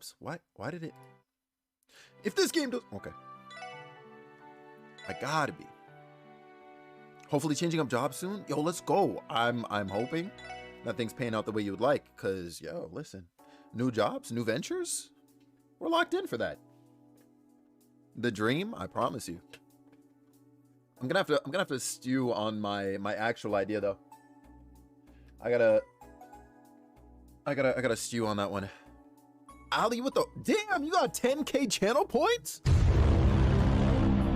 jobs. Why did it? If this game does, okay. I gotta be. Hopefully changing up jobs soon. Yo, let's go. I'm hoping that things pan out the way you would like. Cause yo, listen, new jobs, new ventures. We're locked in for that. The dream, I promise you. I'm gonna have to stew on my actual idea though. I gotta stew on that one. Ali, what the damn? You got 10K channel points?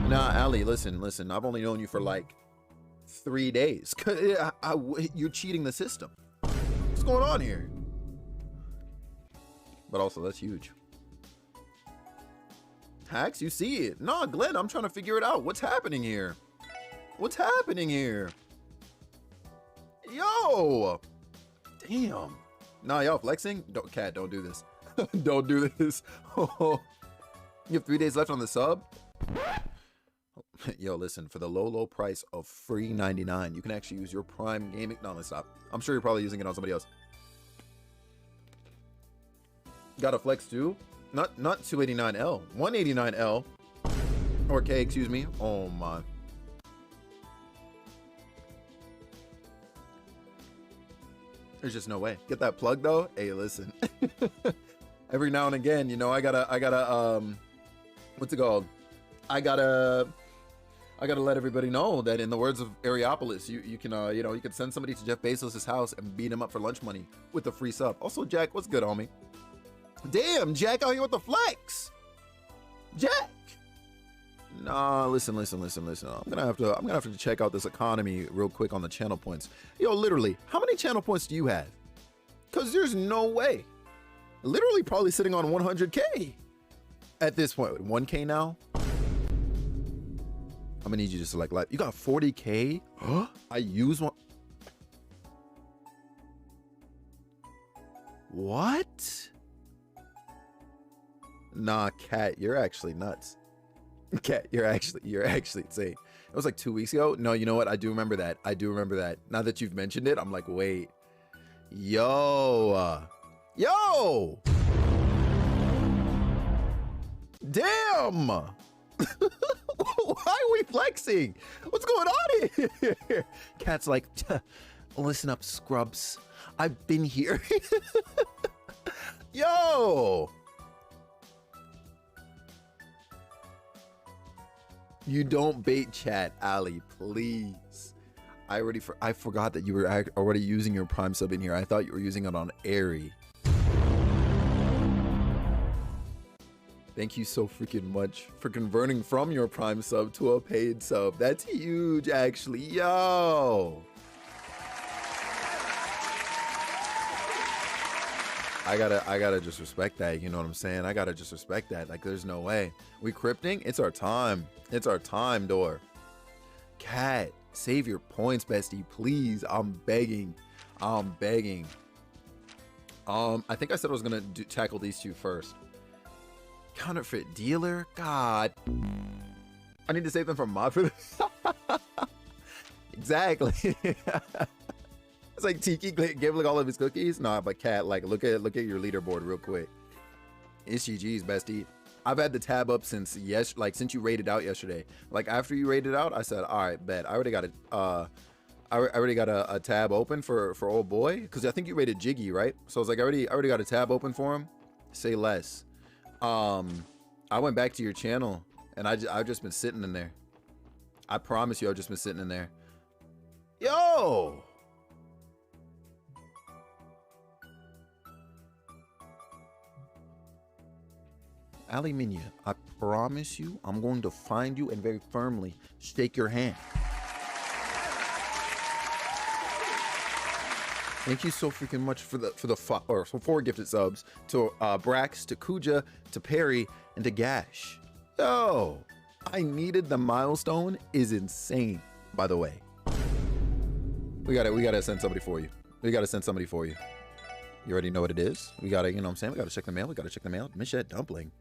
Nah, Ali, listen. I've only known you for like 3 days. You're cheating the system. What's going on here? But also, that's huge. Hacks, you see it. Nah, Glenn, I'm trying to figure it out. What's happening here? What's happening here? Yo! Damn. Nah, y'all flexing? Cat, don't do this. Don't do this. You have 3 days left on the sub? Yo, listen, for the low price of free 99, you can actually use your Prime Gaming. No, let's stop. I'm sure you're probably using it on somebody else. Got a flex too? Not 289L, 189L. Or K, excuse me. Oh my. There's just no way. Get that plug though. Hey, listen. Every now and again, you know, I gotta what's it called? I gotta let everybody know that in the words of Areopolis, you can you know, you can send somebody to Jeff Bezos' house and beat him up for lunch money with a free sub. Also, Jack, what's good, homie? Damn, Jack out here with the flex. Jack. Nah, listen. I'm gonna have to check out this economy real quick on the channel points. Yo, literally, how many channel points do you have? Cause there's no way. Literally, probably sitting on 100K at this point. 1K now. I'm gonna need you to select live. You got 40K? Huh? I use one. What? Nah, Cat, you're actually nuts. Cat, you're actually insane. It was like 2 weeks ago. No, you know what? I do remember that. Now that you've mentioned it, I'm like, wait. Yo. Damn. Why are we flexing? What's going on here? Cat's like, listen up, scrubs. I've been here. Yo. You don't bait chat, Ali, please. I forgot that you were already using your Prime sub in here. I thought you were using it on Airy. Thank you so freaking much for converting from your Prime sub to a paid sub. That's huge, actually. Yo. I gotta just respect that. You know what I'm saying? I gotta just respect that. Like, there's no way. We crypting? It's our time. It's our time, door. Cat, save your points, bestie, please. I'm begging. I think I said I was gonna tackle these two first. Counterfeit dealer? God. I need to save them from mod for this. Exactly. It's like Tiki gave like all of his cookies. Nah, but Cat, like look at your leaderboard real quick. It's GG's, bestie. I've had the tab up since since you rated out yesterday. Like after you rated out, I said, all right, bet. I already got a tab open for old boy, because I think you rated Jiggy, right? So I was like, I already got a tab open for him. Say less. I went back to your channel and I've just been sitting in there. I promise you, I've just been sitting in there. Yo. Ali Minya, I promise you, I'm going to find you and very firmly shake your hand. Thank you so freaking much for four gifted subs to Brax, to Kuja, to Perry, and to Gash. Yo, I needed the milestone is insane. By the way, we gotta send somebody for you. You already know what it is. We gotta, you know what I'm saying? We gotta check the mail. Michette Dumpling.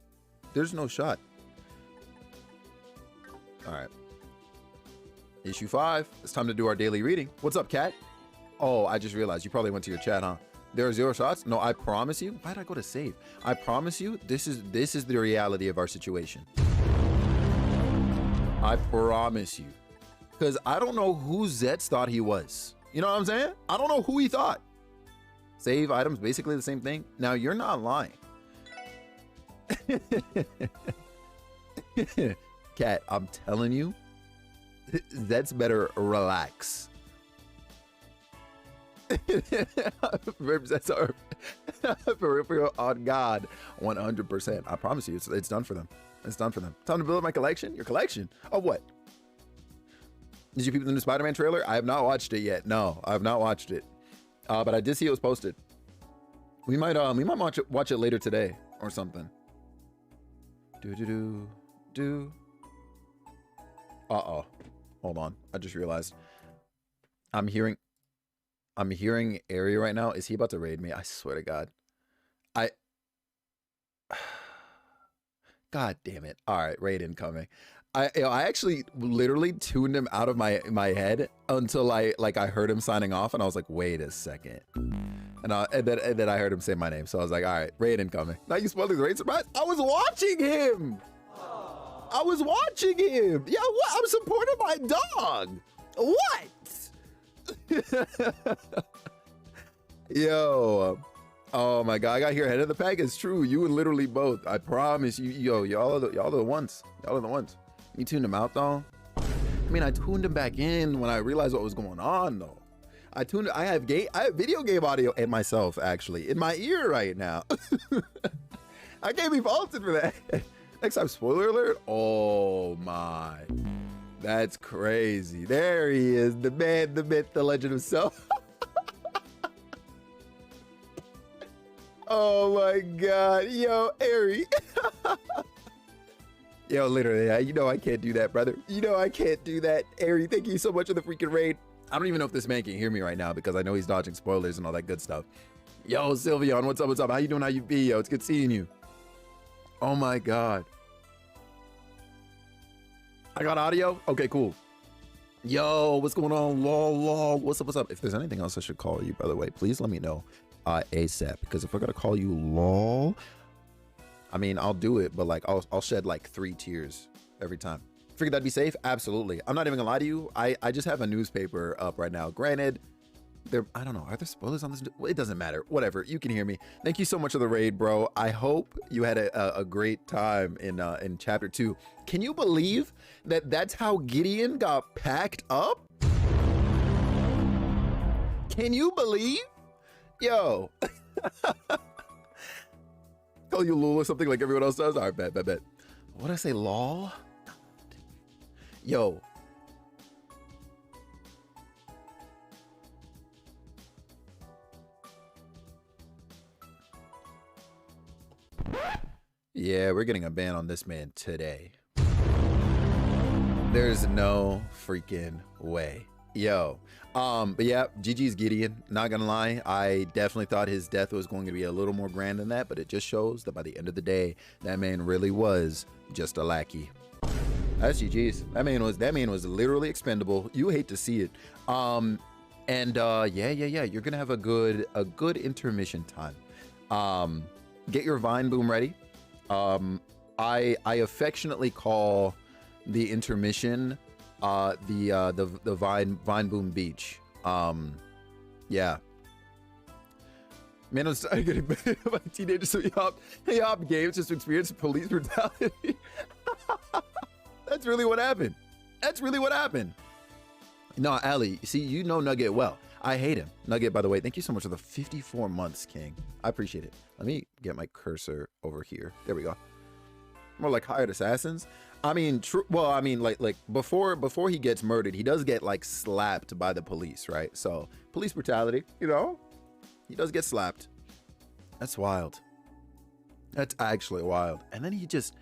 There's no shot. All right. Issue 5. It's time to do our daily reading. What's up, Cat? Oh, I just realized you probably went to your chat, huh? There are 0 shots. No, I promise you. Why did I go to save? I promise you, this is the reality of our situation. I promise you. Because I don't know who Zets thought he was. You know what I'm saying? I don't know who he thought. Save items, basically the same thing. Now, you're not lying. Cat, I'm telling you, Zets better relax. That's our for real, on God, 100%. I promise you, it's done for them. It's done for them. Time to build up my collection. Your collection of what? Did you peep the new Spider-Man trailer? I have not watched it yet. No, I have not watched it. But I did see it was posted. We might watch it later today or something. Uh-oh. Hold on. I just realized. I'm hearing Ari right now. Is he about to raid me? I swear to God. God damn it. All right, raid incoming. I actually literally tuned him out of my head until I heard him signing off, and I was like, wait a second. And then I heard him say my name, so I was like, all right, raid incoming. Now you spoiling the raid surprise? I was watching him. I was watching him. Yeah, what? I'm supporting my dog. What? Yo. Oh my God, I got here ahead of the pack. It's true. You and literally both. I promise you. Yo, y'all are the ones. Y'all are the ones. You tuned him out though. I mean, I tuned him back in when I realized what was going on though. I have video game audio and myself actually in my ear right now. I can't be faulted for that. Next time, spoiler alert. Oh my, that's crazy. There he is, the man, the myth, the legend himself. Oh my God, yo, Ari. Yo, literally, you know I can't do that, brother. You know I can't do that. Ari, thank you so much for the freaking raid. I don't even know if this man can hear me right now because I know he's dodging spoilers and all that good stuff. Yo, Sylveon, what's up, what's up? How you doing, how you be, yo? It's good seeing you. Oh my God. I got audio? Okay, cool. Yo, what's going on? Lol. What's up, what's up? If there's anything else I should call you, by the way, please let me know ASAP. Because if I gotta call you lol, I mean, I'll do it, but like I'll shed like 3 tears every time. Figured that'd be safe? Absolutely. I'm not even gonna lie to you. I just have a newspaper up right now. Granted, I don't know, are there spoilers on this? It doesn't matter. Whatever, you can hear me. Thank you so much for the raid, bro. I hope you had a great time in chapter 2. Can you believe that's how Gideon got packed up? Can you believe? Yo. Call you lol or something like everyone else does? All right, bet. What did I say, lol? Yo. Yeah, we're getting a ban on this man today. There's no freaking way. Yo. But yeah, GG's Gideon. Not gonna lie, I definitely thought his death was going to be a little more grand than that, but it just shows that by the end of the day, that man really was just a lackey. That's GG's. That man was literally expendable. You hate to see it. Yeah, you're gonna have a good intermission time. Get your Vine Boom ready. I affectionately call the intermission the Vine Boom Beach. Yeah. Man, I'm starting getting banned by teenagers, so he hopped games just to experience police brutality. That's really what happened. That's really what happened. No, Ali, see, you know Nugget well. I hate him. Nugget, by the way, thank you so much for the 54 months, King. I appreciate it. Let me get my cursor over here. There we go. More like hired assassins. I mean, well, I mean, like before he gets murdered, he does get like slapped by the police, right? So police brutality, you know, he does get slapped. That's wild. That's actually wild. And then he just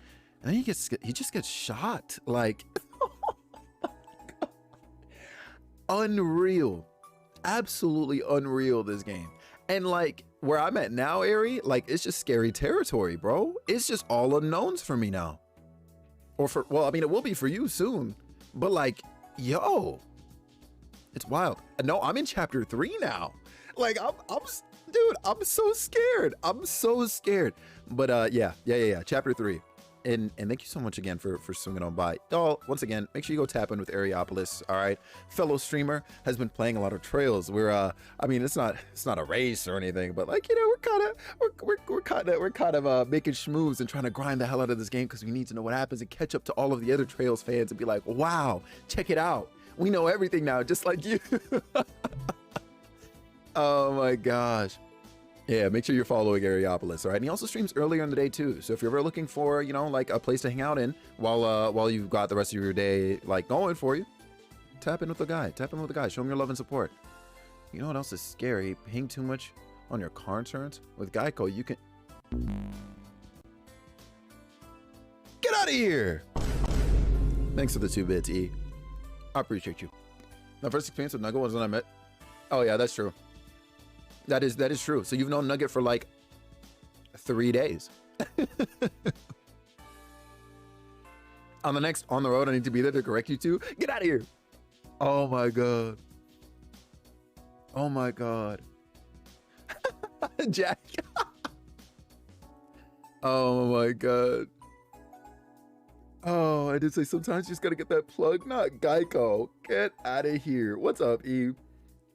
gets shot. Like, unreal, absolutely unreal. This game. And like where I'm at now, Ari, like it's just scary territory, bro. It's just all unknowns for me now. Well, I mean, it will be for you soon, but like, yo, it's wild. No, I'm in chapter 3 now. Like Dude, I'm so scared. I'm so scared. But yeah. Chapter 3. And thank you so much again for swinging on by. Y'all, once again, make sure you go tap in with Areopolis, all right? Fellow streamer has been playing a lot of trails. We're I mean, it's not a race or anything, but like, you know, we're kind of making schmoves and trying to grind the hell out of this game because we need to know what happens and catch up to all of the other Trails fans and be like, wow, check it out. We know everything now, just like you. Oh my gosh. Yeah, make sure you're following Areopolis, all right? And he also streams earlier in the day too. So if you're ever looking for, you know, like a place to hang out in while you've got the rest of your day like going for you, tap in with the guy. Tap in with the guy. Show him your love and support. You know what else is scary? Paying too much on your car insurance. With Geico, you can get out of here. Thanks for the 2 bits, E. I appreciate you. My first experience with Nugget was when I met. Oh yeah, that's true. That is true. So you've known Nugget for like 3 days. On the road, I need to be there to correct you two. Get out of here. Oh my god. Oh my god. Jack. Oh my god. Oh, I did say sometimes you just gotta get that plug, not Geico. Get out of here. What's up, Eve?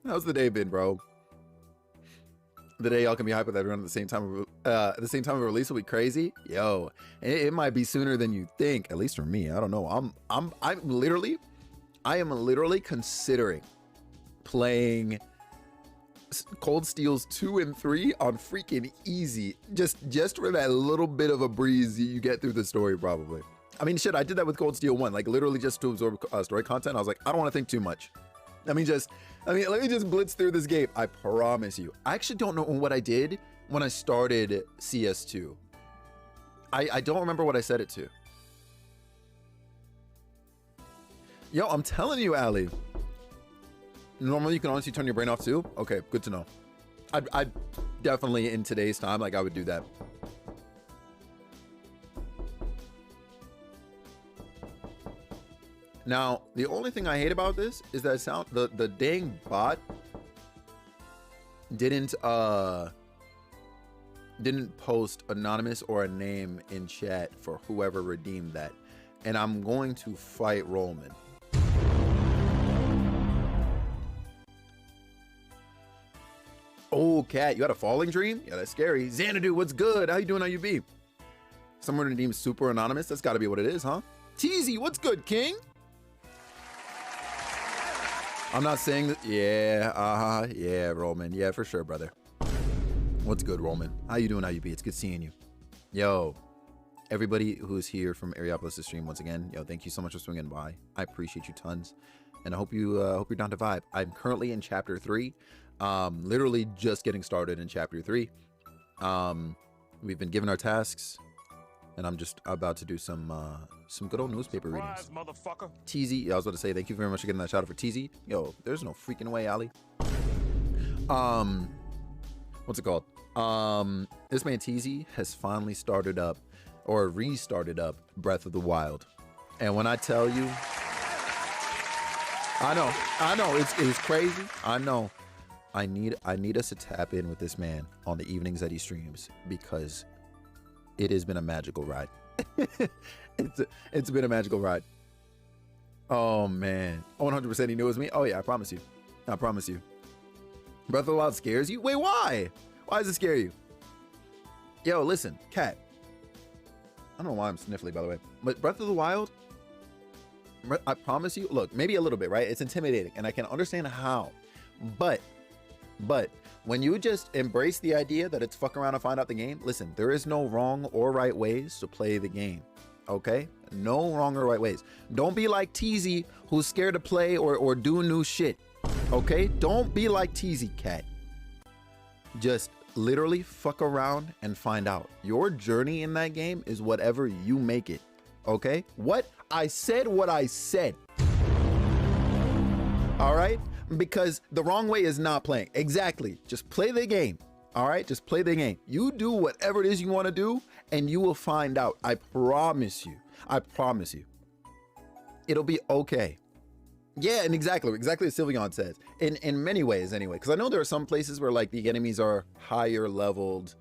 How's the day been, bro? The day y'all can be hype with everyone at the same time. At the same time of release will be crazy. Yo, it might be sooner than you think. At least for me, I don't know. I am literally considering playing Cold Steels 2 and 3 on freaking easy, just for that little bit of a breeze you get through the story. Probably. I mean, shit, I did that with Cold Steel 1, like literally just to absorb story content. I was like, I don't want to think too much. Let me just blitz through this game. I promise you. I actually don't know what I did when I started CS2. I don't remember what I set it to. Yo, I'm telling you, Ali. Normally you can honestly turn your brain off too. Okay, good to know. I'd definitely in today's time, like I would do that. Now, the only thing I hate about this is that the dang bot didn't post anonymous or a name in chat for whoever redeemed that. And I'm going to fight Roman. Oh, cat, you had a falling dream? Yeah, that's scary. Xanadu, what's good? How you doing? How you be? Someone redeemed super anonymous? That's gotta be what it is, huh? Teasy, what's good, king? I'm not saying that. Yeah, yeah, Roman. Yeah, for sure, brother. What's good, Roman? How you doing? How you be? It's good seeing you. Yo, everybody who's here from Areopolis' stream, once again, yo, thank you so much for swinging by. I appreciate you tons, and I hope you're down to vibe. I'm currently in chapter 3, literally just getting started in chapter 3. We've been given our tasks, and I'm just about to do some good old newspaper readings. Motherfucker. TZ, I was about to say thank you very much for getting that shout out for TZ. Yo, there's no freaking way, Ali. What's it called? This man TZ has finally started up or restarted up Breath of the Wild, and when I tell you, I know it's crazy. I know. I need us to tap in with this man on the evenings that he streams because it has been a magical ride. It's been a magical ride. Oh man, 100% he knew it was me. Oh yeah, I promise you. Breath of the Wild scares you? Wait, why? Why does it scare you? Yo, listen, cat. I don't know why I'm sniffly, by the way, but Breath of the Wild, I promise you, look, maybe a little bit, right? It's intimidating, and I can understand how, but when you just embrace the idea that it's fuck around and find out the game, listen, there is no wrong or right ways to play the game, okay? No wrong or right ways. Don't be like TZ, who's scared to play or do new shit, okay? Don't be like TZ, cat. Just literally fuck around and find out. Your journey in that game is whatever you make it, okay? What I said, all right? Because the wrong way is not playing. Exactly. Just play the game. All right? Just play the game. You do whatever it is you want to do, and you will find out. I promise you. It'll be okay. Yeah, and exactly as Sylveon says. In many ways, anyway. Because I know there are some places where like the enemies are higher leveled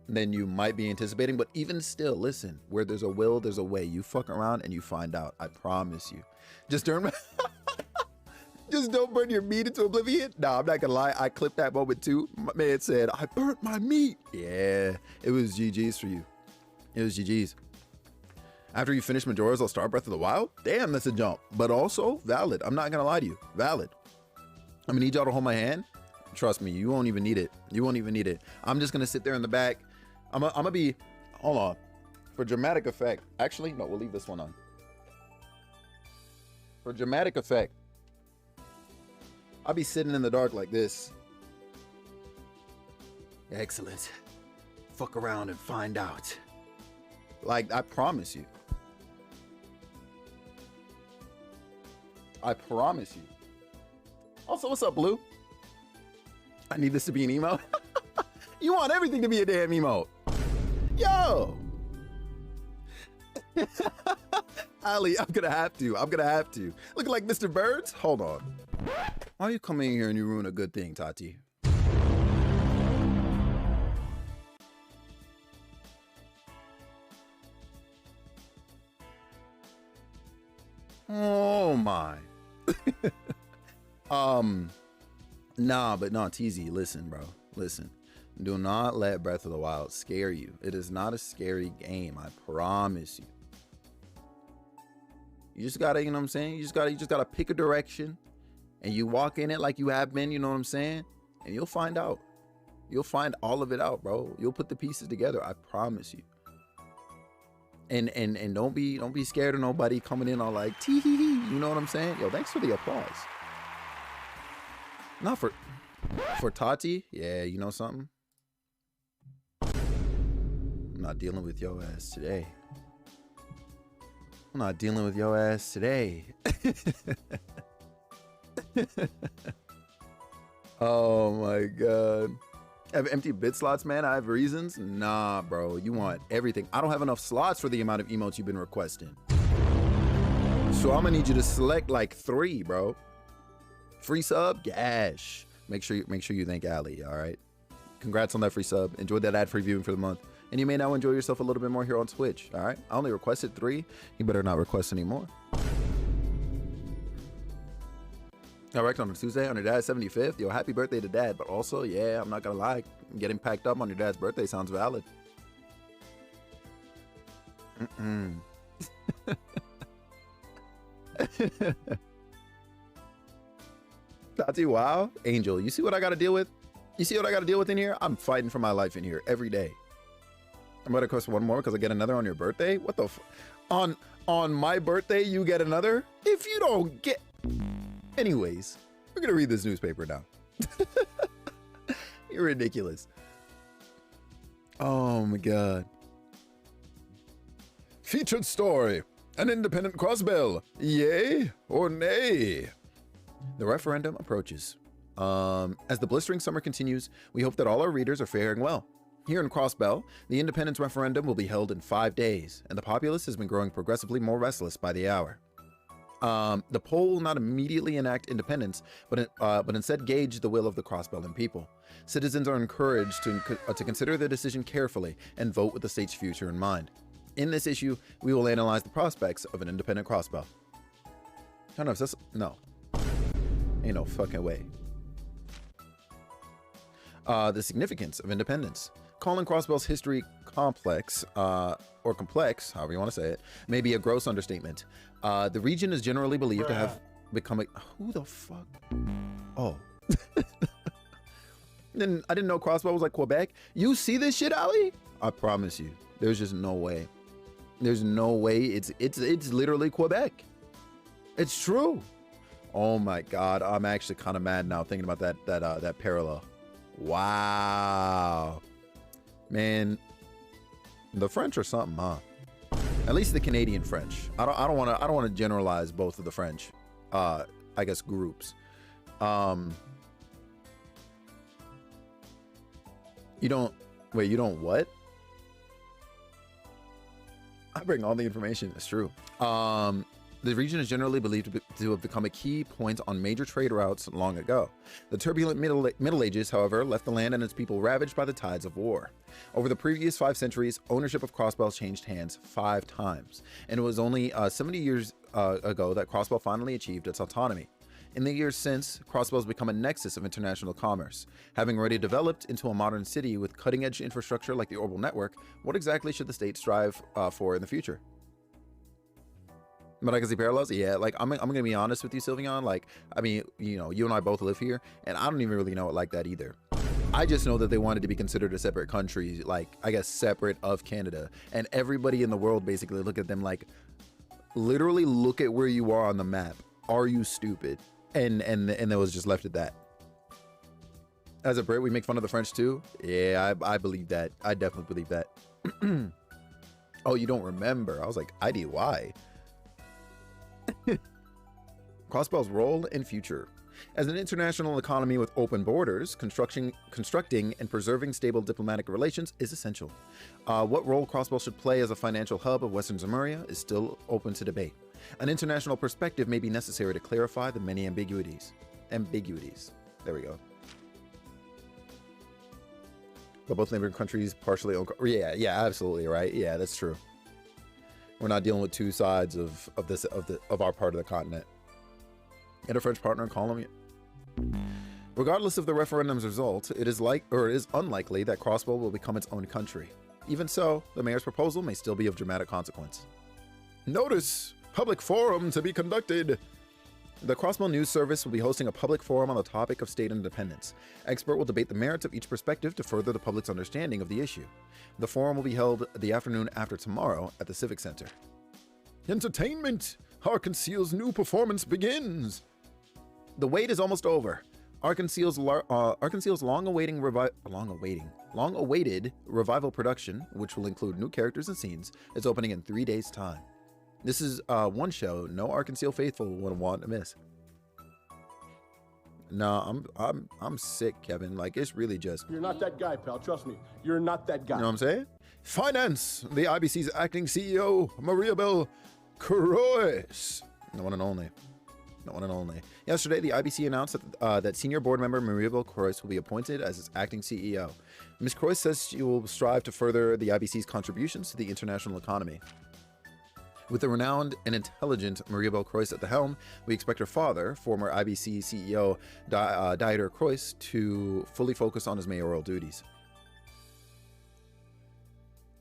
than you might be anticipating, but even still, listen, where there's a will, there's a way. You fuck around and you find out. I promise you. Just don't just don't burn your meat into oblivion. Nah, I'm not gonna lie. I clipped that moment too. My man said, I burnt my meat. Yeah, it was GG's for you. It was GG's. After you finish Majora's, I'll start Breath of the Wild. Damn, that's a jump. But also valid. I'm not gonna lie to you. Valid. I'm gonna need y'all to hold my hand. Trust me, you won't even need it. You won't even need it. I'm just gonna sit there in the back. I'm gonna be, hold on. For dramatic effect. Actually, no, we'll leave this one on. For dramatic effect, I'll be sitting in the dark like this. Excellent. Fuck around and find out. Like, I promise you. I promise you. Also, what's up, Blue? I need this to be an emote. You want everything to be a damn emote. Yo! Ali, I'm gonna have to. I'm gonna have to. Looking like Mr. Birds? Hold on. Why are you coming in here and you ruin a good thing, Tati? Oh my. Nah, TZ, listen, bro. Listen. Do not let Breath of the Wild scare you. It is not a scary game, I promise you. You just gotta, you know what I'm saying? You just gotta pick a direction and you walk in it like you have been, you know what I'm saying? And you'll find out. You'll find all of it out, bro. You'll put the pieces together, I promise you. And don't be scared of nobody coming in all like tee hee hee. You know what I'm saying? Yo, thanks for the applause. Not for Tati. Yeah, you know something? I'm not dealing with your ass today. I'm not dealing with your ass today. Oh my god. I have empty bit slots, man. I have reasons. Nah, bro. You want everything. I don't have enough slots for the amount of emotes you've been requesting. So I'm gonna need you to select like 3, bro. Free sub, gash. Make sure you thank Ali. All right. Congrats on that free sub. Enjoy that ad-free viewing for the month. And you may now enjoy yourself a little bit more here on Twitch. All right. I only requested 3. You better not request any more. I wrecked on a Tuesday on your dad's 75th. Yo, happy birthday to dad. But also, yeah, I'm not gonna lie, getting packed up on your dad's birthday sounds valid. Tati, wow. Angel, you see what I gotta deal with? You see what I gotta deal with in here? I'm fighting for my life in here every day. I'm gonna request one more because I get another on your birthday? What the on my birthday you get another? If you don't get... Anyways, we're gonna read this newspaper now. You're ridiculous. Oh my god. Featured story. An independent crossbell. Yay or nay? The referendum approaches. As the blistering summer continues, we hope that all our readers are faring well. Here in Crossbell, the independence referendum will be held in 5 days, and the populace has been growing progressively more restless by the hour. The poll will not immediately enact independence, but instead gauge the will of the Crossbellan people. Citizens are encouraged to consider their decision carefully and vote with the state's future in mind. In this issue, we will analyze the prospects of an independent Crossbell. I don't know if that's... No. Ain't no fucking way. The significance of independence. Calling Crossbell's history complex, or complex, however you want to say it, may be a gross understatement. The region is generally believed to have become a... Who the fuck? Oh. Then I didn't know Crossbell was like Quebec. You see this shit, Ali? I promise you. There's just no way. There's no way. It's literally Quebec. It's true. Oh my god. I'm actually kind of mad now thinking about that parallel. Wow. Man, the French or something, huh? At least the Canadian French. I don't want to generalize both of the French I guess groups. You don't what? I bring all the information. It's true. The region is generally believed to have become a key point on major trade routes long ago. The turbulent Middle Ages, however, left the land and its people ravaged by the tides of war. Over the previous 5 centuries, ownership of Crossbell changed hands 5 times, and it was only 70 years ago that Crossbell finally achieved its autonomy. In the years since, Crossbell has become a nexus of international commerce. Having already developed into a modern city with cutting-edge infrastructure like the Orbital Network, what exactly should the state strive for in the future? But I can see parallels. Yeah, like I'm gonna be honest with you, Sylveon. Like, I mean, you know, you and I both live here, and I don't even really know it like that either. I just know that they wanted to be considered a separate country, like I guess separate of Canada, and everybody in the world basically look at them like, literally look at where you are on the map. Are you stupid? And it was just left at that. As a Brit, we make fun of the French too. Yeah, I believe that. I definitely believe that. Oh, you don't remember? I was like, IDY. Crossbell's role and future. As an international economy with open borders, constructing and preserving stable diplomatic relations is essential. What role Crossbell should play as a financial hub of Western Zemuria is still open to debate. An international perspective may be necessary to clarify the many ambiguities. There we go. But both neighboring countries partially own. Yeah, absolutely right. Yeah, that's true. We're not dealing with two sides of our part of the continent. And a French partner in colony. Regardless of the referendum's result, it is unlikely that Crossbell will become its own country. Even so, the mayor's proposal may still be of dramatic consequence. Notice! Public forum to be conducted! The Crossbell News Service will be hosting a public forum on the topic of state independence. Expert will debate the merits of each perspective to further the public's understanding of the issue. The forum will be held the afternoon after tomorrow at the Civic Center. Entertainment! Arconceal's new performance begins! The wait is almost over. Arconceal's long-awaited revival production, which will include new characters and scenes, is opening in 3 days' time. This is one show no Arconceal faithful would want to miss. Nah, I'm sick, Kevin. Like, it's really just... You're not that guy, pal. Trust me. You're not that guy. You know what I'm saying? Finance! The IBC's acting CEO, Mariabel Croix. The one and only. The one and only. Yesterday, the IBC announced that senior board member Mariabel Croix will be appointed as its acting CEO. Ms. Croix says she will strive to further the IBC's contributions to the international economy. With the renowned and intelligent Mariabel Croix at the helm, we expect her father, former IBC CEO Dieter Croix, to fully focus on his mayoral duties.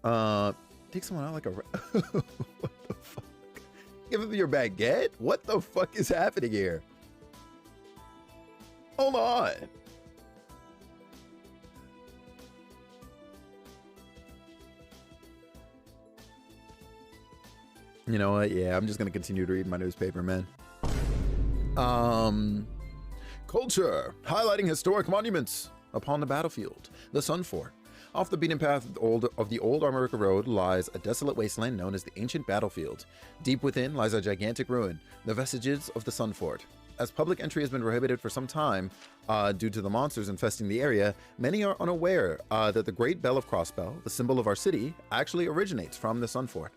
Take someone out like a... What the fuck? Give him your baguette? What the fuck is happening here? Hold on. You know what? Yeah, I'm just gonna continue to read my newspaper, man. Culture, highlighting historic monuments upon the battlefield. The Sun Fort. Off the beaten path of the old Armorica Road lies a desolate wasteland known as the Ancient Battlefield. Deep within lies a gigantic ruin, the vestiges of the Sun Fort. As public entry has been prohibited for some time due to the monsters infesting the area, many are unaware that the Great Bell of Crossbell, the symbol of our city, actually originates from the Sun Fort.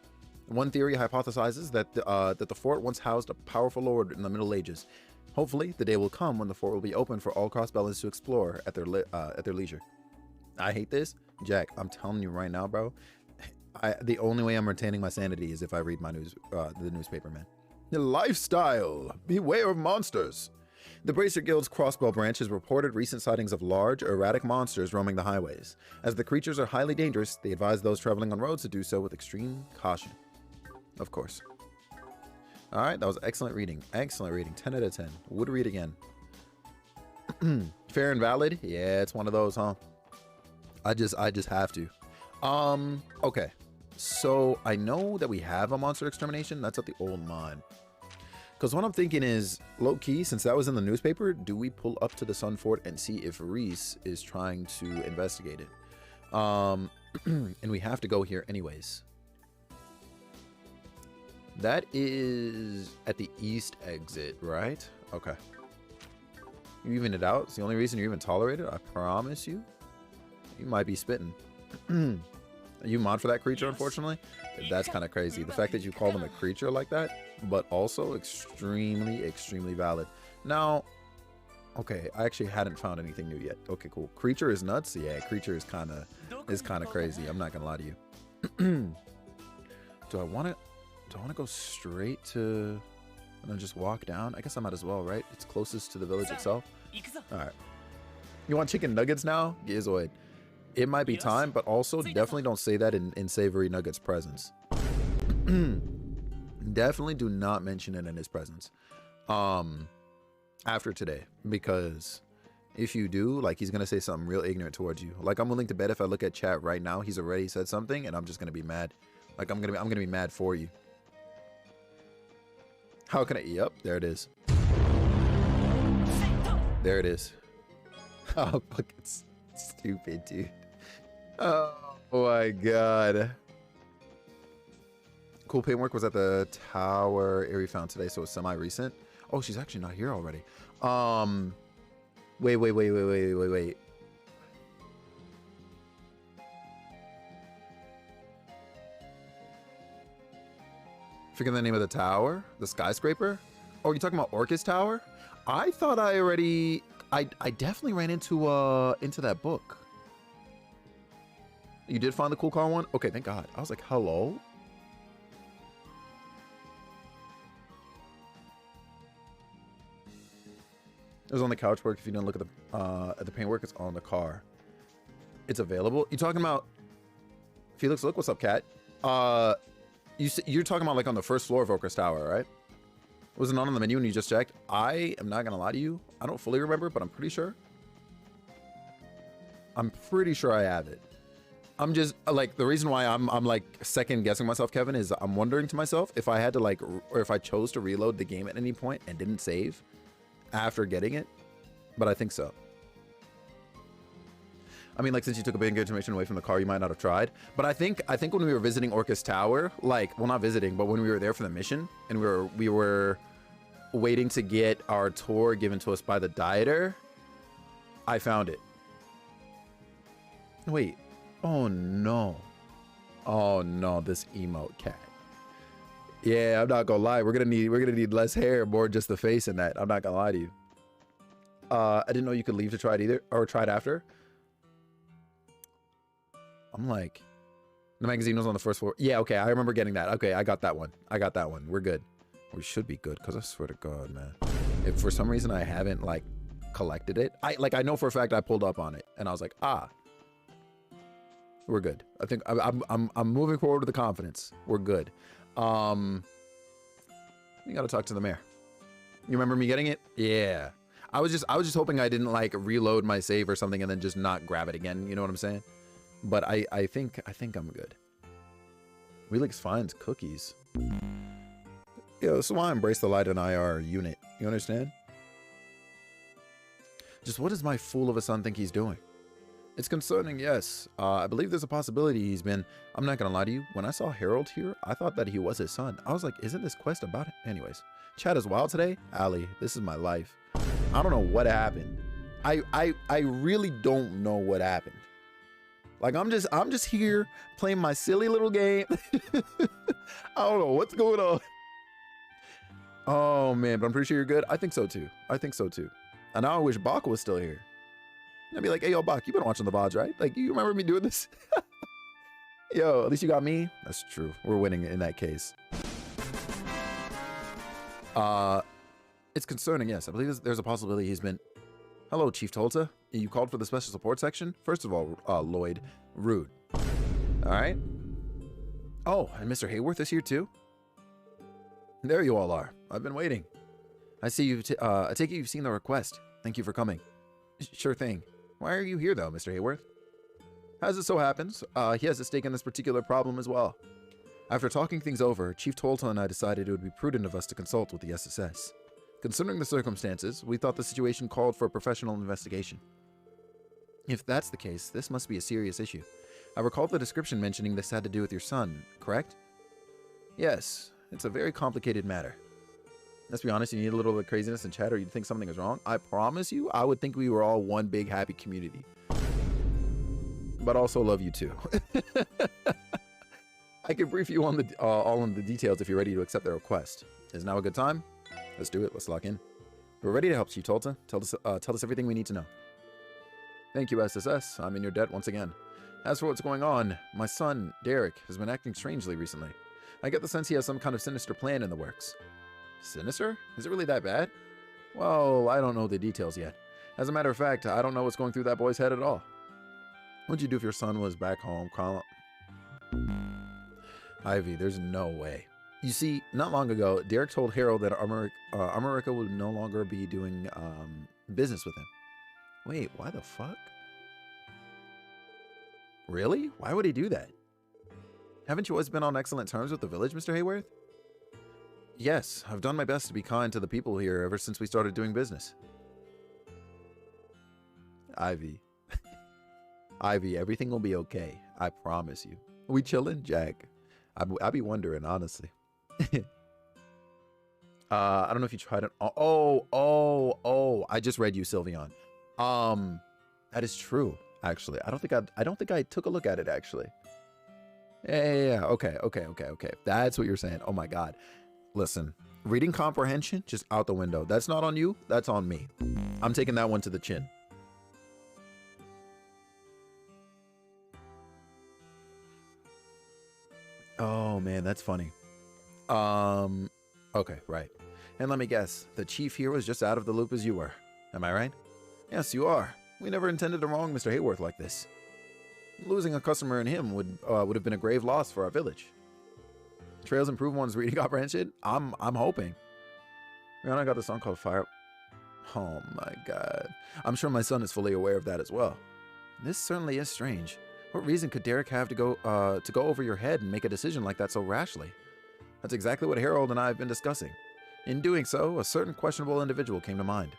One theory hypothesizes that the fort once housed a powerful lord in the Middle Ages. Hopefully, the day will come when the fort will be open for all Crossbellans to explore at their leisure. I hate this, Jack. I'm telling you right now, bro. The only way I'm retaining my sanity is if I read my the newspaper, man. The lifestyle. Beware of monsters. The Bracer Guild's Crossbell branch has reported recent sightings of large, erratic monsters roaming the highways. As the creatures are highly dangerous, they advise those traveling on roads to do so with extreme caution. Of course. All right, that was excellent reading. Excellent reading. 10 out of 10. Would read again. Fair and valid? Yeah, it's one of those, huh? I just have to. Okay. So I know that we have a monster extermination. That's at the old mine. Because what I'm thinking is, low key, since that was in the newspaper, do we pull up to the Sun Fort and see if Reese is trying to investigate it? And we have to go here anyways. That is at the east exit, right? Okay. You even it out. It's the only reason you even tolerate it. I promise you. You might be spitting. You mod for that creature, unfortunately. That's kind of crazy. The fact that you call them a creature like that, but also extremely, extremely valid. Now, okay, I actually hadn't found anything new yet. Okay, cool. Creature is nuts. Yeah, creature is kind of crazy. I'm not gonna lie to you. Do I want to go straight to and then just walk down? I guess I might as well, right? It's closest to the village itself. All right. You want chicken nuggets now? Gizoid. It might be time, but also definitely don't say that in Savory Nuggets' presence. Definitely do not mention it in his presence. After today, because if you do, like, he's gonna say something real ignorant towards you. Like, I'm willing to bet if I look at chat right now, he's already said something, and I'm just gonna be mad. Like, I'm gonna be mad for you. How can I? Yep, there it is. There it is. Oh, fucking stupid, dude. Oh my god. Cool paintwork was at the tower Erie found today, so it's semi-recent. Oh, she's actually not here already. Wait. Forget the name of the tower? The skyscraper? Oh, you're talking about Orcus Tower? I thought I already... I definitely ran into that book. You did find the cool car one? Okay, thank God. I was like, hello? It was on the couch work. If you didn't look at the paintwork, it's on the car. It's available. You talking about Felix? Look, what's up, cat? You're talking about like on the first floor of Orcus Tower, right? Was it not on the menu when you just checked? I am not gonna lie to you. I don't fully remember, but I'm pretty sure. I'm pretty sure I have it. I'm just like, the reason why I'm like second guessing myself, Kevin, is I'm wondering to myself if I had to like, or if I chose to reload the game at any point and didn't save after getting it, but I think so. I mean, like, since you took a big information away from the car, you might not have tried. But I think when we were visiting Orcus Tower, like, well, not visiting, but when we were there for the mission, and we were waiting to get our tour given to us by the dieter, I found it. Wait. Oh no. Oh no, this emote cat. Yeah, I'm not gonna lie. We're gonna need less hair, more just the face in that. I'm not gonna lie to you. I didn't know you could leave to try it either, or try it after. I'm like, the magazine was on the first floor. Yeah, okay, I remember getting that. Okay, I got that one. We're good. We should be good, because I swear to God, man. If for some reason I haven't, like, collected it, I know for a fact I pulled up on it, and I was like, ah, we're good. I think I'm moving forward with the confidence. We're good. You gotta talk to the mayor. You remember me getting it? Yeah. I was just hoping I didn't, like, reload my save or something and then just not grab it again. You know what I'm saying? But I think I'm good. Relix finds cookies. Yeah, this is why I embrace the light in IR unit. You understand? Just what does my fool of a son think he's doing? It's concerning, yes. I believe there's a possibility he's been... I'm not gonna lie to you. When I saw Harold here, I thought that he was his son. I was like, isn't this quest about it? Anyways, chat is wild today. Ali, this is my life. I don't know what happened. I really don't know what happened. Like, I'm just here playing my silly little game. I don't know what's going on. Oh man, but I'm pretty sure you're good. I think so too. And now I wish Bach was still here. I'd be like, hey yo, Bach, you've been watching the VODs, right? Like, you remember me doing this? Yo, at least you got me. That's true. We're winning in that case. It's concerning, yes. I believe there's a possibility he's been... Hello, Chief Tolta. You called for the special support section? First of all, Lloyd, rude. All right. Oh, and Mr. Hayworth is here too? There you all are. I've been waiting. I see you. I take it you've seen the request. Thank you for coming. Sure thing. Why are you here though, Mr. Hayworth? As it so happens, he has a stake in this particular problem as well. After talking things over, Chief Tolta and I decided it would be prudent of us to consult with the SSS. Considering the circumstances, we thought the situation called for a professional investigation. If that's the case, this must be a serious issue. I recall the description mentioning this had to do with your son, correct? Yes, it's a very complicated matter. Let's be honest, you need a little bit of craziness in chat or you'd think something is wrong. I promise you, I would think we were all one big happy community. but also love you too. I can brief you on the all on the details if you're ready to accept the request. Is now a good time? Let's do it. Let's lock in. We're ready to help, Chief Tolta. Tell us everything we need to know. Thank you, SSS. I'm in your debt once again. As for what's going on, my son, Derek, has been acting strangely recently. I get the sense he has some kind of sinister plan in the works. Sinister? Is it really that bad? Well, I don't know the details yet. As a matter of fact, I don't know what's going through that boy's head at all. What'd you do if your son was back home, Colin? Ivy, there's no way. You see, not long ago, Derek told Harold that America would no longer be doing business with him. Wait, why the fuck? Really? Why would he do that? Haven't you always been on excellent terms with the village, Mr. Hayworth? Yes, I've done my best to be kind to the people here ever since we started doing business. Ivy. Ivy, everything will be okay. I promise you. We chillin', Jack? I be wondering, honestly. I don't know if you tried it. Oh, I just read you, Sylveon. That is true, actually. I don't think I took a look at it, actually. Yeah. Okay. That's what you're saying. Oh my God. Listen, reading comprehension, just out the window. That's not on you. That's on me. I'm taking that one to the chin. Oh man, that's funny. Okay, right. And let me guess, the chief here was just out of the loop as you were. Am I right? Yes, you are. We never intended to wrong Mr. Hayworth like this. Losing a customer in him would have been a grave loss for our village. Trails improve one's reading comprehension? I'm hoping. And I got the song called Fire. Oh my God. I'm sure my son is fully aware of that as well. This certainly is strange. What reason could Derek have to go over your head and make a decision like that so rashly? That's exactly what Harold and I have been discussing. In doing so, a certain questionable individual came to mind.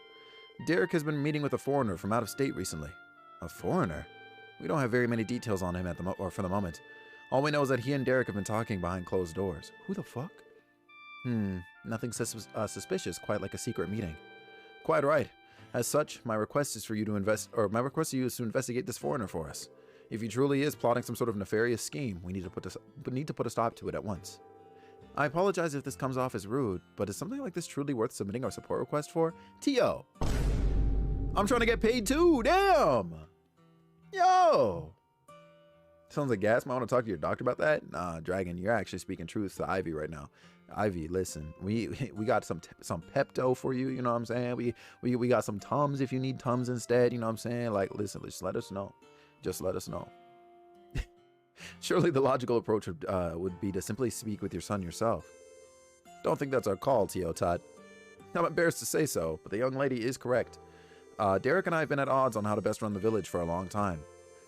Derek has been meeting with a foreigner from out of state recently. A foreigner? We don't have very many details on him for the moment. All we know is that he and Derek have been talking behind closed doors. Who the fuck? Nothing suspicious, quite like a secret meeting. Quite right. As such, my request is to investigate this foreigner for us. If he truly is plotting some sort of nefarious scheme, we need to put a stop to it at once. I apologize if this comes off as rude, but is something like this truly worth submitting our support request for? T.O. I'm trying to get paid too, damn! Yo! Sounds like gas. Might want to talk to your doctor about that? Nah, Dragon, you're actually speaking truth to Ivy right now. Ivy, listen, we got some Pepto for you, you know what I'm saying? We got some Tums if you need Tums instead, you know what I'm saying? Like, listen, just let us know. Just let us know. Surely the logical approach would be to simply speak with your son yourself. Don't think that's our call, T.O. Todd. I'm embarrassed to say so, but the young lady is correct. Derek and I have been at odds on how to best run the village for a long time.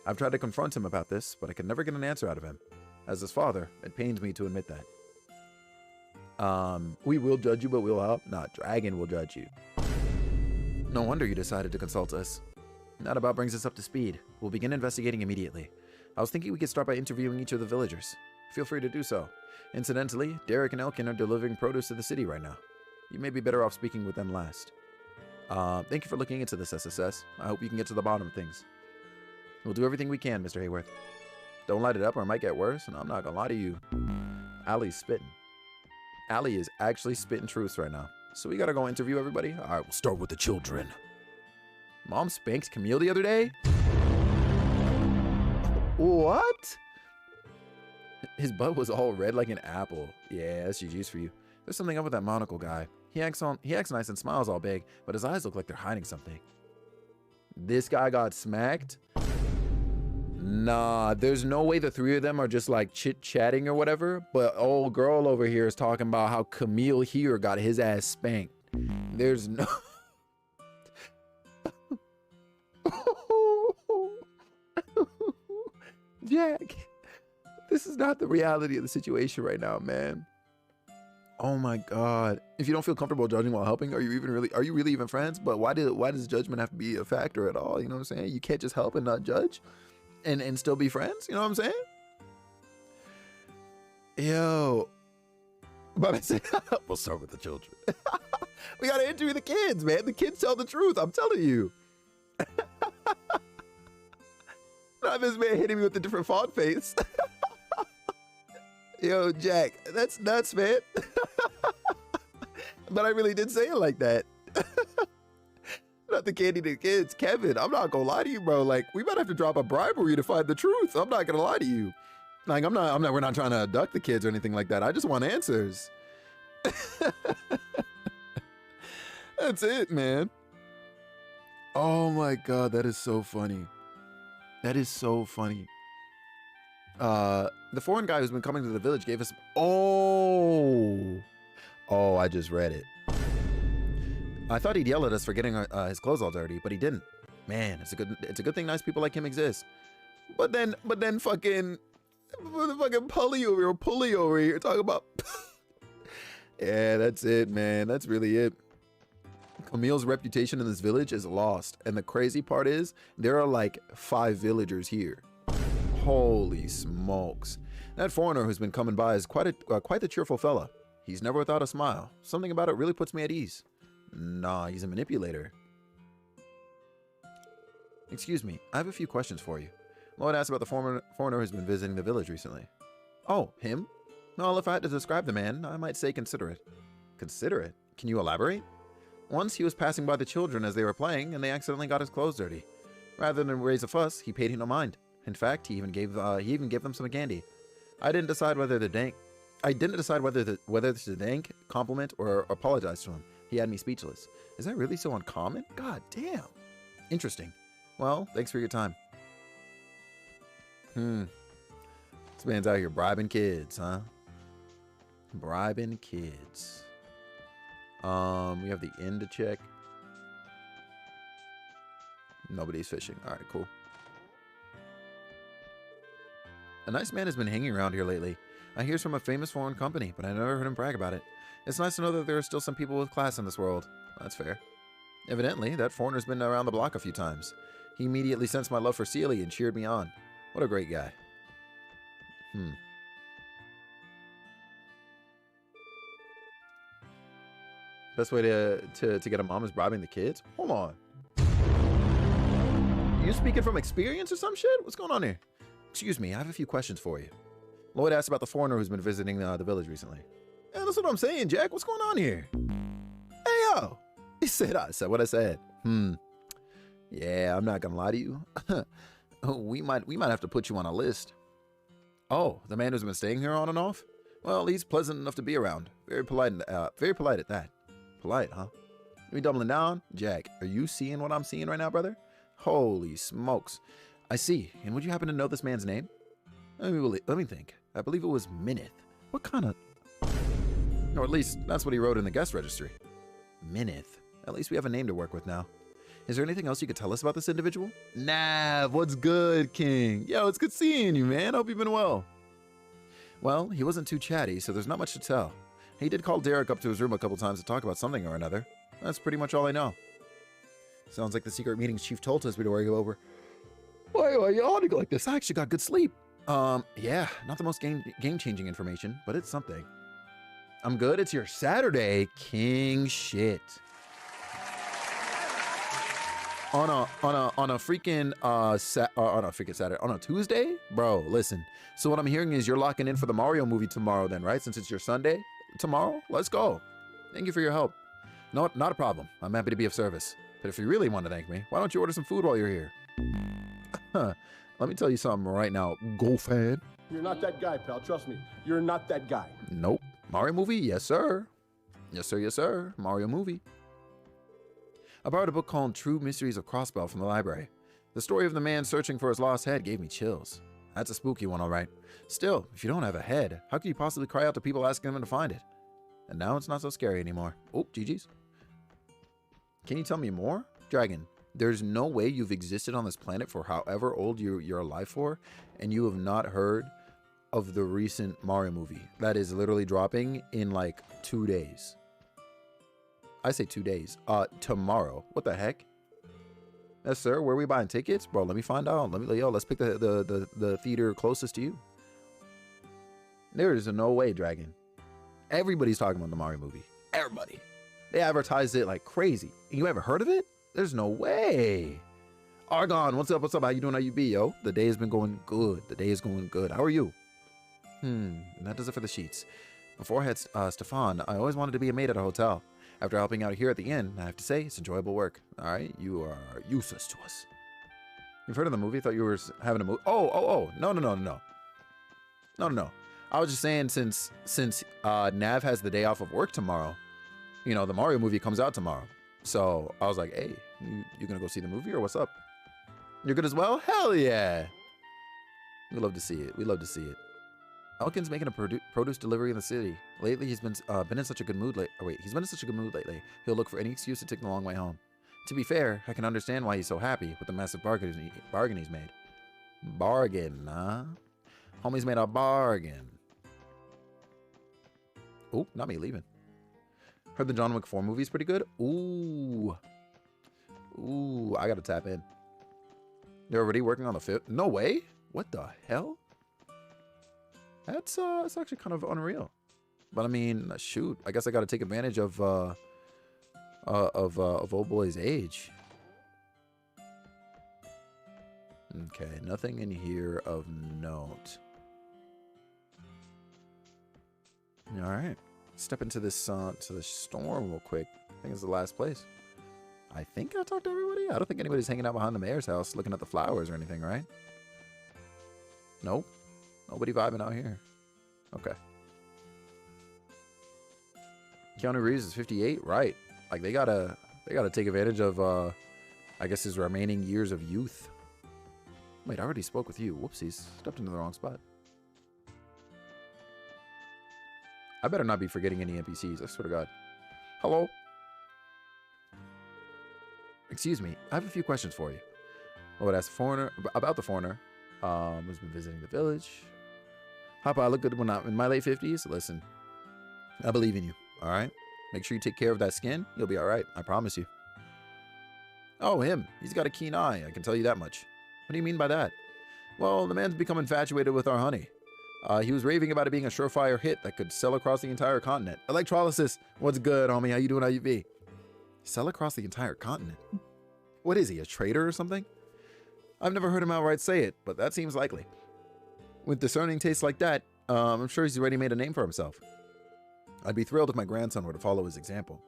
I've tried to confront him about this, but I could never get an answer out of him. As his father, it pains me to admit that. We will judge you, but we'll help. Nah, Dragon will judge you. No wonder you decided to consult us. That about brings us up to speed. We'll begin investigating immediately. I was thinking we could start by interviewing each of the villagers. Feel free to do so. Incidentally, Derek and Elkin are delivering produce to the city right now. You may be better off speaking with them last. Thank you for looking into this, SSS. I hope you can get to the bottom of things. We'll do everything we can, Mr. Hayworth. Don't light it up or it might get worse, and I'm not gonna lie to you. Allie's spitting. Allie is actually spitting truths right now. So we gotta go interview everybody? Alright, we'll start with the children. Mom spanked Camille the other day? What? His butt was all red like an apple. Yeah, that's GG's for you. There's something up with that monocle guy. He acts nice and smiles all big, but his eyes look like they're hiding something. This guy got smacked? Nah, there's no way the three of them are just like chit-chatting or whatever, but old girl over here is talking about how Camille here got his ass spanked. There's no... Jack, this is not the reality of the situation right now, man. Oh my God. If you don't feel comfortable judging while helping, are you really even friends? But why does judgment have to be a factor at all? You know what I'm saying? You can't just help and not judge and still be friends. You know what I'm saying? Yo. But I said, we'll start with the children. We got to interview the kids, man. The kids tell the truth. I'm telling you. Not this man hitting me with a different font face. Yo, Jack, that's nuts, man. But I really did say it like that. Not the candy to the kids. Kevin, I'm not gonna lie to you, bro. Like, we might have to drop a bribery to find the truth. I'm not gonna lie to you. Like, we're not trying to abduct the kids or anything like that. I just want answers. That's it, man. Oh my God, that is so funny. That is so funny. The foreign guy who's been coming to the village gave us, oh, I just read it. I thought he'd yell at us for getting his clothes all dirty, but he didn't. Man, it's a good thing nice people like him exist. But then fucking pulley over here talking about. Yeah, that's it, man. That's really it. Camille's reputation in this village is lost, and the crazy part is there are like 5 villagers here. Holy smokes! That foreigner who's been coming by is quite the cheerful fella. He's never without a smile. Something about it really puts me at ease. Nah, he's a manipulator. Excuse me, I have a few questions for you. Lloyd asked about the foreigner who's been visiting the village recently. Oh, him? Well, if I had to describe the man, I might say considerate. Considerate? Can you elaborate? Once he was passing by the children as they were playing, and they accidentally got his clothes dirty. Rather than raise a fuss, he paid no mind. In fact, he even gave them some candy. I didn't decide whether to thank, compliment, or apologize to him. He had me speechless. Is that really so uncommon? God damn. Interesting. Well, thanks for your time. This man's out here bribing kids, huh? Bribing kids. We have the inn to check. Nobody's fishing. All right, cool. A nice man has been hanging around here lately. I hear it's from a famous foreign company, but I never heard him brag about it. It's nice to know that there are still some people with class in this world. That's fair. Evidently, that foreigner's been around the block a few times. He immediately sensed my love for Celie and cheered me on. What a great guy. Best way to get a mom is bribing the kids? Hold on. You speaking from experience or some shit? What's going on here? Excuse me, I have a few questions for you. Lloyd asked about the foreigner who's been visiting the village recently. Yeah, that's what I'm saying, Jack. What's going on here? Hey, yo. I said what I said. Yeah, I'm not gonna lie to you. we might have to put you on a list. Oh, the man who's been staying here on and off? Well, he's pleasant enough to be around. Very polite at that. Polite, huh? Me doubling down? Jack, are you seeing what I'm seeing right now, brother? Holy smokes. I see. And would you happen to know this man's name? Let me think. I believe it was Minith. What kind of... Or at least, that's what he wrote in the guest registry. Minith. At least we have a name to work with now. Is there anything else you could tell us about this individual? Nav, what's good, King? Yo, it's good seeing you, man. Hope you've been well. Well, he wasn't too chatty, so there's not much to tell. He did call Derek up to his room a couple times to talk about something or another. That's pretty much all I know. Sounds like the secret meetings Chief told us we'd go over. Why are you yawning like this? I actually got good sleep. Yeah, not the most game-changing information, but it's something. I'm good. It's your Saturday, king shit. On a freaking Saturday, on a Tuesday, bro. Listen. So what I'm hearing is you're locking in for the Mario movie tomorrow, then, right? Since it's your Sunday tomorrow, let's go. Thank you for your help. No, not a problem. I'm happy to be of service. But if you really want to thank me, why don't you order some food while you're here? Let me tell you something right now, Go fan. You're not that guy, pal. Trust me. You're not that guy. Nope. Mario movie? Yes, sir. Yes, sir. Yes, sir. Mario movie. I borrowed a book called True Mysteries of Crossbell from the library. The story of the man searching for his lost head gave me chills. That's a spooky one, all right. Still, if you don't have a head, how can you possibly cry out to people asking them to find it? And now it's not so scary anymore. Oh, GG's. Can you tell me more? Dragon, there's no way you've existed on this planet for however old you're alive for, and you have not heard of the recent Mario movie that is literally dropping in like 2 days. I say 2 days. Tomorrow. What the heck? Yes, sir. Where are we buying tickets? Bro, let me find out. Let's pick the theater closest to you. There is no way, Dragon. Everybody's talking about the Mario movie. Everybody. They advertised it like crazy. You ever heard of it? There's no way. Argon, what's up? What's up? How you doing? How you be, yo? The day has been going good. The day is going good. How are you? And that does it for the sheets. Before I had Stefan, I always wanted to be a maid at a hotel. After helping out here at the inn, I have to say, it's enjoyable work. All right? You are useless to us. You've heard of the movie? Thought you were having a movie. Oh. No. I was just saying since Nav has the day off of work tomorrow, you know, the Mario movie comes out tomorrow. So I was like, hey, you gonna go see the movie or what's up? You're good as well? Hell yeah. We love to see it. We love to see it. Elkin's making a produce delivery in the city. Lately, he's been in such a good mood. He's been in such a good mood lately. He'll look for any excuse to take the long way home. To be fair, I can understand why he's so happy with the massive bargain he's made. Bargain, huh? Homie's made a bargain. Oh, not me leaving. Heard the John Wick 4 movie's pretty good. Ooh, I gotta tap in. They're already working on the 5th. No way. What the hell? That's actually kind of unreal. But I mean, shoot, I guess I got to take advantage of old boy's age. Okay, nothing in here of note. All right, step into this to the storm real quick. I think it's the last place. I think I talked to everybody. I don't think anybody's hanging out behind the mayor's house looking at the flowers or anything, right? Nope. Nobody vibing out here. Okay. Keanu Reeves is 58, right? Like they gotta take advantage of I guess his remaining years of youth. Wait, I already spoke with you. Whoopsies. Stepped into the wrong spot. I better not be forgetting any NPCs, I swear to God. Hello? Excuse me, I have a few questions for you. I would ask about the foreigner who's been visiting the village. Papa, I look good when I'm in my late 50s. Listen, I believe in you, all right? Make sure you take care of that skin. You'll be all right, I promise you. Oh, him. He's got a keen eye, I can tell you that much. What do you mean by that? Well, the man's become infatuated with our honey. He was raving about it being a surefire hit that could sell across the entire continent. Electrolysis, what's good, homie? How you doing? How you be? Sell across the entire continent? What is he, a trader or something? I've never heard him outright say it, but that seems likely. With discerning tastes like that, I'm sure he's already made a name for himself. I'd be thrilled if my grandson were to follow his example.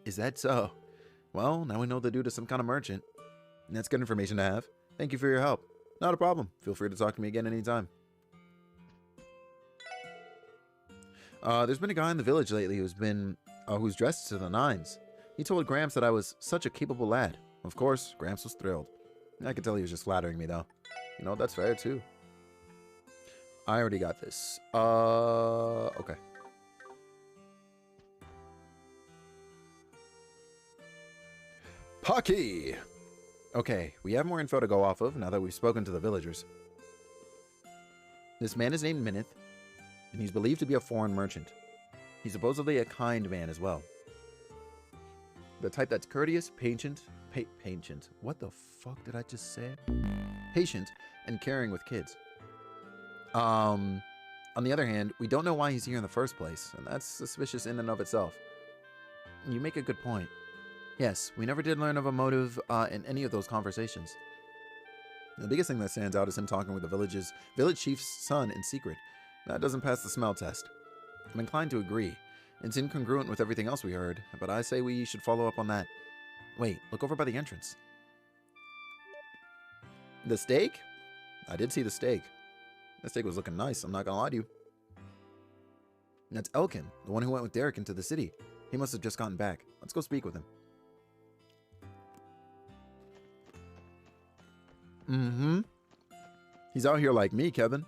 Is that so? Well, now we know the dude is some kind of merchant. That's good information to have. Thank you for your help. Not a problem. Feel free to talk to me again anytime. There's been a guy in the village lately who's dressed to the nines. He told Gramps that I was such a capable lad. Of course, Gramps was thrilled. I could tell he was just flattering me, though. You know, that's fair, too. I already got this. Okay. Pocky! Okay, we have more info to go off of now that we've spoken to the villagers. This man is named Minith, and he's believed to be a foreign merchant. He's supposedly a kind man as well. The type that's courteous, patient. What the fuck did I just say? Patient and caring with kids. On the other hand, we don't know why he's here in the first place, and that's suspicious in and of itself. You make a good point. Yes, we never did learn of a motive in any of those conversations. The biggest thing that stands out is him talking with the village chief's son in secret. That doesn't pass the smell test. I'm inclined to agree. It's incongruent with everything else we heard, but I say we should follow up on that. Wait, look over by the entrance. The steak? I did see the steak. That steak was looking nice, I'm not gonna lie to you. That's Elkin, the one who went with Derek into the city. He must have just gotten back. Let's go speak with him. Mm-hmm. He's out here like me, Kevin.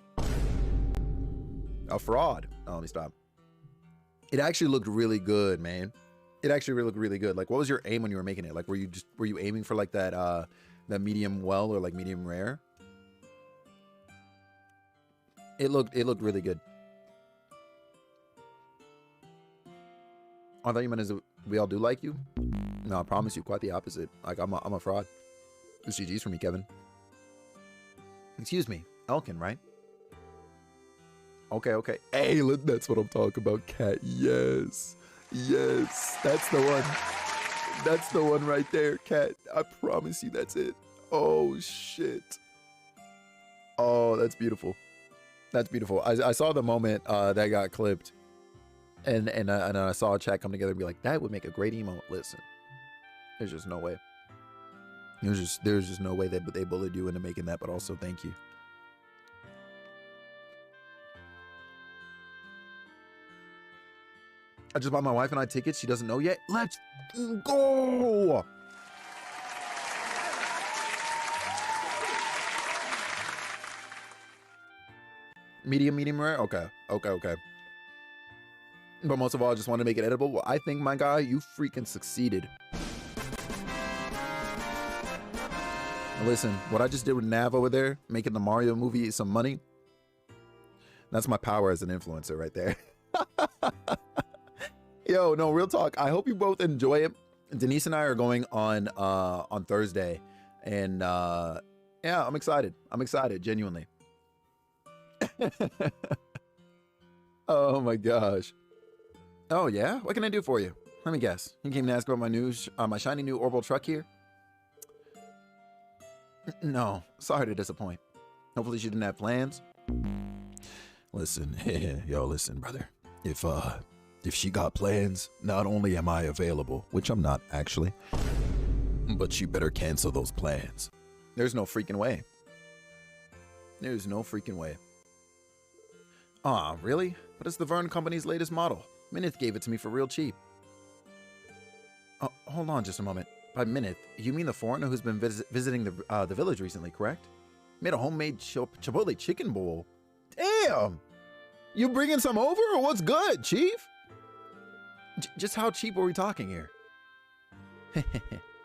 A fraud. Oh, let me stop. It actually looked really good, man. It actually looked really good. Like, what was your aim when you were making it? Like, were you aiming for like that medium well or like medium rare? It looked really good. I thought you meant as we all do like you. No, I promise you, quite the opposite. Like, I'm a fraud. It's GG's for me, Kevin. Excuse me, Elkin, right? Okay. Hey, that's what I'm talking about, Cat. Yes, that's the one. That's the one right there, Cat. I promise you, that's it. Oh shit. Oh, that's beautiful. That's beautiful. I saw the moment that got clipped, and I saw a chat come together and be like, that would make a great emote. Listen, there's just no way. There's just no way that they bullied you into making that. But also, thank you. I just bought my wife and I tickets. She doesn't know yet. Let's go. Medium rare? Okay. But most of all, I just want to make it edible. Well, I think, my guy, you freaking succeeded. Listen, what I just did with Nav over there, making the Mario movie some money, that's my power as an influencer right there. Yo, no, real talk. I hope you both enjoy it. Denise and I are going on Thursday. And yeah, I'm excited. Genuinely. Oh my gosh. Oh yeah? What can I do for you? Let me guess. You came to ask about my shiny new orbital truck here? No, sorry to disappoint. Hopefully she didn't have plans. Listen, listen, brother. If she got plans, not only am I available, which I'm not actually, but she better cancel those plans. There's no freaking way. There's no freaking way. Aw, really? But it's the Vern Company's latest model. Minith gave it to me for real cheap. Oh, hold on just a moment. By Minith, you mean the foreigner who's been visiting the village recently, correct? Made a homemade Chipotle chicken bowl. Damn! You bringing some over or what's good, Chief? Just how cheap are we talking here?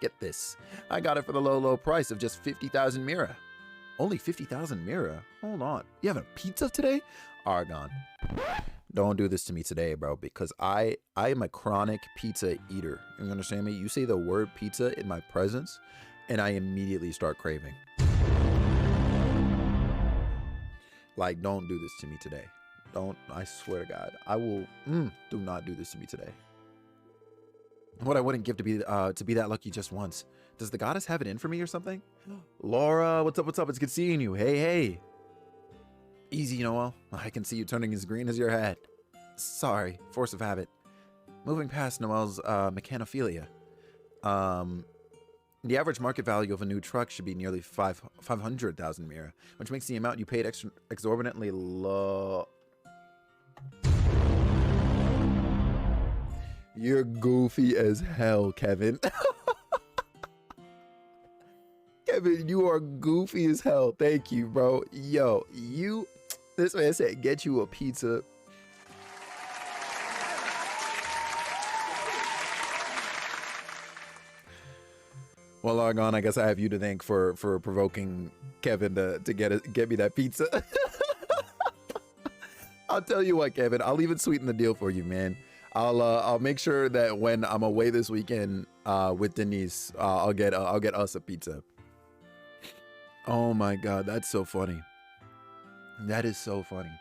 Get this. I got it for the low price of just 50,000 Mira. Only 50,000 Mira? Hold on. You having pizza today? Argon. Don't do this to me today, bro, because I am a chronic pizza eater. You understand me? You say the word pizza in my presence, and I immediately start craving. Like, don't do this to me today. Don't, I swear to God. I will, do not do this to me today. What I wouldn't give to be that lucky just once. Does the goddess have it in for me or something? Laura, what's up? It's good seeing you. Hey. Easy, Noel. I can see you turning as green as your hat. Sorry, force of habit. Moving past Noel's mechanophilia. The average market value of a new truck should be nearly 500,000 Mira, which makes the amount you paid exorbitantly low. You're goofy as hell, Kevin. Kevin, you are goofy as hell. Thank you, bro. Yo, this man said, get you a pizza. Well, Argon, I guess I have you to thank for provoking Kevin to get me that pizza. I'll tell you what, Kevin, I'll even sweeten the deal for you, man. I'll make sure that when I'm away this weekend with Denise, I'll get us a pizza. Oh my God, that's so funny. That is so funny.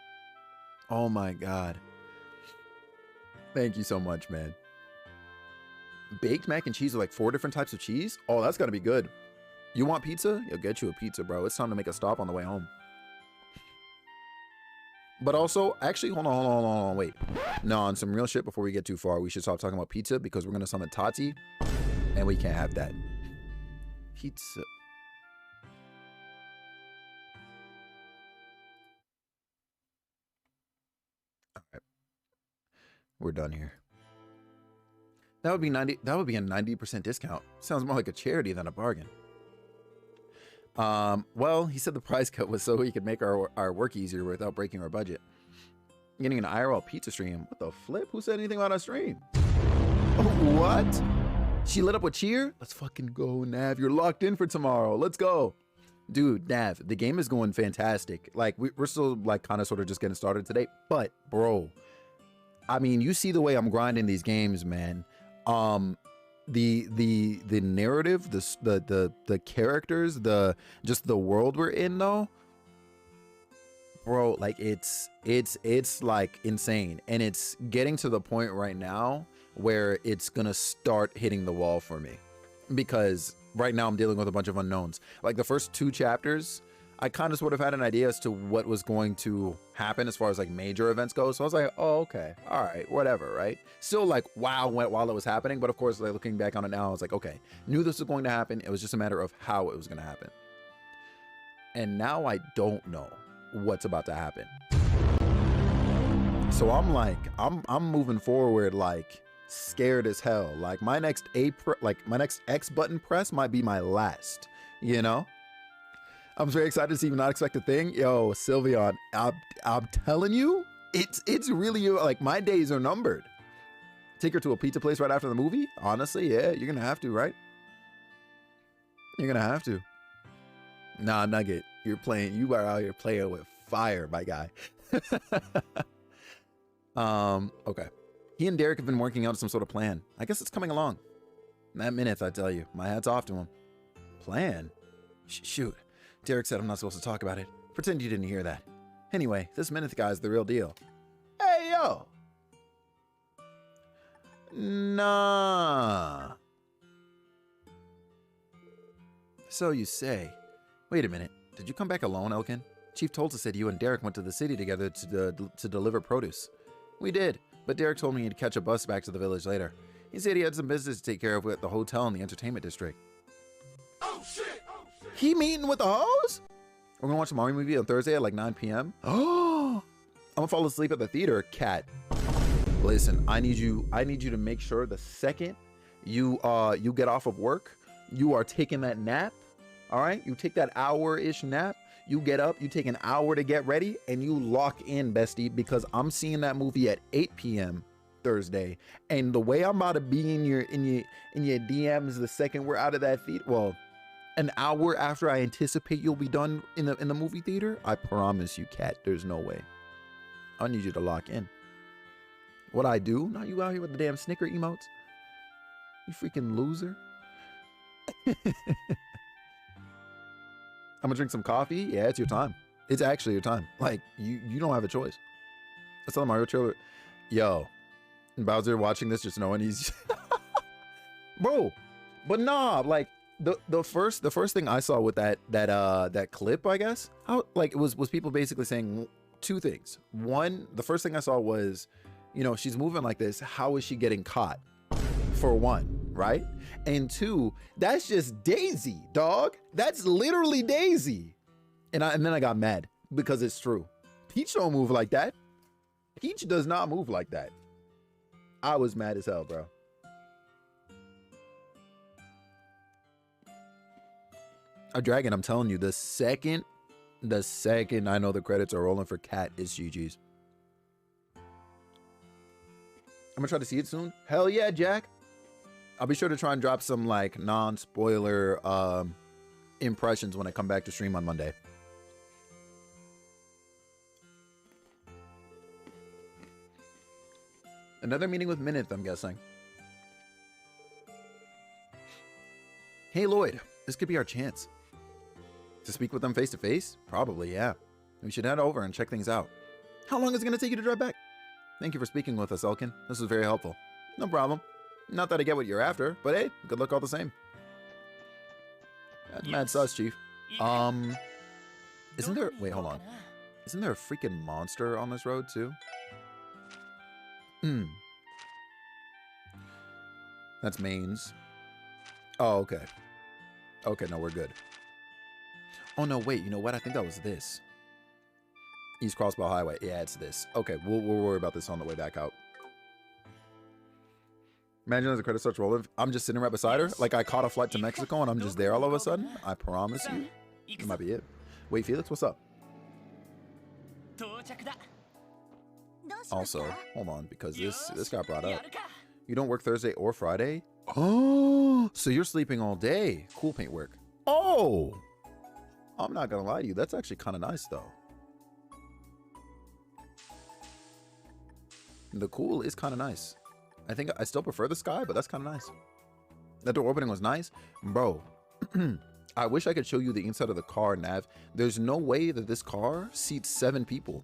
Oh my God. Thank you so much, man. Baked mac and cheese are like 4 different types of cheese? Oh, that's gotta be good. You want pizza? You'll get you a pizza, bro. It's time to make a stop on the way home. But also, actually, hold on, wait. No, on some real shit, before we get too far, we should stop talking about pizza because we're gonna summon Tati, and we can't have that. Pizza. All right, we're done here. That would be a 90% discount. Sounds more like a charity than a bargain. Well, he said the price cut was so he could make our work easier without breaking our budget. Getting an IRL pizza stream. What the flip? Who said anything about our stream? Oh, what? She lit up with cheer? Let's fucking go, Nav. You're locked in for tomorrow. Let's go. Dude, Nav, the game is going fantastic. Like, we're still, like, kind of sort of just getting started today. But, bro, I mean, you see the way I'm grinding these games, man. The narrative, the characters, just the world we're in, though, bro, like it's like insane, and it's getting to the point right now where it's gonna start hitting the wall for me, because right now I'm dealing with a bunch of unknowns. Like the first 2 chapters, I kind of sort of had an idea as to what was going to happen as far as like major events go. So I was like, oh, okay, all right, whatever, right? Still like, wow, while it was happening. But of course, like looking back on it now, I was like, okay, knew this was going to happen. It was just a matter of how it was going to happen. And now I don't know what's about to happen. So I'm like, I'm moving forward like scared as hell. Like my next X button press might be my last, you know? I'm very excited to see Not Expected Thing. Yo, Sylveon, I'm telling you, it's really like my days are numbered. Take her to a pizza place right after the movie? Honestly, yeah, you're gonna have to, right? You're gonna have to. Nah, Nugget, you are out here playing with fire, my guy. Okay. He and Derek have been working out some sort of plan. I guess it's coming along. That minute, I tell you, my hat's off to him. Plan? Shoot. Derek said I'm not supposed to talk about it. Pretend you didn't hear that. Anyway, this Minute guy's the real deal. Hey, yo! Nah. So you say. Wait a minute. Did you come back alone, Elkin? Chief Tolta said you and Derek went to the city together to deliver produce. We did, but Derek told me he'd catch a bus back to the village later. He said he had some business to take care of at the hotel in the entertainment district. Oh, shit! He meeting with the hoes? We're gonna watch a Mario movie on Thursday at like 9 p.m. Oh, I'm gonna fall asleep at the theater, cat. Listen, I need you to make sure the second you get off of work, you are taking that nap. All right, you take that hour-ish nap. You get up, you take an hour to get ready, and you lock in, bestie, because I'm seeing that movie at 8 p.m. Thursday, and the way I'm about to be in your DMs the second we're out of that theater, well, an hour after I anticipate you'll be done in the movie theater, I promise you, cat, there's no way. I need you to lock in. What I do? Not you out here with the damn snicker emotes. You freaking loser. I'm gonna drink some coffee. Yeah, it's your time. It's actually your time. Like, you don't have a choice. I saw the Mario trailer. Yo, Bowser watching this, just knowing he's bro. But nah, like the first thing I saw with that clip, I guess, how like it was people basically saying 2 things. One, the first thing I saw was, you know, she's moving like this. How is she getting caught? For one, right? And 2, that's just Daisy, dog. That's literally Daisy. And then I got mad because it's true. Peach don't move like that. Peach does not move like that. I was mad as hell, bro. A dragon, I'm telling you, the second I know the credits are rolling for Cat, is GG's. I'm gonna try to see it soon. Hell yeah, Jack. I'll be sure to try and drop some like non-spoiler impressions when I come back to stream on Monday. Another meeting with Minith, I'm guessing. Hey Lloyd, this could be our chance. To speak with them face to face? Probably, yeah. We should head over and check things out. How long is it going to take you to drive back? Thank you for speaking with us, Elkin. This was very helpful. No problem. Not that I get what you're after, but hey, good luck all the same. That's mad sus, Chief. Isn't there... Wait, hold on. Isn't there a freaking monster on this road, too? That's Mainz. Oh, okay. Okay, no, we're good. Oh, no, wait. You know what? I think that was this. East Crossbow Highway. Yeah, it's this. Okay, we'll worry about this on the way back out. Imagine as the credit starts rolling, I'm just sitting right beside her. Like I caught a flight to Mexico and I'm just there all of a sudden. I promise you. That might be it. Wait, Felix, what's up? Also, hold on, because this got brought up. You don't work Thursday or Friday? Oh, so you're sleeping all day. Cool paint work. Oh, I'm not gonna lie to you. That's actually kind of nice though. The cool is kind of nice. I think I still prefer the sky, but that's kind of nice. That door opening was nice. Bro, I wish I could show you the inside of the car, Nav. There's no way that this car seats 7 people.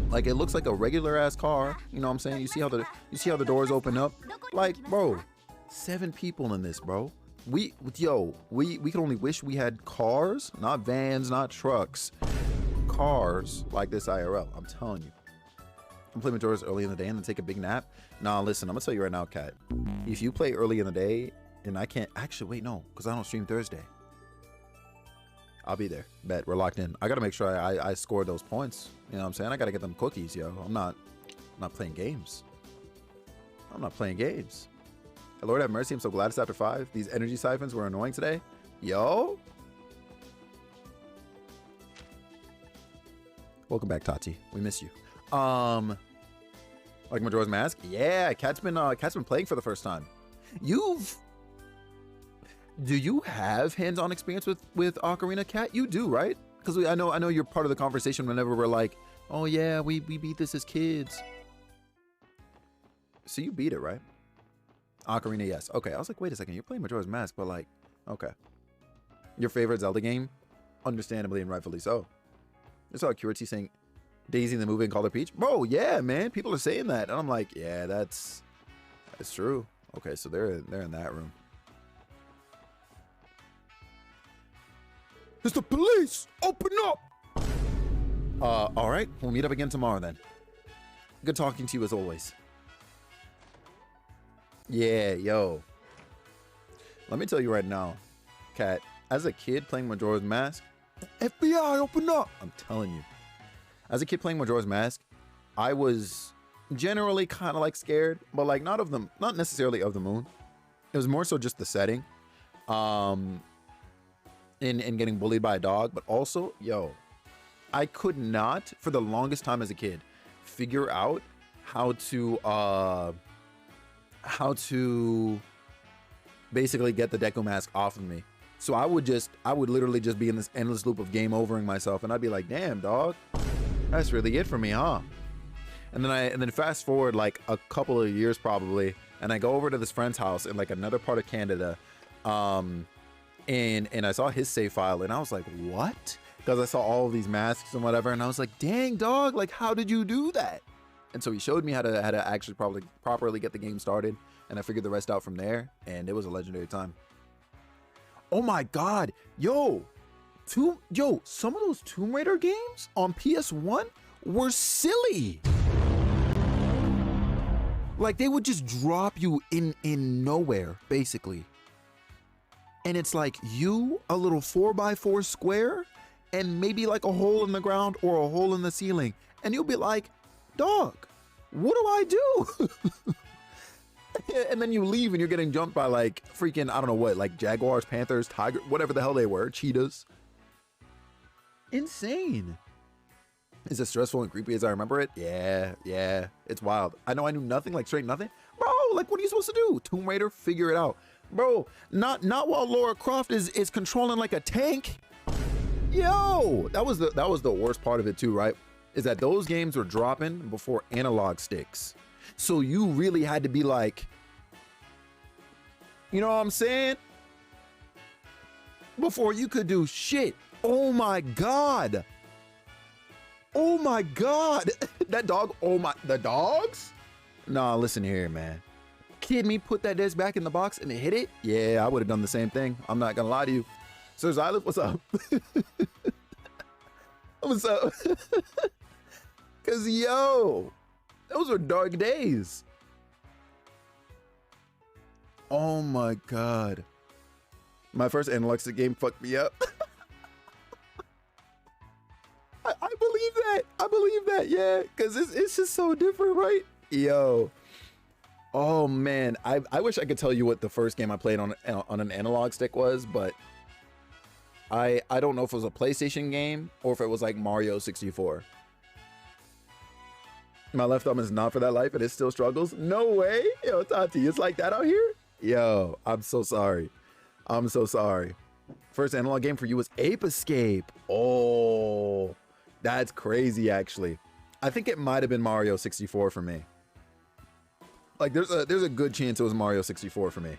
Like, it looks like a regular ass car. You know what I'm saying? You see how the doors open up? Like, bro, 7 people in this, bro. We can only wish we had cars, not vans, not trucks. Cars like this IRL. I'm telling you. I'm playing Majora's early in the day and then take a big nap. Nah, listen, I'm gonna tell you right now, Kat. If you play early in the day and I can't actually wait, no, because I don't stream Thursday. I'll be there. Bet we're locked in. I gotta make sure I score those points. You know what I'm saying? I gotta get them cookies, yo. I'm not playing games. I'm not playing games. Lord have mercy, I'm so glad it's after 5. These energy siphons were annoying today. Yo. Welcome back, Tati. We miss you. Like Majora's Mask? Yeah, Kat's been playing for the first time. Do you have hands-on experience with Ocarina, Kat? You do, right? Because I know you're part of the conversation whenever we're like, oh yeah, we beat this as kids. So you beat it, right? Ocarina, yes. Okay, I was like, wait a second, you're playing Majora's Mask, but like, okay. Your favorite Zelda game? Understandably and rightfully so. I saw Curity saying Daisy in the movie and called her Peach. Bro, yeah, man, people are saying that. And I'm like, yeah, that's true. Okay, so they're in that room. It's the police! Open up! All right, we'll meet up again tomorrow then. Good talking to you as always. Yeah, yo. Let me tell you right now, Kat, as a kid playing Majora's Mask, FBI, open up! I'm telling you. As a kid playing Majora's Mask, I was generally kind of like scared, but like not necessarily of the moon. It was more so just the setting. And getting bullied by a dog, but also, yo, I could not, for the longest time as a kid, figure out how to basically get the Deku Mask off of me. So I would literally just be in this endless loop of game overing myself, and I'd be like, damn, dog, that's really it for me, huh? And then fast forward like a couple of years probably, and I go over to this friend's house in like another part of Canada, and I saw his save file, and I was like, what? Because I saw all of these masks and whatever, and I was like, dang, dog, like, how did you do that? And so he showed me how to actually properly get the game started, and I figured the rest out from there, and it was a legendary time. Oh my God, yo, some of those Tomb Raider games on PS1 were silly. Like, they would just drop you in nowhere, basically. And it's like you, a little 4x4 square, and maybe like a hole in the ground or a hole in the ceiling. And you'll be like, dog, what do I do? And then you leave and you're getting jumped by like freaking, I don't know what, like jaguars, panthers, tiger, whatever the hell they were, cheetahs. Insane. Is it stressful and creepy as I remember it? Yeah, it's wild. I know I knew nothing, like straight nothing. Bro, like what are you supposed to do? Tomb Raider, figure it out. Bro, not while Lara Croft is controlling like a tank. Yo, that was the worst part of it too, right? Is that those games were dropping before analog sticks. So you really had to be like, you know what I'm saying? Before you could do shit. Oh my God. Oh my God. That dog, the dogs? Nah, listen here, man. Kid me put that disc back in the box and it hit it? Yeah, I would have done the same thing. I'm not gonna lie to you. Sir Xylith, what's up? What's up? Cause yo, those were dark days. Oh my God. My first analog stick game fucked me up. I believe that. I believe that, yeah. Cause it's just so different, right? Yo. Oh man, I wish I could tell you what the first game I played on an analog stick was, but I don't know if it was a PlayStation game or if it was like Mario 64. My left thumb is not for that life and it still struggles. No way. Yo, Tati, it's like that out here? Yo, I'm so sorry. I'm so sorry. First analog game for you was Ape Escape. Oh, that's crazy actually. I think it might have been Mario 64 for me. Like there's a good chance it was Mario 64 for me.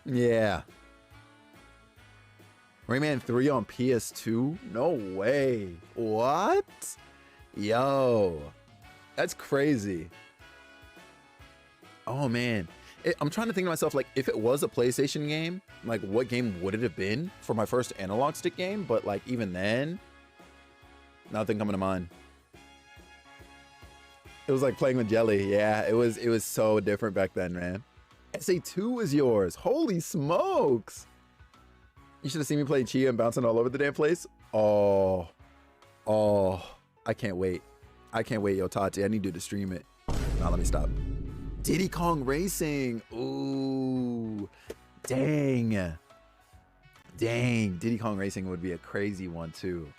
Yeah. Rayman 3 on PS2? No way. What? Yo. That's crazy. Oh man. I'm trying to think to myself, like, if it was a PlayStation game, like, what game would it have been for my first analog stick game? But, like, even then, nothing coming to mind. It was like playing with jelly. Yeah, it was so different back then, man. SA2 was yours. Holy smokes. You should have seen me play Chia and bouncing all over the damn place. Oh, I can't wait. I can't wait, yo, Tati. I need you to stream it. Now let me stop. Diddy Kong Racing. Ooh, dang. Diddy Kong Racing would be a crazy one too.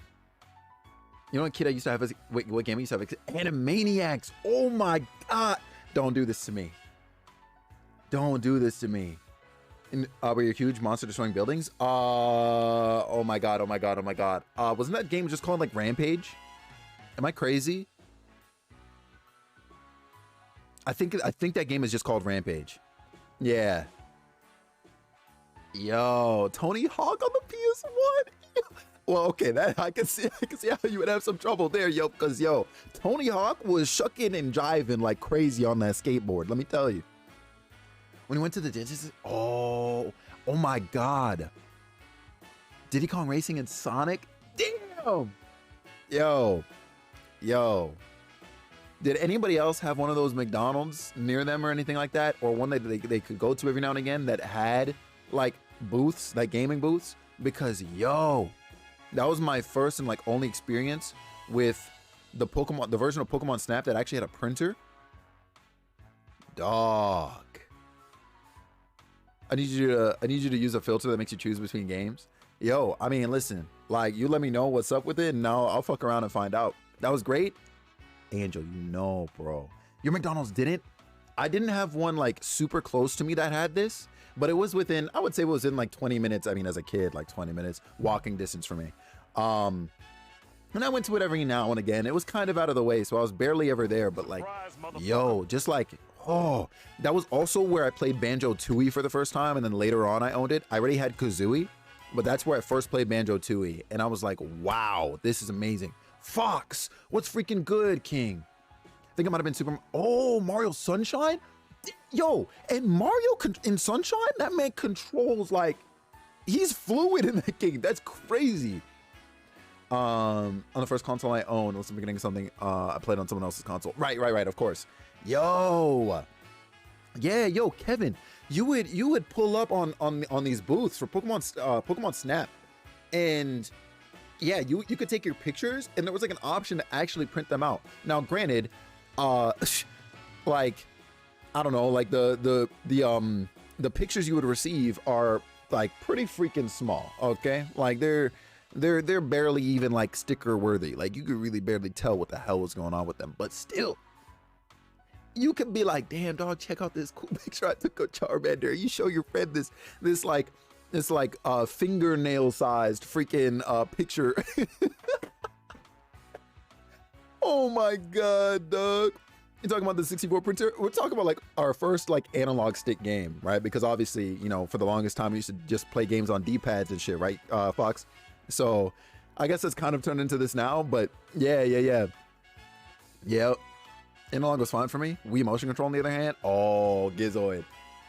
You know what kid I used to have? Wait, what game I used to have? Animaniacs. Oh my God. Don't do this to me. Don't do this to me. Were you huge monster destroying buildings? Oh my God. Wasn't that game just called like Rampage? Am I crazy? I think that game is just called Rampage. Yeah. Yo, Tony Hawk on the PS1. Well, okay, that I can see how you would have some trouble there, yo, because yo, Tony Hawk was shucking and jiving like crazy on that skateboard. Let me tell you. When he went to the dentist, oh my God. Diddy Kong Racing and Sonic? Damn. Yo. Did anybody else have one of those McDonald's near them or anything like that? Or one that they could go to every now and again that had like booths, like gaming booths? Because yo, that was my first and like only experience with the version of Pokemon Snap that actually had a printer. Dog. I need you to use a filter that makes you choose between games. Yo, I mean, listen, like you let me know what's up with it and now I'll fuck around and find out. That was great. Angel, you know, bro. Your McDonald's didn't? I didn't have one like super close to me that had this, but it was within, I would say it was in like 20 minutes. I mean, as a kid, like 20 minutes walking distance for me. And I went to it every now and again. It was kind of out of the way, so I was barely ever there, but like, yo, just like, oh, that was also where I played Banjo-Tooie for the first time, and then later on I owned it. I already had Kazooie, but that's where I first played Banjo-Tooie, and I was like, wow, this is amazing. Fox, what's freaking good, King? I think it might have been Mario Sunshine? Yo, and Mario in Sunshine, that man controls like, he's fluid in that game. That's crazy. On the first console I owned, was the beginning of something I played on someone else's console. Right, of course. Yo, yeah, yo, Kevin, you would pull up on these booths for Pokemon Snap, and yeah, you could take your pictures, and there was like an option to actually print them out. Now, granted, like I don't know, like the pictures you would receive are like pretty freaking small. Okay, like they're barely even like sticker worthy. Like you could really barely tell what the hell was going on with them, but still. You could be like, damn dog, check out this cool picture I took of Charmander. You show your friend this fingernail sized freaking picture. Oh my God, dog. You're talking about the 64 printer? We're talking about like our first like analog stick game, right? Because obviously, you know, for the longest time we used to just play games on D-pads and shit, right, Fox? So I guess it's kind of turned into this now, but yeah. Analog was fine for me. Wii motion control on the other hand, oh, Gizoid.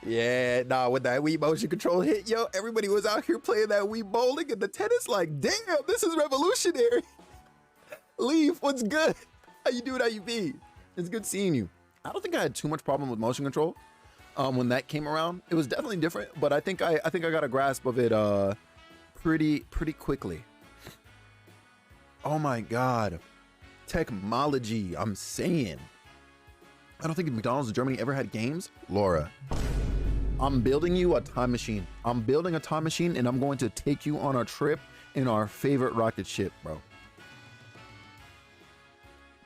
Yeah, nah, with that Wii motion control hit, yo, everybody was out here playing that Wii bowling and the tennis like, damn, this is revolutionary. Leaf, what's good? How you doing, how you be? It's good seeing you. I don't think I had too much problem with motion control when that came around. It was definitely different, but I think I got a grasp of it pretty quickly. Oh my God. Technology, I'm saying. I don't think McDonald's in Germany ever had games. Laura, I'm building you a time machine. I'm building a time machine and I'm going to take you on a trip in our favorite rocket ship, bro.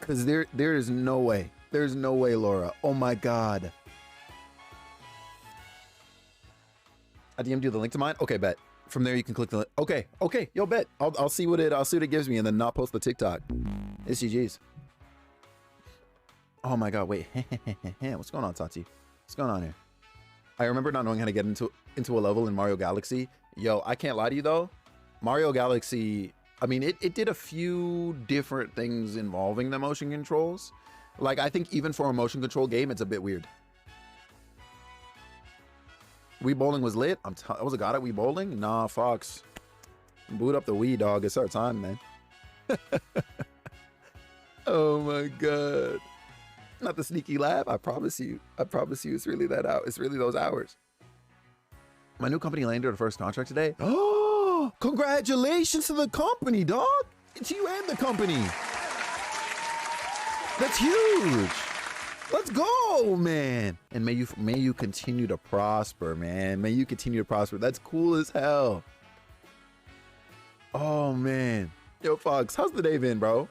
Cause there is no way. There's no way, Laura. Oh my God. I DM'd you the link to mine. Okay, bet. From there you can click the link. Okay, yo, bet. I'll see what it gives me and then not post the TikTok. It's GG's. Oh my God, wait. What's going on, Tati? What's going on here? I remember not knowing how to get into a level in Mario Galaxy. Yo, I can't lie to you though. Mario Galaxy, I mean, it did a few different things involving the motion controls. Like, I think even for a motion control game, it's a bit weird. Wii Bowling was lit. I was a god at Wii Bowling. Nah, Fox. Boot up the Wii, dog. It's our time, man. Oh my god. Not the sneaky laugh. I promise you. I promise you, it's really that out. It's really those hours. My new company landed their first contract today. Oh, congratulations to the company, dog. It's you and the company. That's huge. Let's go, man. And may you continue to prosper, man. May you continue to prosper. That's cool as hell. Oh man. Yo, Fox, how's the day been, bro?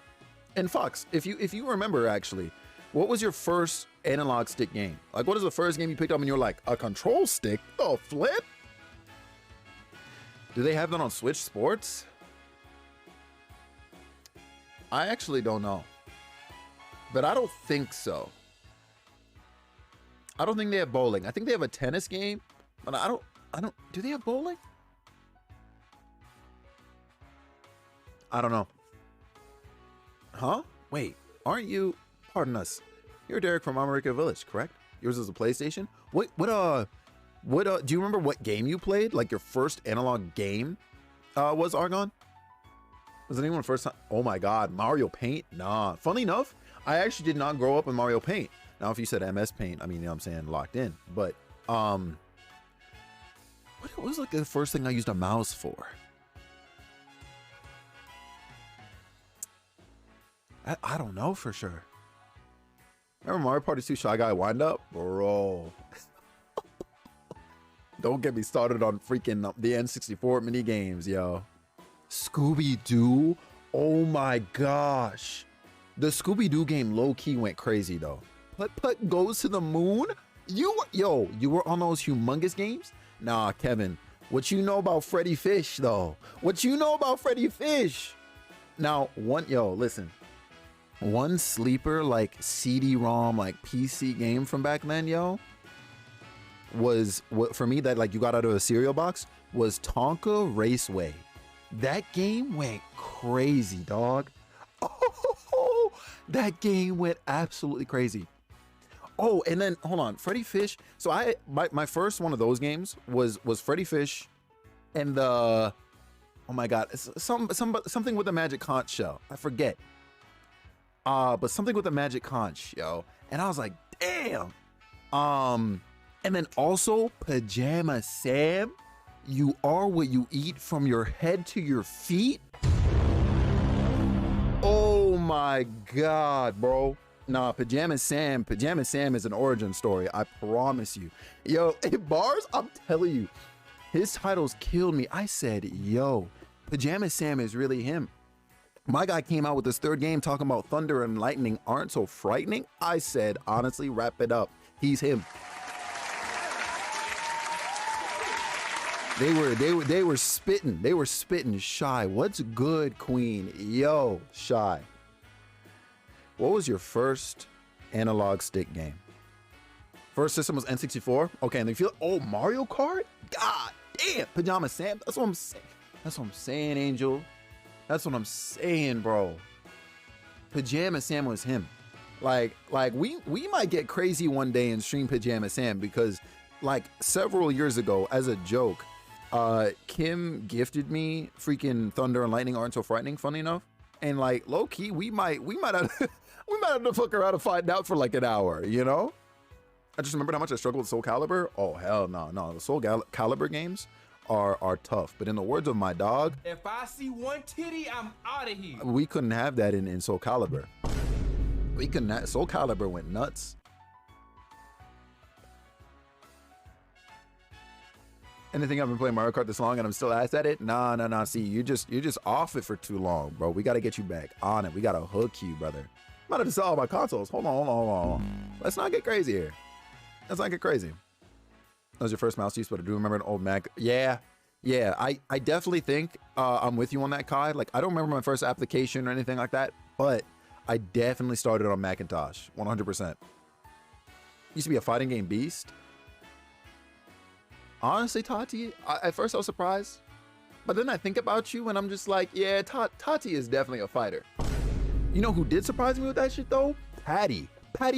And Fox, if you remember actually, what was your first analog stick game? Like, what is the first game you picked up and you're like, a control stick? Oh, flip? Do they have that on Switch Sports? I actually don't know. But I don't think so. I don't think they have bowling. I think they have a tennis game, but I don't, do they have bowling? I don't know. Huh? Wait, aren't you, pardon us, you're Derek from America Village, correct? Yours is a PlayStation? What, do you remember what game you played? Like your first analog game was Argon? Was anyone first time? Oh my God, Mario Paint? Nah, funny enough, I actually did not grow up in Mario Paint. Now, if you said MS Paint, I mean, you know what I'm saying, locked in. But, what was like the first thing I used a mouse for? I don't know for sure. Remember Mario Party 2 Shy Guy Wind Up? Bro. Don't get me started on freaking the N64 mini games, yo. Scooby-Doo? Oh my gosh. The Scooby-Doo game low-key went crazy though. Putt goes to the moon? You were on those humongous games? Nah, Kevin. What you know about Freddy Fish though? What you know about Freddy Fish? Now, listen. One sleeper like CD-ROM like PC game from back then, yo, was what for me that like you got out of a cereal box was Tonka Raceway. That game went crazy, dog. Oh, that game went absolutely crazy. Oh, and then hold on, Freddy Fish. So my first one of those games was Freddy Fish, and the oh my God, something with a magic conch shell. I forget. But something with a magic conch, yo. And I was like, damn. And then also Pajama Sam, you are what you eat from your head to your feet. Oh my God, bro. Nah, Pajama Sam is an origin story. I promise you. Yo, bars, I'm telling you, his titles killed me. I said, yo, Pajama Sam is really him. My guy came out with this third game talking about thunder and lightning aren't so frightening. I said, honestly, wrap it up. He's him. They were spitting. They were spitting. Shy, what's good, Queen? Yo, Shy. What was your first analog stick game? First system was N64. Okay, and then you feel, oh, Mario Kart? God damn, Pajama Sam. That's what I'm saying. That's what I'm saying, Angel. That's what I'm saying, bro. Pajama Sam was him. Like we might get crazy one day and stream Pajama Sam because like several years ago, as a joke, Kim gifted me freaking Thunder and Lightning Aren't So Frightening, funny enough. And like low key, we might have to fuck around and find out for like an hour, you know? I just remembered how much I struggled with Soul Calibur. Oh hell no. The Soul Calibur games are tough. But in the words of my dog, if I see one titty, I'm out of here. We couldn't have that in Soul Calibur. We couldn't have, Soul Calibur went nuts. Anything I've been playing Mario Kart this long and I'm still ass at it? Nah. See, you're just off it for too long, bro. We gotta get you back on it. We gotta hook you, brother. I'm about to sell all my consoles. Hold on. Let's not get crazy here. Let's not get crazy. That was your first mouse use, but I do remember an old Mac. Yeah. I definitely think I'm with you on that, Kai. Like, I don't remember my first application or anything like that, but I definitely started on Macintosh, 100%. Used to be a fighting game beast. Honestly, Tati, at first I was surprised, but then I think about you and I'm just like, yeah, Tati is definitely a fighter. You know who did surprise me with that shit though? Patty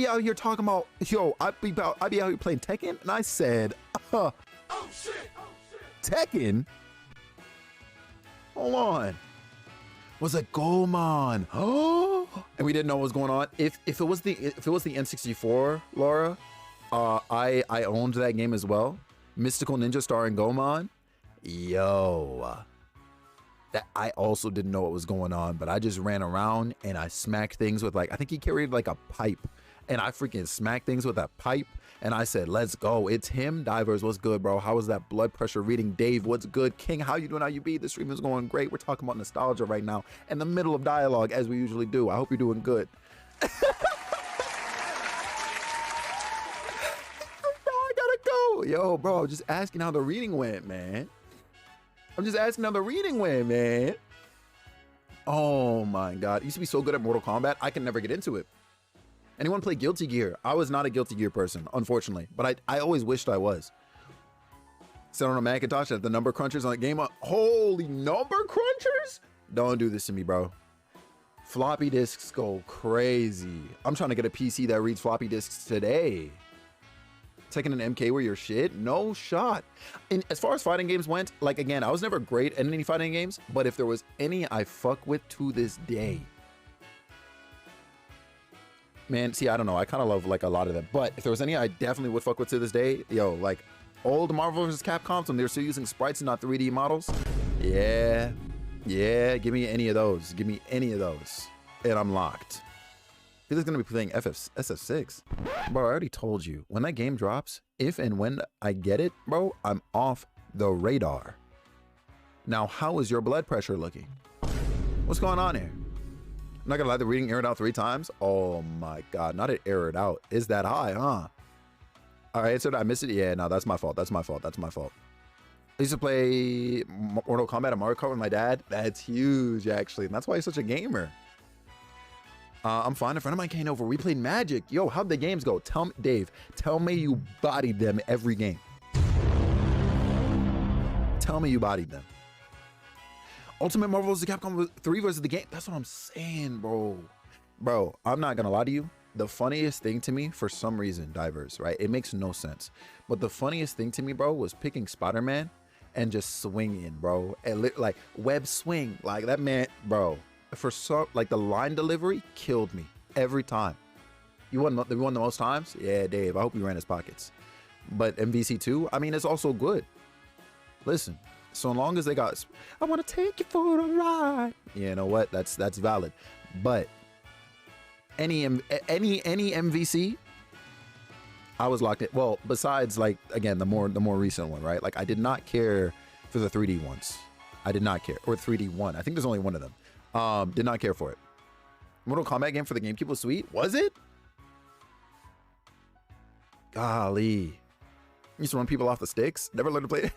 out here talking about, yo, I'd be out here playing Tekken, and I said, Tekken? Hold on. Was it Goemon? Oh, and we didn't know what was going on. If it was the N64, Laura, I owned that game as well. Mystical Ninja starring Goemon. Yo, that I also didn't know what was going on, but I just ran around and I smacked things with, like, I think he carried like a pipe, and I freaking smacked things with that pipe. And I said, let's go. It's him. Divers, what's good, bro? How was that blood pressure reading? Dave, what's good? King, how you doing? How you be? The stream is going great. We're talking about nostalgia right now in the middle of dialogue, as we usually do. I hope you're doing good. I gotta go. Yo, bro, just asking how the reading went, man. I'm just asking how the reading went, man. Oh, my God. I used to be so good at Mortal Kombat, I can never get into it. Anyone play Guilty Gear? I was not a Guilty Gear person, unfortunately, but I always wished I was. Set on a Macintosh at the number crunchers on the game. Holy number crunchers? Don't do this to me, bro. Floppy disks go crazy. I'm trying to get a PC that reads floppy disks today. Taking an MK where you're shit? No shot. And as far as fighting games went, like, again, I was never great at any fighting games, but if there was any I fuck with to this day, man, see, I don't know. I kind of love, like, a lot of them. But if there was any I definitely would fuck with to this day, yo, like, old Marvel vs. Capcom, when they're still using sprites and not 3D models. Yeah. Yeah, give me any of those. Give me any of those. And I'm locked. He's going to be playing SF6. Bro, I already told you. When that game drops, if and when I get it, bro, I'm off the radar. Now, how is your blood pressure looking? What's going on here? I'm not gonna lie, the reading aired out 3 times. Oh my God, not it aired out. Is that high, huh? All right, so did I miss it? Yeah, no, that's my fault. That's my fault. That's my fault. I used to play Mortal Kombat and Mario Kart with my dad. That's huge, actually. And that's why he's such a gamer. I'm fine. A friend of mine came over. We played Magic. Yo, how'd the games go? Tell me, Dave, tell me you bodied them every game. Tell me you bodied them. Ultimate Marvel vs. Capcom 3 versus the game. That's what I'm saying, bro. Bro, I'm not gonna lie to you. The funniest thing to me, for some reason, Divers, right? It makes no sense. But the funniest thing to me, bro, was picking Spider-Man and just swinging, bro. And like, web swing. Like, that man, bro, for some, like, the line delivery killed me every time. You won the most times? Yeah, Dave, I hope you ran his pockets. But MVC2, I mean, it's also good. Listen. So long as they got, I want to take you for a ride. You know what? That's valid. But any MVC, I was locked in. Well, besides, like, again, the more recent one, right? Like, I did not care for the 3D ones. I did not care, or 3D one. I think there's only one of them. Did not care for it. Mortal Kombat game for the GameCube was sweet. Was it? Golly, used to run people off the sticks. Never learned to play.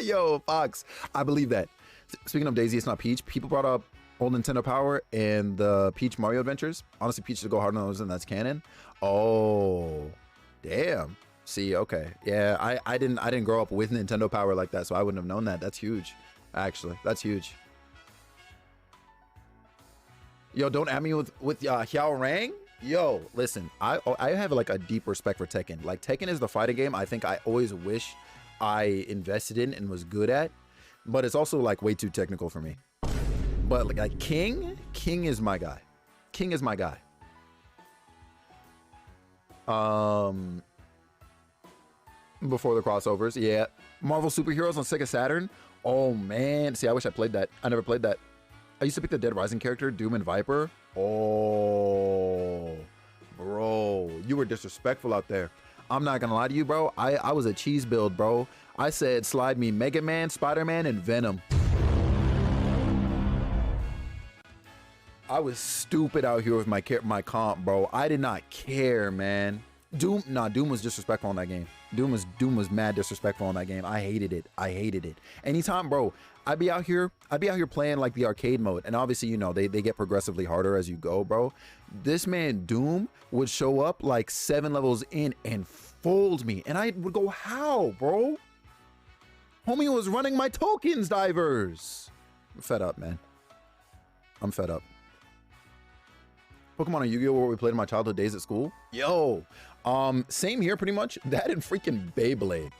Yo, Fox, I believe that. Speaking of Daisy, it's not Peach. People brought up old Nintendo Power and the Peach Mario Adventures. Honestly, Peach should go hard on those, and that's canon. Oh, damn. See, okay, yeah, I didn't grow up with Nintendo Power like that, so I wouldn't have known that. That's huge, actually. That's huge. Yo, don't add me with Xiao Rang. Yo, listen, I have like a deep respect for Tekken. Like, Tekken is the fighting game I think I always wish I invested in and was good at, but it's also like way too technical for me. But like King is my guy. King is my guy. Before the crossovers, yeah. Marvel Superheroes on Sega Saturn. Oh man, see, I wish I played that. I never played that. I used to pick the Dead Rising character, Doom and Viper. Oh, bro, you were disrespectful out there. I'm not gonna lie to you, bro. I was a cheese build, bro. I said slide me Mega Man, Spider-Man, and Venom. I was stupid out here with my comp, bro. I did not care, man. Doom was disrespectful in that game. Doom was mad disrespectful in that game. I hated it. I hated it. Anytime, bro, I'd be out here playing like the arcade mode, and obviously, you know, they get progressively harder as you go, bro. This man Doom would show up like 7 levels in and fold me, and I would go, how, bro? Homie was running my tokens, Divers. I'm fed up, man. I'm fed up. Pokemon and Yu-Gi-Oh! Where we played in my childhood days at school. Yo, same here pretty much. That and freaking Beyblade.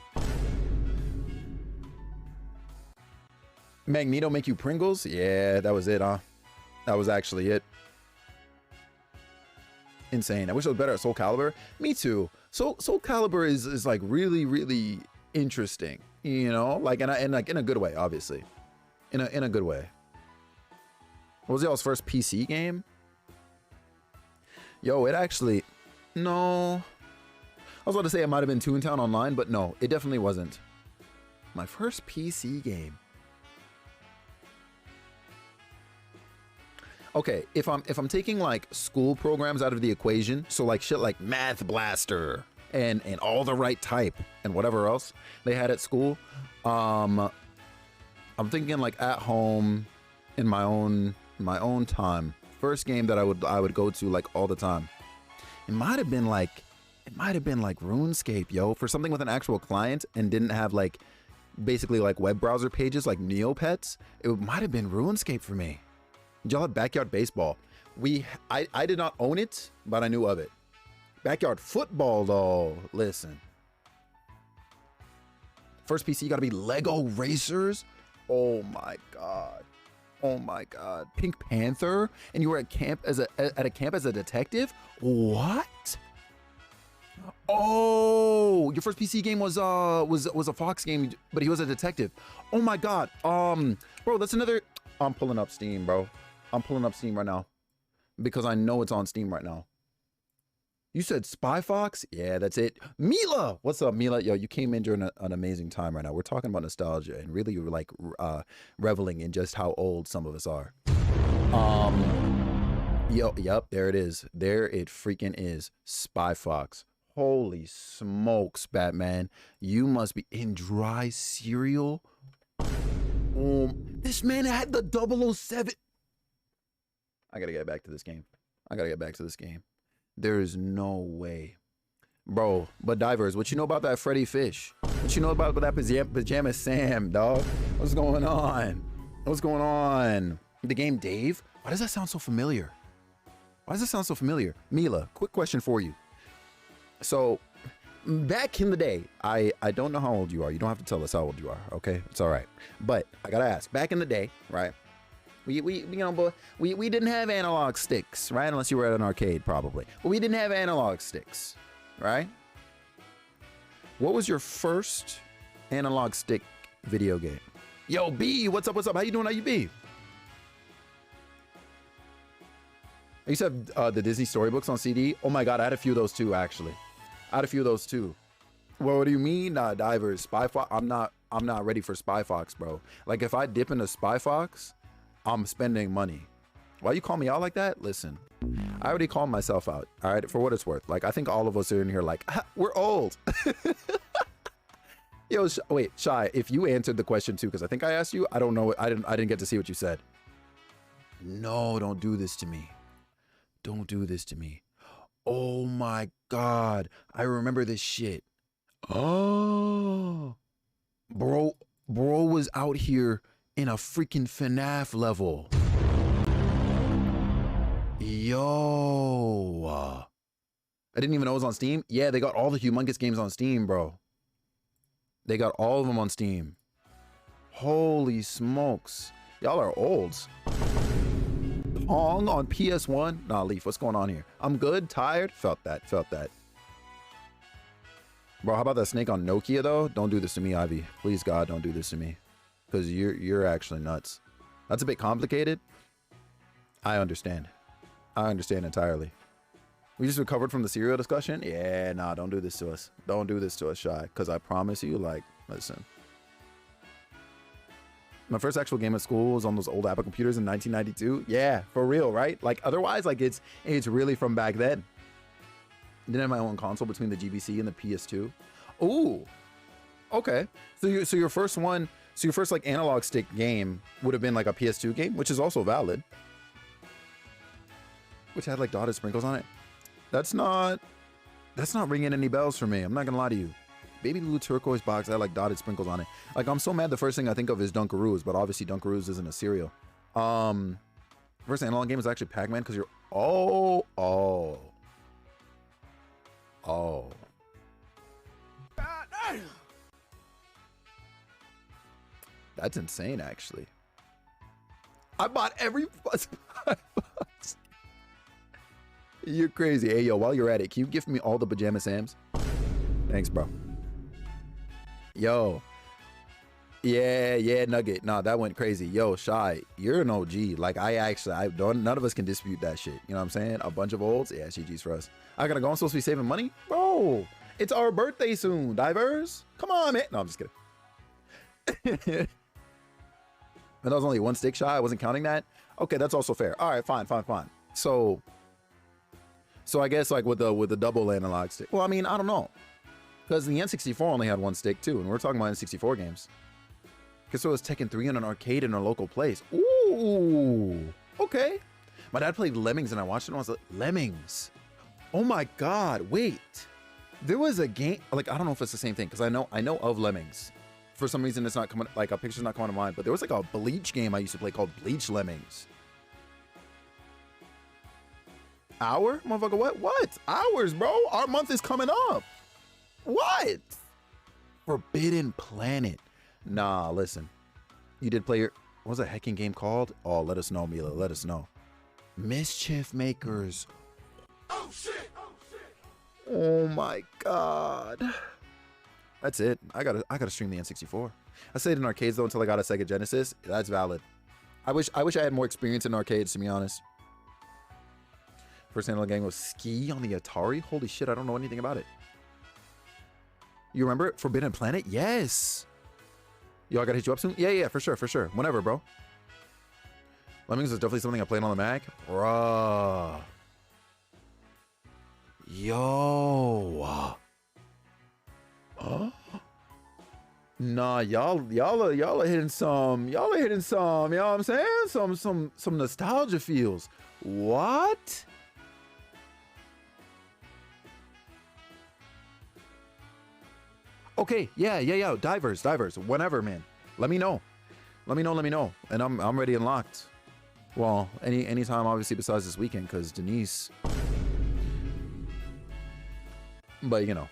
Magneto make you Pringles? Yeah, that was it, huh? That was actually it. Insane. I wish I was better at Soul Calibur. Me too. Soul Calibur is like really, really interesting. You know, like and like in a good way, obviously. In a good way. What was y'all's first PC game? Yo, it actually, no. I was about to say it might have been Toontown Online, but no, it definitely wasn't. My first PC game. Okay, if I'm taking like school programs out of the equation, so like shit like Math Blaster and All the Right Type and whatever else they had at school, I'm thinking like at home in my own time. First game that I would go to like all the time. It might have been like RuneScape, yo, for something with an actual client and didn't have like basically like web browser pages like Neopets. It might have been RuneScape for me. Did y'all have Backyard Baseball? I did not own it, but I knew of it. Backyard Football though, listen. First PC gotta be Lego Racers. Oh my god. Oh my god. Pink Panther? And you were at camp as a detective? What? Oh, your first PC game was a Fox game, but he was a detective. Oh my god. Bro, that's another. I'm pulling up Steam, bro. I'm pulling up Steam right now because I know it's on Steam right now. You said Spy Fox? Yeah, that's it. Mila, what's up, Mila? Yo, you came in during an amazing time right now. We're talking about nostalgia and really you were like reveling in just how old some of us are. Yep, there it is. There it freaking is. Spy Fox. Holy smokes, Batman. You must be in dry cereal. This man had the 007. I gotta get back to this game. There is no way. Bro, but Divers, what you know about that Freddy Fish? What you know about that Pajama Sam, dog? What's going on? What's going on? The game Dave? Why does that sound so familiar? Mila, quick question for you. So, back in the day, I don't know how old you are. You don't have to tell us how old you are, okay? It's all right. But I gotta ask, back in the day, right? We didn't have analog sticks, right? Unless you were at an arcade, probably. But we didn't have analog sticks, right? What was your first analog stick video game? Yo, B, what's up? How you doing? How you be? I used to have the Disney storybooks on CD. Oh my god, I had a few of those too, actually. Well, what do you mean, Divers? Spy Fox? I'm not ready for Spy Fox, bro. Like if I dip into Spy Fox, I'm spending money. Why you call me out like that? Listen, I already called myself out, all right, for what it's worth. Like, I think all of us are in here like, we're old. Yo, wait, Shy, if you answered the question too, because I think I asked you, I don't know, I didn't get to see what you said. No, don't do this to me. Don't do this to me. Oh my god, I remember this shit. Oh, bro was out here in a freaking FNAF level. Yo. I didn't even know it was on Steam. Yeah, they got all the humongous games on Steam, bro. They got all of them on Steam. Holy smokes. Y'all are olds. Pong on PS1? Nah, Leaf, what's going on here? I'm good, tired. Felt that. Bro, how about that snake on Nokia, though? Don't do this to me, Ivy. Please, God, don't do this to me. Because you're actually nuts. That's a bit complicated. I understand entirely. We just recovered from the cereal discussion? Yeah, nah, don't do this to us. Don't do this to us, Shy. Because I promise you, like, listen. My first actual game at school was on those old Apple computers in 1992. Yeah, for real, right? Like, otherwise, like, it's really from back then. I didn't have my own console between the GBC and the PS2. Ooh, okay. So your first like analog stick game would have been like a PS2 game, which is also valid. Which had like dotted sprinkles on it. That's not ringing any bells for me. I'm not gonna lie to you. Baby blue turquoise box that had like dotted sprinkles on it. Like, I'm so mad the first thing I think of is Dunkaroos, but obviously Dunkaroos isn't a cereal. First analog game is actually Pac-Man because you're oh. That's insane, actually. I bought every $5. You're crazy. Hey, yo, while you're at it, can you gift me all the Pajama Sams? Thanks, bro. Yo. Yeah, Nugget. Nah, that went crazy. Yo, Shy, you're an OG. Like, I don't, none of us can dispute that shit. You know what I'm saying? A bunch of olds. Yeah, GG's for us. I gotta go. I'm supposed to be saving money? Bro, it's our birthday soon, divers. Come on, man. No, I'm just kidding. And that was only one stick, Shy. I wasn't counting that. Okay, that's also fair. All right, fine. So I guess like with the double analog stick. Well, I mean, I don't know. Because the N64 only had one stick too, and we're talking about N64 games. Because so was Tekken 3 in an arcade in a local place. Ooh, okay. My dad played Lemmings and I watched it and I was like, Lemmings. Oh my God, wait. There was a game, like, I don't know if it's the same thing, because I know of Lemmings. For some reason, it's not coming, like, a picture's not coming to mind, but there was like a Bleach game I used to play called Bleach Lemmings. Hour? Motherfucker, what? Hours, bro? Our month is coming up. What? Forbidden Planet. Nah, listen. You did play your, what was that hacking game called? Oh, let us know, Mila, let us know. Mischief Makers. Oh, shit. Oh, my God. That's it. I gotta stream the N64. I stayed in arcades though until I got a Sega Genesis. That's valid. I wish I had more experience in arcades, to be honest. First analog game was Ski on the Atari. Holy shit, I don't know anything about it. You remember it? Forbidden Planet? Yes. Yo, I gotta hit you up soon? Yeah, for sure. Whenever, bro. Lemmings is definitely something I played on the Mac. Bruh. Yo. Huh? Nah, y'all are hitting some, you know what I'm saying? Some nostalgia feels. What? Okay, yeah. Divers. Whenever, man. Let me know. And I'm ready and locked. Well, anytime obviously besides this weekend, because Denise. But you know.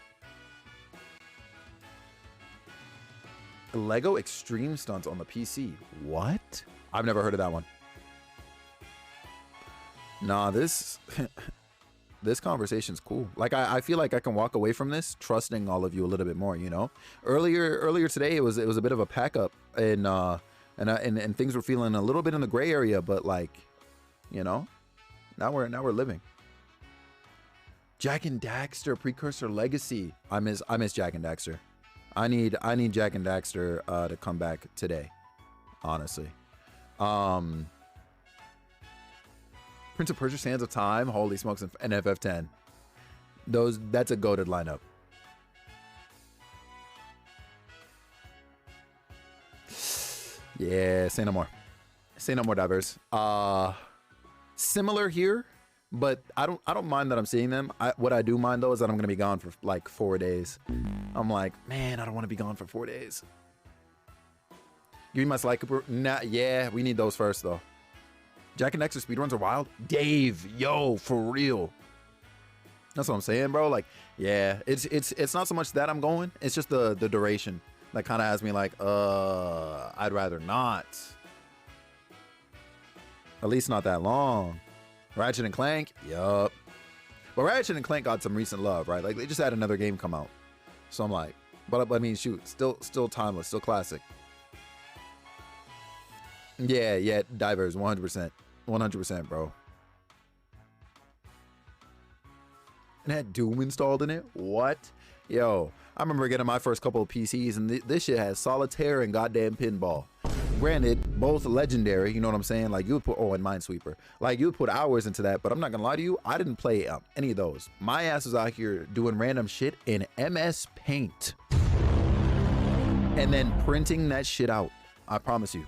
Lego Extreme Stunts on the PC. What? I've never heard of that one. Nah, this conversation's cool. Like I feel like I can walk away from this trusting all of you a little bit more, you know? Earlier today it was a bit of a pack up and things were feeling a little bit in the gray area, but like, you know, now we're living. Jak and Daxter Precursor Legacy. I miss Jak and Daxter. I need Jak and Daxter to come back today, honestly. Prince of Persia: Sands of Time, holy smokes, and FF10. That's a goated lineup. Yeah, say no more. Say no more, divers. Similar here, but I don't mind that I'm seeing them. What I do mind though is that I'm gonna be gone for like 4 days. I'm like, man, I don't want to be gone for 4 days. Give me my Sly Cooper. Nah, yeah, we need those first though. Jak and Daxter speedruns are wild. Dave, yo, for real. That's what I'm saying, bro. Like, yeah, it's not so much that I'm going. It's just the duration that kind of has me like, I'd rather not. At least not that long. Ratchet and Clank, yup. But Ratchet and Clank got some recent love, right? Like they just had another game come out. So I'm like, but I mean, shoot, still timeless, still classic. Yeah, Divers, 100%, bro. And had Doom installed in it? What? Yo, I remember getting my first couple of PCs, and this shit has Solitaire and goddamn Pinball. Granted, both legendary, you know what I'm saying? Like, you would put, and Minesweeper. Like, you would put hours into that, but I'm not gonna lie to you, I didn't play any of those. My ass was out here doing random shit in MS Paint. And then printing that shit out. I promise you.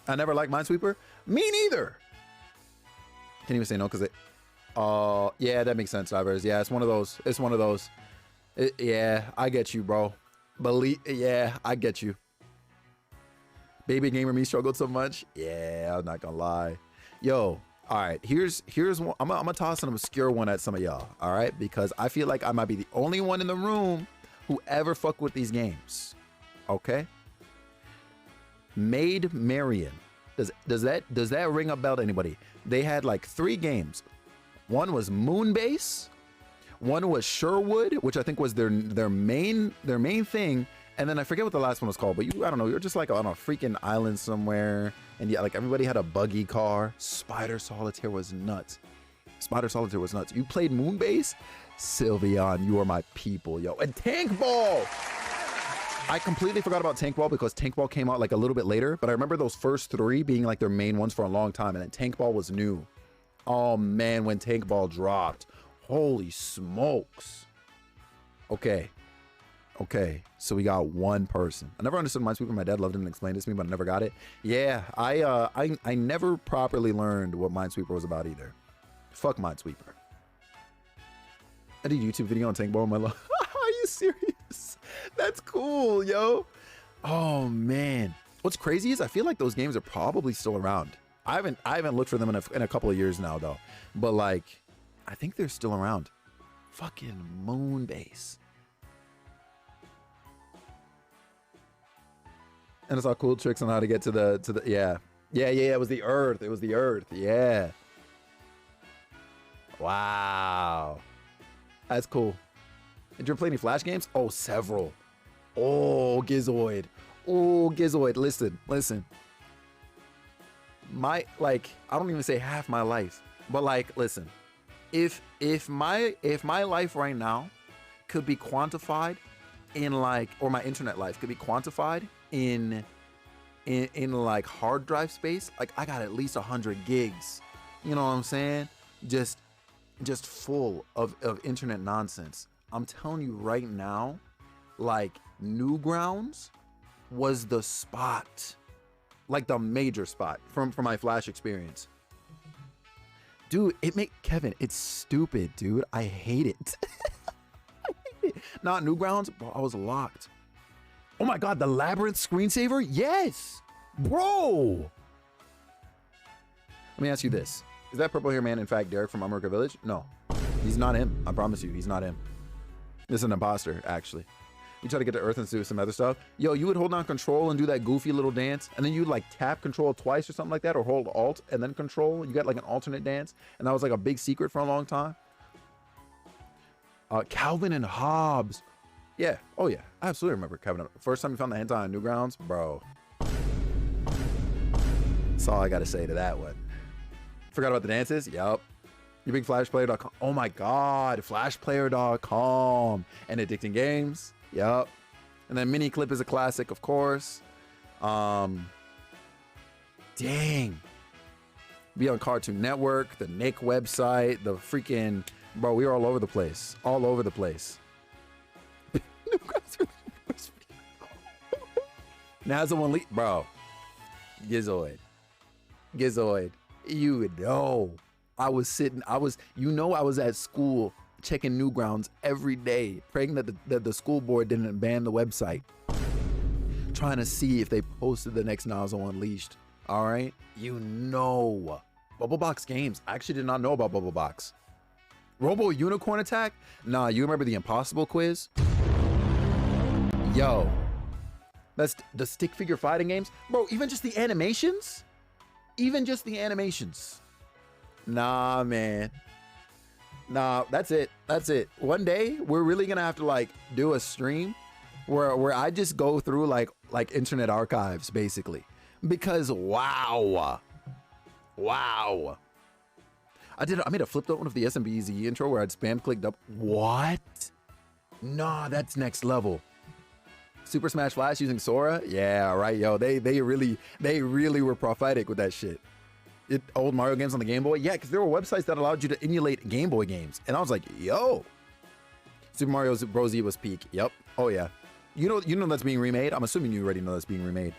I never liked Minesweeper. Me neither. Can't even say no because yeah, that makes sense, Divers. Yeah, it's one of those. Yeah, I get you, bro. Yeah, I get you. Baby gamer me struggled so much. Yeah, I'm not gonna lie. Yo, all right, here's one. I'm gonna toss an obscure one at some of y'all, all right? Because I feel like I might be the only one in the room who ever fuck with these games, okay? Maid Marian. Does that ring a bell to anybody? They had like 3 games. One was Moonbase, one was Sherwood, which I think was their main thing, and then I forget what the last one was called. But I don't know, you're just like on a freaking island somewhere, and yeah, like everybody had a buggy car. Spider Solitaire was nuts. You played Moonbase? Sylveon, you are my people, yo. And Tank Ball! I completely forgot about Tank Ball because Tank Ball came out like a little bit later, but I remember those first 3 being like their main ones for a long time, and then Tank Ball was new. Oh man, when Tank Ball dropped, holy smokes. Okay, so we got one person. I never understood Minesweeper. My dad loved it and explained it to me, but I never got it. Yeah, I never properly learned what Minesweeper was about either. Fuck Minesweeper. I did a YouTube video on Tank Ball in my life. Are you serious? That's cool, yo. Oh man, what's crazy is I feel like those games are probably still around. I haven't looked for them in a couple of years now though, but like I think they're still around. Fucking Moonbase. And it's all cool tricks on how to get to the yeah. It was the Earth. Yeah. Wow. That's cool. Did you ever play any Flash games? Oh, several. Oh, Gizoid. Listen. I don't even say half my life, but like, listen. If my life right now could be quantified in like, or my internet life could be quantified in like hard drive space, like I got at least 100 gigs. You know what I'm saying? Just full of internet nonsense. I'm telling you right now, like Newgrounds was the spot, like the major spot from my Flash experience. Dude, Kevin, it's stupid, dude. I hate it. Not Newgrounds, bro, I was locked. Oh my God, the Labyrinth screensaver? Yes, bro. Let me ask you this. Is that purple hair man in fact Derek from America Village? No, he's not him. I promise you, he's not him. This is an imposter, actually. You try to get to Earth and do some other stuff. Yo, you would hold down control and do that goofy little dance, and then you'd like tap control twice or something like that, or hold alt and then control. You got like an alternate dance, and that was like a big secret for a long time. Calvin and Hobbes. Yeah, oh yeah, I absolutely remember Calvin. First time you found the hentai on Newgrounds, bro. That's all I gotta say to that one. Forgot about the dances? Yup. You big flashplayer.com. Oh my God, flashplayer.com. And addicting games. Yup. And then Mini Clip is a classic, of course. Dang. Be on Cartoon Network, the Nick website, the freaking, bro, we were all over the place. All over the place. Now's the one lead, bro. Gizoid. You know, I was at school checking Newgrounds every day, praying that the school board didn't ban the website, trying to see if they posted the next Nazo Unleashed. All right, you know, Bubblebox Games. I actually did not know about Bubblebox. Robo Unicorn Attack? Nah, you remember the Impossible quiz? Yo, that's the stick figure fighting games, bro. Even just the animations. Nah, man. Nah, that's it. One day we're really gonna have to like do a stream where I just go through like internet archives basically, because wow. I made a flip note of the SMBZ intro where I'd spam clicked up. What? Nah, that's next level. Super Smash Flash using Sora? Yeah, right, yo. They really were prophetic with that shit. Old Mario games on the Game Boy? Yeah, because there were websites that allowed you to emulate Game Boy games. And I was like, yo. Super Mario Bros. Was peak. Yep. Oh yeah. You know that's being remade? I'm assuming you already know that's being remade.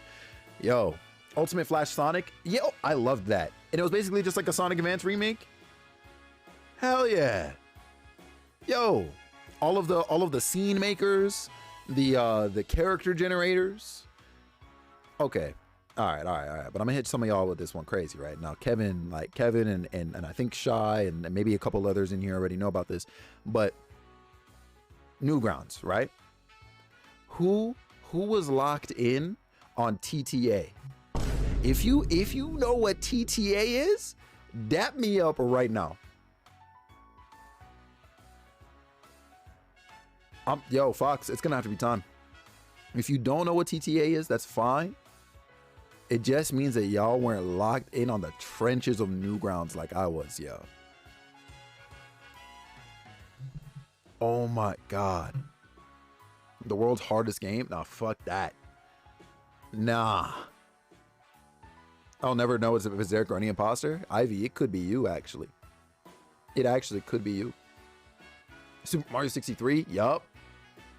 Yo. Ultimate Flash Sonic? Yo, I loved that. And it was basically just like a Sonic Advance remake. Hell yeah. Yo. All of the scene makers, the character generators. Okay. All right. But I'm gonna hit some of y'all with this one crazy right now. Kevin and I think Shy and maybe a couple others in here already know about this. But Newgrounds, right? Who was locked in on TTA. If you know what TTA is, dap me up right now. Yo, Fox, it's gonna have to be time. If you don't know what TTA is, that's fine. It just means that y'all weren't locked in on the trenches of Newgrounds like I was, yo. Oh my God. The world's hardest game? Nah, fuck that. Nah. I'll never know if it's Derek or any imposter. Ivy, it could be you, actually. It actually could be you. Super Mario 63? Yup.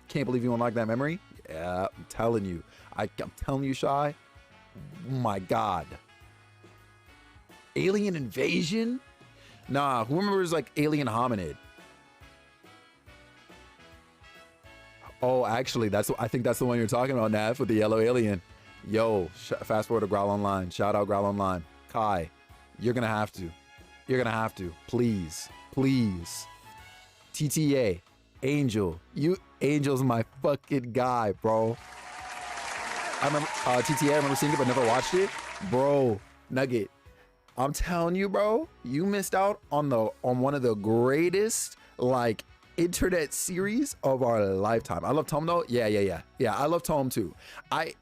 Can't believe you unlocked that memory? Yeah, I'm telling you. I'm telling you, Shy. Oh my God. Alien Invasion? Nah, who remembers like Alien Hominid? Oh, actually, I think that's the one you're talking about, Nav, with the yellow alien. Yo, fast forward to Growl Online. Shout out Growl Online. Kai, you're gonna have to. You're gonna have to. Please. Please. TTA. Angel. Angel's my fucking guy, bro. I remember TTA, I remember seeing it, but never watched it. Bro, Nugget. I'm telling you, bro, you missed out on one of the greatest, like, internet series of our lifetime. I love Tome though. Yeah. I love Tome too. I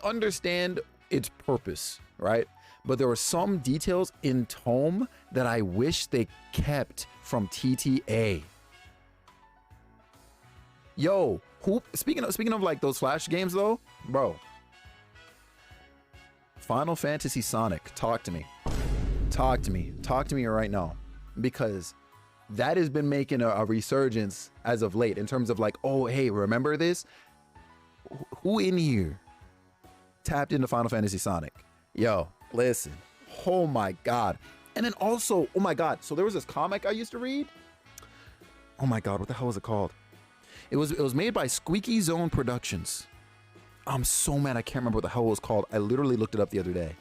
understand its purpose, right? But there were some details in Tome that I wish they kept from TTA. Yo, speaking of like those Flash games though, bro. Final Fantasy Sonic, talk to me right now, because that has been making a resurgence as of late in terms of like, oh, hey, remember this? Who in here tapped into Final Fantasy Sonic? Yo, listen. Oh my God. And then also, oh my God. So there was this comic I used to read. Oh my God, what the hell was it called? It was made by Squeaky Zone Productions. I'm so mad I can't remember what the hell it was called. I literally looked it up the other day.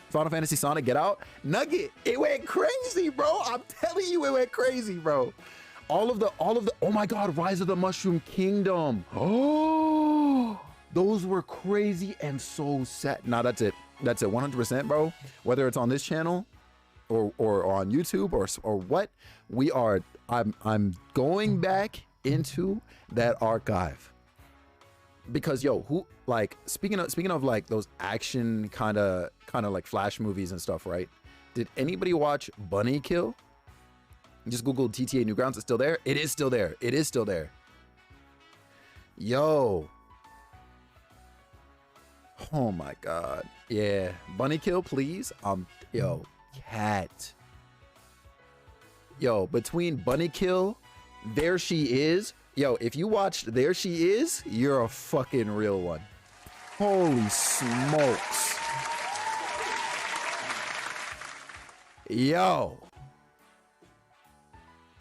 Final Fantasy Sonic Get Out. Nugget, it went crazy, bro. I'm telling you, it went crazy, bro. All of the, oh my God, Rise of the Mushroom Kingdom. Oh, those were crazy and so sad. Nah, that's it. That's it, 100%, bro. Whether it's on this channel or on YouTube or what, I'm going back into that archive. Because yo, who, like, speaking of like those action kind of like Flash movies and stuff, right? Did anybody watch Bunny Kill? Just Google TTA Newgrounds. It's still there. It is still there. It is still there. Yo. Oh my God. Yeah. Bunny Kill, please. Yo, cat. Yo, between Bunny Kill, There She Is. Yo, if you watched There She Is, you're a fucking real one. Holy smokes. Yo.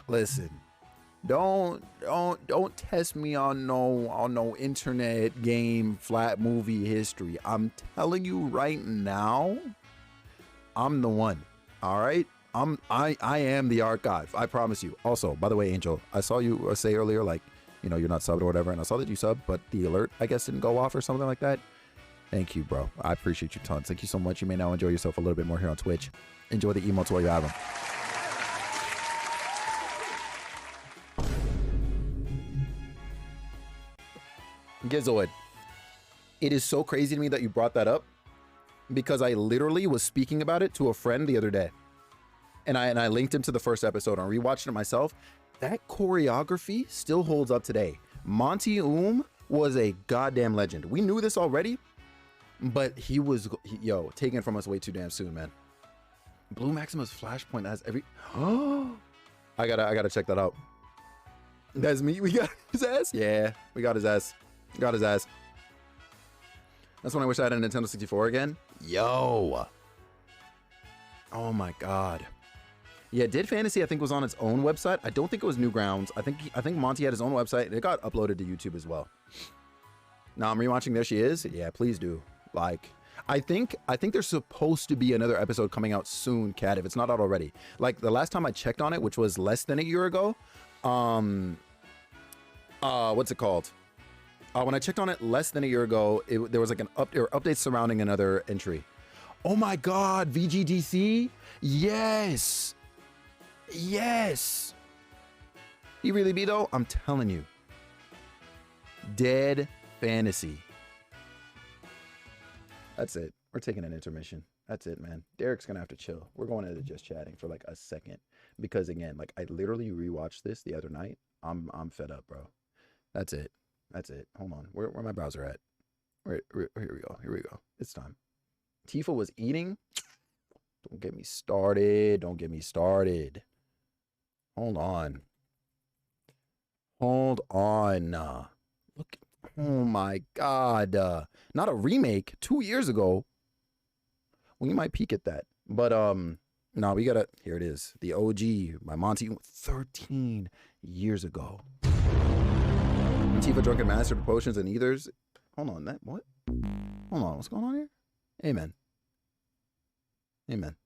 Listen. Don't test me on no internet game flat movie history. I'm telling you right now, I'm the one. All right? I am the archive. I promise you. Also, by the way, Angel, I saw you say earlier, like, you know, you're not subbed or whatever, and I saw that you subbed, but the alert, I guess, didn't go off or something like that. Thank you, bro. I appreciate you tons. Thank you so much. You may now enjoy yourself a little bit more here on Twitch. Enjoy the emotes while you have them. Gizoid, it is so crazy to me that you brought that up, because I literally was speaking about it to a friend the other day. And I linked him to the first episode and rewatched it myself. That choreography still holds up today. Monty was a goddamn legend. We knew this already, but he was, yo, taken from us way too damn soon, man. Blue Maximus Flashpoint has every, oh, I gotta check that out. That's me. We got his ass. Yeah, we got his ass. Got his ass. That's when I wish I had a Nintendo 64 again. Yo. Oh my God. Yeah, Did Fantasy, I think, was on its own website. I don't think it was Newgrounds. I think Monty had his own website, and it got uploaded to YouTube as well. Now I'm rewatching There She Is. Yeah, please do. Like, I think there's supposed to be another episode coming out soon, Cat, if it's not out already. Like, the last time I checked on it, which was less than a year ago, what's it called? When I checked on it less than a year ago, there was like an update surrounding another entry. Oh my God, VGDC? Yes. Yes. He really be though? I'm telling you. Dead fantasy. That's it. We're taking an intermission. That's it, man. Derek's gonna have to chill. We're going into just chatting for like a second. Because again, like I literally rewatched this the other night. I'm fed up, bro. That's it. That's it. Hold on. Where my browser at? Here we go. Here we go. It's time. Tifa was eating. Don't get me started. Don't get me started. Hold on. Hold on. Look. Oh my God. Not a remake. 2 years ago. We might peek at that. But no, we gotta. Here it is. The OG by Monty. 13 years ago. Tifa drunken master the potions and ethers. Hold on, that what? Hold on, what's going on here? Amen. Amen.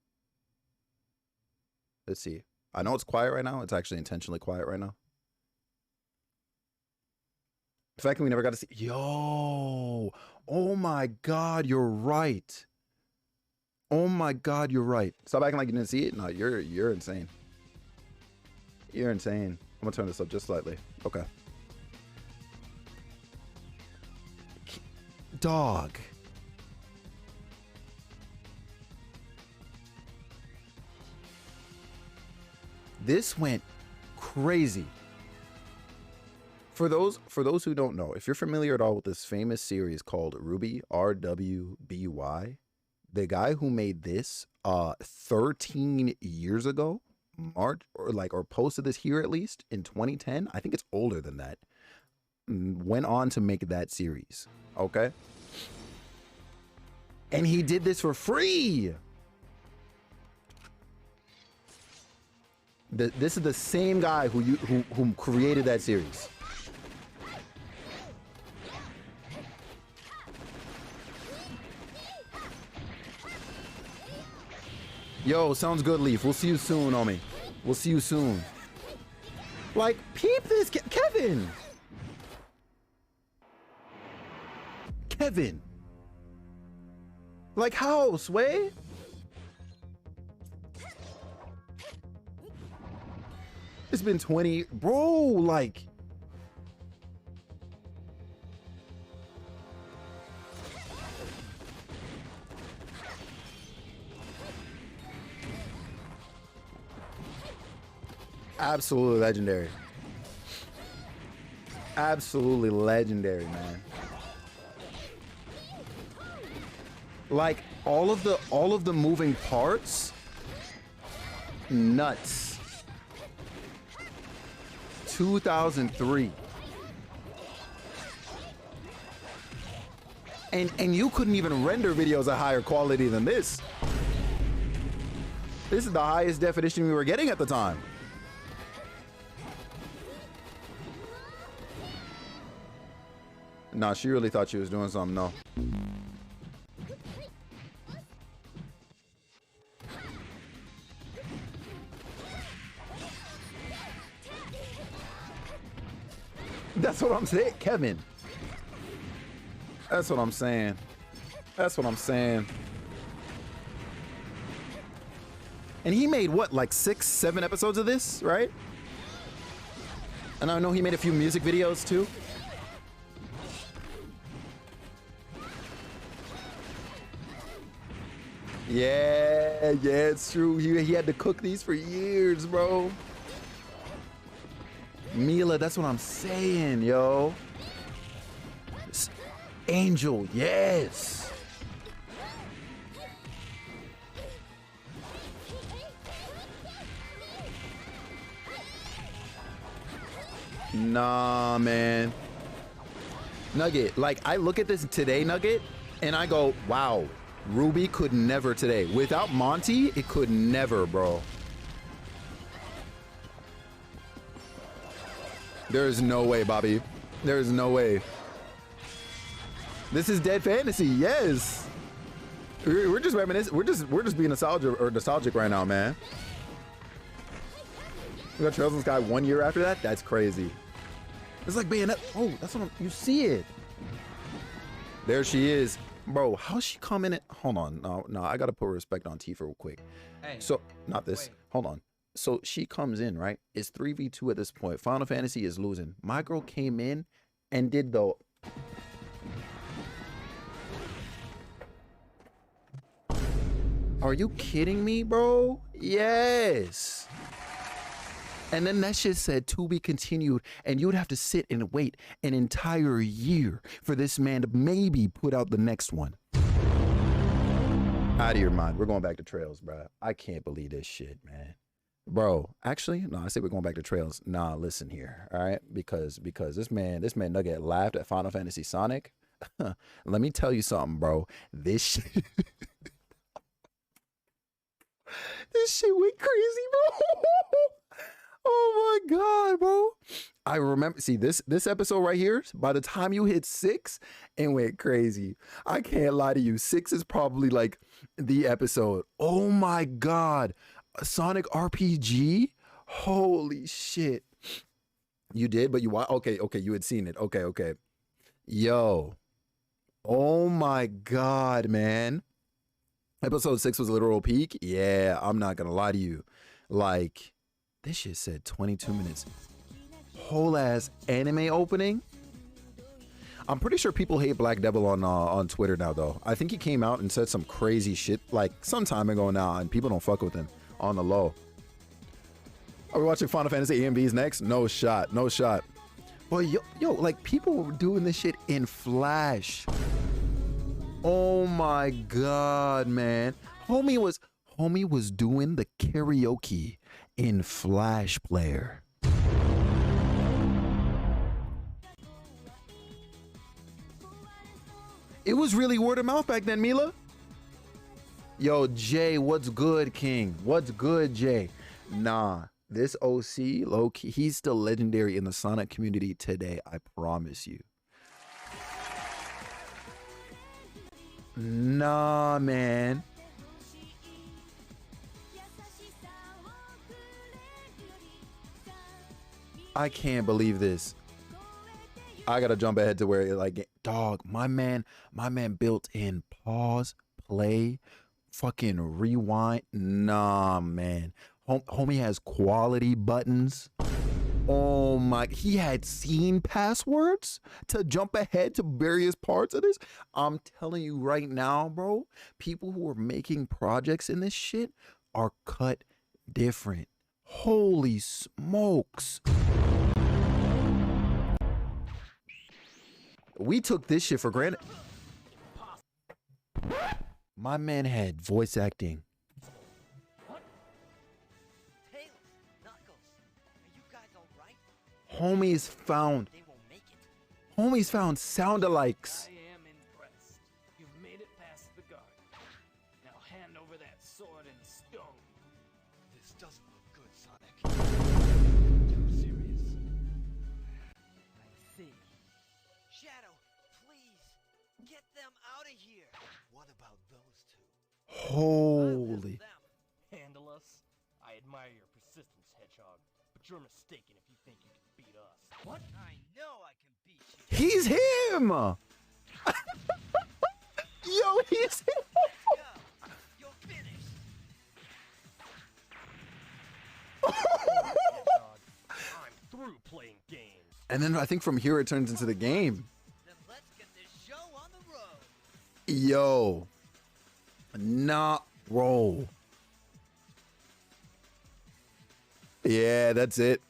Let's see. I know it's quiet right now. It's actually intentionally quiet right now. The fact that we never got to see. Yo, oh my God, you're right. Oh my God, you're right. Stop acting like you didn't see it. No, you're insane. You're insane. I'm gonna turn this up just slightly. Okay. Dog. This went crazy. For those who don't know, if you're familiar at all with this famous series called RWBY, RWBY, the guy who made this 13 years ago, or posted this here at least in 2010, I think it's older than that, went on to make that series. Okay? And he did this for free. This is the same guy who created that series. Yo, sounds good, Leaf. We'll see you soon, homie. We'll see you soon. Like, peep this, Kevin. Kevin. Like how, Sway? It's been 20, bro, like. Absolutely legendary. Absolutely legendary, man. Like all of the moving parts, nuts. 2003. And you couldn't even render videos of higher quality than this. This is the highest definition we were getting at the time. Nah, she really thought she was doing something, no. That's what I'm saying, Kevin. That's what I'm saying. That's what I'm saying. And he made what, like 6, 7 episodes of this, right? And I know he made a few music videos too. Yeah, it's true. He had to cook these for years, bro. Mila, that's what I'm saying, yo. Angel, yes. Nah, man. Nugget, like I look at this today, Nugget, and I go, wow. Ruby could never today. Without Monty, it could never, bro. There is no way, Bobby. There is no way. This is dead fantasy. Yes. We're just reminiscing. We're just being nostalgic right now, man. We got Trails in the Sky 1 year after that. That's crazy. It's like bayonet. Oh, that's what you see it. There she is. Bro, how's she coming in? Hold on. No, I gotta put respect on Tifa real quick. Hey, So, not this. wait. Hold on. So she comes in, right? It's 3v2 at this point. Final Fantasy is losing. My girl came in and did the... Are you kidding me, bro? Yes. And then that shit said to be continued, and you would have to sit and wait an entire year for this man to maybe put out the next one. Out of your mind. We're going back to Trails, bro. I can't believe this shit, man. Bro, actually, no, I say we're going back to Trails. Nah, listen here, all right? Because this man Nugget laughed at Final Fantasy Sonic. Let me tell you something, bro. This shit... This shit went crazy, bro. Oh my God, bro. I remember, see this episode right here, by the time you hit 6, it went crazy. I can't lie to you. 6 is probably like the episode. Oh my God. A Sonic RPG? Holy shit. You did, but you, okay, you had seen it. Okay. Yo. Oh my God, man. Episode 6 was a literal peak. Yeah, I'm not gonna lie to you. Like, this shit said 22 minutes. Whole ass anime opening. I'm pretty sure people hate Black Devil on Twitter now, though. I think he came out and said some crazy shit like some time ago now, and people don't fuck with him on the low. Are we watching Final Fantasy AMVs next? No shot. But yo, like people were doing this shit in Flash. Oh my God, man. Homie was doing the karaoke in Flash Player. It was really word of mouth back then, Mila. Yo, Jay, what's good, King? What's good, Jay? Nah, this OC, low-key, he's still legendary in the Sonic community today, I promise you. Nah, man. I can't believe this. I gotta jump ahead to where, like, dog, my man built in pause, play, fucking rewind. Nah, man. Homie has quality buttons. Oh my, he had scene passwords to jump ahead to various parts of this. I'm telling you right now, bro, people who are making projects in this shit are cut different. Holy smokes. We took this shit for granted. My man had voice acting. Homies found sound-alikes. I am impressed. You've made it past the guard. Now hand over that sword and stone. This doesn't look good, Sonic. Too serious. I see. Shadow, please, get them out of here. What about those two? Holy. Handle us? I admire your persistence, Hedgehog, but you're mistaken if you think you can beat us. What? I know I can beat you. He's him. Yo, he's him. Go. You're finished. Hedgehog, I'm through playing games. And then I think from here it turns into the game. Then let's get this show on the road. Yo. Not roll. Yeah, that's it.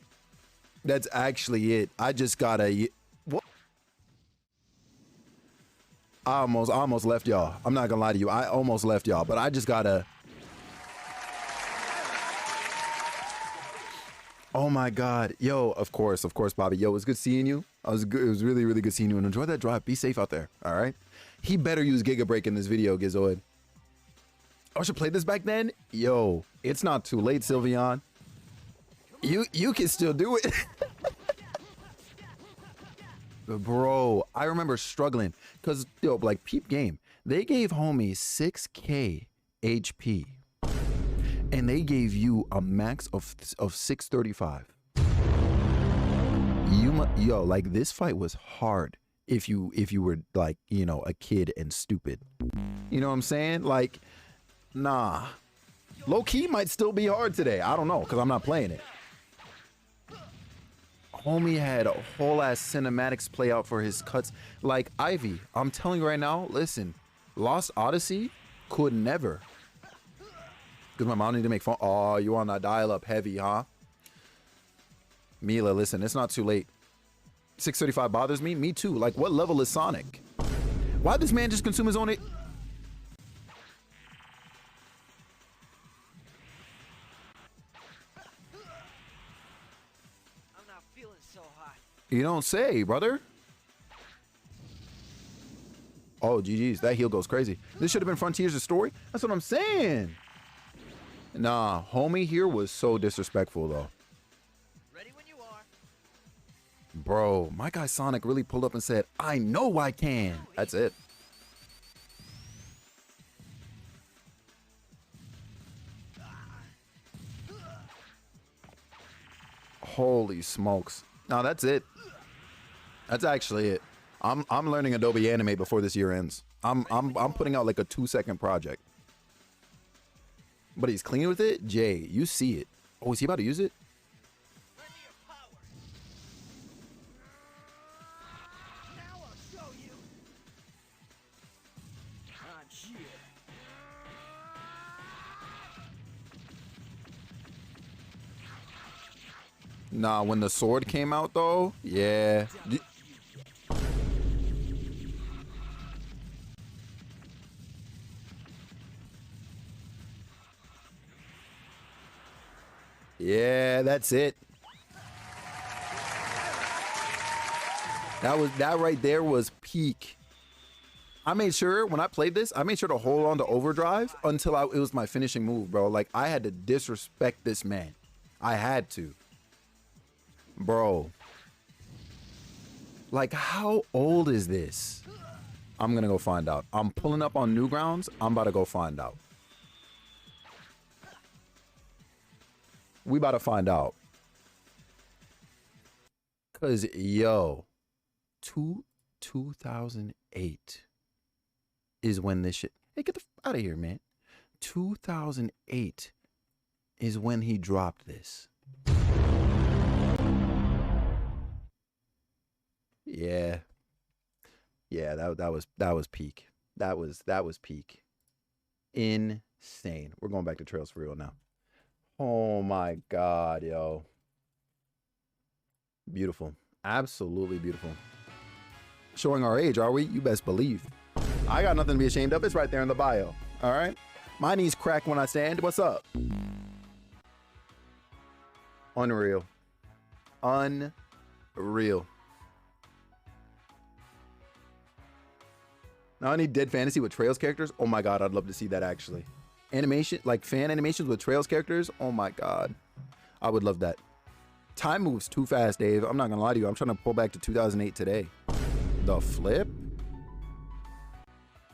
That's actually it. I just gotta. What? I almost left y'all. I'm not gonna lie to you. I almost left y'all, but I just gotta. Oh my God, yo! Of course, Bobby. Yo, it was good seeing you. It was really, really good seeing you. And enjoy that drive. Be safe out there. All right. He better use Giga Break in this video, Gizoid. I should play this back then. Yo, it's not too late, Sylveon. You can still do it. Bro, I remember struggling because, yo, like, peep game. They gave homie 6K HP and they gave you a max of 635. Yo, like this fight was hard if you were like, you know, a kid and stupid. You know what I'm saying? Like, nah. Low key might still be hard today. I don't know, because I'm not playing it. Homie had a whole ass cinematics play out for his cuts. Like Ivy, I'm telling you right now, listen, Lost Odyssey could never. Because my mom need to make fun. Oh, you on that dial up heavy, huh? Mila, listen, it's not too late. 635 bothers me. Me too. Like, what level is Sonic? Why'd this man just consume his own? I'm not feeling so hot. You don't say, brother. Oh, GG's. That heal goes crazy. This should have been Frontiers' story. That's what I'm saying. Nah, homie here was so disrespectful, though. Ready when you are. Bro, my guy Sonic really pulled up and said, I know I can. That's it. Holy smokes. No, that's it. That's actually it. I'm learning Adobe Animate before this year ends. I'm putting out like a 2-second project. But he's clean with it? Jay, you see it. Oh, is he about to use it? Lend me your power. Now I'll show you. I'm here. Nah, when the sword came out though, yeah. Yeah, that's it. That right there was peak. I made sure when I played this, I made sure to hold on to overdrive until it was my finishing move, bro. Like I had to disrespect this man. I had to. Bro. Like how old is this? I'm gonna go find out. I'm pulling up on Newgrounds. I'm about to go find out. We about to find out. Cause yo, 2008 is when this shit. Hey, get the out of here, man. 2008 is when he dropped this. Yeah. Yeah, that was peak. That was peak. Insane. We're going back to Trails for real now. Oh my God, yo. Beautiful. Absolutely beautiful. Showing our age, are we? You best believe. I got nothing to be ashamed of. It's right there in the bio. All right? My knees crack when I stand. What's up? Unreal. Unreal. Now I need Dead Fantasy with Trails characters. Oh my God, I'd love to see that actually. Animation, like fan animations with Trails characters. Oh my God. I would love that. Time moves too fast, Dave. I'm not gonna lie to you. I'm trying to pull back to 2008 today. The flip?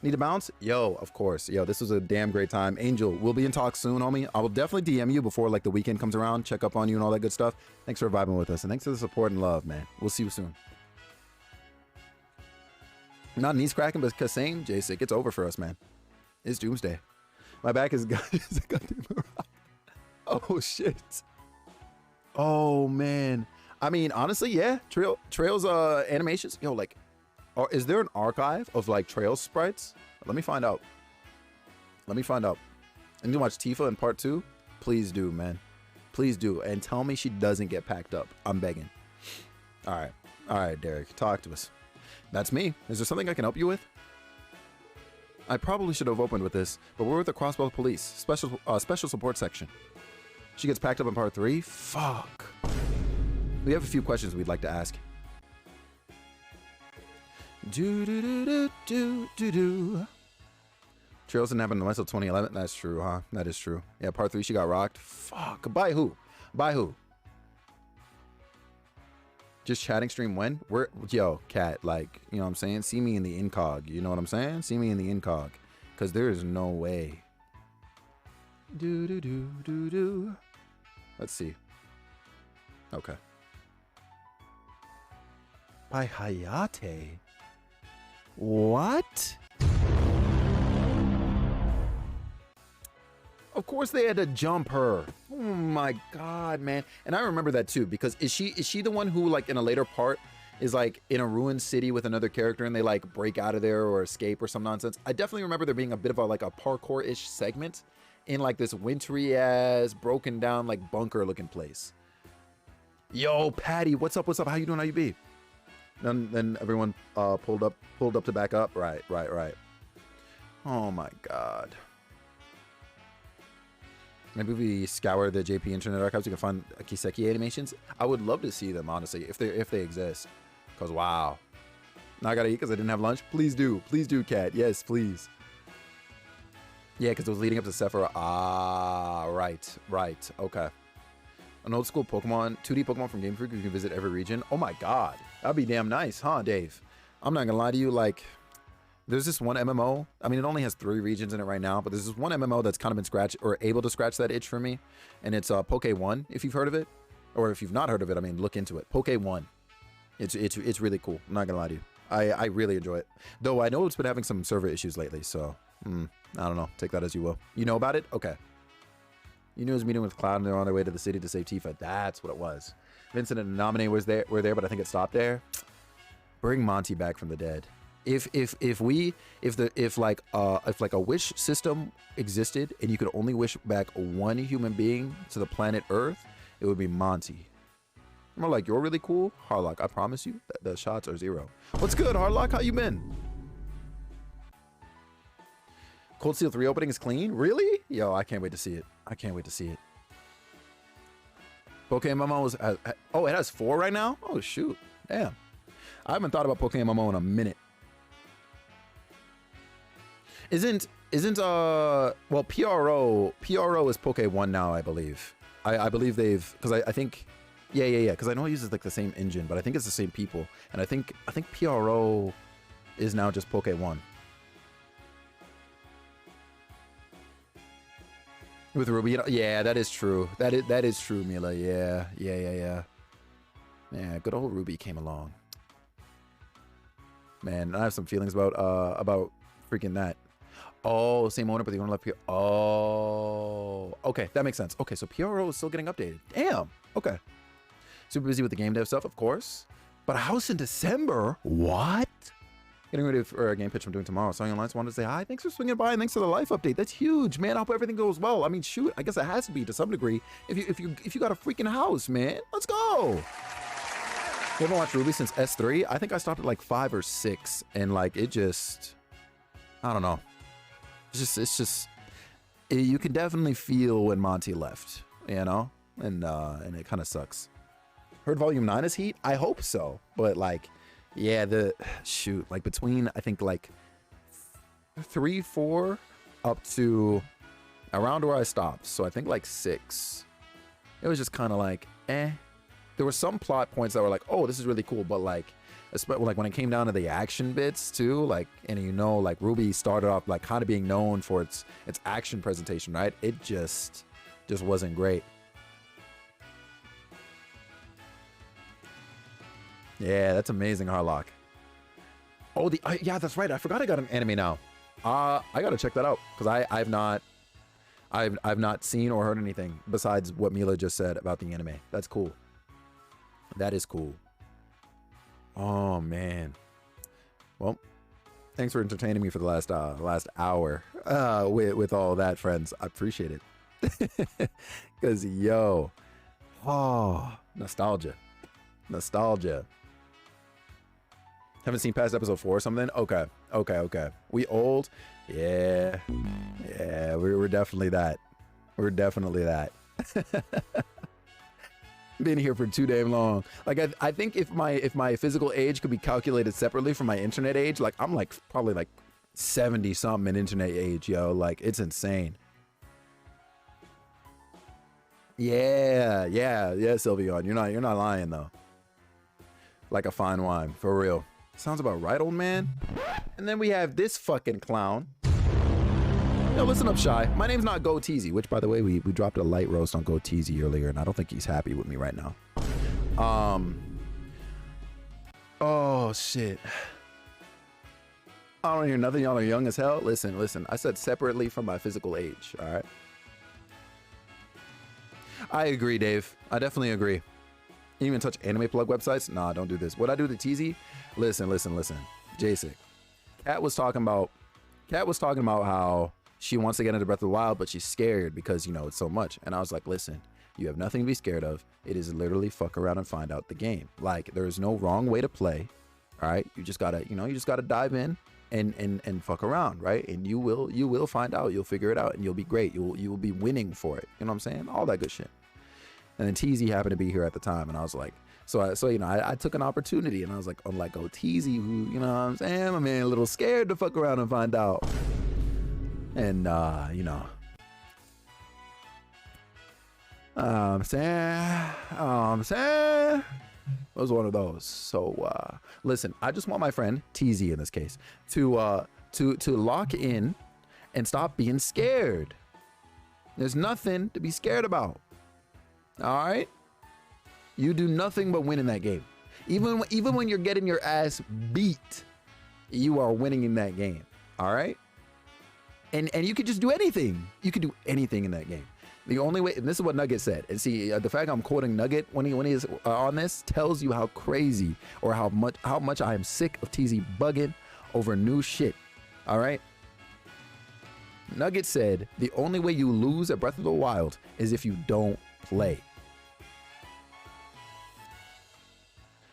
Need a bounce? Yo, of course. Yo, this was a damn great time. Angel, we'll be in talks soon, homie. I will definitely DM you before like the weekend comes around. Check up on you and all that good stuff. Thanks for vibing with us. And thanks for the support and love, man. We'll see you soon. Not knees cracking, but same, J-Sick. It's over for us, man. It's doomsday. My back is goddamn rock. Oh shit. Oh man. I mean, honestly, yeah. Trails animations. Yo, like, is there an archive of like Trails sprites? Let me find out. Let me find out. I need to watch Tifa in part 2. Please do, man. Please do. And tell me she doesn't get packed up. I'm begging. All right. All right, Derek. Talk to us. That's me. Is there something I can help you with? I probably should have opened with this, but we're with the Crossbow Police, special support section. She gets packed up in part 3? Fuck. We have a few questions we'd like to ask. Trails didn't happen until 2011. That's true, huh? That is true. Yeah, part 3, she got rocked. Fuck. By who? By who? Just chatting stream when? Yo, cat, like, you know what I'm saying? See me in the incog. You know what I'm saying? See me in the incog. Because there is no way. Let's see. Okay. by Hayate. What? Of course they had to jump her. Oh my god, man. And I remember that too, because is she the one who, like, in a later part is like in a ruined city with another character and they like break out of there or escape or some nonsense? I definitely remember there being a bit of a like a parkour-ish segment in like this wintry ass broken down like bunker looking place. Yo, Patty, what's up? How you doing? How you be? Then everyone pulled up to back up. Right. Oh my god. Maybe we scour the JP Internet Archives. We can find Kiseki animations. I would love to see them, honestly, if they exist. Cause wow. Now I gotta eat because I didn't have lunch. Please do, Cat. Yes, please. Yeah, because it was leading up to Sephora. Ah, right. Okay. An old school Pokemon, 2D Pokemon from Game Freak. You can visit every region. Oh my god, that'd be damn nice, huh, Dave? I'm not gonna lie to you, like. There's this one MMO. I mean, it only has 3 regions in it right now, but there's this one MMO that's kind of been scratched or able to scratch that itch for me, and it's Poke1. If you've heard of it, or if you've not heard of it, I mean, look into it. Poke1. It's really cool. I'm not gonna lie to you. I really enjoy it. Though I know it's been having some server issues lately, so I don't know. Take that as you will. You know about it? Okay. You knew his meeting with Cloud and they're on their way to the city to save Tifa. That's what it was. Vincent and Naminé were there, but I think it stopped there. Bring Monty back from the dead. If like a wish system existed and you could only wish back one human being to the planet Earth, it would be Monty. More like, you're really cool, Harlock. I promise you that the shots are 0. What's good, Harlock? How you been? Cold Steel 3 opening is clean? Really? Yo, I can't wait to see it. Pokemon was oh, it has 4 right now? Oh shoot. Damn. I haven't thought about Pokemon in a minute. Isn't well, PRO is Poke1 now, I believe. I believe they've, because I think yeah, because I know it uses like the same engine, but I think it's the same people, and I think PRO is now just Poke1 with Ruby. Yeah, that is true. That is true, Mila. Yeah. Good old Ruby came along. Man, I have some feelings about freaking that. Oh, same owner, but the owner left here. Oh, okay, that makes sense. Okay, so PRO is still getting updated. Damn. Okay. Super busy with the game dev stuff, of course. But a house in December? What? Getting ready for a game pitch I'm doing tomorrow. Saw you online, so wanted to say hi. Thanks for swinging by and thanks for the life update. That's huge, man. I hope everything goes well. I mean, shoot, I guess it has to be to some degree. If you got a freaking house, man, let's go. You haven't watched Ruby since S3? I think I stopped at like 5 or 6, and like it just, I don't know. It's just you can definitely feel when Monty left, you know, and it kind of sucks. Heard Volume 9 is heat? I hope so, but like, yeah, like between I think like 3, 4 up to around where I stopped. So I think like 6. It was just kind of like, eh. There were some plot points that were like, oh, this is really cool, but like when it came down to the action bits too, like, and you know, like Ruby started off like kind of being known for its action presentation, right? It just wasn't great. Yeah, that's amazing, Harlock. Oh, yeah, that's right. I forgot I got an anime now. I gotta check that out because I've not seen or heard anything besides what Mila just said about the anime. That's cool. That is cool. Oh man. Well, thanks for entertaining me for the last hour with all that, friends. I appreciate it. Cause yo, oh, nostalgia. Haven't seen past episode 4 or something. Okay. We old? Yeah. We're definitely that. Been here for too damn long. Like I think if my physical age could be calculated separately from my internet age, like I'm like probably like 70 something in internet age, yo. Like it's insane. Yeah, Sylveon. You're not lying though. Like a fine wine, for real. Sounds about right, old man. And then we have this fucking clown. Yo, listen up, Shy. My name's not GoTeasy, which, by the way, we dropped a light roast on GoTeasy earlier, and I don't think he's happy with me right now. Oh shit. I don't hear nothing. Y'all are young as hell. Listen. I said separately from my physical age. All right. I agree, Dave. I definitely agree. You even touch anime plug websites? Nah, don't do this. What I do to TZ? Listen. Jasic. Kat was talking about how she wants to get into Breath of the Wild, but she's scared because, you know, it's so much. And I was like, listen, you have nothing to be scared of. It is literally fuck around and find out the game. Like, there's no wrong way to play. All right. You just gotta dive in and fuck around, right? And you will find out. You'll figure it out and you'll be great. You will be winning for it. You know what I'm saying? All that good shit. And then TZ happened to be here at the time, and I was like, I took an opportunity, and I was like, oh, TZ, who, you know what I'm saying? I'm a little scared to fuck around and find out. And you know, I'm saying, it was one of those. So listen, I just want my friend TZ in this case to lock in and stop being scared. There's nothing to be scared about. All right, you do nothing but win in that game. Even when you're getting your ass beat, you are winning in that game. All right, and you could just do anything. You could do anything in that game. The only way, and this is what Nugget said. And see, the fact I'm quoting Nugget when he is on this tells you how crazy or how much I am sick of TZ bugging over new shit. All right. Nugget said the only way you lose at Breath of the Wild is if you don't play.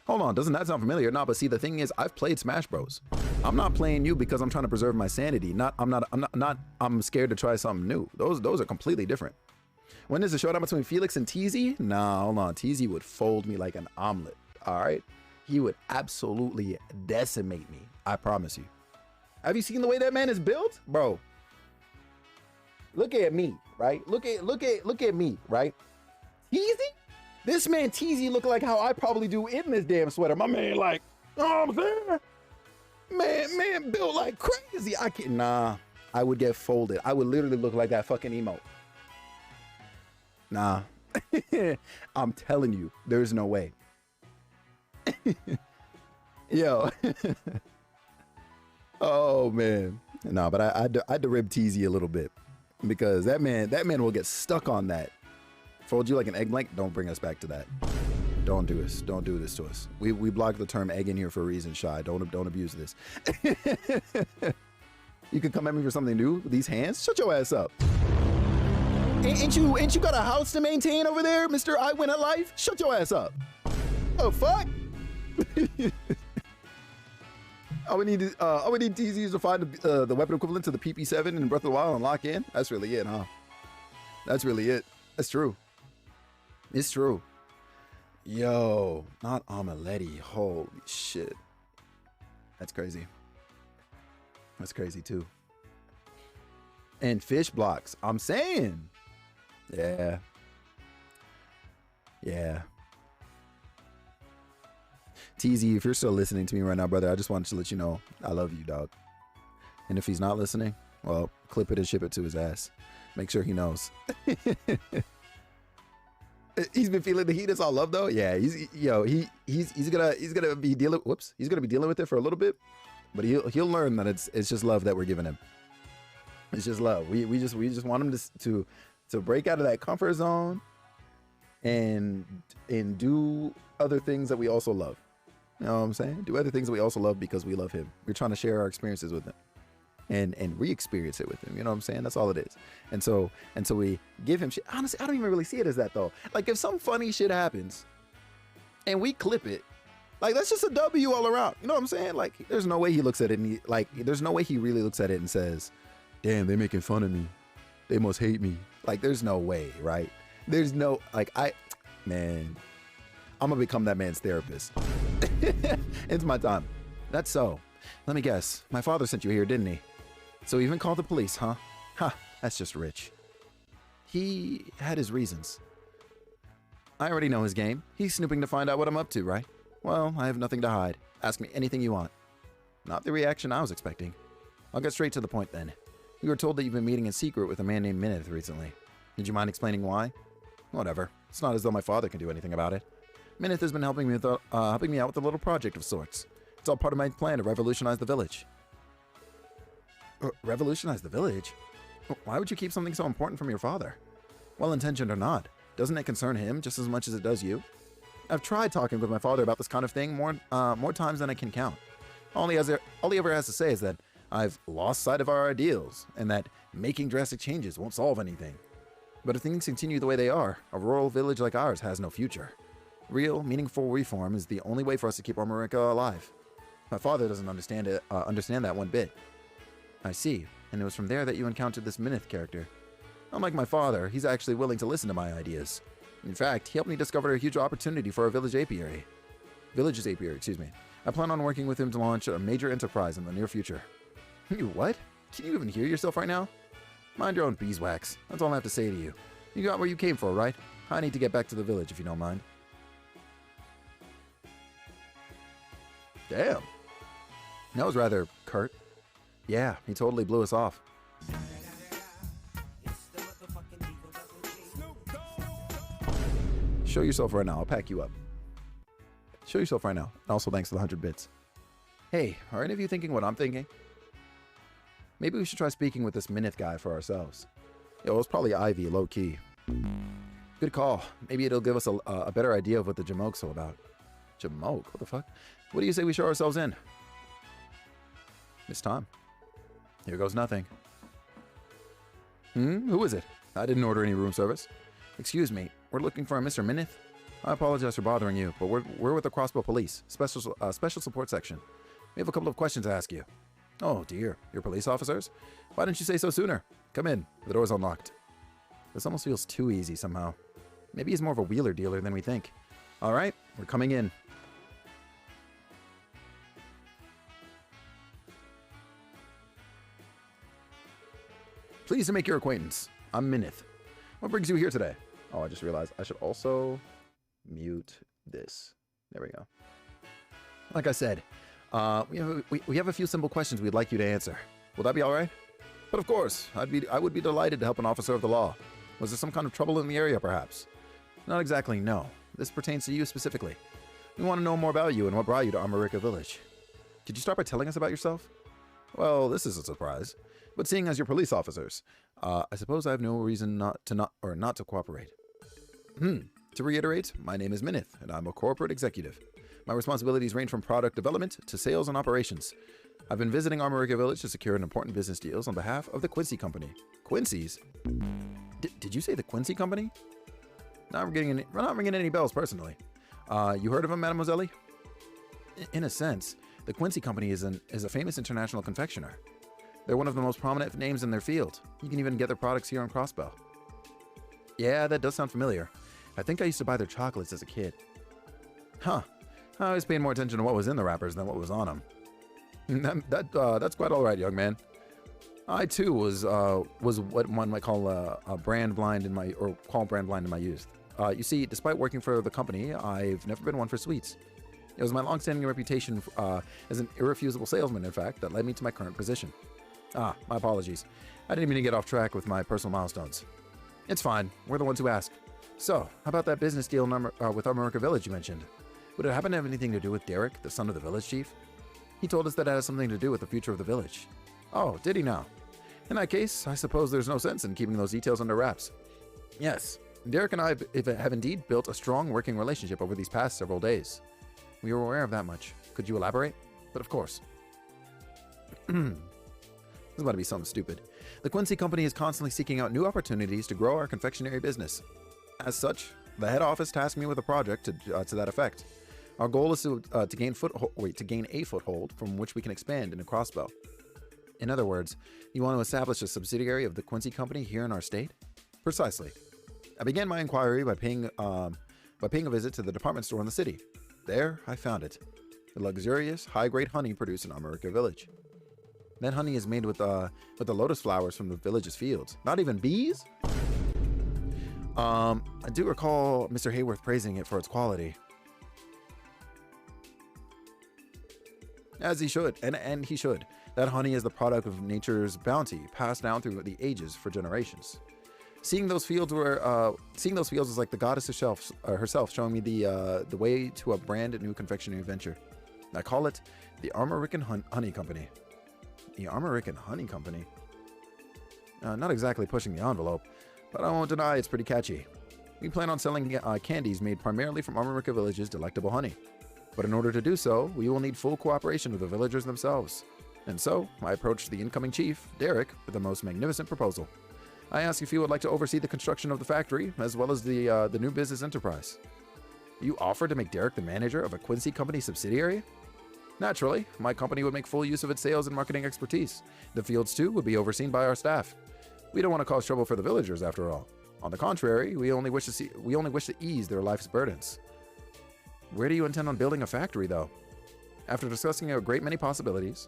Hold on, doesn't that sound familiar? No, but see, the thing is, I've played Smash Bros. I'm not playing you because I'm trying to preserve my sanity. I'm scared to try something new. Those are completely different. When there's a showdown between Felix and TZ? Nah, hold on. TZ would fold me like an omelet. All right, he would absolutely decimate me. I promise you. Have you seen the way that man is built, bro? Look at me, right? Look at me, right? TZ? This man TZ look like how I probably do in this damn sweater. My man, like, oh, I'm saying, man built like crazy. I would get folded. I would literally look like that fucking emote. Nah, I'm telling you, there's no way. Yo, oh man, no, but I derib TZ a little bit because that man will get stuck on that. Fold you like an egg blank. Don't bring us back to that. Don't do this. Don't do this to us. We blocked the term egg in here for a reason, Shy. Don't abuse this. You could come at me for something new with these hands. Shut your ass up. Ain't you got a house to maintain over there, Mr. I win at life? Shut your ass up. Oh fuck. All we need TZs to find the weapon equivalent to the PP7 in Breath of the Wild and lock in. That's really it, huh? That's really it. That's true. It's true. Yo, not Omeletti. Holy shit. That's crazy. That's crazy too. And fish blocks. I'm saying. Yeah. Yeah. TZ, if you're still listening to me right now, brother, I just wanted to let you know I love you, dog. And if he's not listening, well, clip it and ship it to his ass. Make sure he knows. He's been feeling the heat. It's all love though. Yeah, he's gonna be dealing. Whoops, he's gonna be dealing with it for a little bit, but he'll learn that it's just love that we're giving him. It's just love. We just want him to break out of that comfort zone and do other things that we also love. You know what I'm saying? Do other things that we also love because we love him. We're trying to share our experiences with him and re-experience it with him. You know what I'm saying? That's all it is. And so we give him shit. Honestly, I don't even really see it as that though. Like if some funny shit happens and we clip it, like that's just a W all around. You know what I'm saying? Like there's no way he looks at it and there's no way he really looks at it and says, damn, they're making fun of me. They must hate me. Like there's no way, right? There's no, like man, I'm gonna become that man's therapist. It's my time. That's so. Let me guess. My father sent you here, didn't he? So he even called the police, huh? Ha, that's just rich. He had his reasons. I already know his game. He's snooping to find out what I'm up to, right? Well, I have nothing to hide. Ask me anything you want. Not the reaction I was expecting. I'll get straight to the point then. You were told that you've been meeting in secret with a man named Minith recently. Did you mind explaining why? Whatever. It's not as though my father can do anything about it. Minith has been helping me out with a little project of sorts. It's all part of my plan to revolutionize the village. Revolutionize the village? Why would you keep something so important from your father? Well-intentioned or not, doesn't it concern him just as much as it does you? I've tried talking with my father about this kind of thing more times than I can count. All he ever has to say is that I've lost sight of our ideals, and that making drastic changes won't solve anything. But if things continue the way they are, a rural village like ours has no future. Real, meaningful reform is the only way for us to keep Armorica alive. My father doesn't understand that one bit. I see, and it was from there that you encountered this Minith character. Unlike my father, he's actually willing to listen to my ideas. In fact, he helped me discover a huge opportunity for a village's apiary. I plan on working with him to launch a major enterprise in the near future. You what? Can you even hear yourself right now? Mind your own beeswax. That's all I have to say to you. You got where you came for, right? I need to get back to the village if you don't mind. Damn. That was rather curt. Yeah, he totally blew us off. Show yourself right now. I'll pack you up. Show yourself right now. Also, thanks for the 100 bits. Hey, are any of you thinking what I'm thinking? Maybe we should try speaking with this Minith guy for ourselves. It was probably Ivy, low-key. Good call. Maybe it'll give us a better idea of what the Jamoke's all about. Jamoke? What the fuck? What do you say we show ourselves in? It's time. Here goes nothing. Who is it? I didn't order any room service. Excuse me, we're looking for a Mr. Minith? I apologize for bothering you, but we're with the Crossbow Police, special support section. We have a couple of questions to ask you. Oh dear, you're police officers? Why didn't you say so sooner? Come in, the door's unlocked. This almost feels too easy somehow. Maybe he's more of a wheeler dealer than we think. Alright, we're coming in. Pleased to make your acquaintance. I'm Minith. What brings you here today? Oh, I just realized I should also mute this. There we go. Like I said, we have a few simple questions we'd like you to answer. Will that be all right? But of course, I would be delighted to help an officer of the law. Was there some kind of trouble in the area, perhaps? Not exactly, no. This pertains to you specifically. We want to know more about you and what brought you to Armorica Village. Could you start by telling us about yourself? Well, this is a surprise. But seeing as you're police officers, I suppose I have no reason not to cooperate. To reiterate, my name is Minith, and I'm a corporate executive. My responsibilities range from product development to sales and operations. I've been visiting Armorica Village to secure important business deals on behalf of the Quincy Company. Quincy's? Did you say the Quincy Company? Not ringing any bells personally. You heard of them, Mademoiselle? In a sense, the Quincy Company is a famous international confectioner. They're one of the most prominent names in their field. You can even get their products here on Crossbow. Yeah, that does sound familiar. I think I used to buy their chocolates as a kid. Huh. I always paid more attention to what was in the wrappers than what was on them. That's quite all right, young man. I too was what one might call brand blind in my youth. You see, despite working for the company, I've never been one for sweets. It was my long-standing reputation as an irrefusable salesman, in fact, that led me to my current position. My apologies. I didn't mean to get off track with my personal milestones. It's fine. We're the ones who ask. So, how about that business deal with Armorica Village you mentioned? Would it happen to have anything to do with Derek, the son of the village chief? He told us that it has something to do with the future of the village. Oh, did he now? In that case, I suppose there's no sense in keeping those details under wraps. Yes, Derek and I have indeed built a strong working relationship over these past several days. We were aware of that much. Could you elaborate? But of course. This is about to be something stupid. The Quincy Company is constantly seeking out new opportunities to grow our confectionery business. As such, the head office tasked me with a project to that effect. Our goal is to gain a foothold from which we can expand into Crossbow. In other words, you want to establish a subsidiary of the Quincy Company here in our state? Precisely. I began my inquiry by paying a visit to the department store in the city. There, I found it. The luxurious, high-grade honey produced in Armorica Village. That honey is made with the lotus flowers from the village's fields. Not even bees? I do recall Mr. Hayworth praising it for its quality. As he should, and he should. That honey is the product of nature's bounty, passed down through the ages for generations. Seeing those fields was like the goddess herself showing me the way to a brand new confectionery venture. I call it the Armorican Honey Company. The Armorican Honey Company? Not exactly pushing the envelope, but I won't deny it's pretty catchy. We plan on selling candies made primarily from Armorica Village's delectable honey. But in order to do so, we will need full cooperation of the villagers themselves. And so, I approached the incoming chief, Derek, with the most magnificent proposal. I asked if he would like to oversee the construction of the factory, as well as the new business enterprise. You offered to make Derek the manager of a Quincy Company subsidiary? Naturally, my company would make full use of its sales and marketing expertise. The fields, too, would be overseen by our staff. We don't want to cause trouble for the villagers, after all. On the contrary, we only wish to ease their life's burdens. Where do you intend on building a factory, though? After discussing a great many possibilities,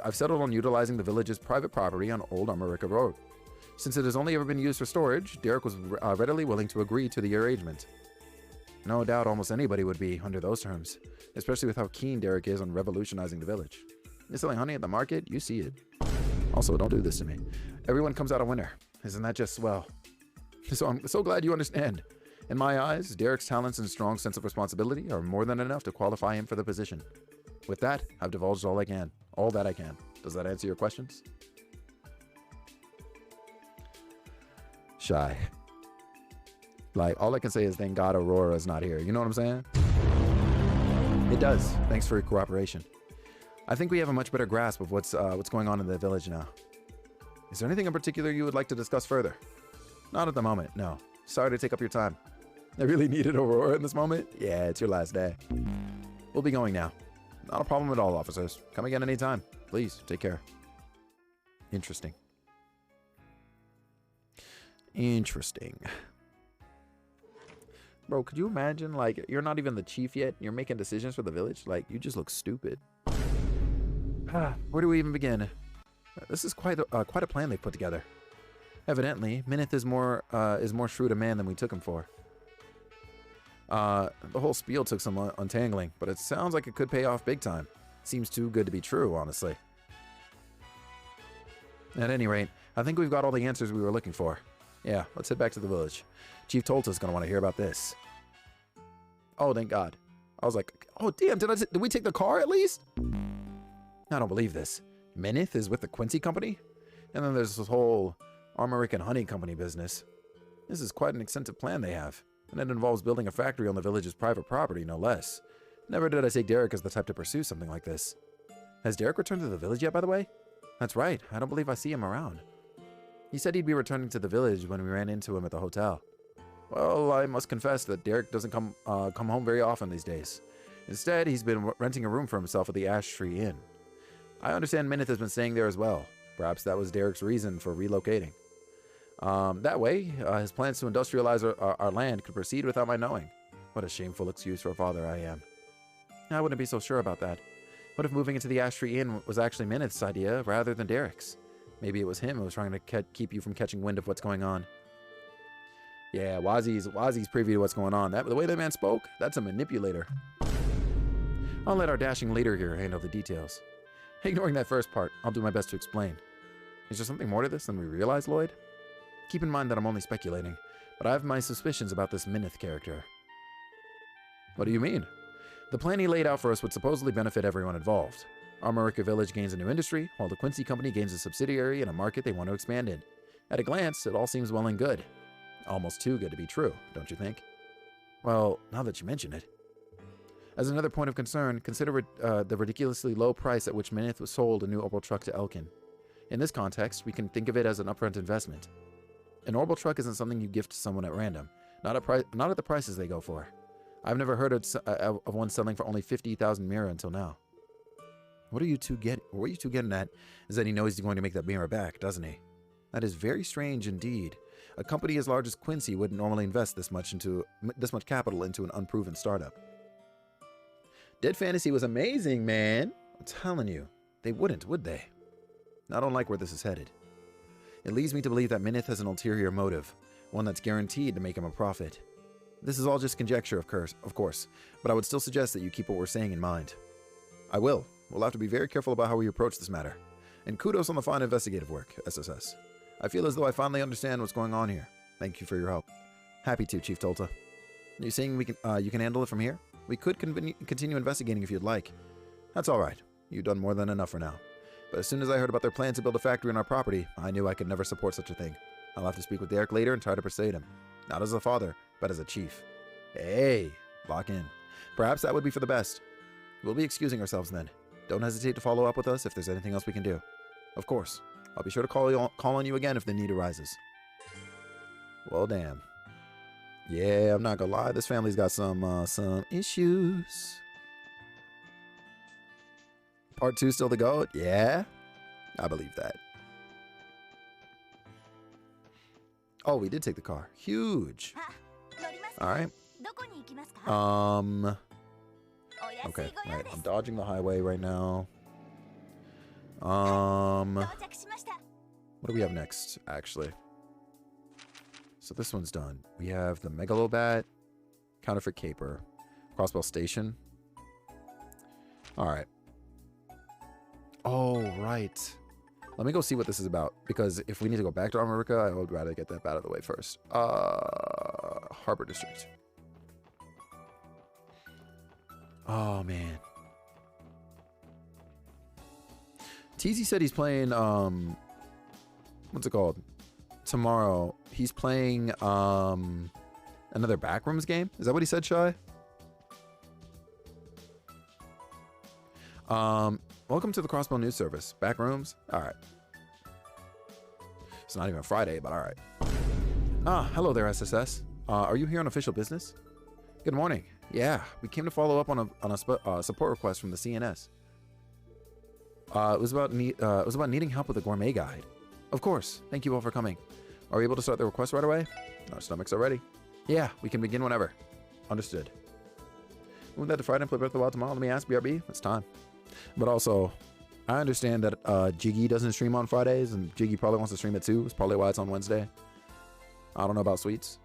I've settled on utilizing the village's private property on Old Armorica Road. Since it has only ever been used for storage, Derek was readily willing to agree to the arrangement. No doubt almost anybody would be under those terms, especially with how keen Derek is on revolutionizing the village. You're selling honey at the market, you see it. Also, don't do this to me. Everyone comes out a winner. Isn't that just swell? So I'm so glad you understand. In my eyes, Derek's talents and strong sense of responsibility are more than enough to qualify him for the position. With that, I've divulged all that I can. Does that answer your questions? Shy. Like, all I can say is thank God Aurora's not here. You know what I'm saying? It does. Thanks for your cooperation. I think we have a much better grasp of what's going on in the village now. Is there anything in particular you would like to discuss further? Not at the moment, no. Sorry to take up your time. I really needed Aurora in this moment. Yeah, it's your last day. We'll be going now. Not a problem at all, officers. Come again anytime. Please, take care. Interesting. Interesting. Bro, could you imagine, like, you're not even the chief yet, you're making decisions for the village? Like, you just look stupid. Where do we even begin? This is quite a plan they've put together. Evidently, Minith is more shrewd a man than we took him for. The whole spiel took some untangling, but it sounds like it could pay off big time. Seems too good to be true, honestly. At any rate, I think we've got all the answers we were looking for. Yeah, let's head back to the village. Chief Tolta's gonna want to hear about this. Oh, thank God. I was like, oh damn, did we take the car at least? I don't believe this. Minith is with the Quincy Company? And then there's this whole Armorican Honey Company business. This is quite an extensive plan they have, and it involves building a factory on the village's private property, no less. Never did I take Derek as the type to pursue something like this. Has Derek returned to the village yet, by the way? That's right, I don't believe I see him around. He said he'd be returning to the village when we ran into him at the hotel. Well, I must confess that Derek doesn't come home very often these days. Instead, he's been renting a room for himself at the Ash Tree Inn. I understand Minith has been staying there as well. Perhaps that was Derek's reason for relocating. That way, his plans to industrialize our land could proceed without my knowing. What a shameful excuse for a father I am. I wouldn't be so sure about that. What if moving into the Ash Tree Inn was actually Minith's idea rather than Derek's? Maybe it was him who was trying to keep you from catching wind of what's going on. Yeah, Wazi's privy to what's going on. The way that man spoke, that's a manipulator. I'll let our dashing leader here handle the details. Ignoring that first part, I'll do my best to explain. Is there something more to this than we realize, Lloyd? Keep in mind that I'm only speculating, but I have my suspicions about this Minith character. What do you mean? The plan he laid out for us would supposedly benefit everyone involved. Armorica Village gains a new industry, while the Quincy Company gains a subsidiary in a market they want to expand in. At a glance, it all seems well and good. Almost too good to be true, don't you think? Well, now that you mention it. As another point of concern, consider the ridiculously low price at which Minith was sold a new orbital truck to Elkin. In this context, we can think of it as an upfront investment. An orbital truck isn't something you gift to someone at random, not at the prices they go for. I've never heard of one selling for only 50,000 mira until now. What you two getting at is that he knows he's going to make that mira back, doesn't he? That is very strange indeed. A company as large as Quincy wouldn't normally invest this much capital into an unproven startup. Dead Fantasy was amazing, man. I'm telling you, they wouldn't, would they? I don't like where this is headed. It leads me to believe that Minith has an ulterior motive, one that's guaranteed to make him a profit. This is all just conjecture, of course, but I would still suggest that you keep what we're saying in mind. I will. We'll have to be very careful about how we approach this matter. And kudos on the fine investigative work, SSS. I feel as though I finally understand what's going on here. Thank you for your help. Happy to, Chief Tolta. You saying you can handle it from here? We could continue investigating if you'd like. That's all right. You've done more than enough for now. But as soon as I heard about their plan to build a factory on our property, I knew I could never support such a thing. I'll have to speak with Derek later and try to persuade him. Not as a father, but as a chief. Hey, lock in. Perhaps that would be for the best. We'll be excusing ourselves then. Don't hesitate to follow up with us if there's anything else we can do. Of course. I'll be sure to call on you again if the need arises. Well, damn. Yeah, I'm not gonna lie. This family's got some issues. Part 2 still to go? Yeah, I believe that. Oh, we did take the car. Huge. All right. Okay, right. I'm dodging the highway right now. What do we have next, actually? So this one's done. We have the Megalobat, Counterfeit Caper, Crossbell Station. All right. Oh, right. Let me go see what this is about, because if we need to go back to America, I would rather get that out of the way first. Harbor District. Oh, man. TZ said he's playing, what's it called? Tomorrow. He's playing, another Backrooms game? Is that what he said, Shy? Welcome to the Crossbow News Service. Backrooms? Alright. It's not even Friday, but alright. Hello there, SSS. Are you here on official business? Good morning. Yeah, we came to follow up on a support request from the CNS. It was about needing help with a gourmet guide. Of course. Thank you all for coming. Are we able to start the request right away? Our stomachs are ready. Yeah, we can begin whenever. Understood. Moving that to Friday and play Breath of the Wild tomorrow. Let me ask, BRB. It's time. But also, I understand that Jiggy doesn't stream on Fridays, and Jiggy probably wants to stream it too. It's probably why it's on Wednesday. I don't know about Sweets.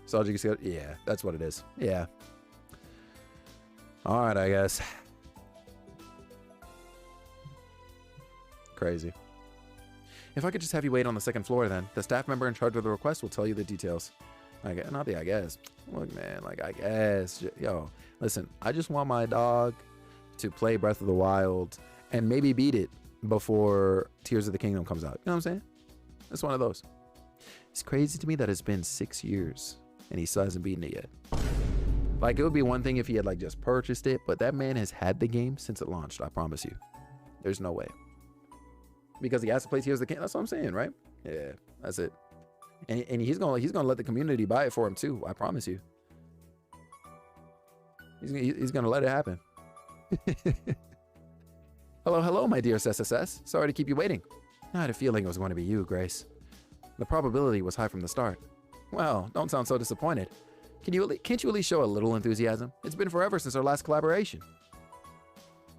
So Jiggy said, yeah, that's what it is. Yeah. All right, I guess. Crazy. If I could just have you wait on the second floor, then the staff member in charge of the request will tell you the details. I guess. Look, man, like, I guess. Yo, listen, I just want my dog to play Breath of the Wild and maybe beat it before Tears of the Kingdom comes out. You know what I'm saying? It's one of those. It's crazy to me that it's been 6 years and he still hasn't beaten it yet. Like, it would be one thing if he had, like, just purchased it, but that man has had the game since it launched, I promise you. There's no way. Because he has to play Tears of the Kingdom. That's what I'm saying, right? Yeah, that's it. And he's gonna let the community buy it for him too. I promise you. He's gonna let it happen. Hello, my dear SSS. Sorry to keep you waiting. I had a feeling it was going to be you, Grace. The probability was high from the start. Well, don't sound so disappointed. Can't you at least show a little enthusiasm? It's been forever since our last collaboration.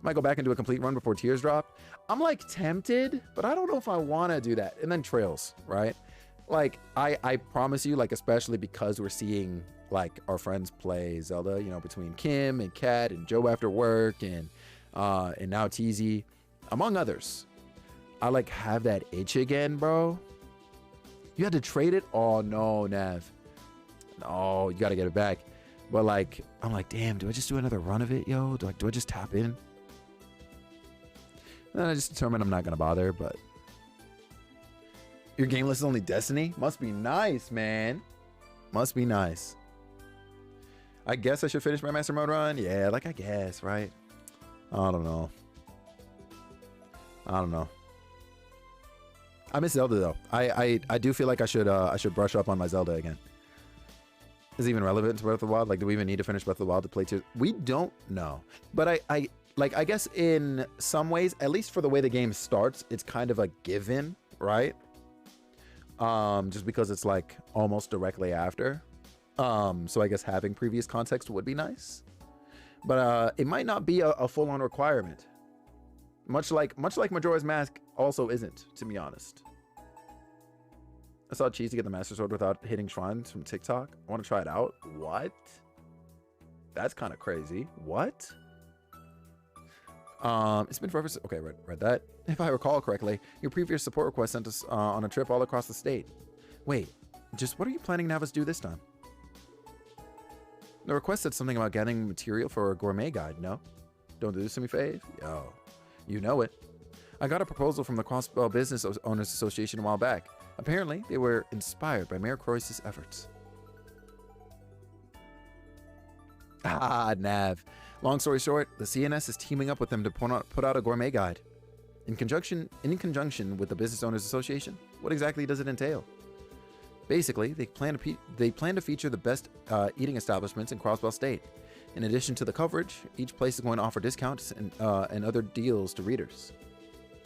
Might go back and do a complete run before Tears drop. I'm like tempted, but I don't know if I want to do that. And then Trails, right? Like, I promise you, like, especially because we're seeing, like, our friends play Zelda, you know, between Kim and Kat and Joe after work and now TZ, among others. I, like, have that itch again, bro. You had to trade it? Oh, no, Nav. No, you got to get it back. But, like, I'm like, damn, do I just do another run of it, yo? Do I just tap in? And then I just determined I'm not going to bother, but... Your game list is only Destiny? Must be nice, man. Must be nice. I guess I should finish my Master Mode run? Yeah, like, I guess, right? I don't know. I miss Zelda, though. I do feel like I should brush up on my Zelda again. Is it even relevant to Breath of the Wild? Like, do we even need to finish Breath of the Wild to play Tears? We don't know. But I guess in some ways, at least for the way the game starts, it's kind of a given, right? Just because it's like almost directly after. So I guess having previous context would be nice. But it might not be a full-on requirement. Much like Majora's Mask also isn't, to be honest. I saw Cheese to get the Master Sword without hitting shrines from TikTok. I want to try it out. What? That's kind of crazy. What? It's been forever. Okay, read that. If I recall correctly, your previous support request sent us on a trip all across the state. Wait, just what are you planning to have us do this time? The request said something about gathering material for a gourmet guide, no? Don't do this to me, Fave? Yo, you know it. I got a proposal from the Crossbell Business Owners Association a while back. Apparently, they were inspired by Mayor Croyce's efforts. Ah, Nav. Long story short, the CNS is teaming up with them to put out a gourmet guide. In conjunction with the Business Owners Association, what exactly does it entail? Basically, they plan to feature the best eating establishments in Crossbell State. In addition to the coverage, each place is going to offer discounts and other deals to readers.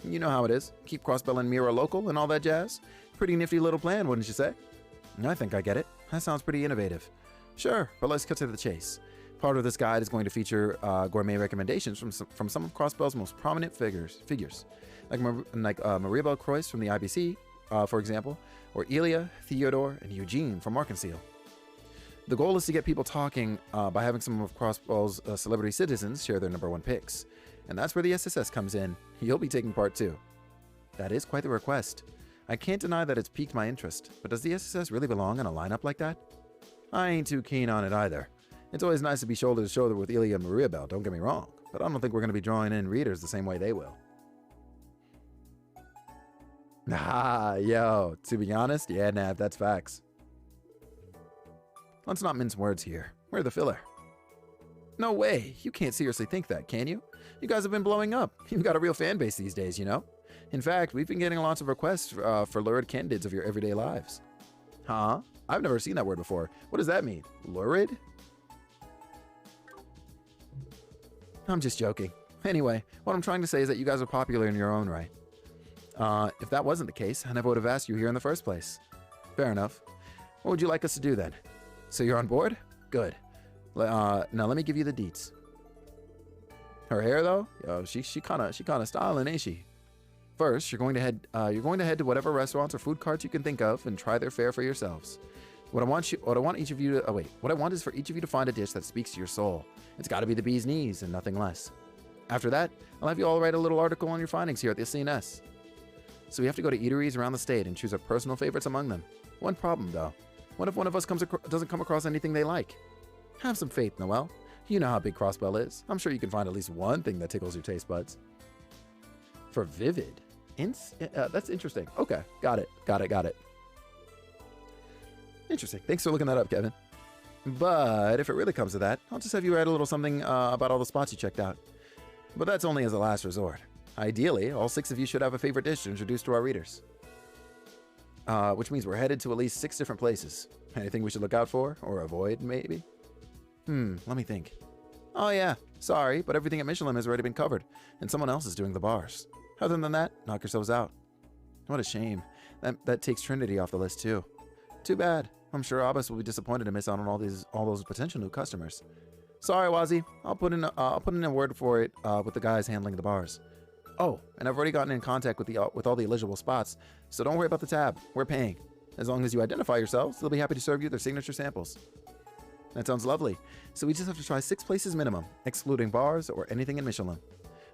You know how it is. Keep Crossbell and Mira local and all that jazz. Pretty nifty little plan, wouldn't you say? I think I get it. That sounds pretty innovative. Sure, but let's cut to the chase. Part of this guide is going to feature gourmet recommendations from some of Crossbell's most prominent figures, like Maribel Croyce from the IBC, for example, or Ilya, Theodore, and Eugene from Arkansas. The goal is to get people talking by having some of Crossbell's celebrity citizens share their #1 picks. And that's where the SSS comes in. You'll be taking part too. That is quite the request. I can't deny that it's piqued my interest, but does the SSS really belong in a lineup like that? I ain't too keen on it either. It's always nice to be shoulder to shoulder with Ilya and Maribel, don't get me wrong, but I don't think we're going to be drawing in readers the same way they will. Ah, yo, to be honest, yeah, Nav, that's facts. Let's not mince words here. We're the filler. No way, you can't seriously think that, can you? You guys have been blowing up. You've got a real fan base these days, you know? In fact, we've been getting lots of requests for lurid candidates of your everyday lives. Huh? I've never seen that word before. What does that mean? Lurid? I'm just joking. Anyway, what I'm trying to say is that you guys are popular in your own right. If that wasn't the case, I never would have asked you here in the first place. Fair enough. What would you like us to do then? So you're on board? Good. Now let me give you the deets. Her hair though, yo, she kind of styling, ain't she? First, you're going to head to whatever restaurants or food carts you can think of and try their fare for yourselves. What I want is for each of you to find a dish that speaks to your soul. It's got to be the bee's knees and nothing less. After that, I'll have you all write a little article on your findings here at the CNS. So we have to go to eateries around the state and choose our personal favorites among them. One problem though. What if one of us doesn't come across anything they like? Have some faith, Noel. You know how big Crossbell is. I'm sure you can find at least one thing that tickles your taste buds. For vivid? That's interesting. Okay, got it. Interesting. Thanks for looking that up, Kevin. But if it really comes to that, I'll just have you write a little something about all the spots you checked out. But that's only as a last resort. Ideally, all 6 of you should have a favorite dish to introduce to our readers. Which means we're headed to at least 6 different places. Anything we should look out for? Or avoid, maybe? Let me think. Oh yeah, sorry, but everything at Michelin has already been covered, and someone else is doing the bars. Other than that, knock yourselves out. What a shame. That takes Trinity off the list too. Too bad. I'm sure Abbas will be disappointed to miss out on all those potential new customers. Sorry, Wazzy. I'll put in a word for it with the guys handling the bars. Oh, and I've already gotten in contact with all the eligible spots, so don't worry about the tab. We're paying. As long as you identify yourselves, they'll be happy to serve you their signature samples. That sounds lovely. So we just have to try 6 places minimum, excluding bars or anything in Michelin.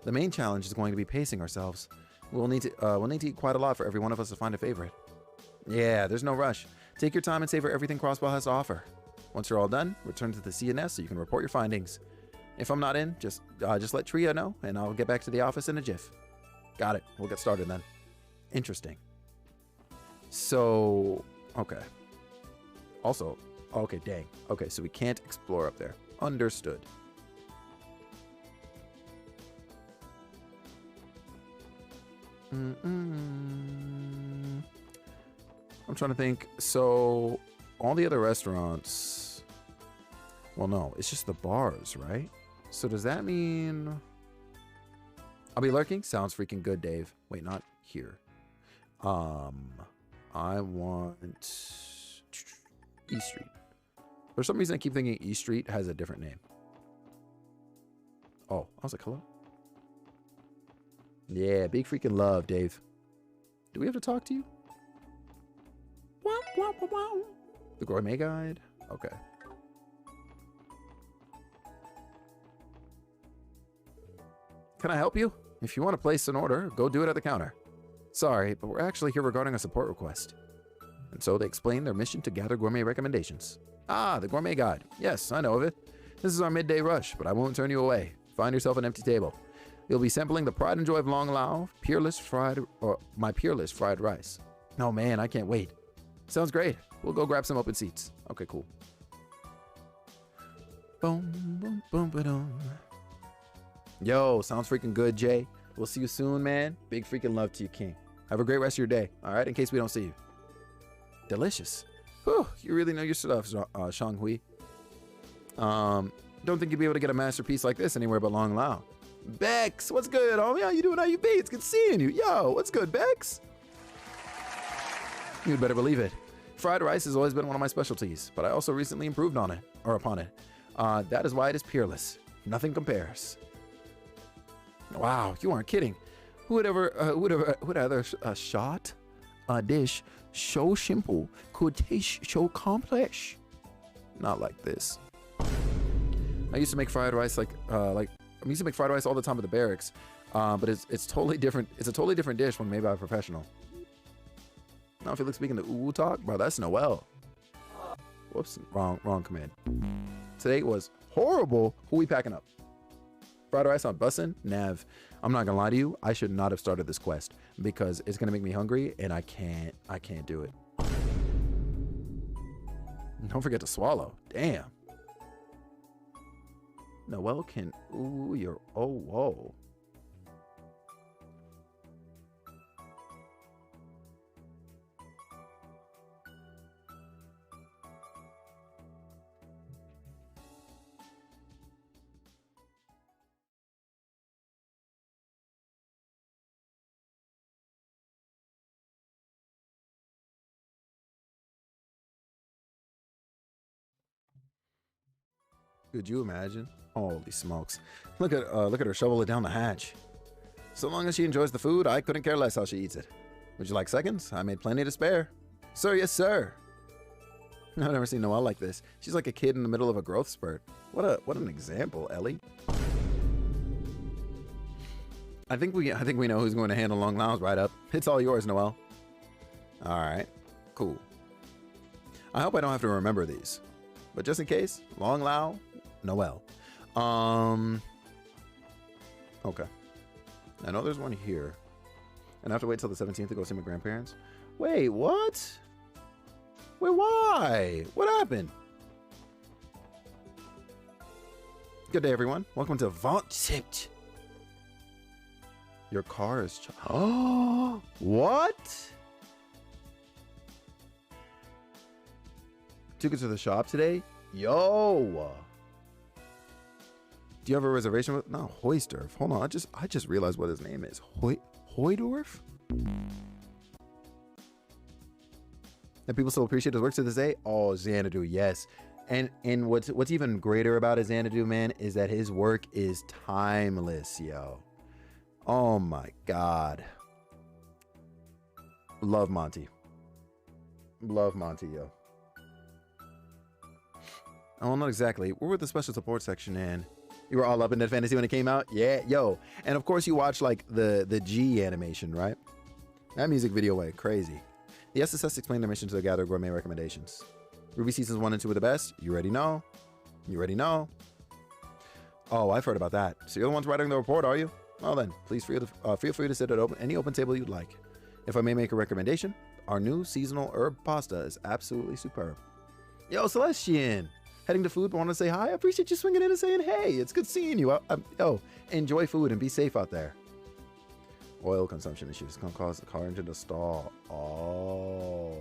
The main challenge is going to be pacing ourselves. We'll need to eat quite a lot for every one of us to find a favorite. Yeah, there's no rush. Take your time and savor everything Crossbell has to offer. Once you're all done, return to the CNS so you can report your findings. If I'm not in, just let Tria know, and I'll get back to the office in a jiff. Got it. We'll get started then. Interesting. So, okay. Also, okay, dang. Okay, so we can't explore up there. Understood. I'm trying to think. So, all the other restaurants... Well, no, it's just the bars, right? So does that mean... I'll be lurking? Sounds freaking good, Dave. Wait, not here. I want... E Street. For some reason, I keep thinking E Street has a different name. Oh, I was like, hello? Yeah, big freaking love, Dave. Do we have to talk to you? The Gourmet Guide? Okay. Can I help you? If you want to place an order, go do it at the counter. Sorry, but we're actually here regarding a support request. And so they explain their mission to gather gourmet recommendations. Ah, the gourmet guide. Yes, I know of it. This is our midday rush, but I won't turn you away. Find yourself an empty table. You'll be sampling the pride and joy of Long Lao, my peerless fried rice. Oh man, I can't wait. Sounds great. We'll go grab some open seats. Okay, cool. Boom, boom, boom, ba-dum. Yo, sounds freaking good, Jay. We'll see you soon, man. Big freaking love to you, King. Have a great rest of your day, all right, in case we don't see you. Delicious. Whew, you really know your stuff, Shang Hui. Don't think you'd be able to get a masterpiece like this anywhere but Long Lao. Bex, what's good, homie? How you doing? How you be? It's good seeing you. Yo, what's good, Bex? You'd better believe it. Fried rice has always been one of my specialties, but I also recently improved on it, or upon it. That is why it is peerless. Nothing compares. Wow, you aren't kidding. Who would ever shot a dish so simple could taste so complex? Not like this. I used to make fried rice I used to make fried rice all the time at the barracks, but it's totally different. It's a totally different dish when made by a professional. Now if you look speaking the ooh talk, bro, that's Noel. Whoops, wrong command. Today was horrible. Who we packing up? Fried rice on bussin'? Nav. I'm not gonna lie to you. I should not have started this quest because it's gonna make me hungry and I can't do it. Don't forget to swallow. Damn. Noel can, ooh, you're, oh, whoa. Could you imagine? Holy smokes. Look at her shovel it down the hatch. So long as she enjoys the food, I couldn't care less how she eats it. Would you like seconds? I made plenty to spare. Sir, yes, sir. I've never seen Noelle like this. She's like a kid in the middle of a growth spurt. What an example, Ellie. I think we know who's going to handle Long Lao's right up. It's all yours, Noelle. All right, cool. I hope I don't have to remember these, but just in case, Long Lao, Noelle. Okay. I know there's one here, and I have to wait till the 17th to go see my grandparents. Wait, what? Wait, why? What happened? Good day, everyone. Welcome to Vaunt Sipt. Your car is... Oh, what? Took it to the shop today? Yo! Do you have a reservation with... No, Hoysdorf. Hold on, I just realized what his name is. Hoydorf? And people still appreciate his work to this day? Oh, Xanadu, yes. And what's even greater about his Xanadu, man, is that his work is timeless, yo. Oh my God. Love Monty. Love Monty, yo. Oh, not exactly. We're with the special support section, and you were all up in that fantasy when it came out? Yeah, yo. And of course you watch like the G animation, right? That music video went crazy. The SSS explained their mission to gather gourmet recommendations. Ruby Seasons 1 and 2 were the best. You already know. You already know. Oh, I've heard about that. So you're the ones writing the report, are you? Well then, please feel free to sit at any open table you'd like. If I may make a recommendation, our new seasonal herb pasta is absolutely superb. Yo, Celestian! Heading to food, but want to say hi? I appreciate you swinging in and saying hey. It's good seeing you. Yo, enjoy food and be safe out there. Oil consumption issues can cause the car engine to stall. Oh.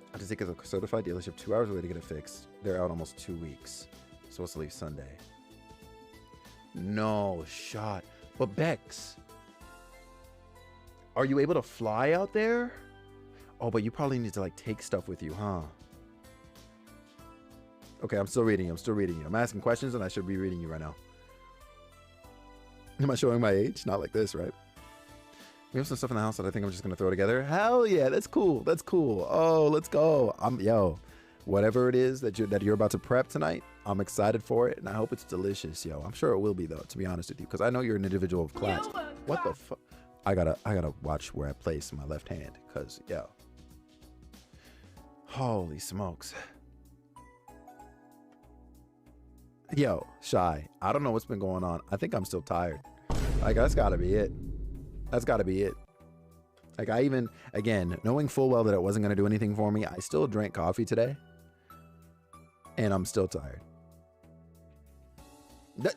I have to take it to a certified dealership 2 hours away to get it fixed. They're out almost 2 weeks. Supposed to leave Sunday. No shot. But Bex, are you able to fly out there? Oh, but you probably need to like take stuff with you, huh? Okay, I'm still reading you. I'm asking questions and I should be reading you right now. Am I showing my age? Not like this, right? We have some stuff in the house that I think I'm just gonna throw together. Hell yeah, that's cool. That's cool. Oh, let's go. Yo, whatever it is that you're about to prep tonight, I'm excited for it, and I hope it's delicious, yo. I'm sure it will be though, to be honest with you, because I know you're an individual of class. What the fuck? I gotta watch where I place my left hand, cause yo, Holy smokes. Yo, Shy, I don't know what's been going on. I think I'm still tired. Like, that's gotta be it. That's gotta be it. Like, I even, again, knowing full well that it wasn't gonna do anything for me, I still drank coffee today. And I'm still tired.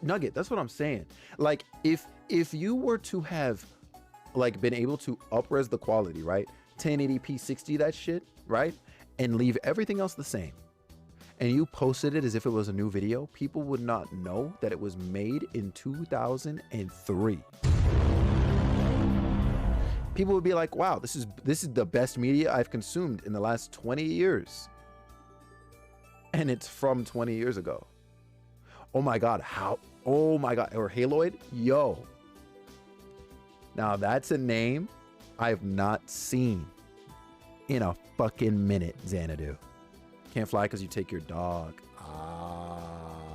Nugget, that's what I'm saying. Like, if you were to have, like, been able to up-res the quality, right? 1080p 60 that shit, right? And leave everything else the same. And you posted it as if it was a new video, people would not know that it was made in 2003. People would be like, wow, this is the best media I've consumed in the last 20 years. And it's from 20 years ago. Oh my God, how? Oh my God, or Haloid? Yo. Now that's a name I've not seen in a fucking minute, Xanadu. Can't fly because you take your dog. Ah,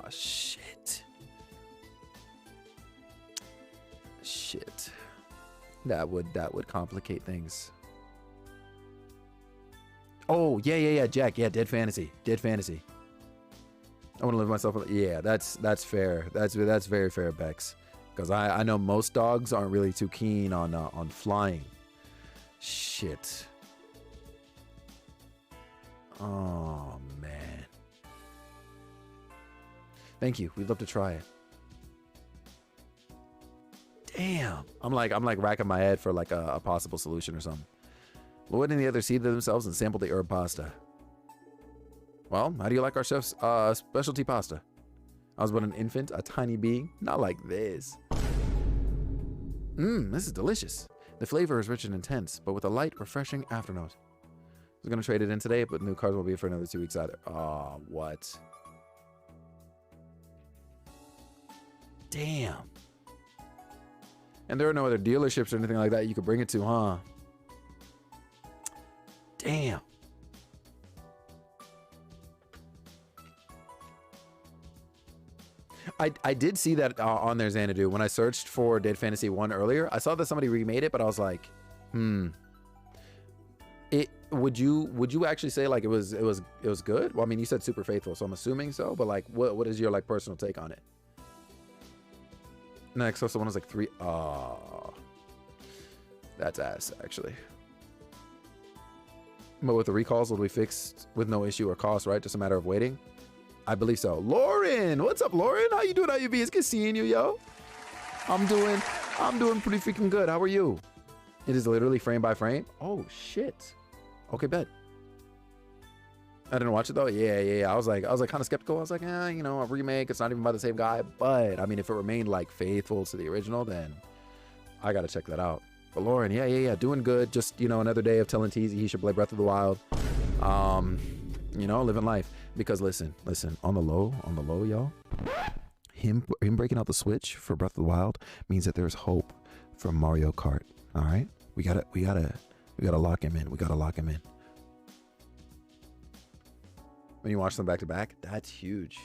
shit. Shit. That would complicate things. Oh, yeah, Jack. Yeah, Dead Fantasy. I want to live myself. Yeah, that's fair. That's very fair, Bex. Because I know most dogs aren't really too keen on flying. Shit. Oh man. Thank you. We'd love to try it. Damn. I'm like racking my head for like a possible solution or something. Lloyd and the others seeded themselves and sampled the herb pasta. Well, how do you like our chef's specialty pasta? I was but an infant, a tiny being, not like this. This is delicious. The flavor is rich and intense, but with a light, refreshing afternote. I was gonna trade it in today, but new cars won't be for another 2 weeks either. Oh, what? Damn. And there are no other dealerships or anything like that you could bring it to, huh? Damn. I did see that on there, Xanadu. When I searched for Dead Fantasy 1 earlier, I saw that somebody remade it, but I was like, Would you actually say like it was good? Well, I mean, you said super faithful, so I'm assuming so. But like, what is your like personal take on it? Next, so someone was like 3. Oh, that's ass actually. But with the recalls, will be fixed with no issue or cost, right? Just a matter of waiting. I believe so. Lauren, what's up, Lauren? How you doing? How you be? It's good seeing you, yo. I'm doing pretty freaking good. How are you? It is literally frame by frame. Oh shit. Okay, bet. I didn't watch it though. Yeah. I was like kind of skeptical. I was like, you know, a remake. It's not even by the same guy. But I mean, if it remained like faithful to the original, then I gotta check that out. But Lauren, yeah, doing good. Just, you know, another day of telling Teasy he should play Breath of the Wild. You know, living life. Because listen, on the low, y'all. Him breaking out the Switch for Breath of the Wild means that there's hope for Mario Kart. All right, we gotta lock him in. We gotta lock him in. When you watch them back to back, that's huge.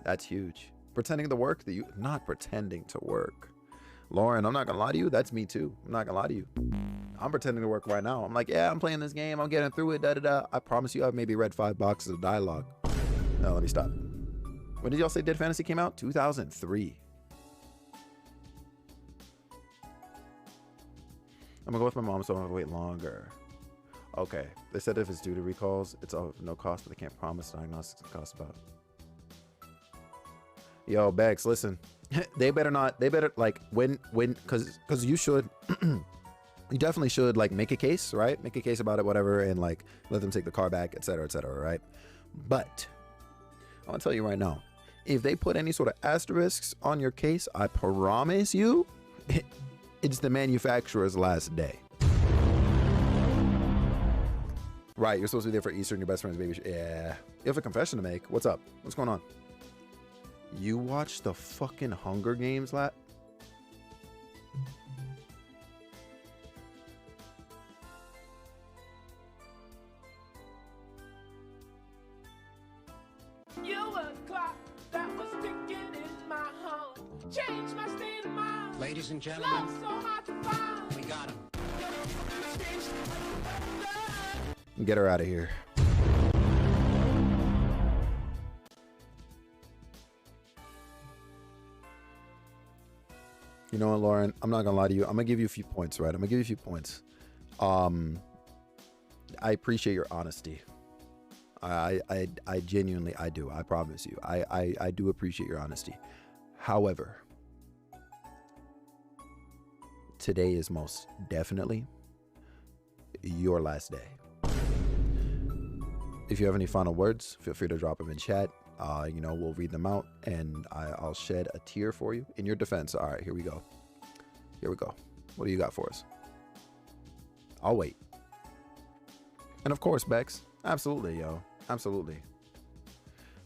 That's huge. Pretending to work, not pretending to work. Lauren, I'm not gonna lie to you. That's me too. I'm not gonna lie to you. I'm pretending to work right now. I'm like, yeah, I'm playing this game. I'm getting through it. I promise you, I've maybe read 5 boxes of dialogue. No, let me stop. When did y'all say Dead Fantasy came out? 2003. I'm gonna go with my mom, so I'm gonna wait longer. Okay. They said if it's due to recalls, it's of no cost, but they can't promise diagnostics and cost about. Yo, Bex, listen. They better like because you should you definitely should like make a case, right? Make a case about it, whatever, and like let them take the car back, etc., right? But I'm gonna tell you right now, if they put any sort of asterisks on your case, I promise you it's the manufacturer's last day. Right, you're supposed to be there for Easter and your best friend's baby. Yeah. You have a confession to make. What's up? What's going on? You watched the fucking Hunger Games last... You a clock that was ticking in my home. Changed my state of mind. Ladies and gentlemen, Love so hard to find. we got him. Get her out of here. You know what, Lauren? I'm not gonna lie to you. I'm gonna give you a few points, right? I'm gonna give you a few points. I appreciate your honesty. I genuinely, I do. I promise you. I do appreciate your honesty. However, today is most definitely your last day. If you have any final words, feel free to drop them in chat. You know, we'll read them out, and I'll shed a tear for you in your defense. All right, here we go. Here we go. What do you got for us? I'll wait. And of course, Bex, absolutely, yo, absolutely.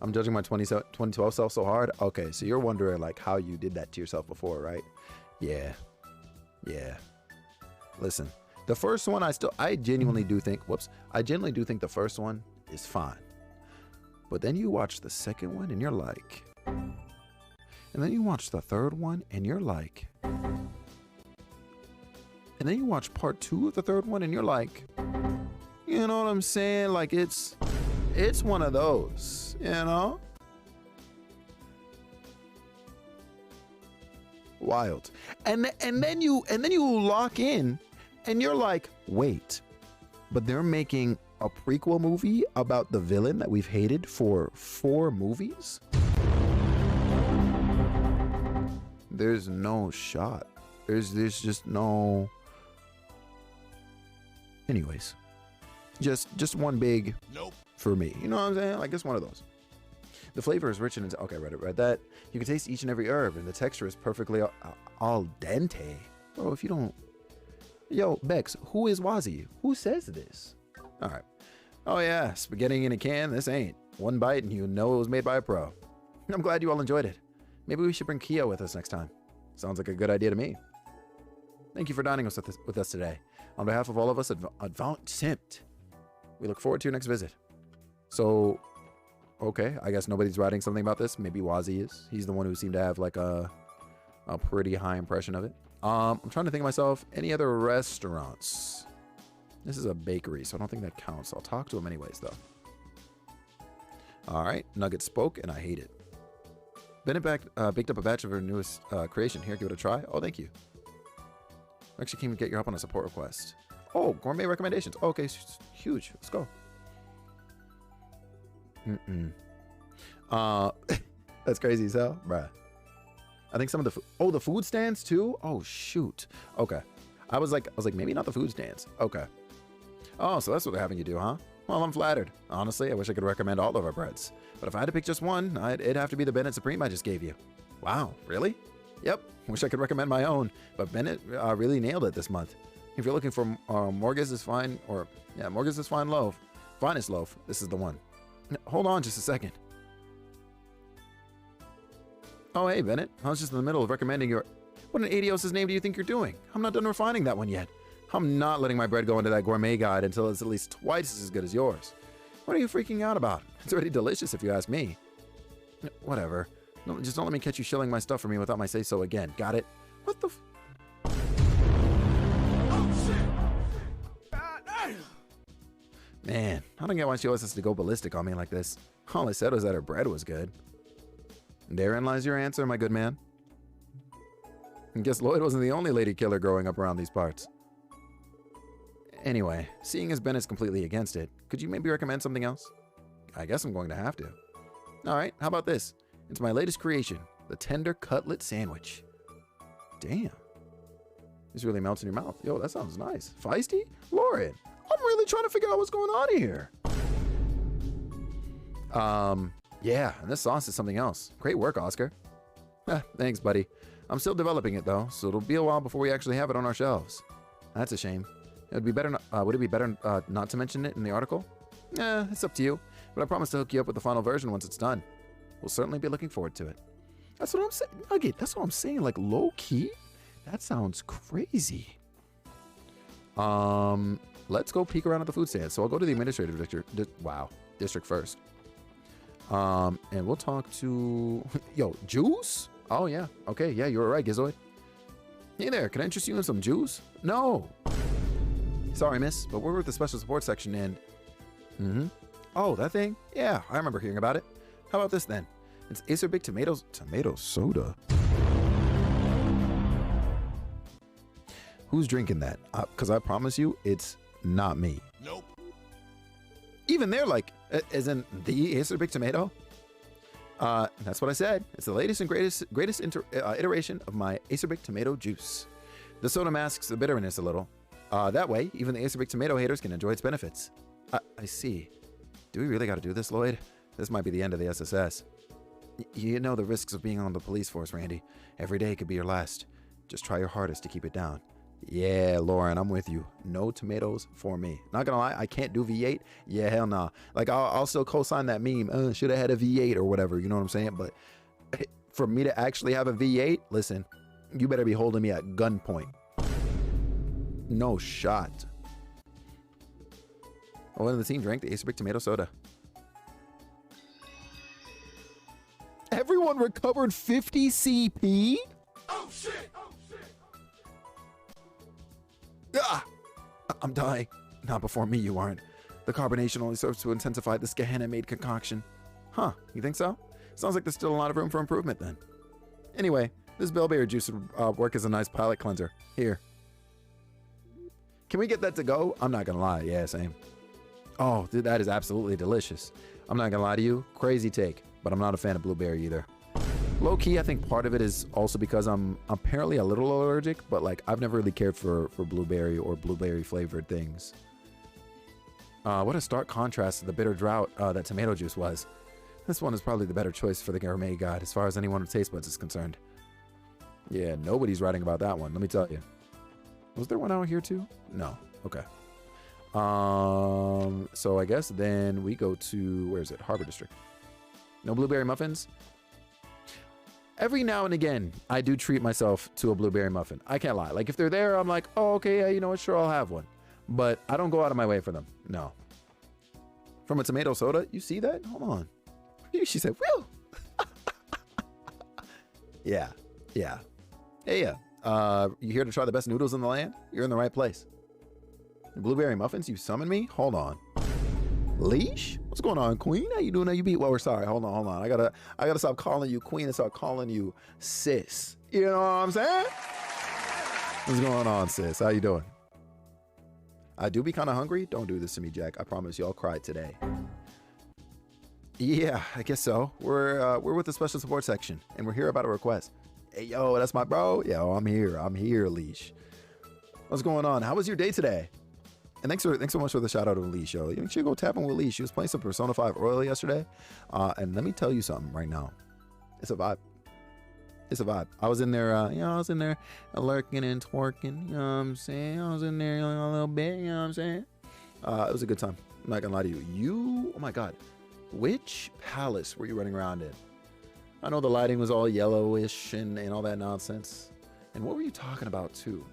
I'm judging my 2012 self so hard. Okay, so you're wondering like how you did that to yourself before, right? Yeah. Listen, the first one I genuinely do think, I genuinely do think the first one is fine. But then you watch the second one and you're like, and then you watch the third one and you're like, and then you watch part 2 of the third one and you're like, you know what I'm saying? Like it's one of those, you know? Wild. And then you lock in and you're like, wait, but they're making a prequel movie about the villain that we've hated for 4 movies? There's no shot. There's just no. Anyways, just one big nope for me. You know what I'm saying? Like it's one of those. The flavor is rich and okay, read that. You can taste each and every herb, and the texture is perfectly al dente. Bro, if you don't, yo, Bex, who is Wazzy? Who says this? All right. Oh yeah, spaghetti in a can. This ain't one bite, and you know it was made by a pro. I'm glad you all enjoyed it. Maybe we should bring Kia with us next time. Sounds like a good idea to me. Thank you for dining with us today. On behalf of all of us at Simped, we look forward to your next visit. So, okay, I guess nobody's writing something about this. Maybe Wazzy is. He's the one who seemed to have like a pretty high impression of it. I'm trying to think of myself. Any other restaurants? This is a bakery, so I don't think that counts. I'll talk to him anyways, though. All right, Nugget spoke, and I hate it. Bennett baked up a batch of her newest creation. Here, give it a try. Oh, thank you. I actually came to get your help on a support request. Oh, gourmet recommendations. Okay, huge. Let's go. That's crazy as hell, bruh. I think some of the food stands too. Oh shoot. Okay, I was like maybe not the food stands. Okay. Oh, so that's what they're having you do, huh? Well, I'm flattered. Honestly, I wish I could recommend all of our breads, but if I had to pick just one, it'd have to be the Bennett Supreme I just gave you. Wow, really? Yep. Wish I could recommend my own, but Bennett really nailed it this month. If you're looking for Morgez's finest loaf, this is the one. Hold on just a second. Oh, hey, Bennett. I was just in the middle of recommending your... What in Adios' name do you think you're doing? I'm not done refining that one yet. I'm not letting my bread go into that gourmet guide until it's at least twice as good as yours. What are you freaking out about? It's already delicious if you ask me. Whatever. No, just don't let me catch you shilling my stuff for me without my say-so again. Got it? What the Man, I don't get why she always has to go ballistic on me like this. All I said was that her bread was good. Therein lies your answer, my good man. And guess Lloyd wasn't the only lady killer growing up around these parts. Anyway, seeing as Ben is completely against it, could you maybe recommend something else? I guess I'm going to have to. Alright, how about this? It's my latest creation, the tender cutlet sandwich. Damn. This really melts in your mouth. Yo, that sounds nice. Feisty? Lauren, I'm really trying to figure out what's going on here. Yeah, and this sauce is something else. Great work, Oscar. Thanks, buddy. I'm still developing it, though, so it'll be a while before we actually have it on our shelves. That's a shame. Would it be better not to mention it in the article? It's up to you, but I promise to hook you up with the final version once it's done. We'll certainly be looking forward to it. That's what I'm saying. Nugget, that's what I'm saying. Like, low-key? That sounds crazy. Let's go peek around at the food stand. So I'll go to the administrative district first. And we'll talk to... Yo, juice? Oh, yeah. Okay, yeah, you were right, Gizoid. Hey there, can I interest you in some juice? No. Sorry, miss, but we're with the special support section and... Mm-hmm. Oh, that thing? Yeah, I remember hearing about it. How about this then? It's Acer Big tomato soda. Who's drinking that? Because I promise you, it's not me. Nope. Even they're like, as in the Acer Big Tomato? That's what I said. It's the latest and greatest iteration of my Acer Big Tomato juice. The soda masks the bitterness a little. That way, even the Acer Big Tomato haters can enjoy its benefits. I see. Do we really got to do this, Lloyd? This might be the end of the SSS. You know the risks of being on the police force, Randy. Every day could be your last. Just try your hardest to keep it down. Yeah, Lauren, I'm with you. No tomatoes for me. Not gonna lie, I can't do V8. Yeah, hell nah. Like, I'll still co-sign that meme. Should have had a V8 or whatever. You know what I'm saying? But for me to actually have a V8, listen, you better be holding me at gunpoint. No shot. Oh, and the team drank the Acer Big Tomato soda. Everyone recovered 50 CP? Oh shit! Oh shit! Ah! I'm dying. Not before me, you aren't. The carbonation only serves to intensify this Gehenna-made concoction. Huh, you think so? Sounds like there's still a lot of room for improvement then. Anyway, this bilberry juice would work as a nice palate cleanser. Here. Can we get that to go? I'm not gonna lie. Yeah, same. Oh, dude, that is absolutely delicious. I'm not gonna lie to you. Crazy take, but I'm not a fan of blueberry either. Low key, I think part of it is also because I'm apparently a little allergic, but like I've never really cared for blueberry or blueberry flavored things. What a stark contrast to the bitter drought that tomato juice was. This one is probably the better choice for the gourmet god as far as anyone with taste buds is concerned. Yeah, nobody's writing about that one, let me tell you. Was there one out here too? No. Okay. So I guess then we go to, where is it? Harbor District. No blueberry muffins? Every now and again, I do treat myself to a blueberry muffin. I can't lie. Like if they're there, I'm like, oh, okay, yeah, you know what? Sure, I'll have one. But I don't go out of my way for them. No. From a tomato soda, you see that? Hold on. She said, whew. Yeah. Yeah. Hey, yeah. You here to try the best noodles in the land? You're in the right place. Blueberry muffins? You summon me? Hold on. Leash? What's going on, Queen? How you doing? How you be? Well, we're sorry. Hold on. I gotta stop calling you Queen and start calling you sis. You know what I'm saying? What's going on, sis? How you doing? I do be kind of hungry. Don't do this to me, Jack. I promise you I'll cry today. Yeah, I guess so. We're with the special support section, and we're here about a request. Hey, yo, that's my bro. Yo, I'm here, Leash. What's going on? How was your day today? And thanks so much for the shout out to Leash, yo. You should go tapping with Leash. She was playing some Persona 5 Royal yesterday. And let me tell you something right now. It's a vibe. It's a vibe. I was in there, I was in there lurking and twerking, you know what I'm saying? I was in there a little bit, you know what I'm saying? It was a good time. I'm not gonna lie to you. Oh my God. Which palace were you running around in? I know the lighting was all yellowish and all that nonsense. And what were you talking about too?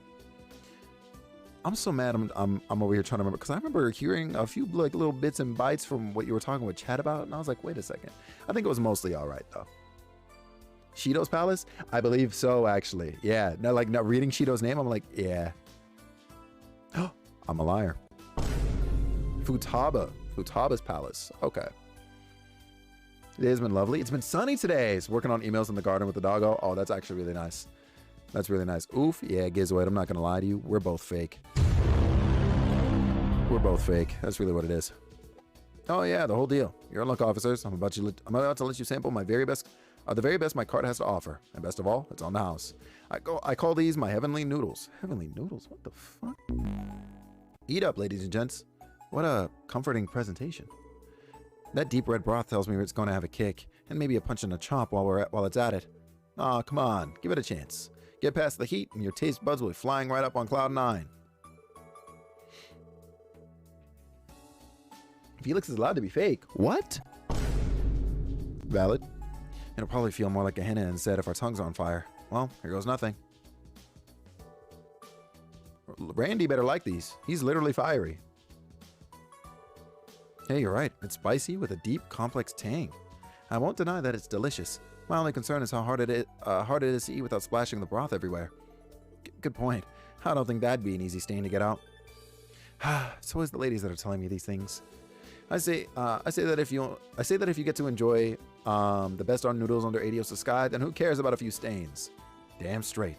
I'm so mad I'm over here trying to remember, because I remember hearing a few like little bits and bites from what you were talking with Chad about, and I was like, wait a second. I think it was mostly all right though. Shido's Palace? I believe so, actually. Yeah, no, like not reading Shido's name, I'm like, yeah. I'm a liar. Futaba's Palace. Okay. It has been lovely. It's been sunny today. It's working on emails in the garden with the doggo. Oh, that's actually really nice. That's really nice. Oof. Yeah, Gizoid, I'm not going to lie to you. We're both fake. We're both fake. That's really what it is. Oh, yeah, the whole deal. You're unlock officers. I'm about to let you sample my very best, the very best my cart has to offer. And best of all, it's on the house. I call these my heavenly noodles. Heavenly noodles? What the fuck? Eat up, ladies and gents. What a comforting presentation. That deep red broth tells me it's going to have a kick, and maybe a punch in the chomp while it's at it. Aw, come on. Give it a chance. Get past the heat, and your taste buds will be flying right up on cloud 9. Felix is allowed to be fake. What? Valid. It'll probably feel more like a henna instead if our tongue's on fire. Well, here goes nothing. Randy better like these. He's literally fiery. Hey, you're right. It's spicy with a deep, complex tang. I won't deny that it's delicious. My only concern is how hard it is to eat without splashing the broth everywhere. Good point. I don't think that'd be an easy stain to get out. It's always the ladies that are telling me these things. I say that if you get to enjoy the best darn noodles under Adios Sky, then who cares about a few stains? Damn straight.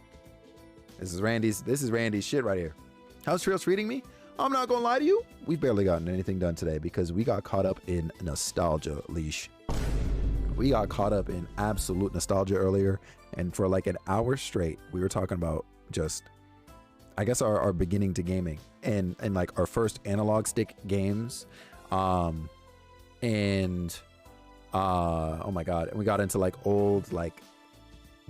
This is Randy's shit right here. How's Trails treating me? I'm not gonna lie to you. We've barely gotten anything done today because we got caught up in nostalgia, Leash. We got caught up in absolute nostalgia earlier, and for like an hour straight, we were talking about just, I guess, our beginning to gaming and like our first analog stick games. Oh my god, and we got into like old like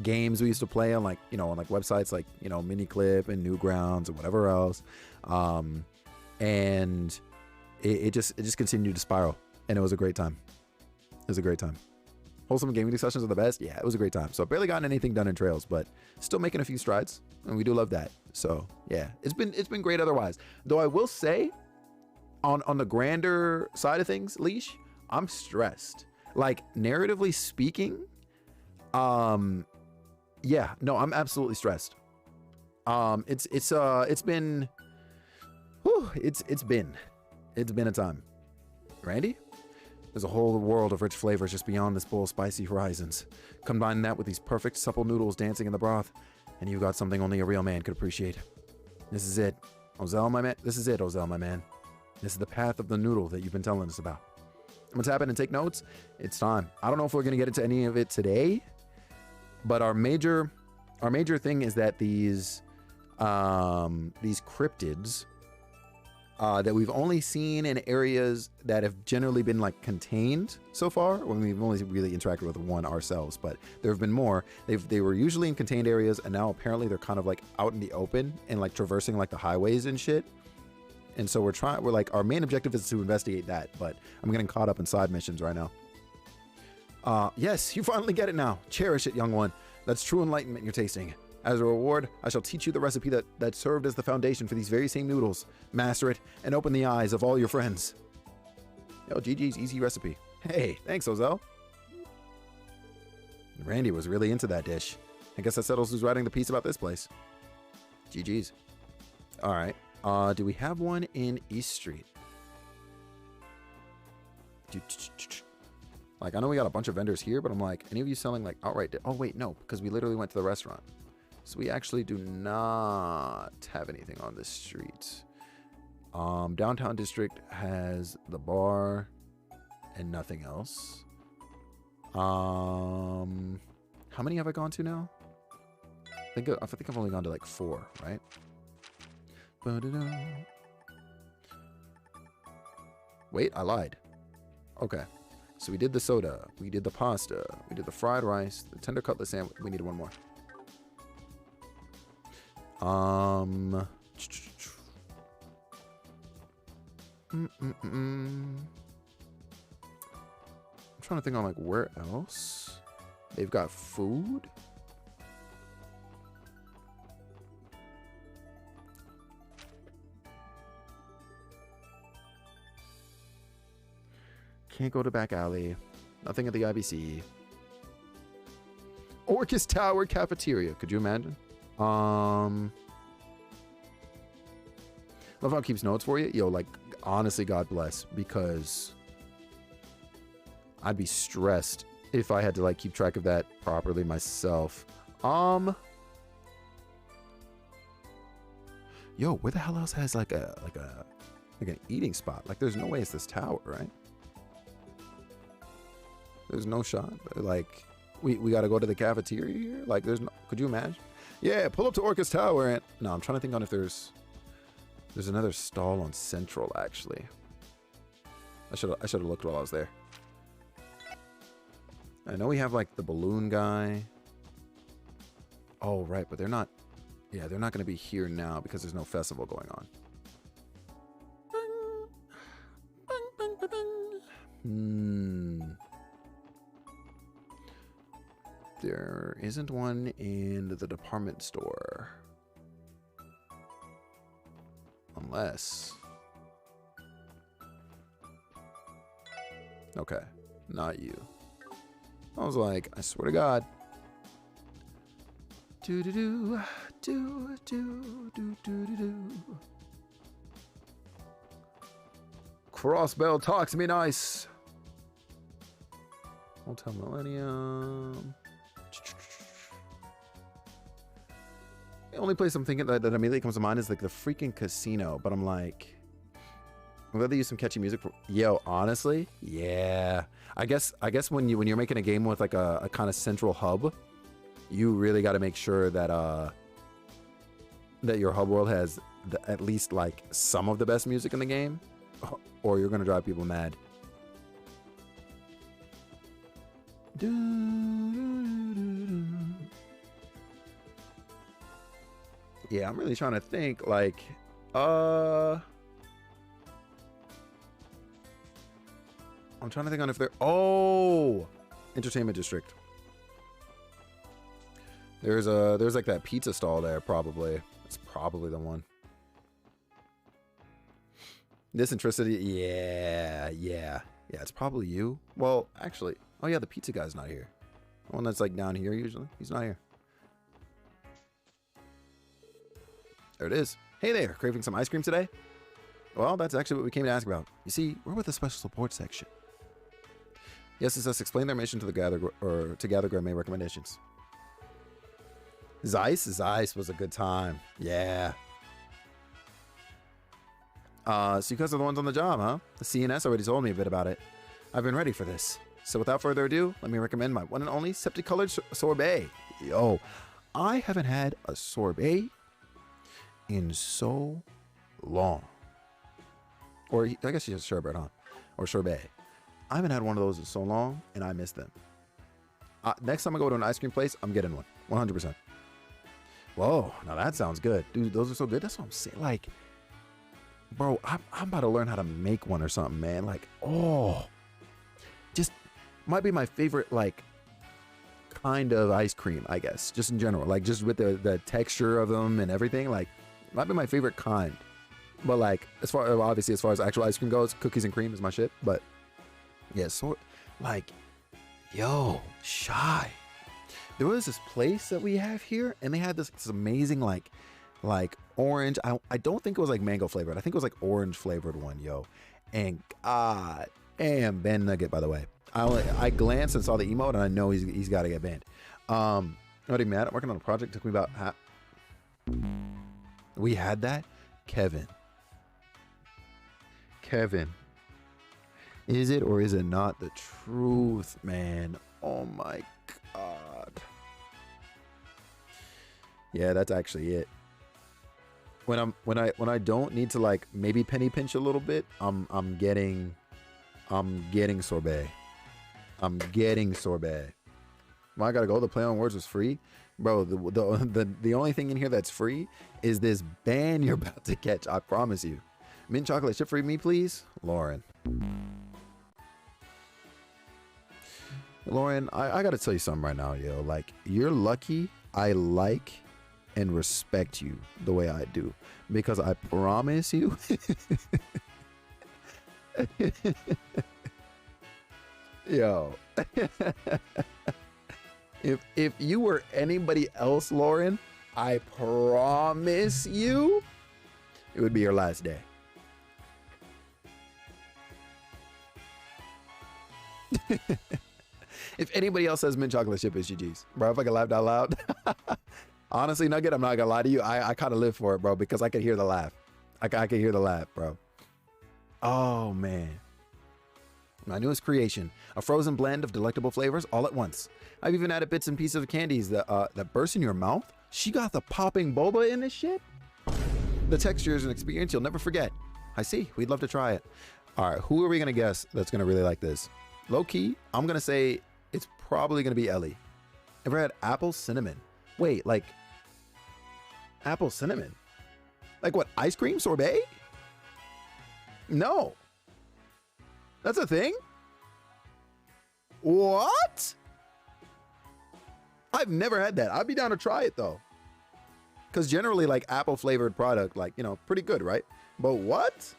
games we used to play on, like, you know, on like websites like, you know, Miniclip and Newgrounds and whatever else. And it just continued to spiral, and it was a great time. It was a great time. Wholesome gaming discussions are the best. Yeah, it was a great time. So barely gotten anything done in Trails, but still making a few strides, and we do love that. So yeah, it's been great otherwise. Though I will say, on the grander side of things, Leash, I'm stressed. Like, narratively speaking, yeah, no, I'm absolutely stressed. It's been a time. Randy? There's a whole world of rich flavors just beyond this bowl of spicy horizons. Combine that with these perfect supple noodles dancing in the broth, and you've got something only a real man could appreciate. This is it, Ozell, my man. This is it, Ozell, my man. This is the path of the noodle that you've been telling us about. I'm gonna tap in and take notes. It's time. I don't know if we're gonna get into any of it today, but our major thing is that these cryptids that we've only seen in areas that have generally been like contained so far, when we've only really interacted with one ourselves, but there have been more. They were usually in contained areas, and now apparently they're kind of like out in the open and like traversing like the highways and shit. And so we're like, our main objective is to investigate that, but I'm getting caught up in side missions right now. Yes, you finally get it now. Cherish it, young one. That's true enlightenment you're tasting. As a reward, I shall teach you the recipe that served as the foundation for these very same noodles. Master it and open the eyes of all your friends. Yo, GG's easy recipe. Hey, thanks, Ozell. Randy was really into that dish. I guess that settles who's writing the piece about this place. GG's. All right. Do we have one in East Street? Like, I know we got a bunch of vendors here, but I'm like, any of you selling like outright? Oh wait, no, because we literally went to the restaurant. So we actually do not have anything on this street. Downtown District has the bar and nothing else. How many have I gone to now? I think I've only gone to like 4, right? Wait, I lied. Okay. So we did the soda, we did the pasta, we did the fried rice, the tender cutlet sandwich. We need one more. I'm trying to think on like where else they've got food. Can't go to back alley. Nothing at the IBC. Orcus Tower cafeteria. Could you imagine? Love how it keeps notes for you. Yo, like, honestly, God bless, because I'd be stressed if I had to like keep track of that properly myself. Yo, where the hell else has like an eating spot? Like, there's no way it's this tower, right? There's no shot. Like, we got to go to the cafeteria here. Like, there's no. Could you imagine? Yeah, pull up to Orcus Tower and no, I'm trying to think on if there's another stall on Central actually. I should have looked while I was there. I know we have like the balloon guy. Oh right, but they're not. Yeah, they're not going to be here now because there's no festival going on. There isn't one in the department store. Unless. Okay, not you. I was like, I swear to God. Do do do do do do do do do. Frostbell, talk to me nice. Hotel Millennium. The only place I'm thinking that immediately comes to mind is like the freaking casino. But I'm like, I'm glad they use some catchy music. Yo, honestly, yeah. I guess when you're making a game with like a kind of central hub, you really got to make sure that that your hub world has at least like some of the best music in the game, or you're gonna drive people mad. Yeah, I'm really trying to think like I'm trying to think on if they're Entertainment District. There's like that pizza stall there probably. It's probably the one. Disinterestity, yeah, it's probably you. Well, actually, oh yeah, the pizza guy's not here. The one that's like down here usually, he's not here. There it is. Hey there, craving some ice cream today? Well, that's actually what we came to ask about. You see, we're with the special support section. Yes, it's us explain their mission to gather gourmet recommendations. Zeiss was a good time. Yeah. So you guys are the ones on the job, huh? The CNS already told me a bit about it. I've been ready for this. So without further ado, let me recommend my one and only septic-colored sorbet. Yo, I haven't had a sorbet in so long. Or I guess you just sherbet, huh? Or sorbet. I haven't had one of those in so long, and I miss them. Next time I go to an ice cream place, I'm getting one. 100%. Whoa, now that sounds good. Dude, those are so good. That's what I'm saying. Like, bro, I'm about to learn how to make one or something, man. Like, just might be my favorite, like, kind of ice cream, I guess. Just in general. Like, just with the texture of them and everything. Like, might be my favorite kind. But, like, obviously, as far as actual ice cream goes, cookies and cream is my shit. But, yeah, so, like, yo, Shy. There was this place that we have here, and they had this amazing, like orange. I don't think it was, like, mango flavored. I think it was, like, orange flavored one, yo. And, God damn, Ben Nugget, by the way. I glanced and saw the emote, and I know he's got to get banned. I'm not even mad. I'm working on a project. Took me about we had that? Kevin. Is it or is it not the truth, man? Oh my God. Yeah, that's actually it. When I don't need to, like, maybe penny pinch a little bit, I'm getting sorbet. I'm getting sorbet. Well, I gotta go. The play on words was free, bro. The only thing in here that's free is this ban you're about to catch. I promise you. Mint chocolate chip for me, please, Lauren. Lauren, I gotta tell you something right now, yo. Like, you're lucky I like and respect you the way I do, because I promise you, yo, if you were anybody else, Lauren, I promise you, it would be your last day. If anybody else says mint chocolate chip, it's GG's. Bro, if I can laugh out loud. Honestly, Nugget, I'm not gonna lie to you. I kind of live for it, bro, because I could hear the laugh. I could hear the laugh, bro. Oh, man. My newest creation, a frozen blend of delectable flavors all at once. I've even added bits and pieces of candies that burst in your mouth. She got the popping boba in this shit. The texture is an experience you'll never forget. I see. We'd love to try it. All right, who are we gonna guess that's gonna really like this? Low key, I'm gonna say it's probably gonna be Ellie. Ever had apple cinnamon? Wait, like apple cinnamon? Like what? Ice cream sorbet? No. That's a thing? What? I've never had that. I'd be down to try it though. Because generally, like, apple flavored product, like, you know, pretty good, right? But what?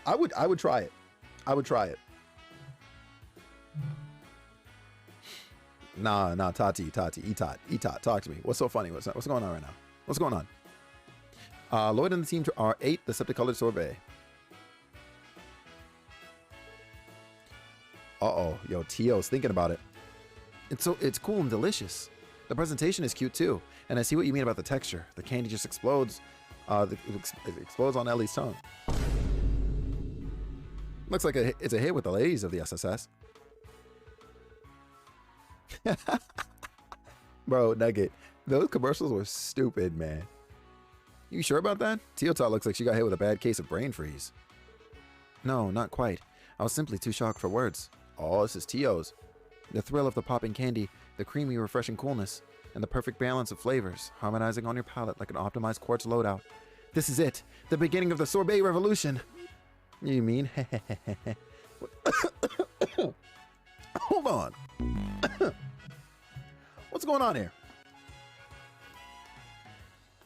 I would try it. I would try it. Nah, Tati, Etot, talk to me. What's so funny? What's going on right now? What's going on? Lloyd and the team are 8, the septic colored sorbet. Uh-oh. Yo, Tio's thinking about it. It's cool and delicious. The presentation is cute too. And I see what you mean about the texture. The candy just explodes. It explodes on Ellie's tongue. Looks like it's a hit with the ladies of the SSS. Bro, Nugget, those commercials were stupid, man. You sure about that? Teotot looks like she got hit with a bad case of brain freeze. No, not quite. I was simply too shocked for words. Oh, this is Tio's. The thrill of the popping candy, the creamy, refreshing coolness, and the perfect balance of flavors, harmonizing on your palate like an optimized quartz loadout. This is it, the beginning of the sorbet revolution. You mean? Hold on. What's going on here?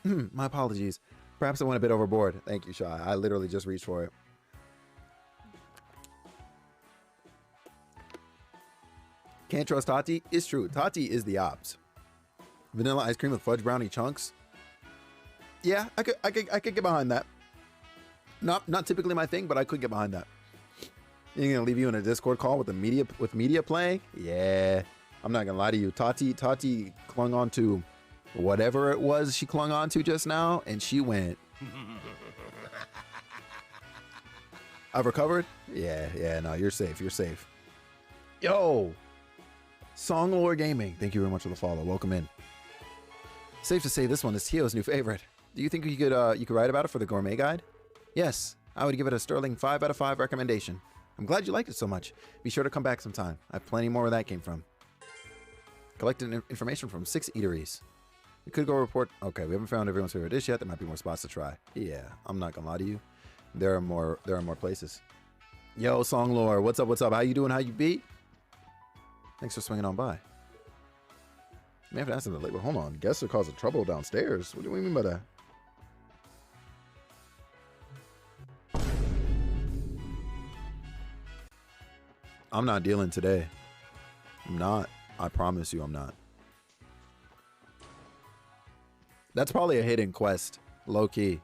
My apologies. Perhaps I went a bit overboard. Thank you, Shy. I literally just reached for it. Can't trust Tati? It's true. Tati is the ops. Vanilla ice cream with fudge brownie chunks. Yeah, I could get behind that. Not typically my thing, but I could get behind that. You're gonna leave you in a Discord call with media playing? Yeah. I'm not gonna lie to you. Tati clung on to whatever it was she clung on to just now, and she went. I've recovered? Yeah, no, you're safe. You're safe. Yo! Songlore Gaming, thank you very much for the follow. Welcome in. Safe to say this one is Tio's new favorite. Do you think you could write about it for the gourmet guide? Yes, I would give it a sterling 5 out of 5 recommendation. I'm glad you liked it so much. Be sure to come back sometime. I have plenty more where that came from. Collected information from 6 eateries. We could go report. Okay, we haven't found everyone's favorite dish yet. There might be more spots to try. Yeah, I'm not gonna lie to you. There are more places. Yo, Songlore, what's up? How you doing? How you beat? Thanks for swinging on by. May have to ask them later. Hold on. Guests are causing trouble downstairs. What do we mean by that? I'm not dealing today. I'm not. I promise you I'm not. That's probably a hidden quest. Low key.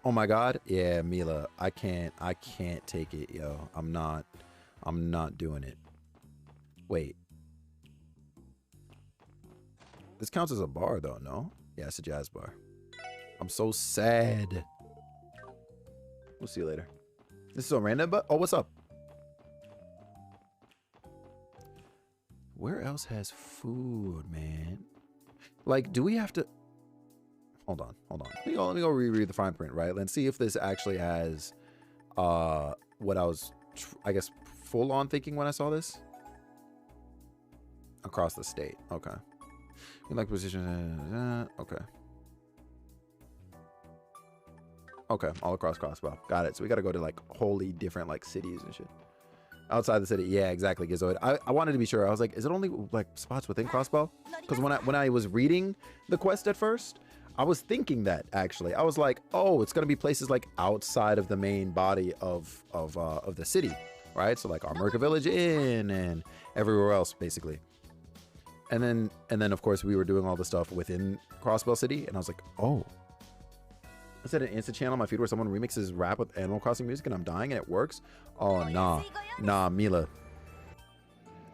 Oh my god. Yeah, Mila. I can't take it, yo. I'm not doing it. Wait. This counts as a bar though, no? Yeah, it's a jazz bar. I'm so sad. We'll see you later. This is so random, but oh, what's up? Where else has food, man? Like, do we have to... Hold on. Let me go reread the fine print, right? Let's see if this actually has what I was, I guess, full on thinking when I saw this. Across the state. Okay. We like position. Okay. Okay. All across Crossbow. Got it. So we got to go to like wholly different like cities and shit. Outside the city. Yeah, exactly. Gizoid. I wanted to be sure. I was like, is it only like spots within Crossbow? Because when I was reading the quest at first, I was thinking that actually. I was like, oh, it's gonna be places like outside of the main body of the city, right? So like Armorica Village Inn and everywhere else, basically. And then of course we were doing all the stuff within Crossbell City, and I was like, oh. I said an Insta channel on my feed where someone remixes rap with Animal Crossing music and I'm dying and it works. Oh nah, Mila.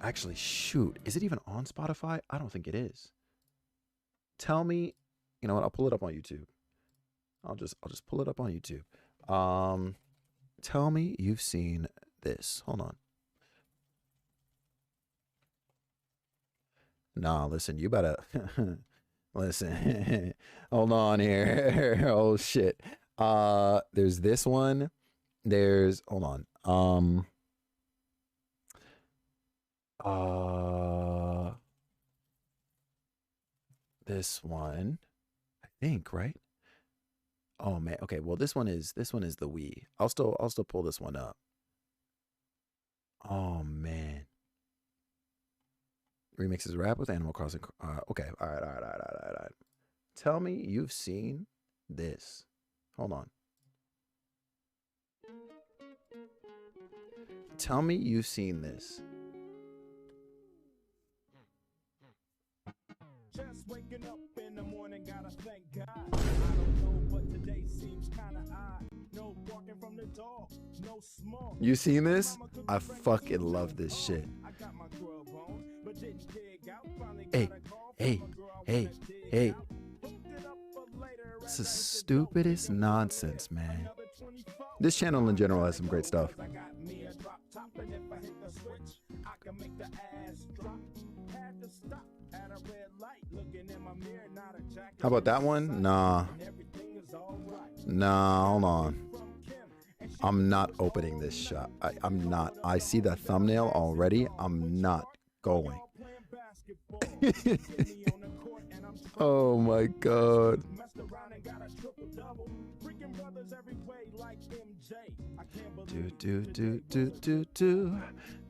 Actually, shoot, is it even on Spotify? I don't think it is. Tell me, you know what? I'll pull it up on YouTube. I'll just pull it up on YouTube. Tell me you've seen this. Hold on. Nah, listen, you better listen. Hold on here. Oh shit. There's this one. There's hold on. This one, I think, right? Oh man. Okay, well this one is the Wii. I'll still pull this one up. Oh man. Remixes rap with Animal Crossing. Okay. All right. Tell me you've seen this. Hold on. Tell me you've seen this. Just waking up in the morning, gotta thank God. I don't know, but today seems kinda odd. You seen this? I fucking love this shit. Hey, hey, hey, hey. It's the stupidest nonsense, man. This channel in general has some great stuff. How about that one? Nah. Nah, hold on. I'm not opening this shop. I'm not. I see the thumbnail already. I'm not going. Oh my god. Do do do do do do do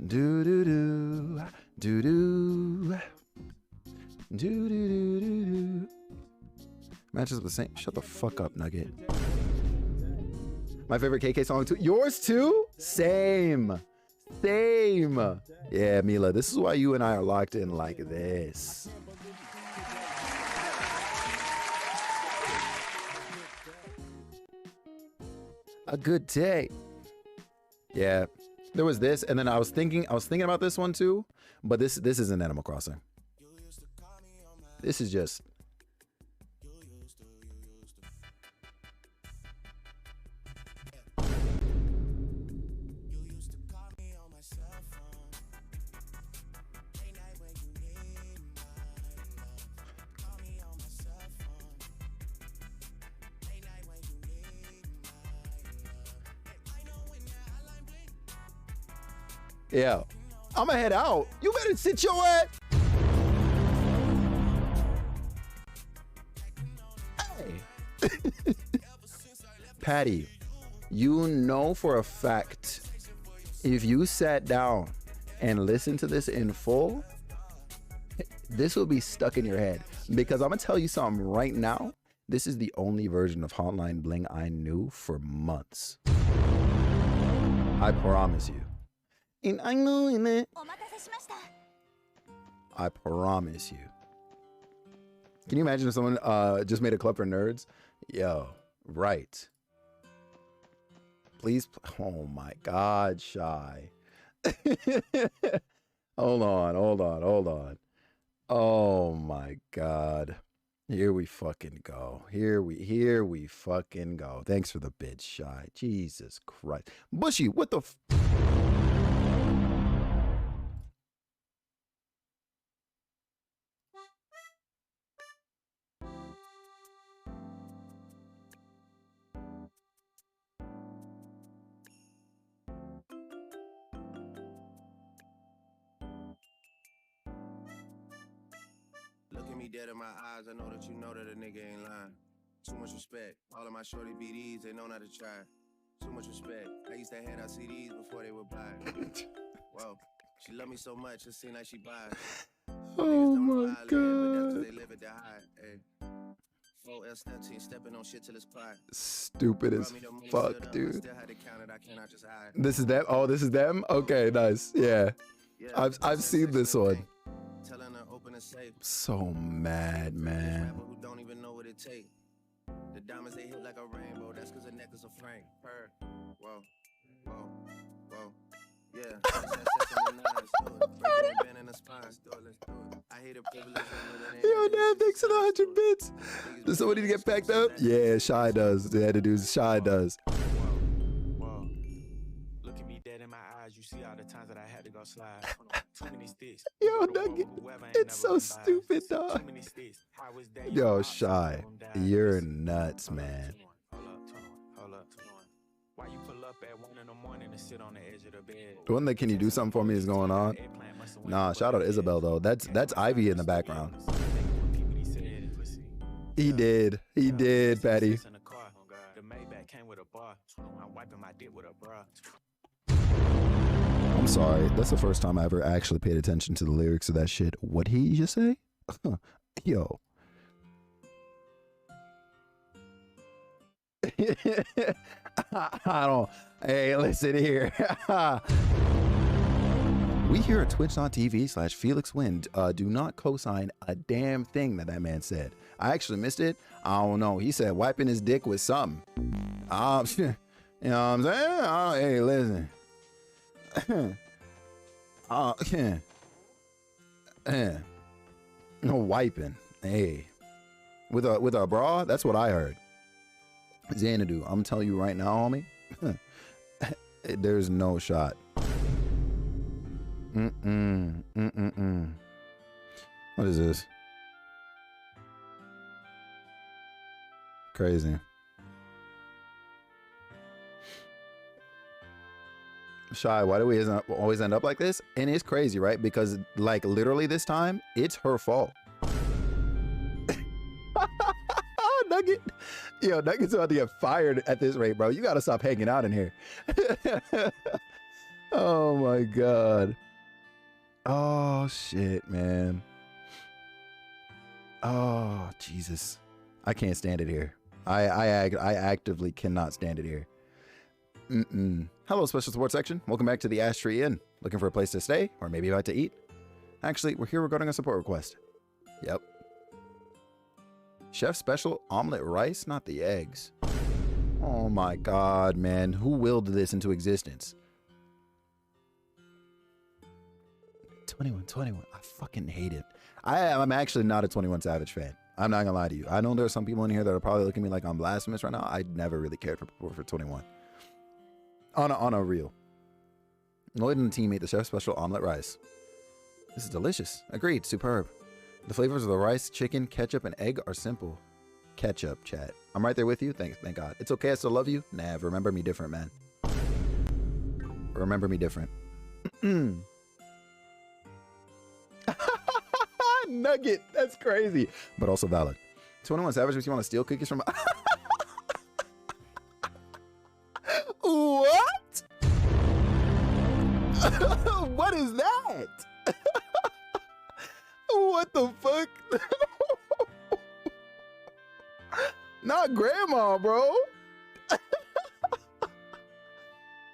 do do do do do do do. Matches with the same. Shut the fuck up, Nugget. My favorite KK song too. Yours too? Same. Same. Yeah, Mila, this is why you and I are locked in like this. A good day. Yeah. There was this, and then I was thinking about this one too, but this isn't Animal Crossing. This is just yeah. I'ma head out. You better sit your ass. Hey. Patty, you know for a fact, if you sat down and listened to this in full, this will be stuck in your head. Because I'm gonna tell you something right now. This is the only version of Hotline Bling I knew for months. I promise you. And I know in it. I promise you. Can you imagine if someone just made a club for nerds? Yo, right. Please. Oh my God, Shy. Hold on. Oh my God. Here we fucking go. Here we fucking go. Thanks for the bid, Shy. Jesus Christ. Bushy, what the f— Look at me dead in my eyes, I know that you know that a nigga ain't lying. Too much respect, all of my shorty BDs, they know not to try. Too much respect, I used to hand out CDs before they were blind. Whoa, she love me so much, it seems like she buys. Oh my God. But that's 'cause they live at the high, ay. 4S13, stepping on shit till it's quiet. Stupid as fuck, dude. This is them? Oh, this is them? Okay, nice. Yeah. I've seen this one. So mad, man. Who don't even know what it takes. The diamonds they hit like a rainbow. That's cause the necklace of Frank. Her. Whoa. Yeah. I hate a privilege. Yo, Dad, thanks for the 100 bits. Does somebody get packed up? Yeah, Shy does. They had to do Shy does. Whoa. Look at me dead in my eyes. You see all the times that I had to go slide. Too many sticks. Yo, Nugget, it's so stupid, dog. Yo, Shy, you're nuts, man. Hold up. Why you pull up at 1 in the morning and sit on the edge of the bed? The one that "Can you do something for me" is going on. Nah, shout out to Isabel though. That's Ivy in the background. He did, Patty. The Maybach came with a bar. I'm wiping my dick with a bra. I'm sorry. That's the first time I ever actually paid attention to the lyrics of that shit. What did he just say? Yo. I don't. Hey, listen here. We here at twitch.tv/FelixWin do not co-sign a damn thing that man said. I actually missed it. I don't know. He said wiping his dick with something. You know what I'm saying? Oh, hey, listen. No wiping. Hey. With a bra? That's what I heard. Xanadu, I'm telling you right now, homie. There's no shot. What is this? Crazy. Shy, why do we always end up like this? And it's crazy, right? Because like literally this time, it's her fault. Nugget. Yo, Nugget's about to get fired at this rate, bro. You gotta stop hanging out in here. Oh my God. Oh shit, man. Oh Jesus. I can't stand it here. I actively cannot stand it here. Hello, special support section. Welcome back to the Ash Tree Inn. Looking for a place to stay or maybe about to eat? Actually, we're here regarding a support request. Yep. Chef special omelet rice, not the eggs. Oh my God, man. Who willed this into existence? 21. I fucking hate it. I'm actually not a 21 Savage fan. I'm not gonna lie to you. I know there are some people in here that are probably looking at me like I'm blasphemous right now. I never really cared for 21. On a real. Lloyd and the team ate the chef's special omelet rice. This is delicious. Agreed. Superb. The flavors of the rice, chicken, ketchup, and egg are simple. Ketchup, chat. I'm right there with you. Thank God. It's okay. I still love you. Nah, remember me different, man. Remember me different. Nugget. That's crazy. But also valid. 21 Savage makes you want to steal cookies from... What? What is that? What the fuck? Not grandma, bro.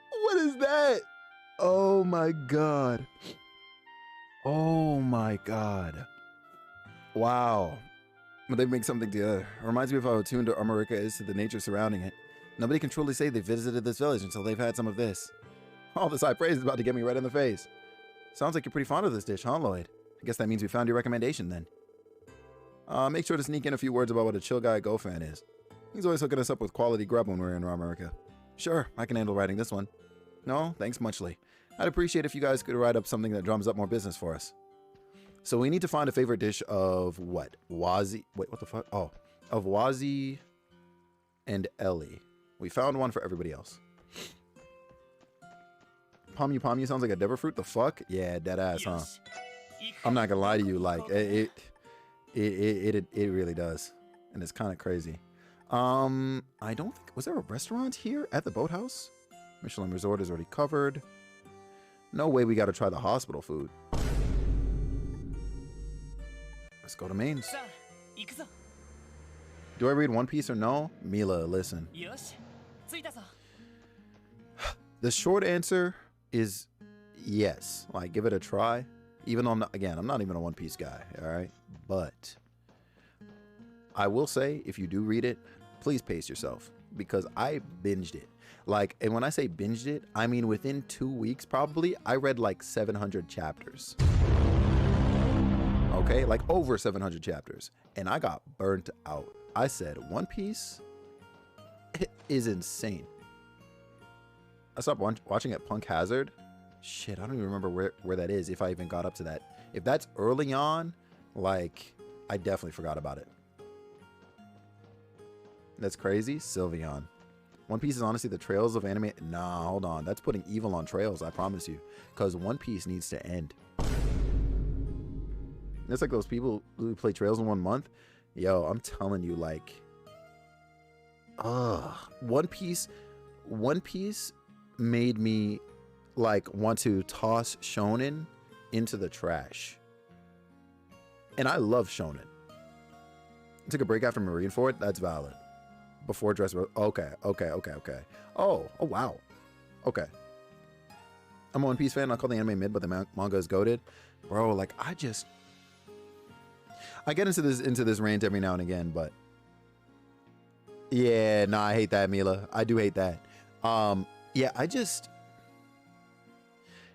What is that? Oh my God. Oh my God. Wow. But they make something together. Reminds me of how attuned America is to the nature surrounding it. Nobody can truly say they visited this village until they've had some of this. All this high praise is about to get me right in the face. Sounds like you're pretty fond of this dish, huh, Lloyd? I guess that means we found your recommendation then. Make sure to sneak in a few words about what a chill guy Go-Fan is. He's always hooking us up with quality grub when we're in America. Sure, I can handle writing this one. No, thanks muchly. I'd appreciate if you guys could write up something that drums up more business for us. So we need to find a favorite dish of what? Wazi? Wait, what the fuck? Oh, of Wazi and Ellie. We found one for everybody else. Pamu sounds like a devil fruit. The fuck? Yeah, dead ass, huh? I'm not gonna lie to you, like it really does, and it's kind of crazy. I don't think, was there a restaurant here at the boathouse? Michelin Resort is already covered. No way we got to try the hospital food. Let's go to mains. Do I read One Piece or no? Mila, listen. The short answer is yes. Like, give it a try. Even though I'm not even a One Piece guy, all right? But I will say, if you do read it, please pace yourself, because I binged it. Like, and when I say binged it, I mean within 2 weeks probably, I read like 700 chapters. Okay, like over 700 chapters. And I got burnt out. I said, One Piece is insane. I stopped watching at Punk Hazard. Shit, I don't even remember where that is, if I even got up to that. If that's early on, like, I definitely forgot about it. That's crazy. Sylveon. One Piece is honestly the Trails of anime. Nah, hold on. That's putting evil on Trails, I promise you. Because One Piece needs to end. It's like those people who play Trails in 1 month. Yo, I'm telling you, like... One Piece made me, like, want to toss shonen into the trash. And I love shonen. I took a break after Marineford. That's valid. Before Dressrosa. Okay. Oh, wow. Okay. I'm a One Piece fan. I'll call the anime mid, but the manga is goated. Bro, like, I get into this rant every now and again, but yeah, nah, I hate that, Mila. I do hate that. Yeah,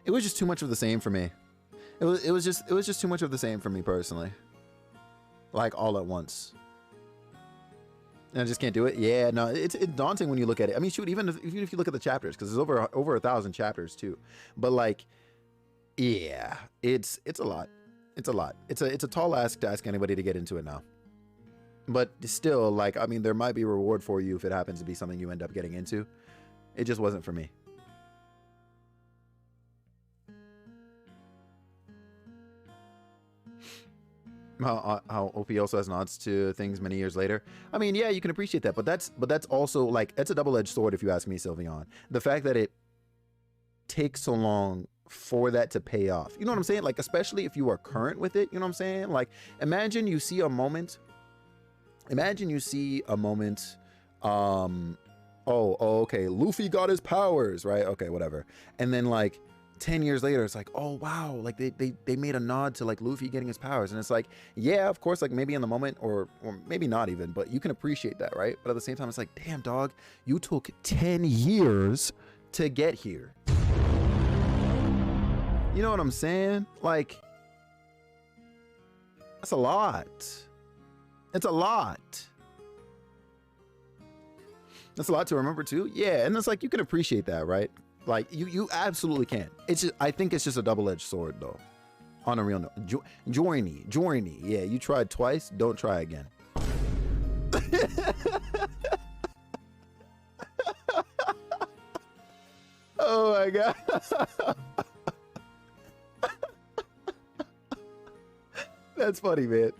it was just too much of the same for me. It was just too much of the same for me personally. Like all at once. And I just can't do it. Yeah, no, it's daunting when you look at it. I mean, shoot, even if you look at the chapters, because there's over 1,000 chapters too. But like, yeah, it's a lot. It's a lot. It's a tall ask to ask anybody to get into it now. But still, like, I mean, there might be a reward for you if it happens to be something you end up getting into. It just wasn't for me. How OP also has nods to things many years later. I mean, yeah, you can appreciate that, but that's also like, it's a double-edged sword if you ask me, Sylveon. The fact that it takes so long for that to pay off. You know what I'm saying? Like, especially if you are current with it, you know what I'm saying? Like, imagine you see a moment, okay, Luffy got his powers, right? Okay, whatever. And then like 10 years later, it's like, oh wow, like they made a nod to like Luffy getting his powers. And it's like, yeah, of course, like maybe in the moment or maybe not even, but you can appreciate that, right? But at the same time, it's like, damn dog, you took 10 years to get here. You know what I'm saying? Like, that's a lot. It's a lot. That's a lot to remember too. Yeah, and it's like, you can appreciate that, right? Like, you absolutely can. It's just, I think it's just a double-edged sword though. On a real note. Joiny. Yeah, you tried twice, don't try again. Oh my god. That's funny, man.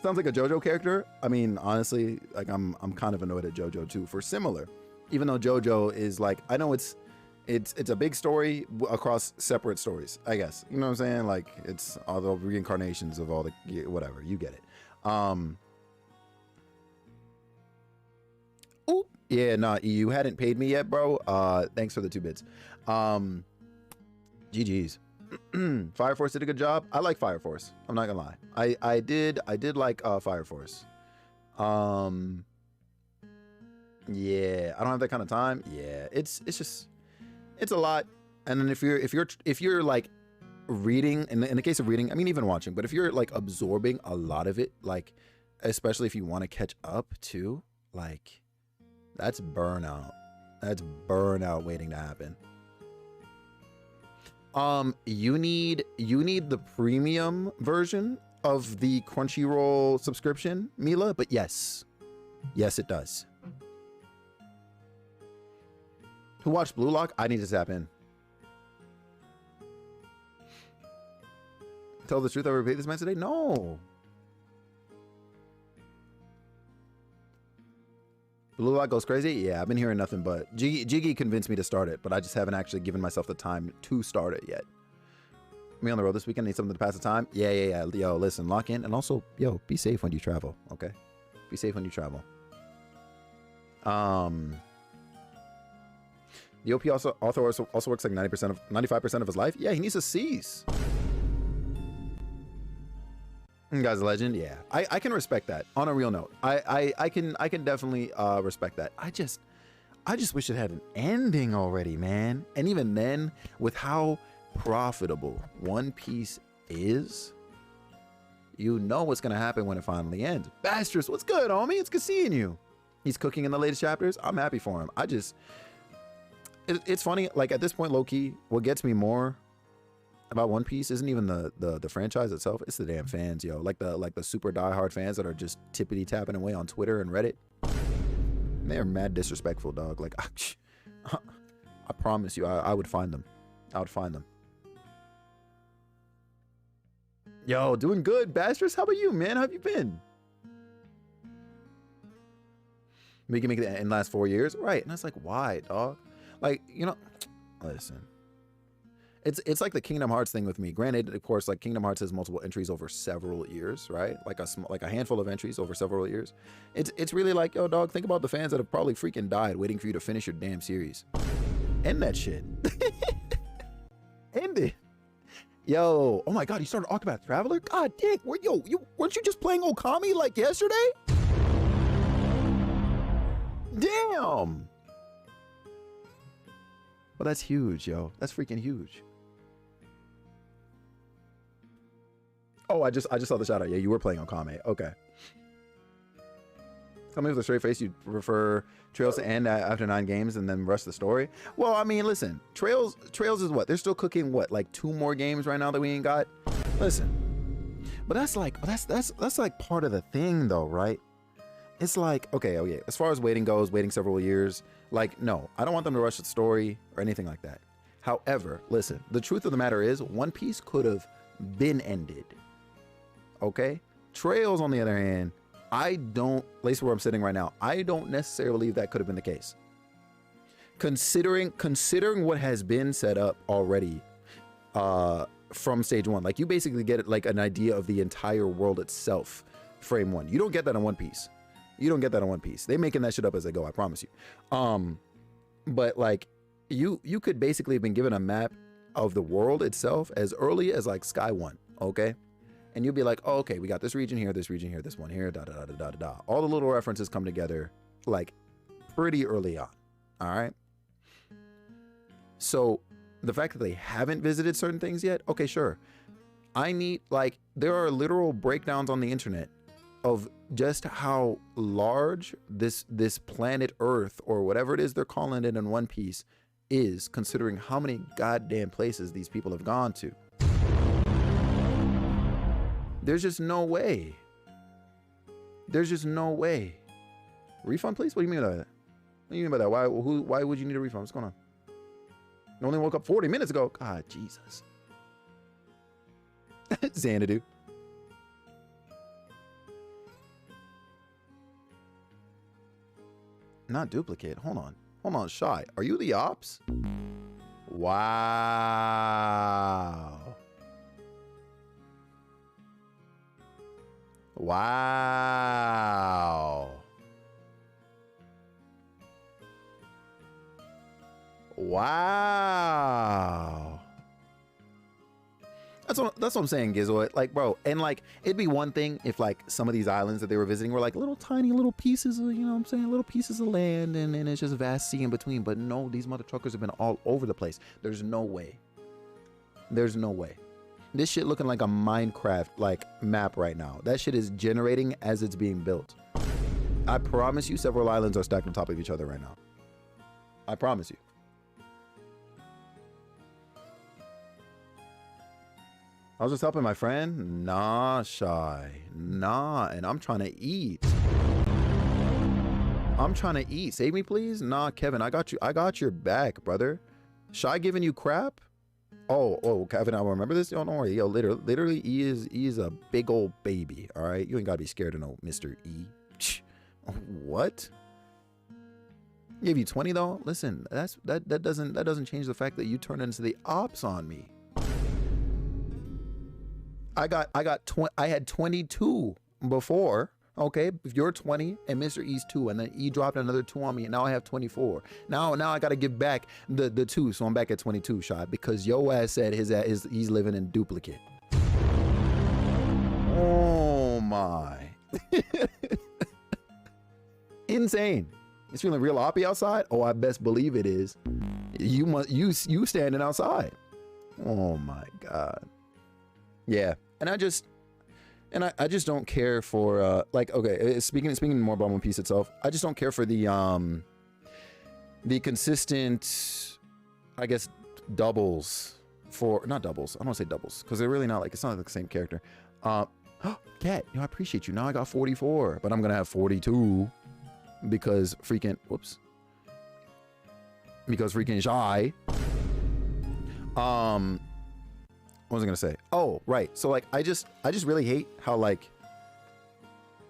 Sounds like a JoJo character. I mean, honestly, like I'm kind of annoyed at JoJo too for similar. Even though JoJo is like, I know it's a big story across separate stories, I guess. You know what I'm saying? Like, it's all the reincarnations of all the whatever. You get it. Ooh, yeah, nah, you hadn't paid me yet, bro. Thanks for the 2 bits. GG's. Fire Force did a good job. I like Fire Force. I'm not gonna lie. I did like Fire Force. Yeah, I don't have that kind of time. Yeah, it's a lot. And then if you're like reading, in the case of reading, I mean even watching, but if you're like absorbing a lot of it, like especially if you want to catch up too, like that's burnout. That's burnout waiting to happen. You need the premium version of the Crunchyroll subscription, Mila, but yes, it does. Who watched Blue Lock? I need to tap in. Tell the truth, I ever paid this man today? No. Blue Lock goes crazy? Yeah, I've been hearing nothing but. Jiggy convinced me to start it, but I just haven't actually given myself the time to start it yet. Me on the road this weekend, need something to pass the time? Yeah. Yo, listen, lock in. And also, yo, be safe when you travel, okay? Be safe when you travel. The OP author also works like 95% of his life. Yeah, he needs to cease. Guy's a legend. Yeah, I can respect that. On a real note, I can definitely respect that. I just wish it had an ending already, man. And even then, with how profitable One Piece is, you know what's gonna happen when it finally ends. Bastards, what's good, homie? It's good seeing you. He's cooking in the latest chapters. I'm happy for him. It's funny, like at this point, low-key, what gets me more about One Piece isn't even the franchise itself, it's the damn fans, yo. Like the super diehard fans that are just tippity tapping away on Twitter and Reddit. They're mad disrespectful, dog. Like I promise you, I would find them. I would find them. Yo, doing good, Bastards. How about you, man? How have you been? We can make it in the last 4 years, right? And that's like, why, dog? Like, you know, listen. It's like the Kingdom Hearts thing with me. Granted, of course, like Kingdom Hearts has multiple entries over several years, right? Like a handful of entries over several years. It's really like, yo, dog, think about the fans that have probably freaking died waiting for you to finish your damn series. End that shit. End it. Yo, oh my God, you started Octopath Traveler? God dang, weren't you just playing Okami like yesterday? Damn. But that's huge, yo. That's freaking huge. Oh, I just saw the shout out. Yeah, you were playing on Kame. Okay. Tell me with a straight face, you'd prefer Trails to end after 9 games and then rush the story. Well, I mean, listen, Trails is what? They're still cooking what, like 2 more games right now that we ain't got? Listen. But that's like part of the thing though, right? It's like, okay, as far as waiting goes, waiting several years, like, no, I don't want them to rush the story or anything like that. However, listen, the truth of the matter is One Piece could have been ended. Okay? Trails, on the other hand, I don't, at least where I'm sitting right now, I don't necessarily believe that could have been the case. Considering what has been set up already from stage 1, like you basically get like an idea of the entire world itself, frame 1. You don't get that in One Piece. You don't get that in One Piece. They making that shit up as they go, I promise you. But like you could basically have been given a map of the world itself as early as like Sky 1, okay? And you'll be like, oh, okay, we got this region here, this one here, da da da da da da. All the little references come together like pretty early on. All right. So the fact that they haven't visited certain things yet, okay, sure. I need, like, there are literal breakdowns on the internet of just how large this planet Earth, or whatever it is they're calling it in One Piece, is, considering how many goddamn places these people have gone to. There's just no way. There's just no way. Refund, please? What do you mean by that? What do you mean by that? Why would you need a refund? What's going on? I only woke up 40 minutes ago. God, Jesus. Xanadu. Not duplicate. Hold on. Hold on, Shy. Are you the ops? Wow. Wow. Wow. That's what I'm saying, Gizzo. Like, bro, and like, it'd be one thing if like some of these islands that they were visiting were like little tiny little pieces of, you know what I'm saying, little pieces of land, and it's just vast sea in between. But no, these mother truckers have been all over the place. There's no way. There's no way. This shit looking like a Minecraft like map right now. That shit is generating as it's being built. I promise you several islands are stacked on top of each other right now. I promise you. I was just helping my friend. Nah, Shy. Nah, and I'm trying to eat. I'm trying to eat. Save me, please. Nah, Kevin, I got you. I got your back, brother. Shy giving you crap? Oh, Kevin, I remember this. Yo, don't worry. Yo, literally, he is a big old baby. All right, you ain't gotta be scared of no Mr. E. What? Gave you 20 though. Listen, that doesn't change the fact that you turned into the ops on me. I had 22 before. Okay, if you're 20 and Mr. E's 2, and then E dropped another 2 on me, and now I have 24. Now I gotta give back the 2, so I'm back at 22, Shot, because yo ass said he's living in duplicate. Oh my. Insane. It's feeling real oppy outside? Oh, I best believe it is. You standing outside. Oh my God. Yeah, and I just don't care for like, okay, speaking more about One Piece itself, I just don't care for the consistent, I guess, doubles for, not doubles, I don't want to say doubles because they're really not, like, it's not like the same character. Cat, I appreciate you. Now I got 44, but I'm gonna have 42 because freaking Shy. What was I gonna say? Oh, right. So like, I just really hate how, like,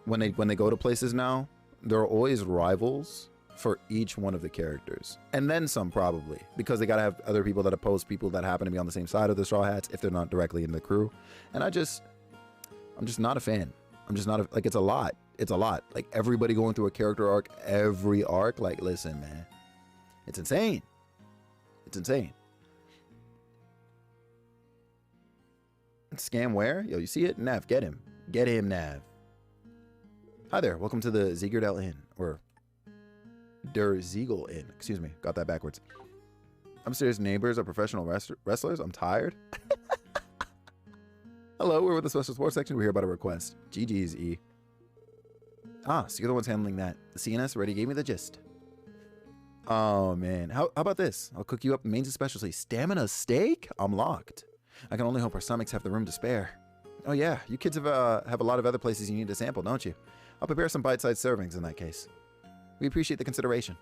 when they go to places now, there are always rivals for each one of the characters, and then some, probably because they gotta have other people that oppose people that happen to be on the same side of the Straw Hats if they're not directly in the crew. And I'm just not a fan. I'm just not like, it's a lot. It's a lot. Like, everybody going through a character arc, every arc. Like, listen, man, it's insane. It's insane. Scam where? Yo, you see it? Nav, get him. Get him, Nav. Hi there. Welcome to the Ziegerdale Inn. Or Der Ziegel Inn. Excuse me. Got that backwards. Upstairs neighbors are professional wrestlers. I'm tired. Hello, we're with the special sports section. We're here about a request. GG's, E. Ah, so you're the ones handling that. The CNS already gave me the gist. Oh, man. How about this? I'll cook you up mains and specialty. Stamina steak? I'm locked. I can only hope our stomachs have the room to spare. Oh, yeah. You kids have a lot of other places you need to sample, don't you? I'll prepare some bite-sized servings in that case. We appreciate the consideration.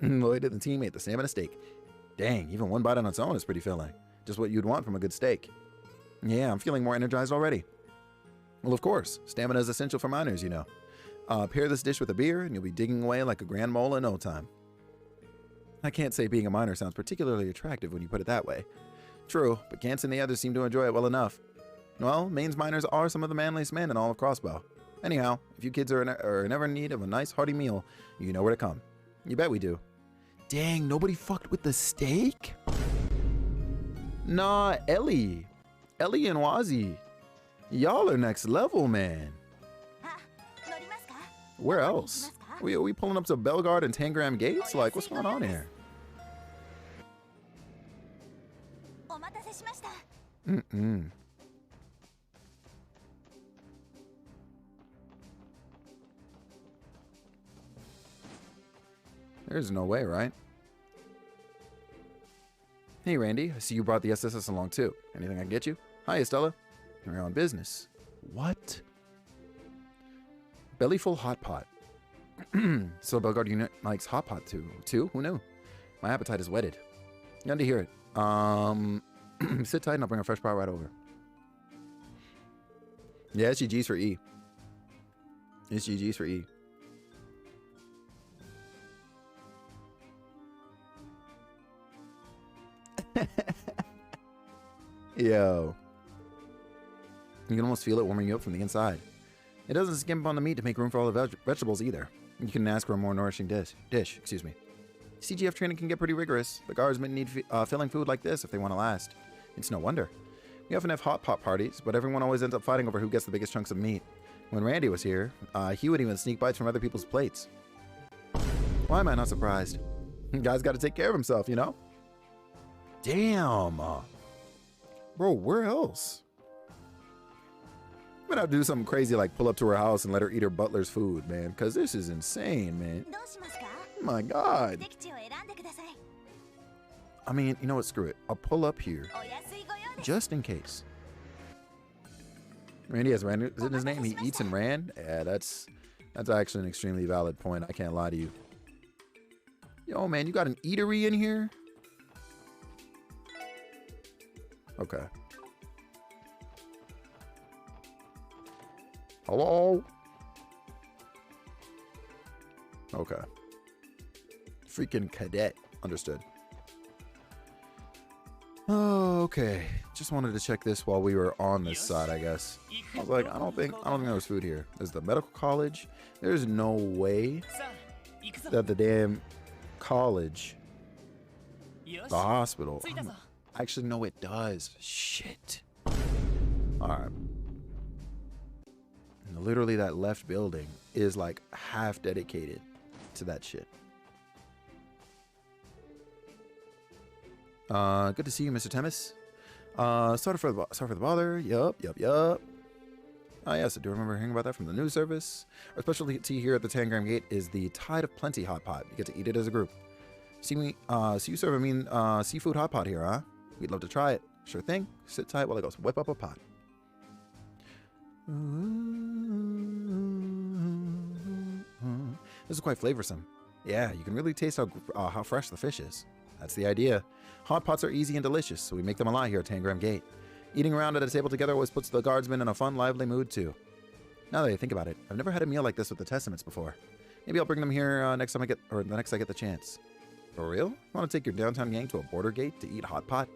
Lloyd and the team ate the stamina steak. Dang, even one bite on its own is pretty filling. Just what you'd want from a good steak. Yeah, I'm feeling more energized already. Well, of course. Stamina is essential for miners, you know. Pair this dish with a beer, and you'll be digging away like a grand mole in no time. I can't say being a miner sounds particularly attractive when you put it that way. True, but Gantz and the others seem to enjoy it well enough. Well, Maine's miners are some of the manliest men in all of Crossbow. Anyhow, if you kids are ever in need of a nice hearty meal, you know where to come. You bet we do. Dang, nobody fucked with the steak? Nah, Ellie and Wazi. Y'all are next level, man. Where else? Are we pulling up to Bellegarde and Tangram Gates? Like, what's going on here? Mm-mm. There's no way, right? Hey, Randy. I see you brought the SSS along, too. Anything I can get you? Hi, Estella. You're on business. What? Bellyful hot pot. So Bellegarde unit likes hot pot too? Who knew? My appetite is whetted. Glad to hear it. Sit tight and I'll bring a fresh pot right over. Yeah, it's GG's for E. It's GG's for E. Yo. You can almost feel it warming you up from the inside. It doesn't skimp on the meat to make room for all the vegetables either. You can ask for a more nourishing dish. CGF training can get pretty rigorous. The guardsmen need filling food like this if they want to last. It's no wonder. We often have hot pot parties, but everyone always ends up fighting over who gets the biggest chunks of meat. When Randy was here, he would even sneak bites from other people's plates. Why am I not surprised? Guy's got to take care of himself, you know? Damn. Bro, where else? I'm gonna have to do something crazy like pull up to her house and let her eat her butler's food, man. Because this is insane, man. Oh my God. I mean, you know what? Screw it. I'll pull up here. Just in case. Randy has Rand. Isn't his name? He eats and ran? Yeah, that's actually an extremely valid point. I can't lie to you. Yo, man, you got an eatery in here? Okay. Hello? Okay. Freaking cadet. Understood. Oh, okay. Just wanted to check this while we were on this side, I guess. I was like, I don't think there was food here. There's the medical college. There's no way that the damn college, the hospital. Actually, no, it does. Shit. All right. Literally, that left building is like half dedicated to that shit. Good to see you, Mr. Temis. Sorry for the bother. Yup. Ah, yes, I do remember hearing about that from the news service. Our specialty here at the Tangram Gate is the Tide of Plenty hot pot. You get to eat it as a group. So you serve a mean seafood hot pot here, huh? We'd love to try it. Sure thing. Sit tight while I go whip up a pot. This is quite flavorsome. Yeah, you can really taste how fresh the fish is. That's the idea. Hot pots are easy and delicious, so we make them a lot here at Tangram Gate. Eating around at a table together always puts the guardsmen in a fun, lively mood too. Now that I think about it, I've never had a meal like this with the Testaments before. Maybe I'll bring them here next I get the chance. For real? Want to take your downtown gang to a border gate to eat hot pot?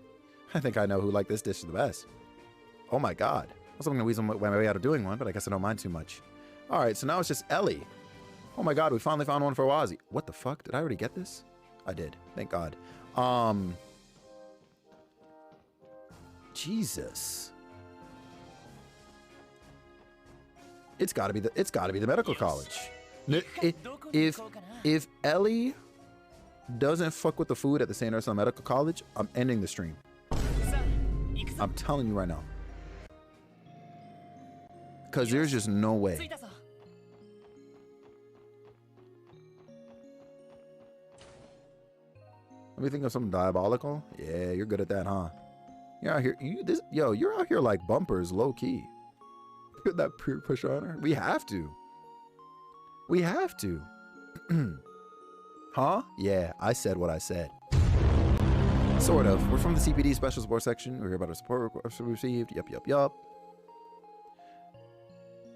I think I know who liked this dish the best. Oh my God. I was hoping to weasel my way out of doing one, but I guess I don't mind too much. Alright, so now it's just Ellie. Oh my God, we finally found one for Wazi. What the fuck? Did I already get this? I did. Thank God. Jesus. It's gotta be the medical college. If Ellie doesn't fuck with the food at the St. Ursula Medical College, I'm ending the stream. I'm telling you right now. Because there's just no way. Let me think of something diabolical. Yeah, you're good at that, huh? You're out here. You're out here like bumpers, low key. Put that peer pressure on her. We have to. We have to. Huh? Yeah, I said what I said. Sort of. We're from the CPD Special Support Section. We're here about a support request we received. Yup.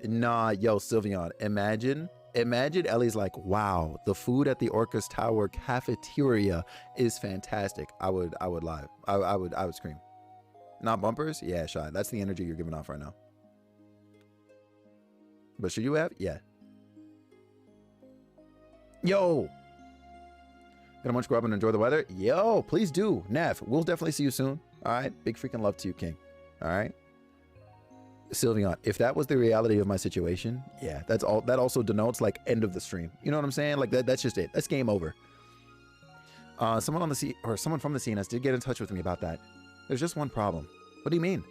Nah, yo, Sylveon. Imagine Ellie's like, wow, the food at the Orcus Tower cafeteria is fantastic. I would lie. I would scream. Not bumpers? Yeah, shy. That's the energy you're giving off right now. But should you have? Yeah. Yo. Gonna munch, grow up, and enjoy the weather? Yo, please do. Nev, we'll definitely see you soon. All right? Big freaking love to you, King. All right? Sylveon, if that was the reality of my situation, yeah, that's all. That also denotes like end of the stream. You know what I'm saying? Like that's just it. That's game over. Someone from the CNS did get in touch with me about that. There's just one problem. What do you mean?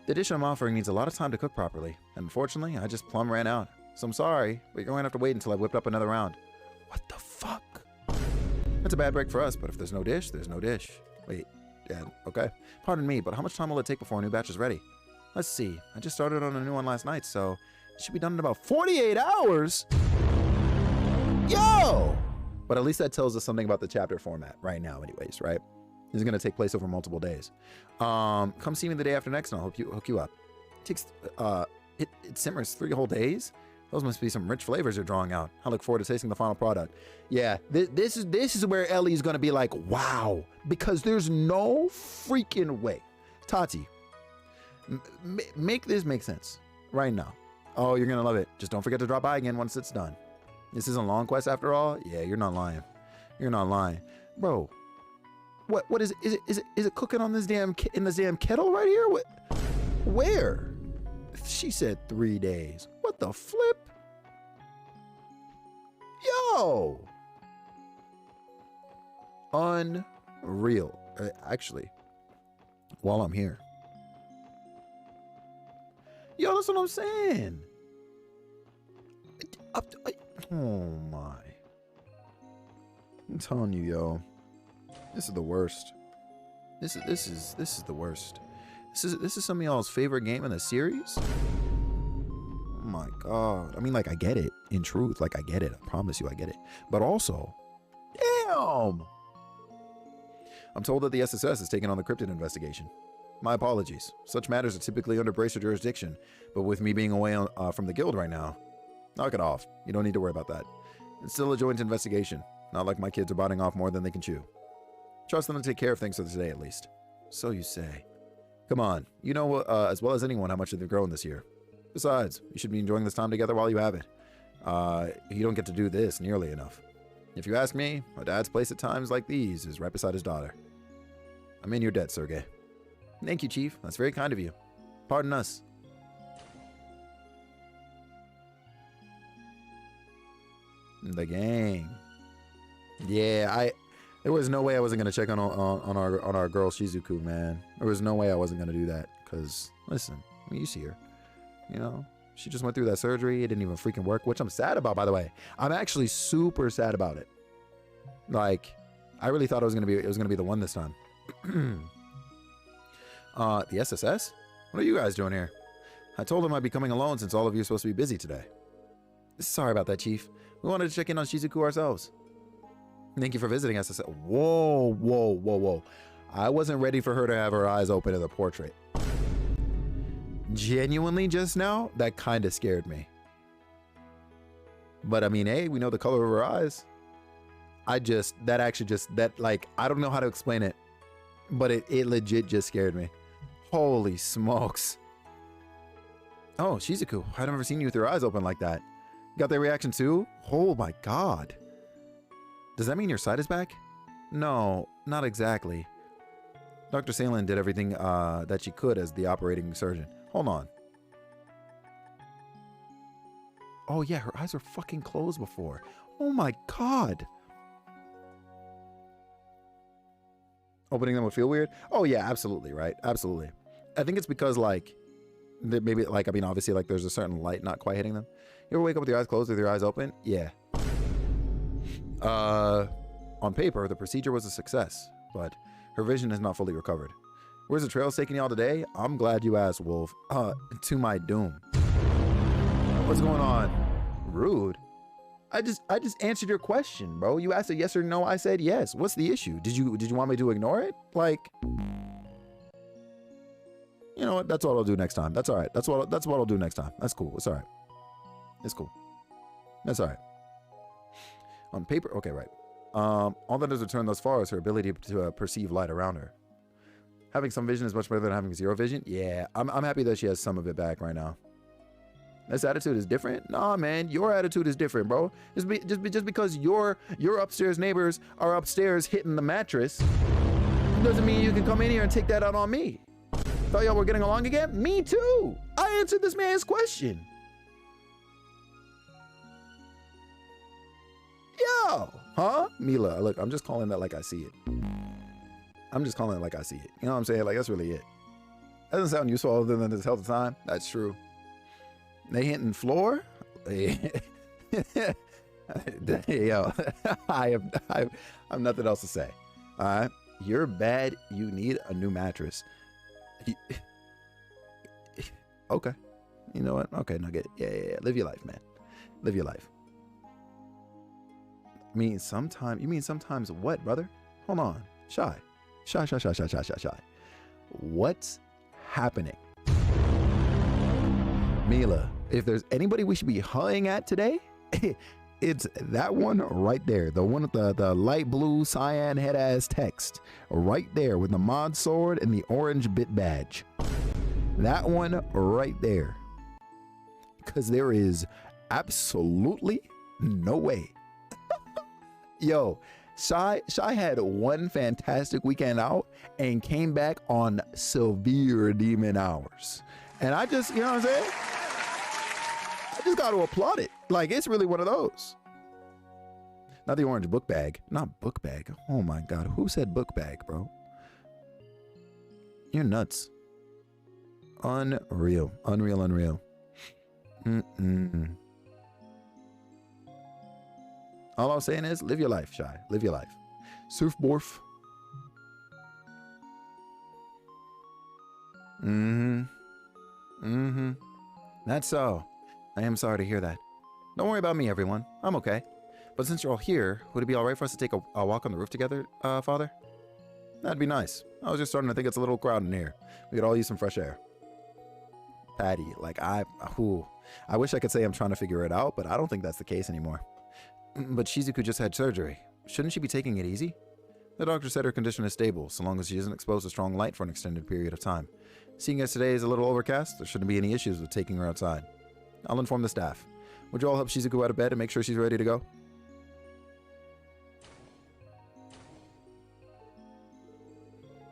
The dish I'm offering needs a lot of time to cook properly. And unfortunately, I just plumb ran out. So I'm sorry, but you're going to have to wait until I whipped up another round. What the fuck? That's a bad break for us, but if there's no dish, there's no dish. Wait, yeah, okay. Pardon me, but how much time will it take before a new batch is ready? Let's see. I just started on a new one last night, so it should be done in about 48 hours. Yo! But at least that tells us something about the chapter format right now anyways, right? This is going to take place over multiple days. Come see me the day after next and I'll hook you up. It takes, it simmers 3 whole days? Those must be some rich flavors you're drawing out. I look forward to tasting the final product. Yeah, this is where Ellie's going to be like, wow, because there's no freaking way. Tati, make this make sense right now. Oh, you're going to love it. Just don't forget to drop by again once it's done. This isn't a long quest after all? Yeah, you're not lying. You're not lying. Bro, what is it? Is it cooking on this damn kettle right here? What? Where? She said 3 days. What the flip? Yo! Unreal. Actually, while I'm here. Yo, that's what I'm saying. Oh my. I'm telling you, yo. This is the worst. This is the worst. This is some of y'all's favorite game in the series? Oh my god. I mean, like, I get it. In truth, like, I get it. I promise you I get it. But also, damn! I'm told that the SSS is taking on the cryptid investigation. My apologies. Such matters are typically under Bracer jurisdiction, but with me being away from the guild right now, knock it off. You don't need to worry about that. It's still a joint investigation. Not like my kids are biting off more than they can chew. Trust them to take care of things for today, at least. So you say. Come on. You know as well as anyone how much they've grown this year. Besides, you should be enjoying this time together while you have it. You don't get to do this nearly enough. If you ask me, a dad's place at times like these is right beside his daughter. I'm in your debt, Sergey. Thank you, Chief. That's very kind of you. Pardon us. The gang. Yeah, there was no way I wasn't gonna check on our girl Shizuku, man. There was no way I wasn't gonna do that. Cause listen, I mean, you see her. You know, she just went through that surgery. It didn't even freaking work, which I'm sad about, by the way. I'm actually super sad about it. Like, I really thought it was gonna be the one this time. The SSS? What are you guys doing here? I told them I'd be coming alone since all of you are supposed to be busy today. Sorry about that, Chief. We wanted to check in on Shizuku ourselves. Thank you for visiting SSS. Whoa. I wasn't ready for her to have her eyes open in the portrait. Genuinely just now, that kind of scared me. But I mean, hey, we know the color of her eyes. I don't know how to explain it, but it legit just scared me. Holy smokes. Oh, Shizuku, I've never seen you with your eyes open like that. Got that reaction too? Oh my god. Does that mean your sight is back? No, not exactly. Dr. Salen did everything that she could as the operating surgeon. Hold on. Oh yeah, her eyes were fucking closed before. Oh my god. Opening them would feel weird. Oh yeah, absolutely, right? Absolutely. I think it's because like maybe like I mean obviously like there's a certain light not quite hitting them. You ever wake up with your eyes closed with your eyes open? Yeah. On paper, the procedure was a success, but her vision is not fully recovered. Where's the trails taking y'all today? I'm glad you asked, Wolf. To my doom. What's going on? Rude. I just answered your question, bro. You asked a yes or no. I said yes. What's the issue? Did you want me to ignore it? Like, you know what? That's what I'll do next time. That's all right. That's what I'll do next time. That's cool. It's all right. It's cool. That's all right. On paper, okay, right. All that has returned thus far is her ability to perceive light around her. Having some vision is much better than having zero vision. Yeah, I'm happy that she has some of it back right now. This attitude is different? Nah, man, your attitude is different, bro. Just because your upstairs neighbors are upstairs hitting the mattress doesn't mean you can come in here and take that out on me. Thought y'all were getting along again? Me too. I answered this man's question. Yo, huh? Mila, look, I'm just calling that like I see it. I'm just calling it like I see it. You know what I'm saying? Like, that's really it. That doesn't sound useful other than this health of time. That's true. They hitting floor? Yo, I have nothing else to say. All right, you're bad. You need a new mattress. Okay, you know what? Okay, Nugget. Yeah. Live your life, man. Live your life. You mean sometimes what, brother? Hold on. Shy. What's happening? Mila, if there's anybody we should be hugging at today, it's that one right there. The one with the light blue cyan head ass text right there with the mod sword and the orange bit badge. That one right there. Because there is absolutely no way. Yo, Shy had one fantastic weekend out and came back on severe demon hours. And I just, you know what I'm saying? I just got to applaud it. Like, it's really one of those. Not the orange book bag. Not book bag. Oh my God. Who said book bag, bro? You're nuts. Unreal. All I'm saying is live your life, Shy. Live your life. Surf Borf. That's so. I am sorry to hear that. Don't worry about me, everyone. I'm okay. But since you're all here, would it be all right for us to take a walk on the roof together, Father? That'd be nice. I was just starting to think it's a little crowded in here. We could all use some fresh air. Patty, like I wish I could say I'm trying to figure it out, but I don't think that's the case anymore. But Shizuku just had surgery. Shouldn't she be taking it easy? The doctor said her condition is stable, so long as she isn't exposed to strong light for an extended period of time. Seeing as today is a little overcast, there shouldn't be any issues with taking her outside. I'll inform the staff. Would you all help Shizuku out of bed and make sure she's ready to go?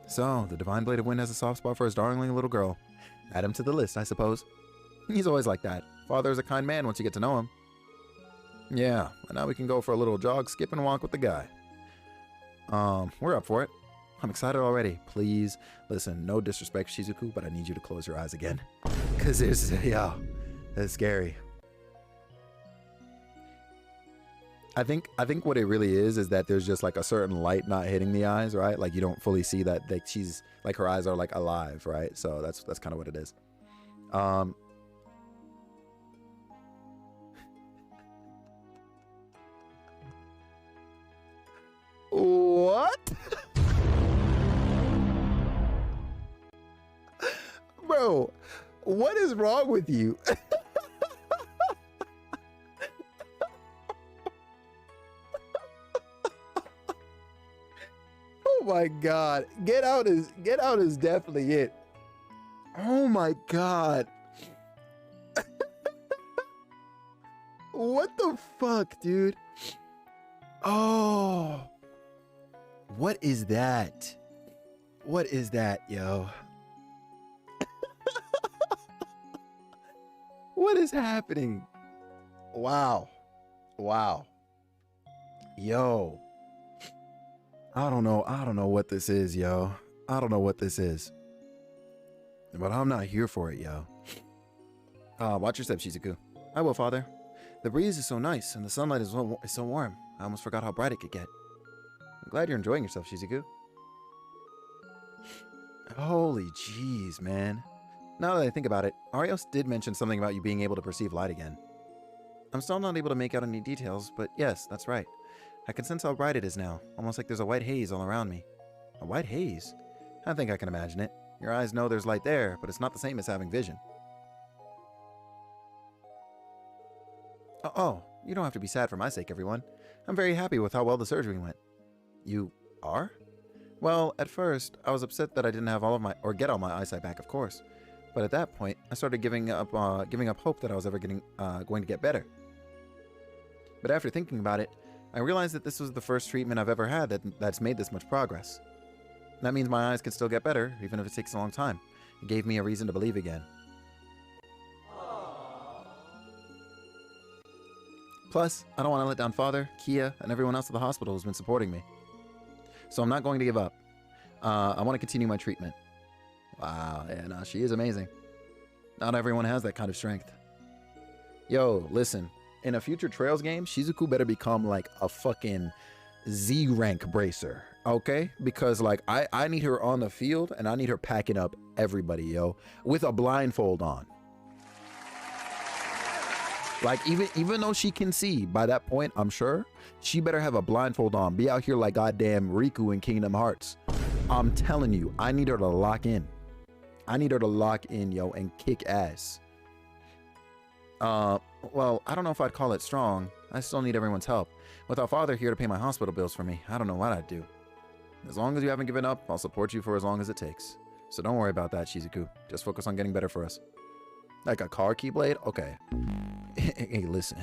So, the Divine Blade of Wind has a soft spot for his darling little girl. Add him to the list, I suppose. He's always like that. Father is a kind man once you get to know him. Yeah, and now we can go for a little jog, skip, and walk with the guy. We're up for it. I'm excited already. Please, listen, no disrespect, Shizuku, but I need you to close your eyes again. Because there's, that's scary. I think what it really is that there's just like a certain light not hitting the eyes, right? Like you don't fully see that she's, like her eyes are like alive, right? So that's kind of what it is. What? Bro, what is wrong with you? Oh my God. Get out is definitely it. Oh my God. What the fuck, dude? Oh. What is that? What is that, yo? What is happening? Wow. Yo. I don't know what this is, yo. I don't know what this is. But I'm not here for it, yo. Watch your step, Shizuku. I will, father. The breeze is so nice, and the sunlight is so warm. I almost forgot how bright it could get. I'm glad you're enjoying yourself, Shizuku. Holy jeez, man. Now that I think about it, Arios did mention something about you being able to perceive light again. I'm still not able to make out any details, but yes, that's right. I can sense how bright it is now, almost like there's a white haze all around me. A white haze? I think I can imagine it. Your eyes know there's light there, but it's not the same as having vision. Oh, you don't have to be sad for my sake, everyone. I'm very happy with how well the surgery went. You are? Well, at first, I was upset that I didn't have get all my eyesight back, of course. But at that point, I started giving up hope that I was ever going to get better. But after thinking about it, I realized that this was the first treatment I've ever had that's made this much progress. That means my eyes can still get better, even if it takes a long time. It gave me a reason to believe again. Plus, I don't want to let down Father, Kia, and everyone else at the hospital who's been supporting me. So I'm not going to give up. I want to continue my treatment. Wow, yeah, no, she is amazing. Not everyone has that kind of strength. Yo, listen. In a future Trails game, Shizuku better become like a fucking Z rank bracer, okay? Because like I need her on the field and I need her packing up everybody, yo, with a blindfold on. Like even though she can see by that point, I'm sure she better have a blindfold on. Be out here like goddamn Riku in Kingdom Hearts. I'm telling you, I need her to lock in. I need her to lock in, yo, and kick ass. Well, I don't know if I'd call it strong. I still need everyone's help. Without Father here to pay my hospital bills for me, I don't know what I'd do. As long as you haven't given up, I'll support you for as long as it takes. So don't worry about that, Shizuku. Just focus on getting better for us. Like a car keyblade? Okay. Hey, listen.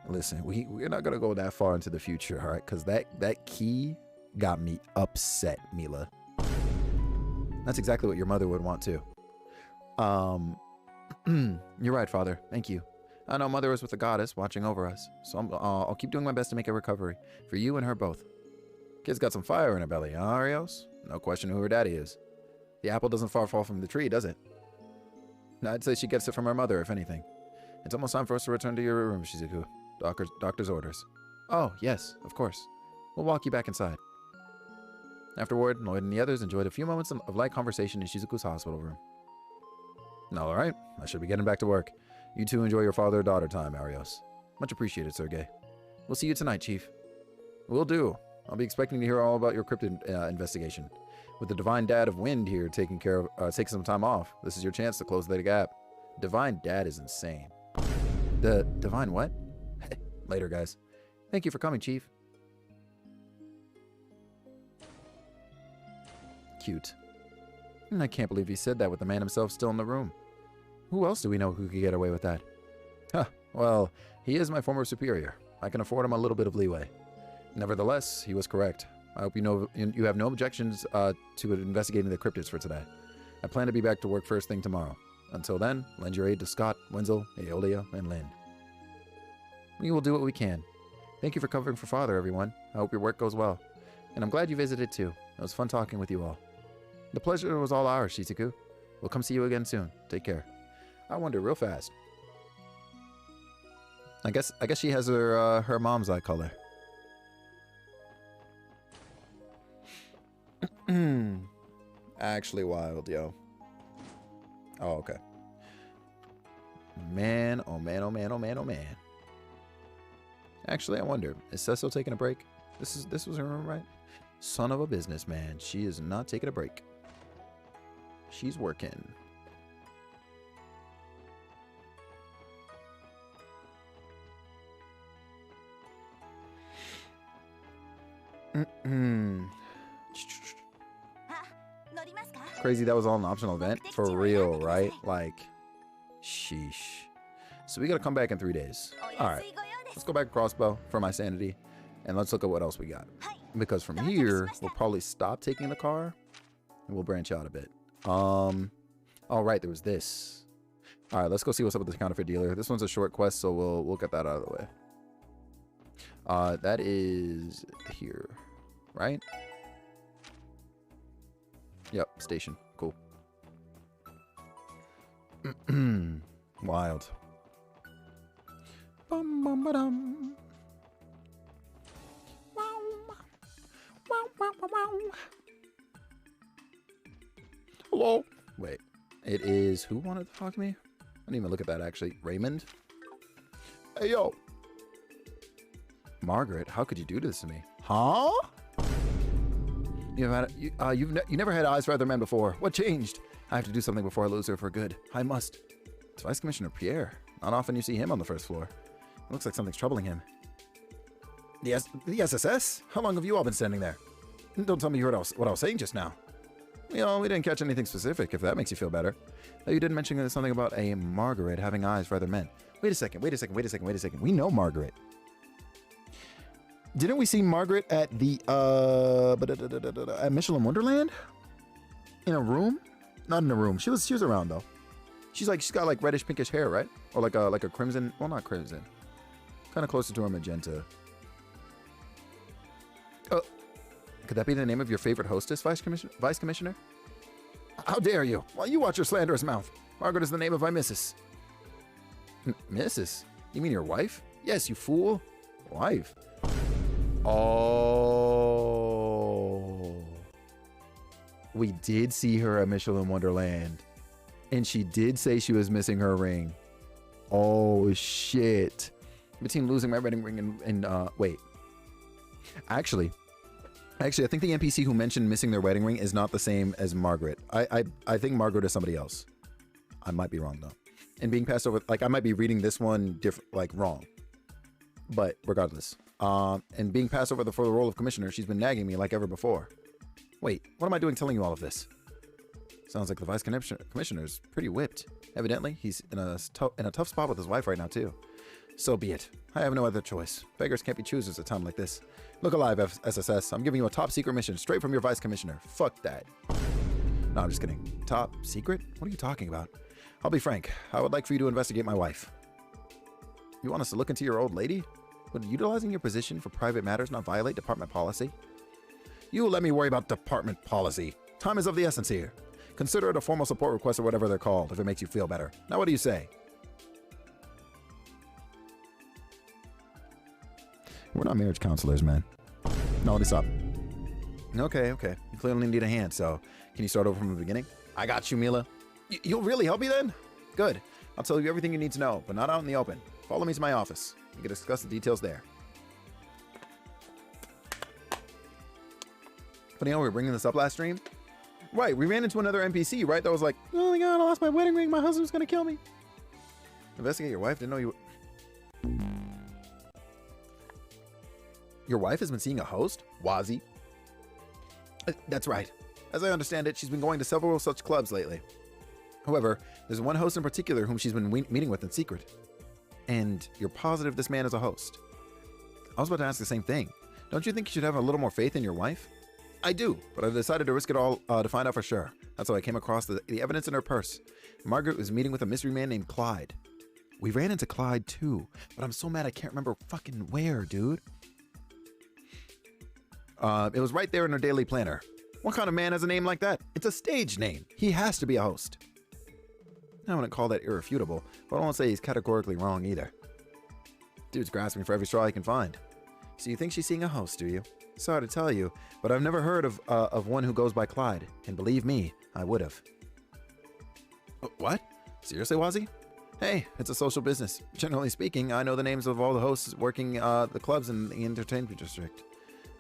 Listen, we're not gonna go that far into the future, all right? Because that key got me upset, Mila. That's exactly what your mother would want too. You're right, Father. Thank you. I know Mother is with the goddess watching over us, so I'll keep doing my best to make a recovery for you and her both. Kid's got some fire in her belly, huh, Arios? No question who her daddy is. The apple doesn't far fall from the tree, does it? I'd say she gets it from her mother, if anything. It's almost time for us to return to your room, Shizuku. Doctor's orders. Oh, yes, of course. We'll walk you back inside. Afterward, Lloyd and the others enjoyed a few moments of light conversation in Shizuku's hospital room. All right, I should be getting back to work. You two enjoy your father-daughter time, Arios. Much appreciated, Sergey. We'll see you tonight, Chief. Will do. I'll be expecting to hear all about your cryptid investigation. With the Divine Dad of Wind here taking some time off, this is your chance to close that gap. Divine Dad is insane. The Divine what? Later, guys. Thank you for coming, Chief. Cute. I can't believe he said that with the man himself still in the room. Who else do we know who could get away with that? Huh, well, he is my former superior. I can afford him a little bit of leeway. Nevertheless, he was correct. I hope you have no objections to investigating the cryptids for today. I plan to be back to work first thing tomorrow. Until then, lend your aid to Scott, Wenzel, Aeolia, and Lynn. We will do what we can. Thank you for covering for Father, everyone. I hope your work goes well. And I'm glad you visited too. It was fun talking with you all. The pleasure was all ours, Shizuku. We'll come see you again soon. Take care. I wonder real fast. I guess she has her mom's eye color. Actually wild, yo. Oh, okay. Man, oh man, oh man, oh man, oh man. Actually, I wonder, is Cecil taking a break? This was her room, right? Son of a businessman. She is not taking a break. She's working. Crazy that was all an optional event? For real, right? Like, sheesh. So we gotta come back in 3 days. Alright, let's go back to Crossbow for my sanity. And let's look at what else we got. Because from here, we'll probably stop taking the car. And we'll branch out a bit. Oh, right, there was this. Alright, let's go see what's up with this counterfeit dealer. This one's a short quest, so we'll get that out of the way. That is here, right? Yep, station. Cool. Wild. Bum, bum, ba-dum. Wow. Wow, wow, wow, wow. Hello. Wait. It is... Who wanted to talk to me? I didn't even look at that, actually. Raymond? Hey, yo. Margaret, how could you do this to me? Huh? You never had eyes for other men before. What changed? I have to do something before I lose her for good. I must. It's Vice Commissioner Pierre. Not often you see him on the first floor. It looks like something's troubling him. The SSS? How long have you all been standing there? Don't tell me you heard what I was saying just now. You know, we didn't catch anything specific, if that makes you feel better. Though you did mention something about a Margaret having eyes for other men. Wait a second. We know Margaret. Didn't we see Margaret at the, at Michelin Wonderland? In a room? Not in a room. She was around, though. She's got like reddish pinkish hair, right? Or like a crimson, well, not crimson. Kind of closer to a magenta. Oh, could that be the name of your favorite hostess, Vice Commissioner? How dare you? Well, you watch your slanderous mouth. Margaret is the name of my missus. Missus? You mean your wife? Yes, you fool. Wife. Oh. We did see her at Michelin Wonderland. And she did say she was missing her ring. Oh, shit. Between losing my wedding ring and wait. Actually, I think the NPC who mentioned missing their wedding ring is not the same as Margaret. I think Margaret is somebody else. I might be wrong, though. And being passed over, like, I might be reading this one wrong. But regardless. And being passed over for the role of commissioner, she's been nagging me like ever before. Wait, what am I doing telling you all of this? Sounds like the vice commissioner's pretty whipped. Evidently, he's in a tough spot with his wife right now, too. So be it. I have no other choice. Beggars can't be choosers at a time like this. Look alive, SSS. I'm giving you a top secret mission straight from your vice commissioner. Fuck that. No, I'm just kidding. Top secret? What are you talking about? I'll be frank. I would like for you to investigate my wife. You want us to look into your old lady? Would utilizing your position for private matters not violate department policy? You let me worry about department policy. Time is of the essence here. Consider it a formal support request or whatever they're called, if it makes you feel better. Now, what do you say? We're not marriage counselors, man. No, let me stop. Okay. You clearly need a hand, so can you start over from the beginning? I got you, Mila. You'll really help me then? Good. I'll tell you everything you need to know, but not out in the open. Follow me to my office. We can discuss the details there. Funny how we were bringing this up last stream. Right, we ran into another NPC, right? That was like, oh my god, I lost my wedding ring. My husband's gonna kill me. Investigate your wife. Didn't know you... Your wife has been seeing a host? Wazzy. That's right. As I understand it, she's been going to several such clubs lately. However, there's one host in particular whom she's been meeting with in secret. And you're positive this man is a host. I was about to ask the same thing. Don't you think you should have a little more faith in your wife? I do, but I decided to risk it all to find out for sure. That's how I came across the evidence in her purse. Margaret was meeting with a mystery man named Clyde. We ran into Clyde too, but I'm so mad I can't remember fucking where, dude. It was right there in her daily planner. What kind of man has a name like that? It's a stage name. He has to be a host. I wouldn't call that irrefutable, but I won't say he's categorically wrong either. Dude's grasping for every straw he can find. So you think she's seeing a host, do you? Sorry to tell you, but I've never heard of one who goes by Clyde, and believe me, I would have. What? Seriously, Wazzy? Hey, it's a social business. Generally speaking, I know the names of all the hosts working the clubs in the entertainment district.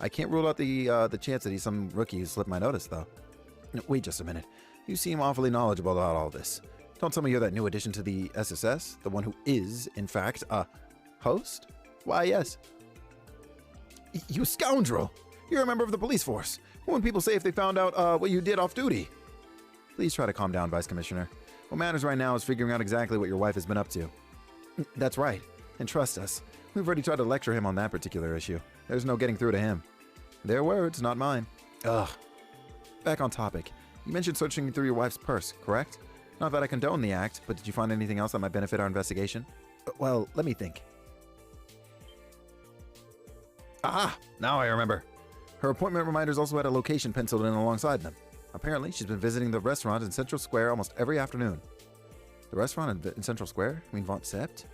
I can't rule out the chance that he's some rookie who slipped my notice, though. Wait just a minute. You seem awfully knowledgeable about all this. Don't tell me you're that new addition to the SSS, the one who is, in fact, a host? Why, yes. You scoundrel! You're a member of the police force. What would people say if they found out what you did off duty? Please try to calm down, Vice Commissioner. What matters right now is figuring out exactly what your wife has been up to. That's right. And trust us, we've already tried to lecture him on that particular issue. There's no getting through to him. Their words, not mine. Ugh. Back on topic. You mentioned searching through your wife's purse, correct? Not that I condone the act, but did you find anything else that might benefit our investigation? Well, let me think. Ah! Now I remember. Her appointment reminders also had a location penciled in alongside them. Apparently, she's been visiting the restaurant in Central Square almost every afternoon. The restaurant in Central Square? You mean Von Sept?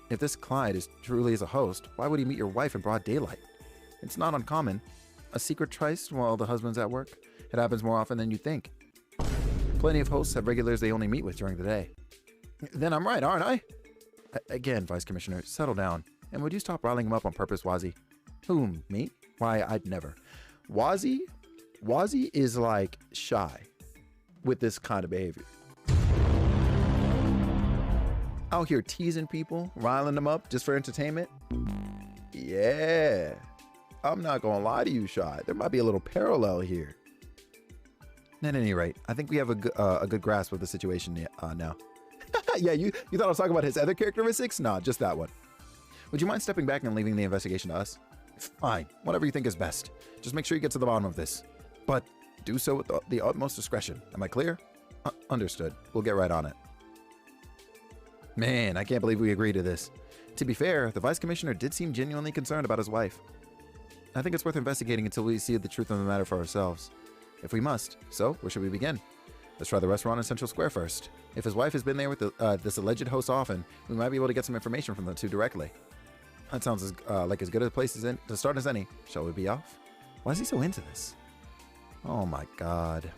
If this Clyde is truly is a host, why would he meet your wife in broad daylight? It's not uncommon. A secret tryst while the husband's at work. It happens more often than you think. Plenty of hosts have regulars they only meet with during the day. Then I'm right, aren't I? Again, Vice Commissioner, settle down. And would you stop riling him up on purpose, Wazzy? Whom? Me? Why, I'd never. Wazzy is like shy with this kind of behavior. Out here teasing people, riling them up just for entertainment. Yeah, I'm not gonna lie to you, Shy. There might be a little parallel here. At any rate, I think we have a good grasp of the situation now. Yeah, you thought I was talking about his other characteristics? Nah, just that one. Would you mind stepping back and leaving the investigation to us? Fine, whatever you think is best. Just make sure you get to the bottom of this. But do so with the utmost discretion. Am I clear? Understood. We'll get right on it. Man, I can't believe we agreed to this. To be fair, the Vice Commissioner did seem genuinely concerned about his wife. I think it's worth investigating until we see the truth of the matter for ourselves. If we must. So, where should we begin? Let's try the restaurant in Central Square first. If his wife has been there with this alleged host often, we might be able to get some information from the two directly. That sounds like as good a place to start as any. Shall we be off? Why is he so into this? Oh my god.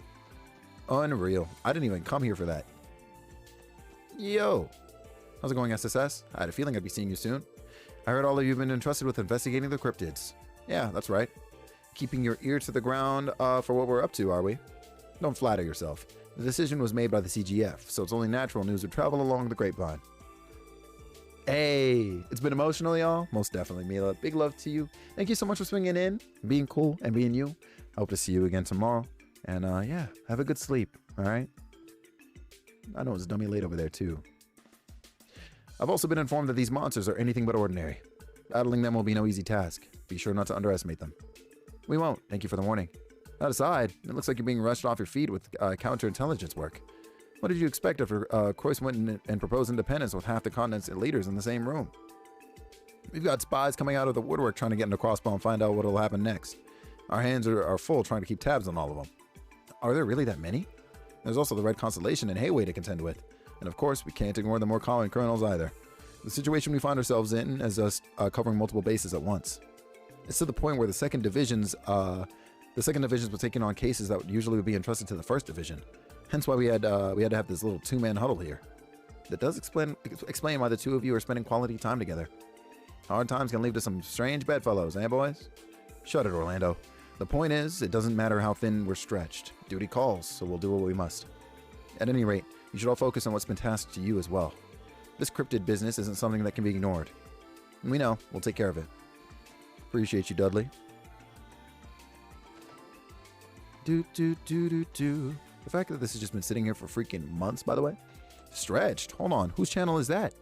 Unreal. I didn't even come here for that. Yo. How's it going, SSS? I had a feeling I'd be seeing you soon. I heard all of you have been entrusted with investigating the cryptids. Yeah, that's right. Keeping your ear to the ground for what we're up to, are we? Don't flatter yourself. The decision was made by the CGF, so it's only natural news would travel along the grapevine. Hey, it's been emotional, y'all. Most definitely, Mila. Big love to you. Thank you so much for swinging in, being cool, and being you. I hope to see you again tomorrow. And yeah, have a good sleep, all right? I know it's dummy late over there, too. I've also been informed that these monsters are anything but ordinary. Battling them will be no easy task. Be sure not to underestimate them. We won't. Thank you for the warning. That aside, it looks like you're being rushed off your feet with counterintelligence work. What did you expect after Croyce went and proposed independence with half the continent's leaders in the same room? We've got spies coming out of the woodwork trying to get into Crossbow and find out what will happen next. Our hands are full trying to keep tabs on all of them. Are there really that many? There's also the Red Constellation and Hayway to contend with. And of course, we can't ignore the more common criminals either. The situation we find ourselves in is us covering multiple bases at once. It's to the point where the second divisions were taking on cases that usually would be entrusted to the first division. Hence why we had to have this little two-man huddle here. That does explain why the two of you are spending quality time together. Hard times can lead to some strange bedfellows, eh, boys? Shut it, Orlando. The point is, it doesn't matter how thin we're stretched. Duty calls, so we'll do what we must. At any rate, you should all focus on what's been tasked to you as well. This cryptid business isn't something that can be ignored. We know. We'll take care of it. Appreciate you, Dudley. The fact that this has just been sitting here for freaking months, by the way. Stretched. Hold on. Whose channel is that?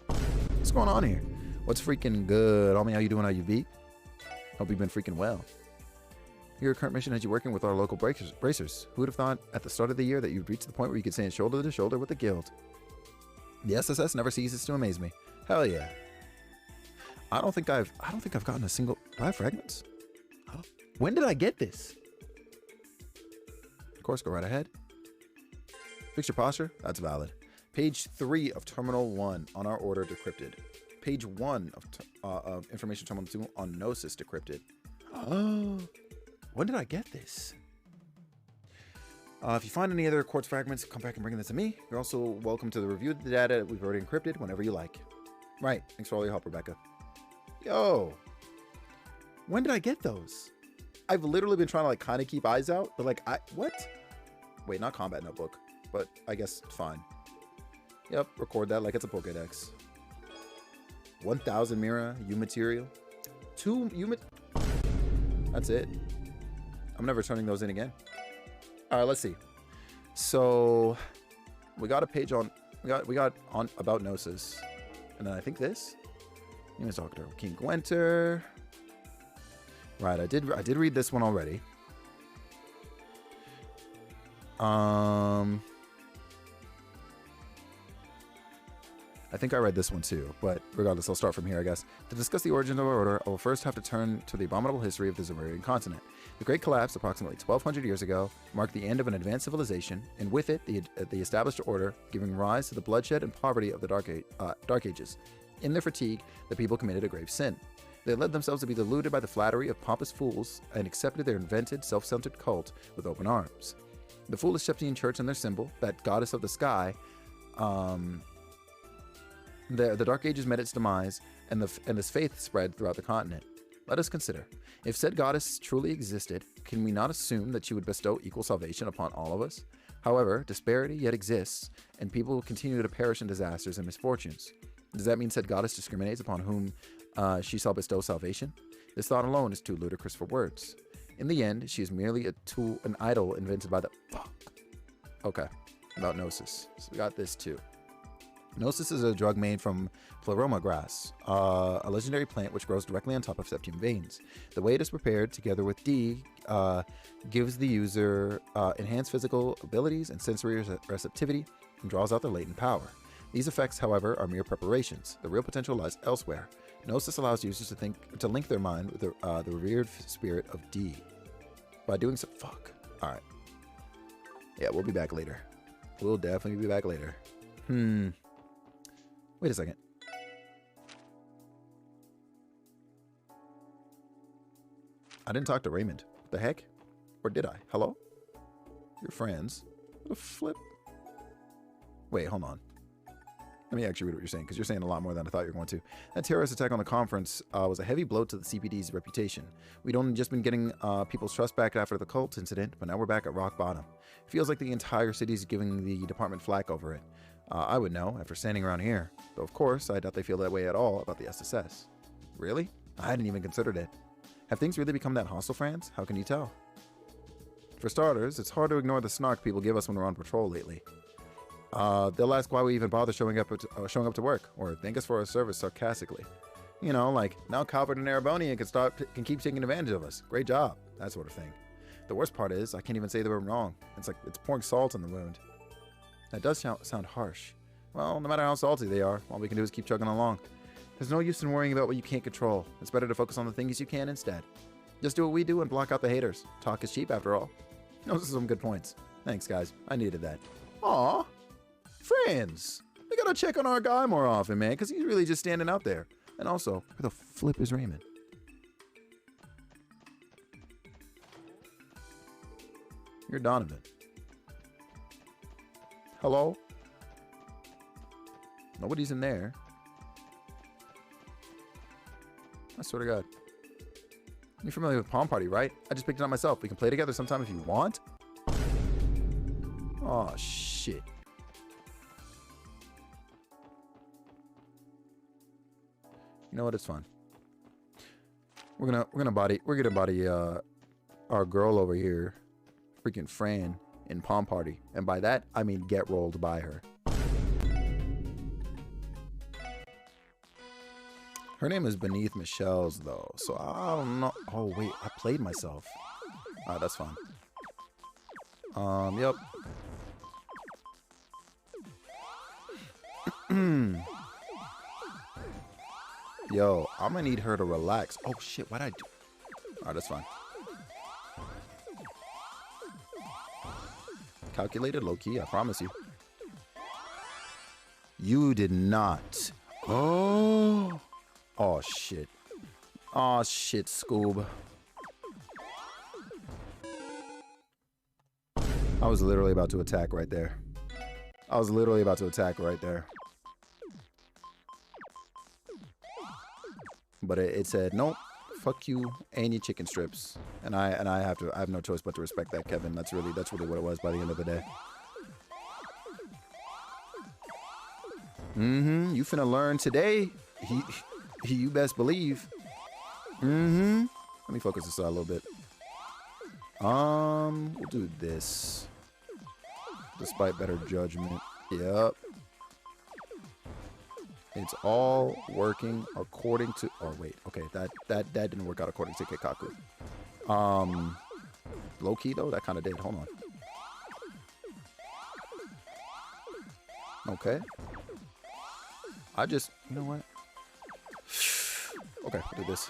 What's going on here? What's freaking good? Homie, how you doing? How you beat? Hope you've been freaking well. Your current mission has you working with our local bracers. Who would have thought at the start of the year that you'd reach the point where you could stand shoulder to shoulder with the guild? The SSS never ceases to amaze me. Hell yeah. I don't think I've gotten a single... Do I have fragments? Oh. When did I get this? Of course, go right ahead. Fix your posture. That's valid. Page 3 of Terminal 1 on our order decrypted. Page 1 of Information Terminal 2 on Gnosis decrypted. Oh. When did I get this? If you find any other quartz fragments, come back and bring them to me. You're also welcome to review the data that we've already encrypted whenever you like. Right. Thanks for all your help, Rebecca. Yo. When did I get those? I've literally been trying to kind of keep eyes out, but what? Wait, not combat notebook, but I guess fine. Yep, record that like it's a Pokédex. 1,000 Mira, U material. 2 U. That's it. I'm never turning those in again. All right, let's see. So we got a page on we got on about Gnosis, and then I think this. Human Doctor King Gwenter. Right, I did read this one already. I think I read this one too, but regardless, I'll start from here, I guess. To discuss the origin of our order, I will first have to turn to the abominable history of the Zemurian continent. The Great Collapse, approximately 1,200 years ago, marked the end of an advanced civilization, and with it, the established order, giving rise to the bloodshed and poverty of the Dark Ages. In their fatigue, the people committed a grave sin. They led themselves to be deluded by the flattery of pompous fools and accepted their invented, self-centered cult with open arms. The foolish Septine Church and their symbol, that goddess of the sky, the Dark Ages met its demise, and this faith spread throughout the continent. Let us consider, if said goddess truly existed, can we not assume that she would bestow equal salvation upon all of us? However, disparity yet exists, and people continue to perish in disasters and misfortunes. Does that mean said goddess discriminates upon whom she shall bestow salvation? This thought alone is too ludicrous for words. In the end, she is merely a tool, an idol invented by the Okay, about Gnosis. So we got this too. Gnosis is a drug made from pleroma grass, a legendary plant which grows directly on top of septium veins. The way it is prepared, together with D, gives the user enhanced physical abilities and sensory receptivity and draws out their latent power. These effects, however, are mere preparations. The real potential lies elsewhere. Gnosis allows users to link their mind with the revered spirit of D. By doing so, all right. Yeah, we'll be back later. We'll definitely be back later. Wait a second. I didn't talk to Raymond. What the heck? Or did I? Hello? Your friends? What the flip? Wait, hold on. Let me actually read what you're saying, because you're saying a lot more than I thought you were going to. That terrorist attack on the conference was a heavy blow to the CPD's reputation. We'd only just been getting people's trust back after the cult incident, but now we're back at rock bottom. Feels like the entire city's giving the department flack over it. I would know after standing around here. Though, of course, I doubt they feel that way at all about the SSS. Really? I hadn't even considered it. Have things really become that hostile, Franz? How can you tell? For starters, it's hard to ignore the snark people give us when we're on patrol lately. They'll ask why we even bother showing up to work, or thank us for our service sarcastically. You know, like, now Calvert and Erebonian can keep taking advantage of us. Great job. That sort of thing. The worst part is, I can't even say they were wrong. It's like it's pouring salt in the wound. That does sound harsh. Well, no matter how salty they are, all we can do is keep chugging along. There's no use in worrying about what you can't control. It's better to focus on the things you can instead. Just do what we do and block out the haters. Talk is cheap after all. Those are some good points. Thanks, guys. I needed that. Aw, friends. We gotta check on our guy more often, man, because he's really just standing out there. And also, where the flip is Raymond? You're Donovan. Hello? Nobody's in there. I swear to God. You're familiar with Palm Party, right? I just picked it up myself. We can play together sometime if you want. Oh shit. You know what? It's fun. We're gonna body our girl over here, freaking Fran, in Palm Party, and by that I mean get rolled by her. Her name is beneath Michelle's though, so I don't know. Oh wait, I played myself. All right, that's fine. Yep. Yo, I'm gonna need her to relax. Oh shit, what'd I do? All right, that's fine. Calculated, low key, I promise you. You did not. Oh. Oh shit. Oh shit, Scoob. I was literally about to attack right there. But it said, nope, fuck you and your chicken strips. And I have no choice but to respect that, Kevin. That's really what it was by the end of the day. You finna learn today. You best believe. Let me focus this out a little bit. We'll do this. Despite better judgment. Yep. It's all working according to. Oh wait, okay, that didn't work out according to Kikaku. Low key though, that kind of did. Hold on. Okay. I just, you know what? Okay, we'll do this.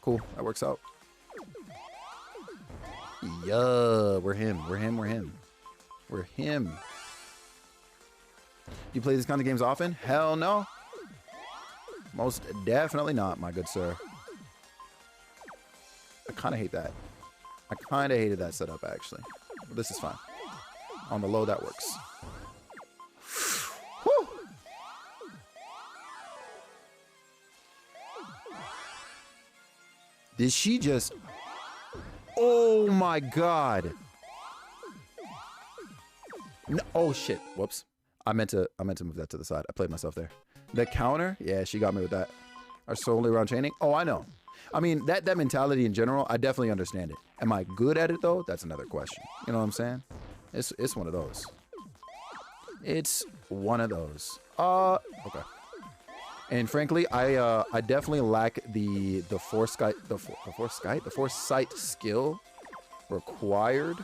Cool, that works out. Yeah, we're him. We're him. We're him. We're him. You play these kind of games often? Hell no. Most definitely not, my good sir. I kind of hate that. I kind of hated that setup, actually. But this is fine. On the low, that works. Whew. Did she just... Oh my god. No, oh shit. Whoops. I meant to move that to the side. I played myself there. The counter? Yeah, she got me with that. Are solely around chaining? Oh, I know. I mean, that mentality in general, I definitely understand it. Am I good at it though? That's another question. You know what I'm saying? It's one of those. It's one of those. Okay. And frankly, I definitely lack the foresight skill required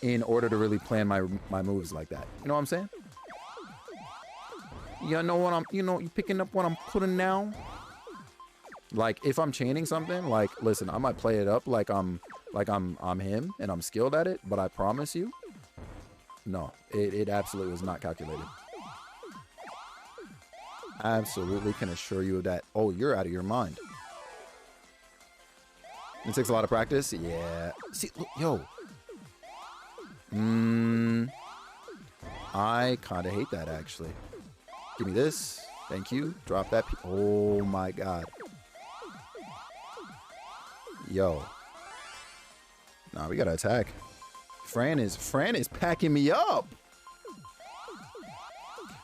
in order to really plan my moves like that. You know what I'm saying? You know what you picking up what I'm putting down? Like if I'm chaining something, like listen, I might play it up like I'm him and I'm skilled at it, but I promise you, no, it absolutely was not calculated. Absolutely can assure you of that. Oh, you're out of your mind. It takes a lot of practice. Yeah. See, look, yo. I kind of hate that, actually. Give me this. Thank you. Drop that. Oh, my God. Yo. Nah, we got to attack. Fran is packing me up.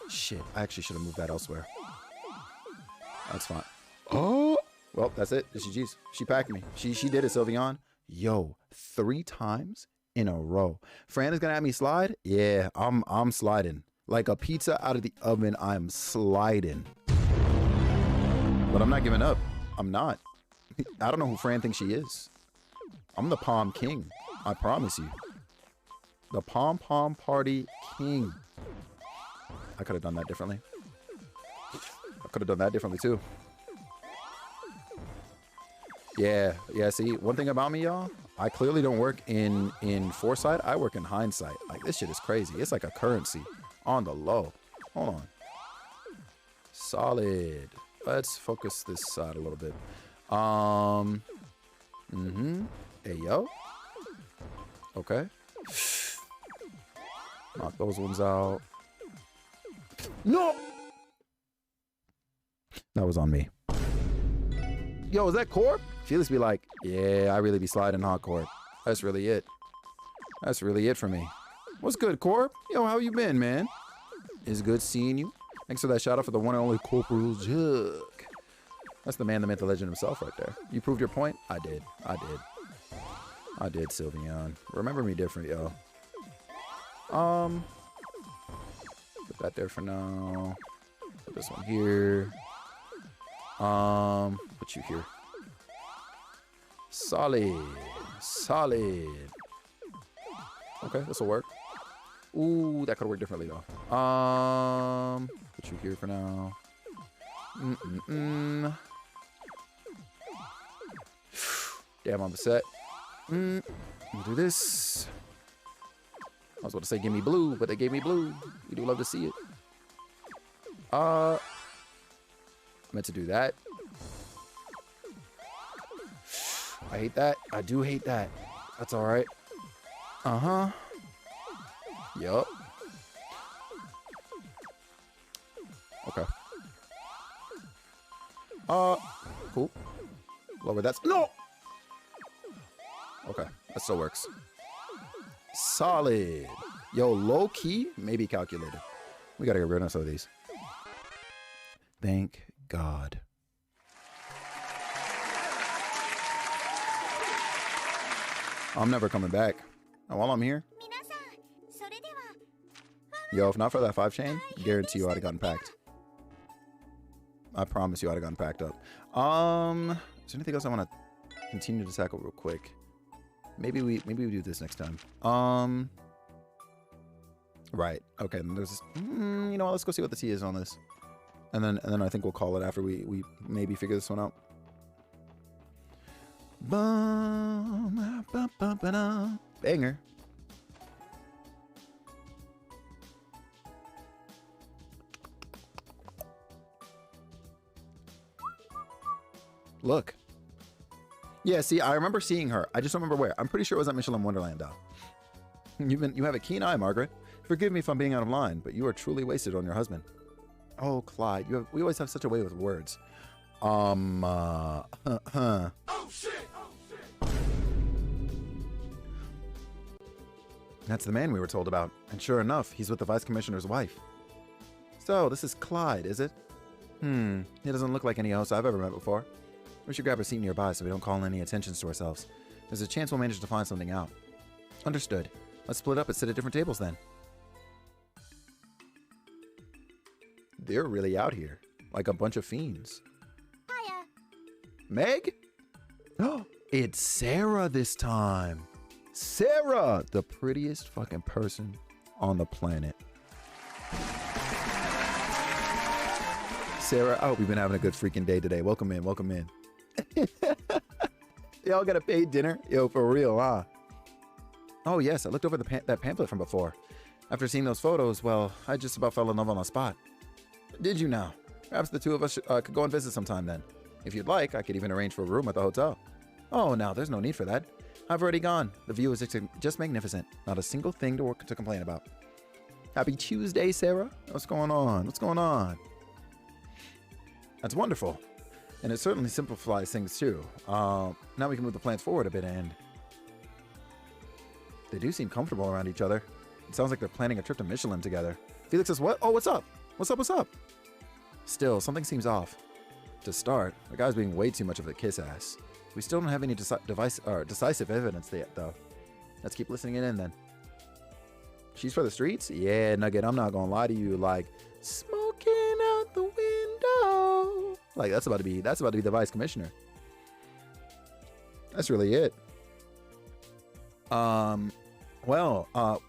Shit. I actually should have moved that elsewhere. That's fine. Oh. Well, that's it. GG's. She packed me. She did it, Sylveon. Yo, 3 times in a row. Fran is gonna have me slide. Yeah, I'm sliding like a pizza out of the oven. I'm sliding, but I'm not giving up. I'm not. I don't know who Fran thinks she is. I'm the Palm King. I promise you. The Pom Pom Party King. I could have done that differently. I could have done that differently too. Yeah, see, one thing about me, y'all, I clearly don't work in foresight. I work in hindsight. Like, this shit is crazy. It's like a currency on the low. Hold on. Solid. Let's focus this side a little bit. Hey, yo. Okay. Knock those ones out. No! That was on me. Yo, is that Corp? Felix be like, yeah, I really be sliding hot, Corp. That's really it. That's really it for me. What's good, Corp? Yo, how you been, man? It's good seeing you. Thanks for that shout out for the one and only Corporal Jug. That's the man, the myth, the legend himself right there. You proved your point? I did, Sylveon. Remember me different, yo. Put that there for now. Put this one here. Put you here. Solid. Okay, this will work. Ooh, that could work differently though. Put you here for now. Damn, I'm upset. We'll do this. I was about to say give me blue, but they gave me blue. We do love to see it. I meant to do that. I hate that. I do hate that. That's all right. Yup. Okay. Cool. Lower that. No! Okay, that still works. Solid. Yo, low key, maybe calculated. We gotta get rid of some of these. Thank God. I'm never coming back. And while I'm here, yo, if not for that 5-chain, guarantee you I'd have gotten packed. I promise you I'd have gotten packed up. Is there anything else I want to continue to tackle real quick? Maybe we do this next time. Right. Okay. There's this, you know what? Let's go see what the T is on this. And then I think we'll call it after we maybe figure this one out. Banger. Look. Yeah, see, I remember seeing her. I just don't remember where. I'm pretty sure it was at Michelin Wonderland, though. You have a keen eye, Margaret. Forgive me if I'm being out of line, but you are truly wasted on your husband. Oh, Clyde, we always have such a way with words. Oh shit! That's the man we were told about. And sure enough, he's with the vice commissioner's wife. So, this is Clyde, is it? He doesn't look like any host I've ever met before. We should grab a seat nearby so we don't call any attentions to ourselves. There's a chance we'll manage to find something out. Understood. Let's split up and sit at different tables then. They're really out here. Like a bunch of fiends. Hiya. Meg? Oh, it's Sarah this time. Sarah, the prettiest fucking person on the planet. Sarah, I hope you've been having a good freaking day today. Welcome in, welcome in. Y'all got a paid dinner? Yo, for real, huh? Oh, yes, I looked over that pamphlet from before. After seeing those photos, well, I just about fell in love on the spot. Did you now? Perhaps the two of us could go and visit sometime then. If you'd like, I could even arrange for a room at the hotel. Oh, now, there's no need for that. I've already gone. The view is just magnificent. Not a single thing to complain about. Happy Tuesday, Sarah. What's going on? What's going on? That's wonderful. And it certainly simplifies things too. Now we can move the plans forward a bit, and they do seem comfortable around each other. It sounds like they're planning a trip to Michelin together. Felix says, what? Oh, what's up? What's up, what's up? Still, something seems off. To start, the guy's being way too much of a kiss ass. We still don't have any decisive evidence yet, though. Let's keep listening in then. She's for the streets? Yeah, Nugget, I'm not gonna lie to you. Like, smoking out the window. Like, that's about to be the vice commissioner. That's really it. Well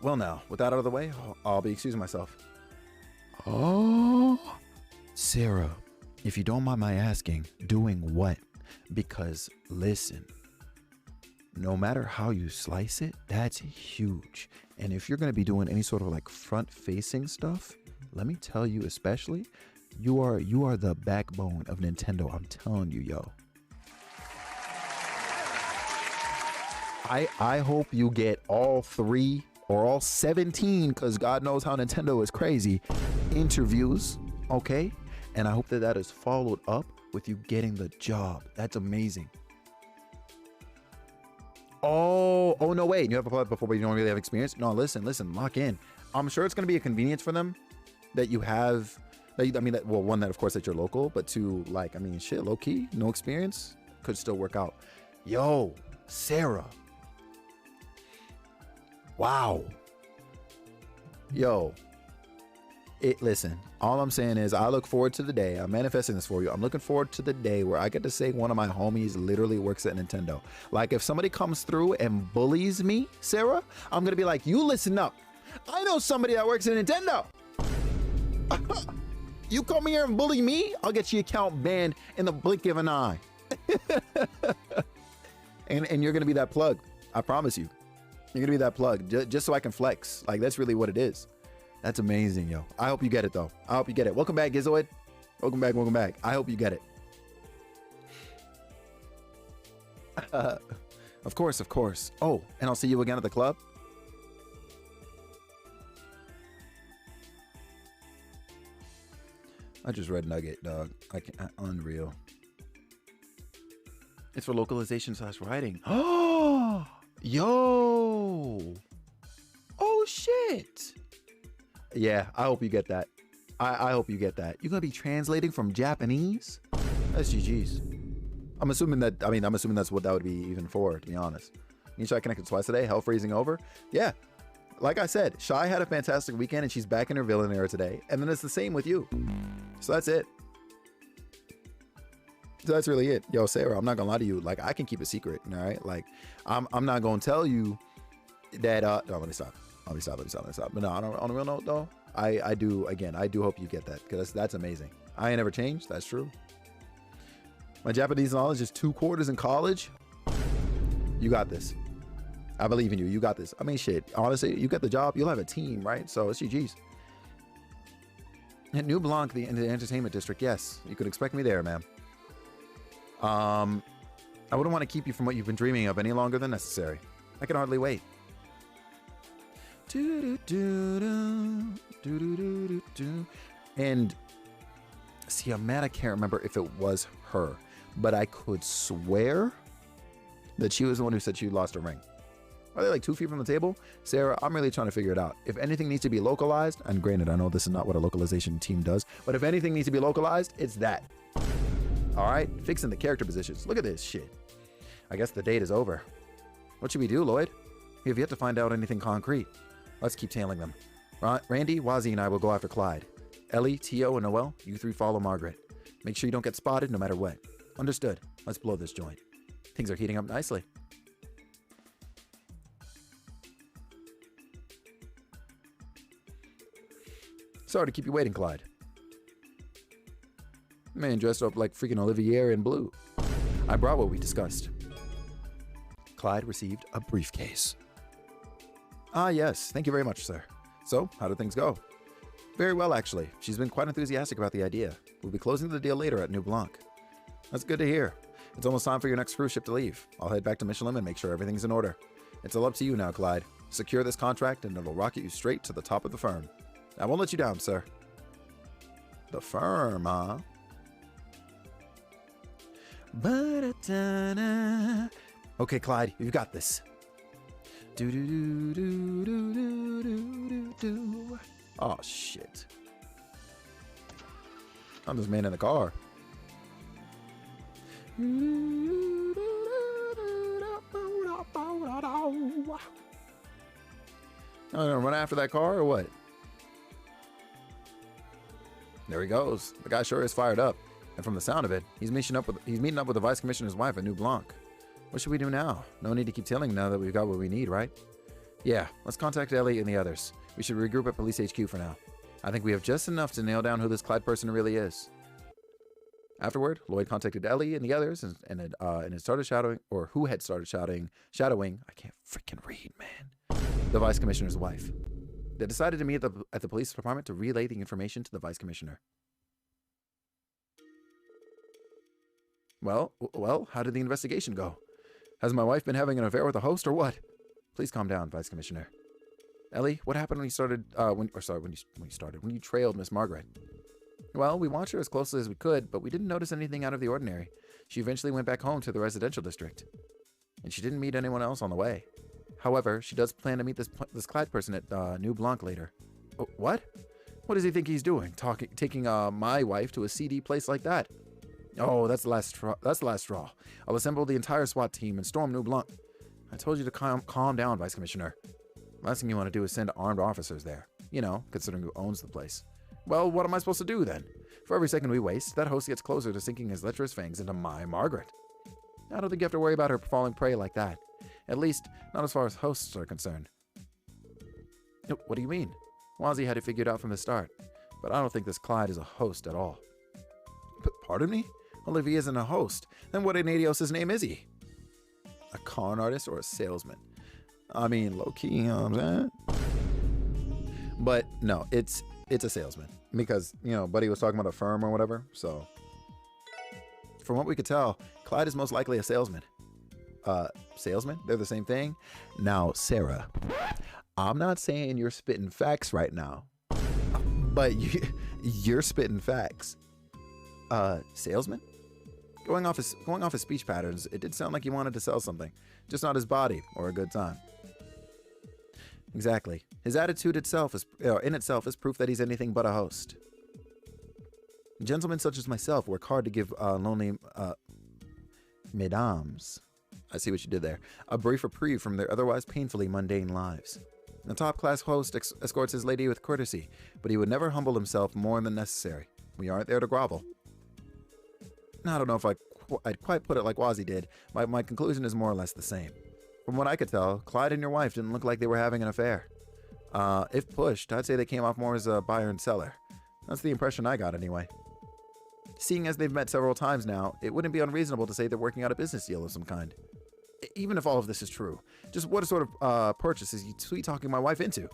now, with that out of the way, I'll be excusing myself. Oh, Sarah, if you don't mind my asking, doing what? Because listen, no matter how you slice it, that's huge. And if you're going to be doing any sort of like front facing stuff, let me tell you, especially, you are the backbone of Nintendo. I'm telling you, yo. I hope you get all 3 or all 17, because God knows how Nintendo is crazy, interviews, okay? And I hope that is followed up with you getting the job. That's amazing. Oh, no, wait. You have applied before, but you don't really have experience? No, listen, lock in. I'm sure it's going to be a convenience for them that you have, one, that of course that you're local, but two, like, shit, low key, no experience, could still work out. Yo, Sarah. Wow. Yo. Listen, all I'm saying is I look forward to the day. I'm manifesting this for you. I'm looking forward to the day where I get to say one of my homies literally works at Nintendo. Like, if somebody comes through and bullies me, Sarah, I'm going to be like, you listen up. I know somebody that works at Nintendo. You come here and bully me, I'll get your account banned in the blink of an eye. and you're going to be that plug. I promise you. You're going to be that plug just so I can flex. Like, that's really what it is. That's amazing, yo. I hope you get it, though. I hope you get it. Welcome back, Gizoid. Welcome back. I hope you get it. Of course. Oh, and I'll see you again at the club. I just read Nugget, dog. Unreal. It's for localization / writing. Oh, yo. Oh, shit. Yeah, I hope you get that. I hope you get that. You're going to be translating from Japanese? That's GG's. I'm assuming that's what that would be even for, to be honest. You Shy connected twice today. Hell freezing over. Yeah. Like I said, Shy had a fantastic weekend and she's back in her villain era today. And then it's the same with you. So that's it. So that's really it. Yo, Sarah, I'm not going to lie to you. Like, I can keep a secret, all right? Like, I'm not going to tell you that, no, let me stop. But no, on a real note, though, I do, again, I do hope you get that, because that's amazing. I ain't never changed. That's true. My Japanese knowledge is 2 quarters in college. You got this. I believe in you. You got this. I mean, shit. Honestly, you get the job, you'll have a team, right? So it's GG's. At New Blanc, the entertainment district, yes. You could expect me there, ma'am. I wouldn't want to keep you from what you've been dreaming of any longer than necessary. I can hardly wait. And see, I'm mad I can't remember if it was her, but I could swear that she was the one who said she lost her ring. Are they like 2 feet from the table? Sarah, I'm really trying to figure it out. If anything needs to be localized, and granted, I know this is not what a localization team does, but if anything needs to be localized, it's that. All right, fixing the character positions. Look at this shit. I guess the date is over. What should we do, Lloyd? We have yet to find out anything concrete. Let's keep tailing them. Randy, Wazzy, and I will go after Clyde. Ellie, Tio, and Noel, you 3 follow Margaret. Make sure you don't get spotted no matter what. Understood. Let's blow this joint. Things are heating up nicely. Sorry to keep you waiting, Clyde. Man dressed up like freaking Olivier in blue. I brought what we discussed. Clyde received a briefcase. Ah, yes. Thank you very much, sir. So, how did things go? Very well, actually. She's been quite enthusiastic about the idea. We'll be closing the deal later at New Blanc. That's good to hear. It's almost time for your next cruise ship to leave. I'll head back to Michelin and make sure everything's in order. It's all up to you now, Clyde. Secure this contract and it'll rocket you straight to the top of the firm. I won't let you down, sir. The firm, huh? Okay, Clyde, you've got this. Oh, shit. I'm this man in the car. I'm gonna run after that car or what? There he goes. The guy sure is fired up. And from the sound of it, he's meeting up with the vice commissioner's wife at New Blanc. What should we do now? No need to keep telling now that we've got what we need, right? Yeah, let's contact Ellie and the others. We should regroup at Police HQ for now. I think we have just enough to nail down who this Clyde person really is. Afterward, Lloyd contacted Ellie and the others and had started shadowing, or who had started shadowing, I can't freaking read, man, the vice commissioner's wife. They decided to meet at the police department to relay the information to the vice commissioner. Well, how did the investigation go? Has my wife been having an affair with a host or what? Please calm down, Vice Commissioner. Ellie, what happened when you trailed Miss Margaret? Well, we watched her as closely as we could, but we didn't notice anything out of the ordinary. She eventually went back home to the residential district. And she didn't meet anyone else on the way. However, she does plan to meet this Clyde person at New Blanc later. Oh, what? What does he think he's doing? Taking my wife to a seedy place like that? Oh, that's the last straw. I'll assemble the entire SWAT team and storm New Blanc. I told you to calm down, Vice Commissioner. Last thing you want to do is send armed officers there. You know, considering who owns the place. Well, what am I supposed to do then? For every second we waste, that host gets closer to sinking his lecherous fangs into my Margaret. I don't think you have to worry about her falling prey like that. At least, not as far as hosts are concerned. What do you mean? Wazzy had it figured out from the start. But I don't think this Clyde is a host at all. Pardon me? Olivier isn't a host. Then what in Adios' name is he? A con artist or a salesman? I mean, low-key, you know what I'm saying? But no, it's a salesman. Because, you know, Buddy was talking about a firm or whatever, so. From what we could tell, Clyde is most likely a salesman. Salesman? They're the same thing? Now, Sarah, I'm not saying you're spitting facts right now. But you're spitting facts. Salesman? Going off his speech patterns, it did sound like he wanted to sell something, just not his body or a good time. Exactly. His attitude in itself is proof that he's anything but a host. Gentlemen such as myself work hard to give lonely mesdames, I see what you did there, a brief reprieve from their otherwise painfully mundane lives. A top-class host escorts his lady with courtesy, but he would never humble himself more than necessary. We aren't there to grovel. I don't know if I'd quite put it like Wazzy did. My conclusion is more or less the same. From what I could tell, Clyde and your wife didn't look like they were having an affair. If pushed, I'd say they came off more as a buyer and seller. That's the impression I got anyway. Seeing as they've met several times now, it wouldn't be unreasonable to say they're working out a business deal of some kind. Even if all of this is true, just what sort of purchase is you sweet-talking my wife into?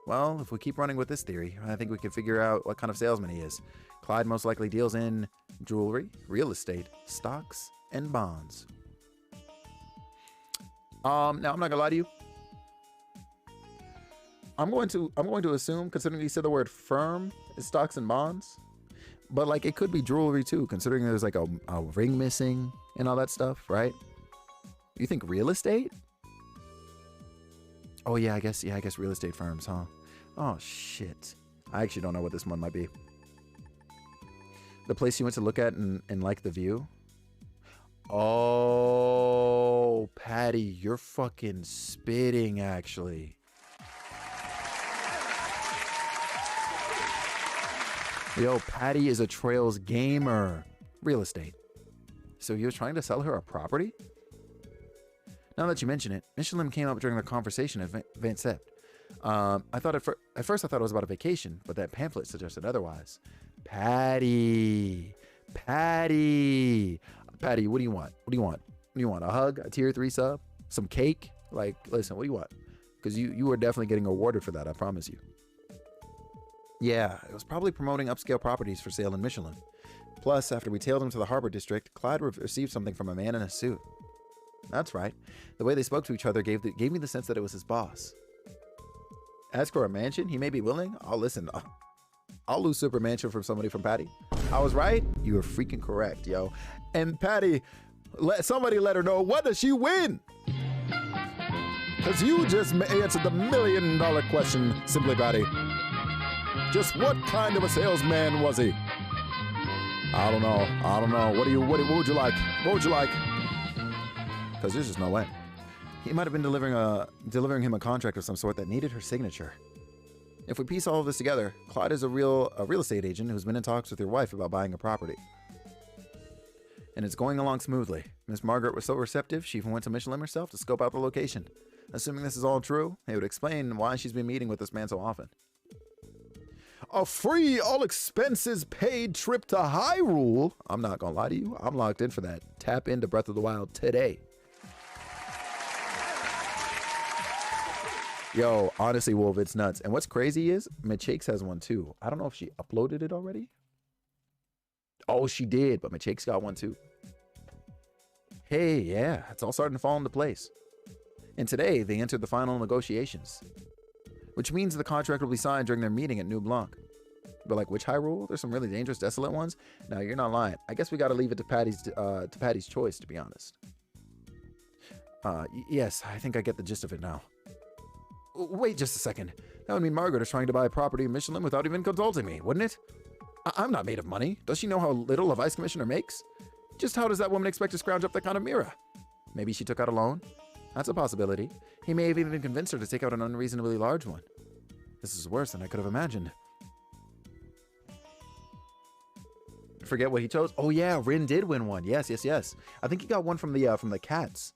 Well, if we keep running with this theory, I think we can figure out what kind of salesman he is. Clyde most likely deals in jewelry, real estate, stocks, and bonds. Now I'm not gonna lie to you. I'm going to assume, considering you said the word firm is stocks and bonds, but like it could be jewelry too, considering there's like a ring missing and all that stuff, right? You think real estate? Oh yeah, I guess real estate firms, huh? Oh shit. I actually don't know what this one might be. The place you went to look at and like the view? Oh, Patty, you're fucking spitting actually. Yo, Patty is a Trails gamer. Real estate. So he was trying to sell her a property? Now that you mention it, Michelin came up during the conversation at Vincept. I thought at first I thought it was about a vacation, but that pamphlet suggested otherwise. Patty, what do you want? What do you want? A hug? A tier 3 sub? Some cake? Like, listen, what do you want? Because you are definitely getting awarded for that, I promise you. Yeah, it was probably promoting upscale properties for sale in Michelin. Plus, after we tailed him to the harbor district, Clyde received something from a man in a suit. That's right. The way they spoke to each other gave me the sense that it was his boss. As for a mansion, he may be willing. I'll listen. I'll lose super mansion from somebody from Patty. I was right. You were freaking correct, yo. And Patty, somebody let her know, what does she win? Because you just answered the $1 million question, Simply Patty. Just what kind of a salesman was he? I don't know. What would you like? What would you like? Because there's just no way. He might have been delivering him a contract of some sort that needed her signature. If we piece all of this together, Clyde is a real estate agent who's been in talks with your wife about buying a property. And it's going along smoothly. Miss Margaret was so receptive, she even went to Michelin herself to scope out the location. Assuming this is all true, it would explain why she's been meeting with this man so often. A free, all expenses paid trip to Hyrule? I'm not gonna lie to you, I'm locked in for that. Tap into Breath of the Wild today. Yo, honestly, Wolf, it's nuts. And what's crazy is, Machakes has one too. I don't know if she uploaded it already. Oh, she did, but Machakes got one too. Hey, yeah, it's all starting to fall into place. And today, they entered the final negotiations. Which means the contract will be signed during their meeting at New Blanc. But like, which Hyrule? There's some really dangerous, desolate ones. No, you're not lying. I guess we got to leave it to Patty's choice, to be honest. Yes, I think I get the gist of it now. Wait just a second. That would mean Margaret is trying to buy a property in Michelin without even consulting me, wouldn't it? I'm not made of money. Does she know how little a vice commissioner makes? Just how does that woman expect to scrounge up that kind of mira? Maybe she took out a loan? That's a possibility. He may have even convinced her to take out an unreasonably large one. This is worse than I could have imagined. Forget what he chose? Oh yeah, Rin did win one. Yes. I think he got one from the cats.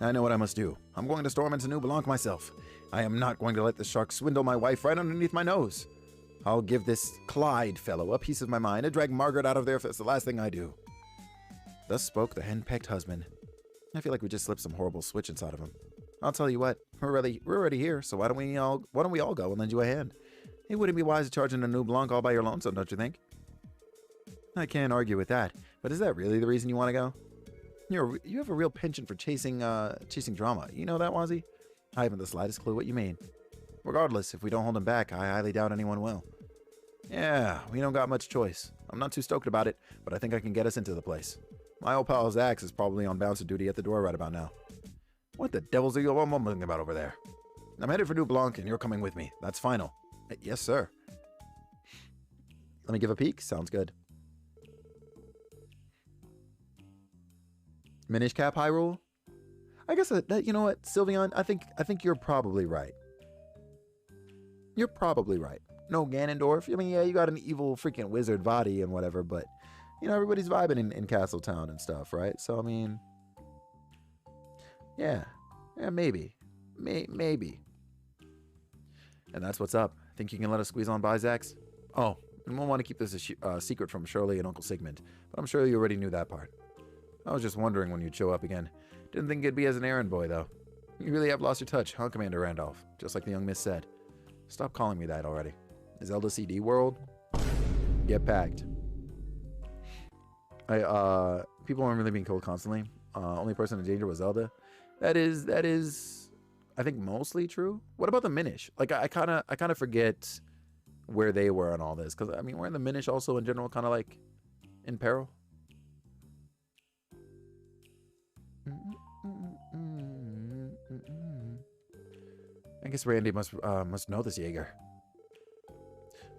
I know what I must do. I'm going to storm into New Blanc myself. I am not going to let the shark swindle my wife right underneath my nose. I'll give this Clyde fellow a piece of my mind and drag Margaret out of there if it's the last thing I do. Thus spoke the henpecked husband. I feel like we just slipped some horrible switch inside of him. I'll tell you what, we're already here, so why don't we all go and lend you a hand? It wouldn't be wise to charge in a New Blanc all by your lonesome, don't you think? I can't argue with that, but is that really the reason you want to go? You have a real penchant for chasing drama. You know that, Wazzy? I haven't the slightest clue what you mean. Regardless, if we don't hold him back, I highly doubt anyone will. Yeah, we don't got much choice. I'm not too stoked about it, but I think I can get us into the place. My old pal Zax is probably on bouncer duty at the door right about now. What the devils are you all mumbling about over there? I'm headed for New Blanc, and you're coming with me. That's final. Yes, sir. Let me give a peek. Sounds good. Minish Cap Hyrule? I guess that you know what, Sylveon, I think you're probably right. You're probably right. No Ganondorf. I mean, yeah, you got an evil freaking wizard body and whatever, but you know, everybody's vibing in Castletown and stuff, right? So I mean, yeah, maybe. And that's what's up. Think you can let us squeeze on by, Zax? Oh, and we'll want to keep this a secret from Shirley and Uncle Sigmund, but I'm sure you already knew that part. I was just wondering when you'd show up again. Didn't think it'd be as an errand boy, though. You really have lost your touch, huh, Commander Randolph? Just like the young miss said. Stop calling me that already. Is Zelda CD World? Get packed. People aren't really being killed constantly. Only person in danger was Zelda. That is, I think, mostly true. What about the Minish? Like, I kind of forget where they were on all this, because I mean, weren't the Minish also in general kind of like in peril? I guess Randy must know this Jaeger.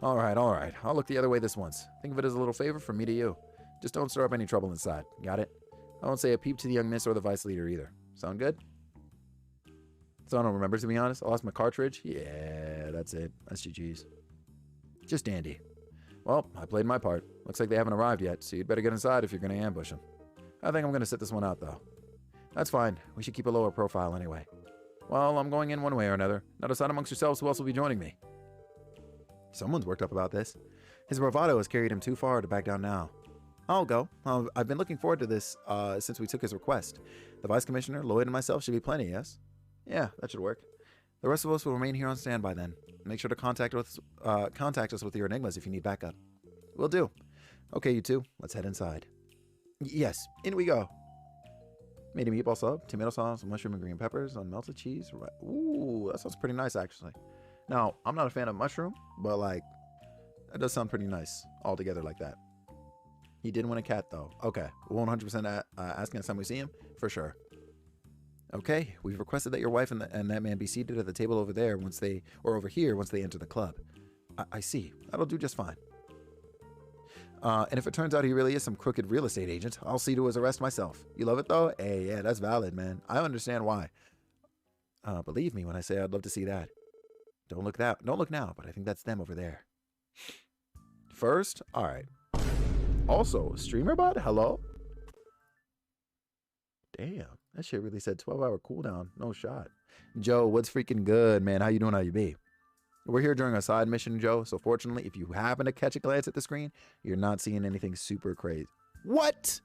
All right. I'll look the other way this once. Think of it as a little favor from me to you. Just don't stir up any trouble inside. Got it? I won't say a peep to the young miss or the vice leader either. Sound good? So I don't remember, to be honest. I lost my cartridge. Yeah, that's it. That's GG's. Just dandy. Well, I played my part. Looks like they haven't arrived yet, so you'd better get inside if you're going to ambush them. I think I'm going to sit this one out, though. That's fine. We should keep a lower profile anyway. Well, I'm going in one way or another. Now decide amongst yourselves who else will be joining me. Someone's worked up about this. His bravado has carried him too far to back down now. I'll go. I've been looking forward to this since we took his request. The Vice Commissioner, Lloyd, and myself should be plenty, yes? Yeah, that should work. The rest of us will remain here on standby then. Make sure to contact us with your enigmas if you need backup. Will do. Okay, you two, let's head inside. Yes, in we go. Made a meatball sub, tomato sauce, mushroom and green peppers, unmelted cheese. Right. Ooh, that sounds pretty nice, actually. Now, I'm not a fan of mushroom, but like, that does sound pretty nice all together like that. He did win a cat, though. Okay, we'll 100% ask next time we see him, for sure. Okay, we've requested that your wife and that man be seated at the table over there over here once they enter the club. I see. That'll do just fine. And if it turns out he really is some crooked real estate agent, I'll see to his arrest myself. You love it, though? Hey, yeah, that's valid, man. I understand why. Believe me when I say I'd love to see that. Don't look now, but I think that's them over there. First? All right. Also, streamer bot? Hello? Damn, that shit really said 12-hour cooldown. No shot. Joe, what's freaking good, man? How you doing? How you be? We're here during a side mission, Joe, so fortunately, if you happen to catch a glance at the screen, you're not seeing anything super crazy. What?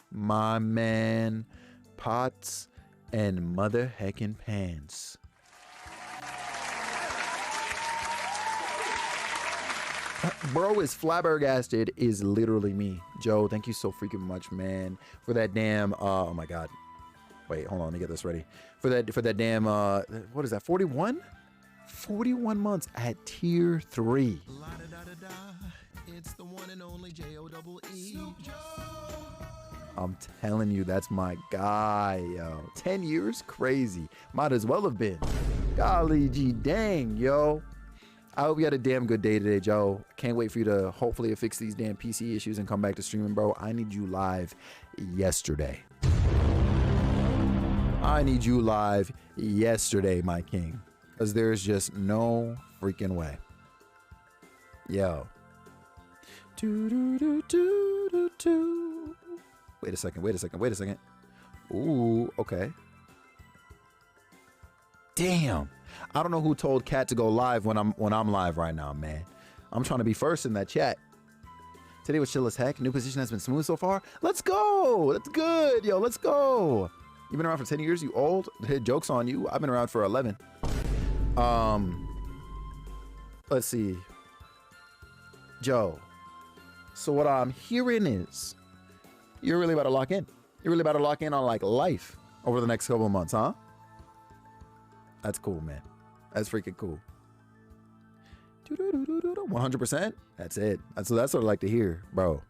My man, pots and mother heckin' pants. Bro is flabbergasted is literally me. Joe, thank you so freaking much, man, for that damn, oh my God. Wait, hold on, let me get this ready. For that damn, what is that, 41? 41 months at tier 3. It's the one and only J-O-E-E. I'm telling you, that's my guy, yo. 10 years? Crazy. Might as well have been. Golly gee dang, yo. I hope you had a damn good day today, Joe. Can't wait for you to hopefully fix these damn PC issues and come back to streaming, bro. I need you live yesterday. I need you live yesterday, my king. Because there's just no freaking way. Yo. Wait a second. Ooh, okay. Damn. I don't know who told Cat to go live when I'm live right now, man. I'm trying to be first in that chat. Today was chill as heck. New position has been smooth so far. Let's go. That's good, yo. Let's go. You've been around for 10 years, you old. Joke's on you. I've been around for 11. Let's see. Joe. So what I'm hearing is you're really about to lock in. You're really about to lock in on like life over the next couple of months, huh? That's cool, man. That's freaking cool. 100%? That's it. That's what I like to hear, bro.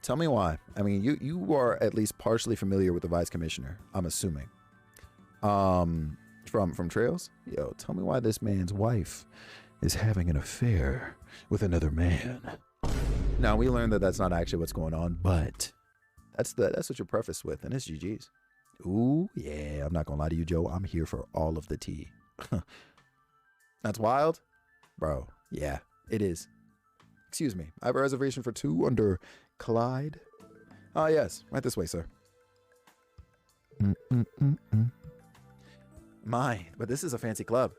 Tell me why. I mean, you are at least partially familiar with the Vice Commissioner, I'm assuming. From Trails? Yo, tell me why this man's wife is having an affair with another man. Now, we learned that that's not actually what's going on, but that's what you're prefaced with, and it's GG's. Ooh, yeah, I'm not gonna lie to you, Joe. I'm here for all of the tea. That's wild? Bro, yeah, it is. Excuse me. I have a reservation for 2 under Clyde. Ah, yes. Right this way, sir. My, but this is a fancy club.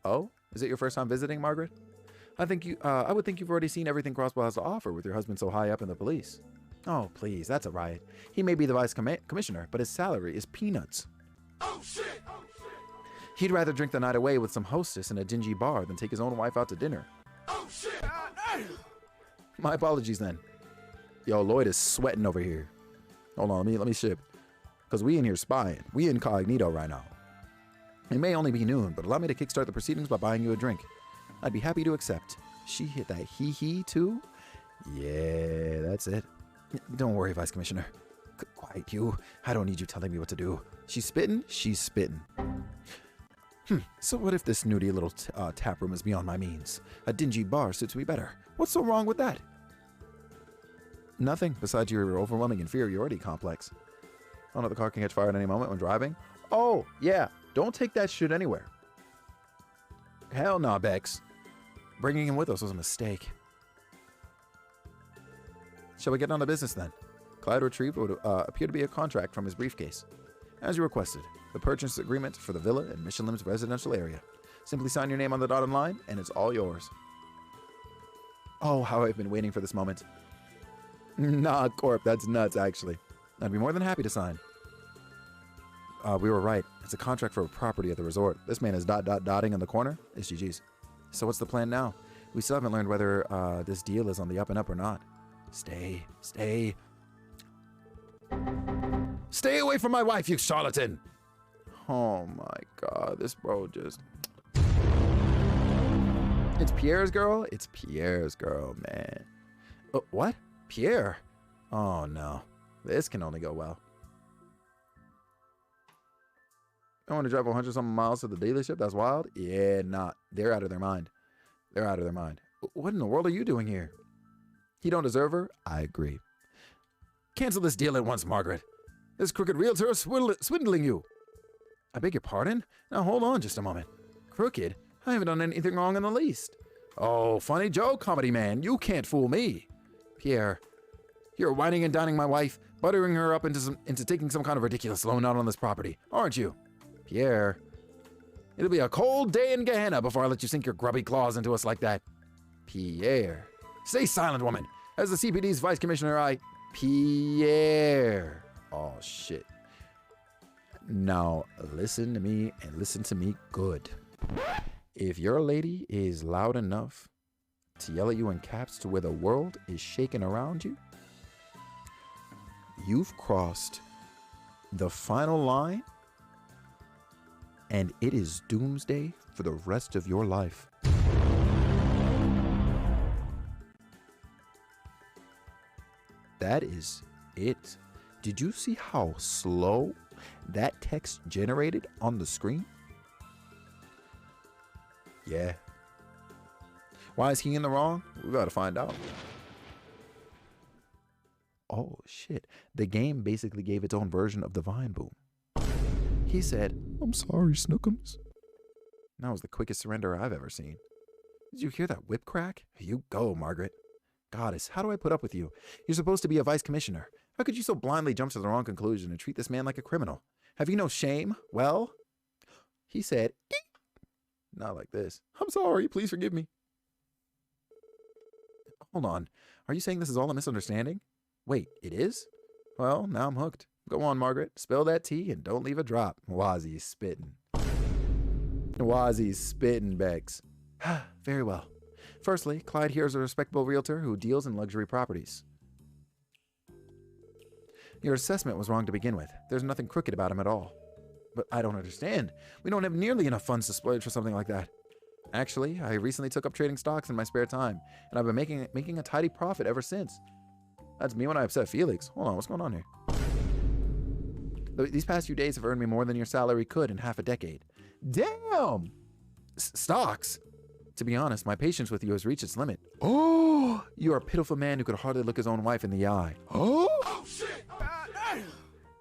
Oh? Is it your first time visiting, Margaret? I would think you've already seen everything Crossbow has to offer with your husband so high up in the police. Oh, please, that's a riot. He may be the vice commissioner, but his salary is peanuts. Oh, shit! He'd rather drink the night away with some hostess in a dingy bar than take his own wife out to dinner. Oh, shit! My apologies, then. Yo, Lloyd is sweating over here. Hold on, let me ship. Because we in here spying. We incognito right now. It may only be noon, but allow me to kickstart the proceedings by buying you a drink. I'd be happy to accept. She hit that hee-hee, too? Yeah, that's it. Don't worry, Vice Commissioner. Quiet, you. I don't need you telling me what to do. She's spitting? She's spitting. So what if this snooty little tap room is beyond my means? A dingy bar suits me better. What's so wrong with that? Nothing, besides your overwhelming inferiority complex. Oh no, the car can catch fire at any moment when driving? Oh, yeah. Don't take that shit anywhere. Hell nah, Bex. Bringing him with us was a mistake. Shall we get on to business then? Clyde retrieved what would appear to be a contract from his briefcase. As you requested, the purchase agreement for the villa in Michelin's residential area. Simply sign your name on the dotted line, and it's all yours. Oh, how I've been waiting for this moment. Nah, Corp, that's nuts, actually. I'd be more than happy to sign. We were right. It's a contract for a property at the resort. This man is dotting in the corner. It's GG's. So what's the plan now? We still haven't learned whether this deal is on the up and up or not. Stay away from my wife, you charlatan! Oh my god, this bro just... It's Pierre's girl? It's Pierre's girl, man. What? Pierre? Oh no. This can only go well. I want to drive 100-something miles to the dealership? That's wild? Yeah, nah. They're out of their mind. They're out of their mind. What in the world are you doing here? He don't deserve her? I agree. Cancel this deal at once, Margaret. This crooked realtor is swindling you. I beg your pardon? Now hold on just a moment. Crooked? I haven't done anything wrong in the least. Oh, funny joke, comedy man. You can't fool me. Pierre, you're whining and dining my wife, buttering her up into taking some kind of ridiculous loan out on this property, aren't you? Pierre, it'll be a cold day in Gehenna before I let you sink your grubby claws into us like that. Pierre. Stay silent, woman. As the CPD's vice commissioner, Pierre. Oh, shit. Now, listen to me and listen to me good. If your lady is loud enough to yell at you in caps to where the world is shaking around you, you've crossed the final line, and it is doomsday for the rest of your life. That is it. Did you see how slow that text generated on the screen? Yeah. Why is he in the wrong? We gotta find out. Oh, shit. The game basically gave its own version of the Vine boom. He said, I'm sorry, Snookums. That was the quickest surrender I've ever seen. Did you hear that whip crack? You go, Margaret. Goddess, how do I put up with you? You're supposed to be a vice commissioner. How could you so blindly jump to the wrong conclusion and treat this man like a criminal? Have you no shame? Well, he said, eek. Not like this. I'm sorry, please forgive me. Hold on. Are you saying this is all a misunderstanding? Wait, it is? Well, now I'm hooked. Go on, Margaret. Spill that tea and don't leave a drop. Wazzy's spitting. Wazzy's spitting, Bex. Very well. Firstly, Clyde here is a respectable realtor who deals in luxury properties. Your assessment was wrong to begin with. There's nothing crooked about him at all. But I don't understand. We don't have nearly enough funds to splurge for something like that. Actually, I recently took up trading stocks in my spare time, and I've been making a tidy profit ever since. That's me when I upset Felix. Hold on, what's going on here? These past few days have earned me more than your salary could in half a decade. Damn! Stocks? To be honest, my patience with you has reached its limit. Oh! You are a pitiful man who could hardly look his own wife in the eye. Oh! Oh shit!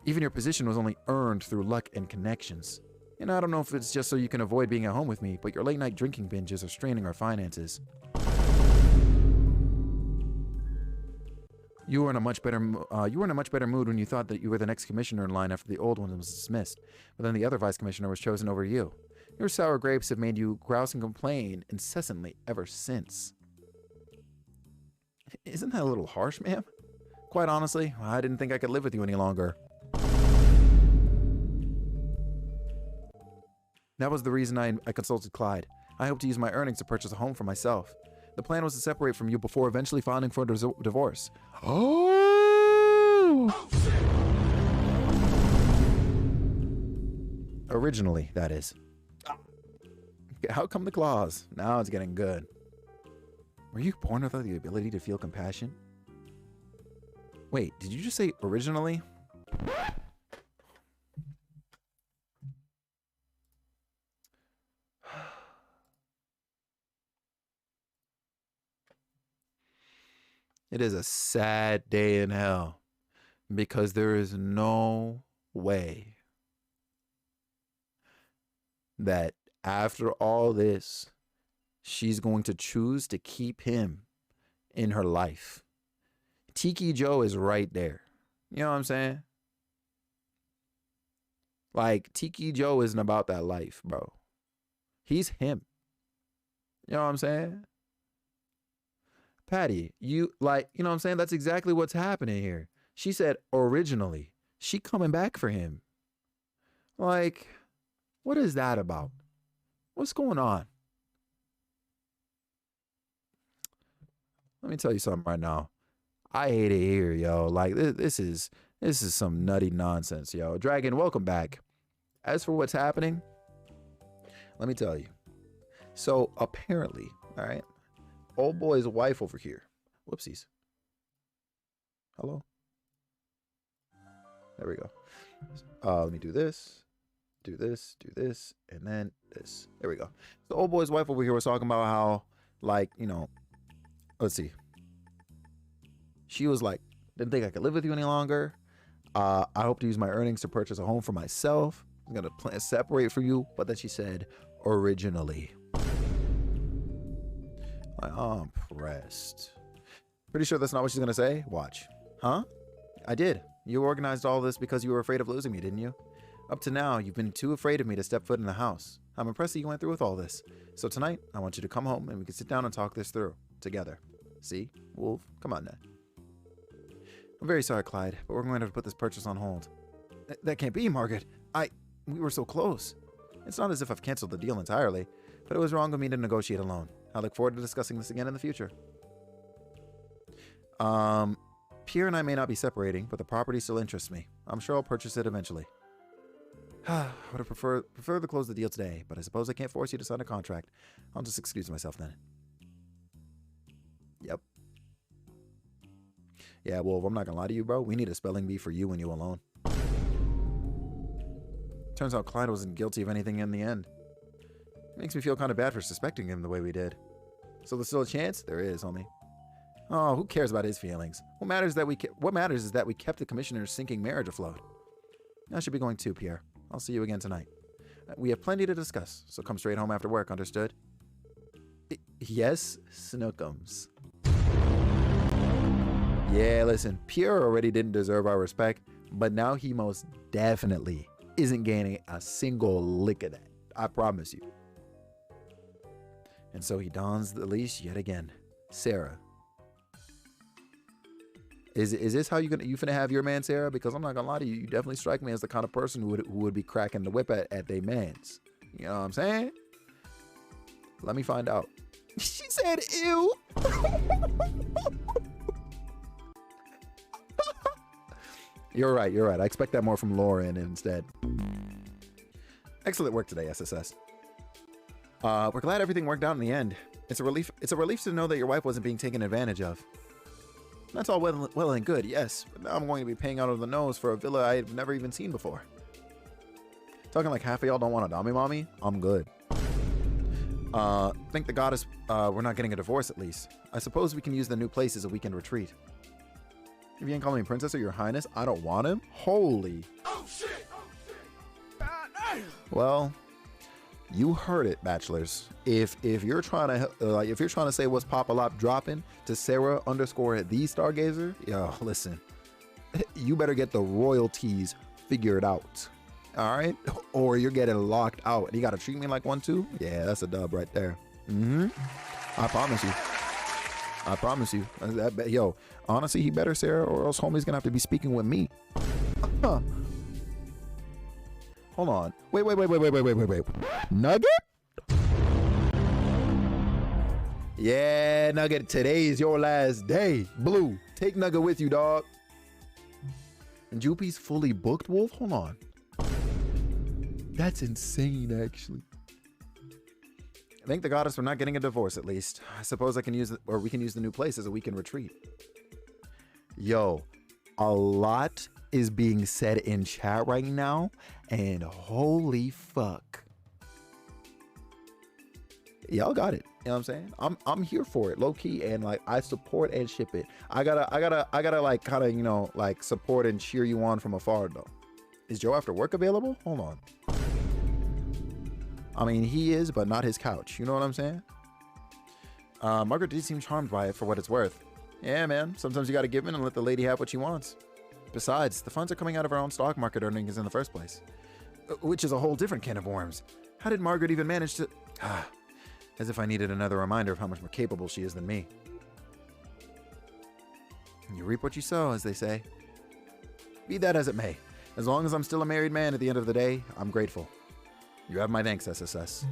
Even your position was only earned through luck and connections. And I don't know if it's just so you can avoid being at home with me, but your late-night drinking binges are straining our finances. You were in a much better mood when you thought that you were the next commissioner in line after the old one was dismissed, but then the other vice commissioner was chosen over you. Your sour grapes have made you grouse and complain incessantly ever since. Isn't that a little harsh, ma'am? Quite honestly, I didn't think I could live with you any longer. That was the reason I consulted Clyde. I hoped to use my earnings to purchase a home for myself. The plan was to separate from you before eventually filing for a divorce. Oh! Originally, that is. How come the claws? Now it's getting good. Were you born without the ability to feel compassion? Wait, did you just say originally? It is a sad day in hell because there is no way that after all this, she's going to choose to keep him in her life. Tiki Joe is right there. You know what I'm saying? Like, Tiki Joe isn't about that life, bro. He's him. You know what I'm saying? Patty, you know what I'm saying? That's exactly what's happening here. She said originally. She coming back for him. Like, what is that about? What's going on? Let me tell you something right now. I hate it here, yo. Like, this is some nutty nonsense, yo. Dragon, welcome back. As for what's happening, let me tell you. So apparently, all right, old boy's wife over here. Whoopsies. Hello. There we go. Let me do this, do this, and then this. There we go. The old boy's wife over here was talking about how, like, you know, let's see. She was like, didn't think I could live with you any longer. I hope to use my earnings to purchase a home for myself. I'm going to separate from you. But then she said, originally. I'm pressed. Pretty sure that's not what she's going to say. Watch. Huh? I did. You organized all this because you were afraid of losing me, didn't you? Up to now, you've been too afraid of me to step foot in the house. I'm impressed that you went through with all this. So tonight, I want you to come home and we can sit down and talk this through together. See? Wolf, come on, Ned. I'm very sorry, Clyde, but we're going to have to put this purchase on hold. That can't be, Margaret. We were so close. It's not as if I've canceled the deal entirely, but it was wrong of me to negotiate alone. I look forward to discussing this again in the future. Pierre and I may not be separating, but the property still interests me. I'm sure I'll purchase it eventually. I would have prefer to close the deal today, but I suppose I can't force you to sign a contract. I'll just excuse myself then. Yep. Yeah, well, I'm not gonna lie to you, bro. We need a spelling bee for you and you alone. Turns out Clyde wasn't guilty of anything in the end. It makes me feel kind of bad for suspecting him the way we did. So there's still a chance? There is, homie. Oh, who cares about his feelings? What matters is that we kept the commissioner's sinking marriage afloat. I should be going too, Pierre. I'll see you again tonight. We have plenty to discuss, so come straight home after work, understood? Yes, Snookums. Yeah, listen, Pierre already didn't deserve our respect, but now he most definitely isn't gaining a single lick of that. I promise you. And so he dons the leash yet again. Sarah. Is this how you finna have your man, Sarah? Because I'm not gonna lie to you, you definitely strike me as the kind of person who would be cracking the whip at they mans. You know what I'm saying? Let me find out. She said, ew. You're right. I expect that more from Lauren instead. Excellent work today, SSS. We're glad everything worked out in the end. It's a relief to know that your wife wasn't being taken advantage of. That's all well and good, yes, but now I'm going to be paying out of the nose for a villa I've never even seen before. Talking like half of y'all don't want a dummy mommy? I'm good. Thank the goddess we're not getting a divorce at least. I suppose we can use the new place as a weekend retreat. If you ain't calling me princess or your highness, I don't want him? Holy. Oh shit! Well, You heard it, bachelors. If you're trying to if you're trying to say what's Pop-A-Lop dropping to Sarah underscore the Stargazer, yo, listen, you better get the royalties figured out. All right, or you're getting locked out. And you gotta treat me like one too. Yeah, that's a dub right there. I promise you. I promise you. Yo, honestly, he better, Sarah, or else homie's gonna have to be speaking with me. Hold on. Wait. Nugget? Yeah, Nugget, today is your last day. Blue, take Nugget with you, dog. And Jupy's fully booked, Wolf? Hold on. That's insane, actually. Thank the goddess for not getting a divorce, at least. I suppose I can use or we can use the new place as a weekend retreat. Yo, a lot is being said in chat right now, and holy fuck. Y'all got it. You know what I'm saying? I'm here for it, low key, and like I support and ship it. I gotta like kind of, you know, like support and cheer you on from afar though. Is Joe after work available? Hold on. I mean, he is, but not his couch. You know what I'm saying? Margaret did seem charmed by it for what it's worth. Yeah, man. Sometimes you gotta give in and let the lady have what she wants. Besides, the funds are coming out of our own stock market earnings in the first place, which is a whole different can of worms. How did Margaret even manage to... as if I needed another reminder of how much more capable she is than me. You reap what you sow, as they say. Be that as it may, as long as I'm still a married man at the end of the day, I'm grateful. You have my thanks, SSS.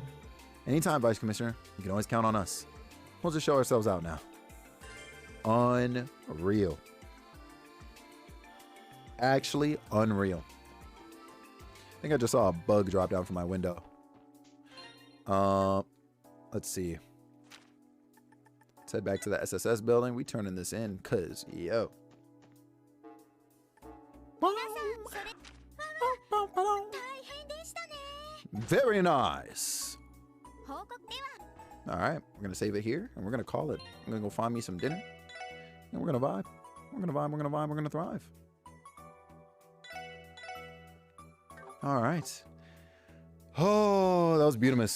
Anytime, Vice Commissioner, you can always count on us. We'll just show ourselves out now. Unreal. Actually unreal. I think I just saw a bug drop down from my window. Let's see. Let's head back to the SSS building. We turning this in, cause yo. Very nice. All right, we're gonna save it here, and we're gonna call it. I'm gonna go find me some dinner, and we're gonna vibe. We're gonna vibe. We're gonna vibe. We're gonna thrive. All right. Oh, that was beautiful.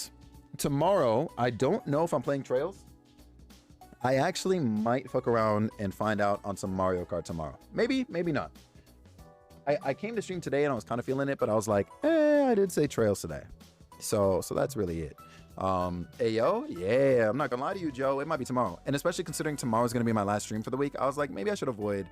Tomorrow, I don't know if I'm playing Trails. I actually might fuck around and find out on some Mario Kart tomorrow. Maybe, maybe not. I came to stream today and I was kind of feeling it, but I was like, I did say Trails today. So that's really it. Ayo, yeah, I'm not gonna lie to you, Joe. It might be tomorrow. And especially considering tomorrow's gonna be my last stream for the week, I was like, maybe I should avoid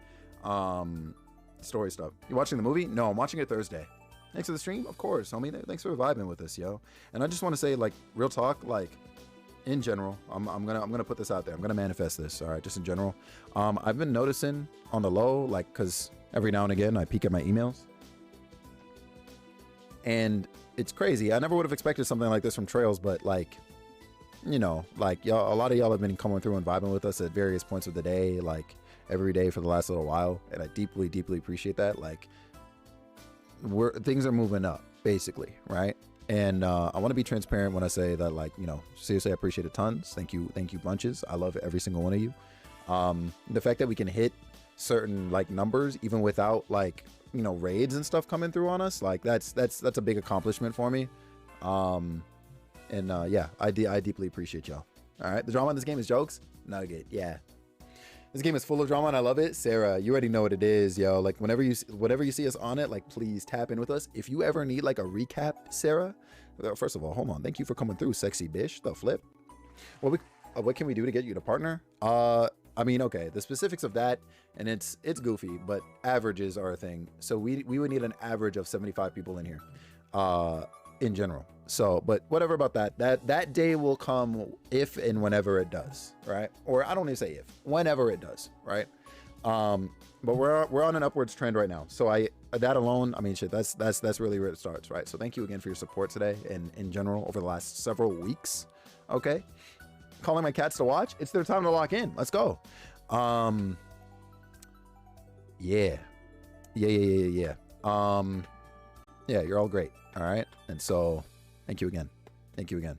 story stuff. You watching the movie? No, I'm watching it Thursday. Thanks for the stream, of course, homie. Thanks for vibing with us, yo. And I just want to say, like, real talk, like, in general, I'm gonna put this out there. I'm gonna manifest this, all right, just in general. I've been noticing on the low, like, cause every now and again I peek at my emails, and it's crazy. I never would have expected something like this from Trails, but like, you know, like y'all, a lot of y'all have been coming through and vibing with us at various points of the day, like every day for the last little while, and I deeply, deeply appreciate that. Like, things are moving up, basically, right? And I want to be transparent when I say that, like, you know, seriously, I appreciate it tons. Thank you bunches. I love every single one of you. The fact that we can hit certain like numbers even without like, you know, raids and stuff coming through on us, like that's a big accomplishment for me. Yeah, I deeply appreciate y'all. All right, the drama in this game is jokes. Nugget, yeah. This game is full of drama and I love it. Sarah, you already know what it is, yo. Like, whenever you see us on it, like, please tap in with us. If you ever need like a recap, Sarah, first of all, hold on. Thank you for coming through, sexy bitch. The flip. What can we do to get you to partner? I mean, okay, the specifics of that, and it's goofy, but averages are a thing. So we would need an average of 75 people in here, in general. So, but whatever about that day will come if and whenever it does, right? Or I don't even say if, whenever it does, right? But we're on an upwards trend right now. So that alone, I mean, shit, that's really where it starts, right? So thank you again for your support today and in general over the last several weeks. Okay, calling my cats to watch. It's their time to lock in. Let's go. Yeah. Yeah, you're all great. All right. And so thank you again.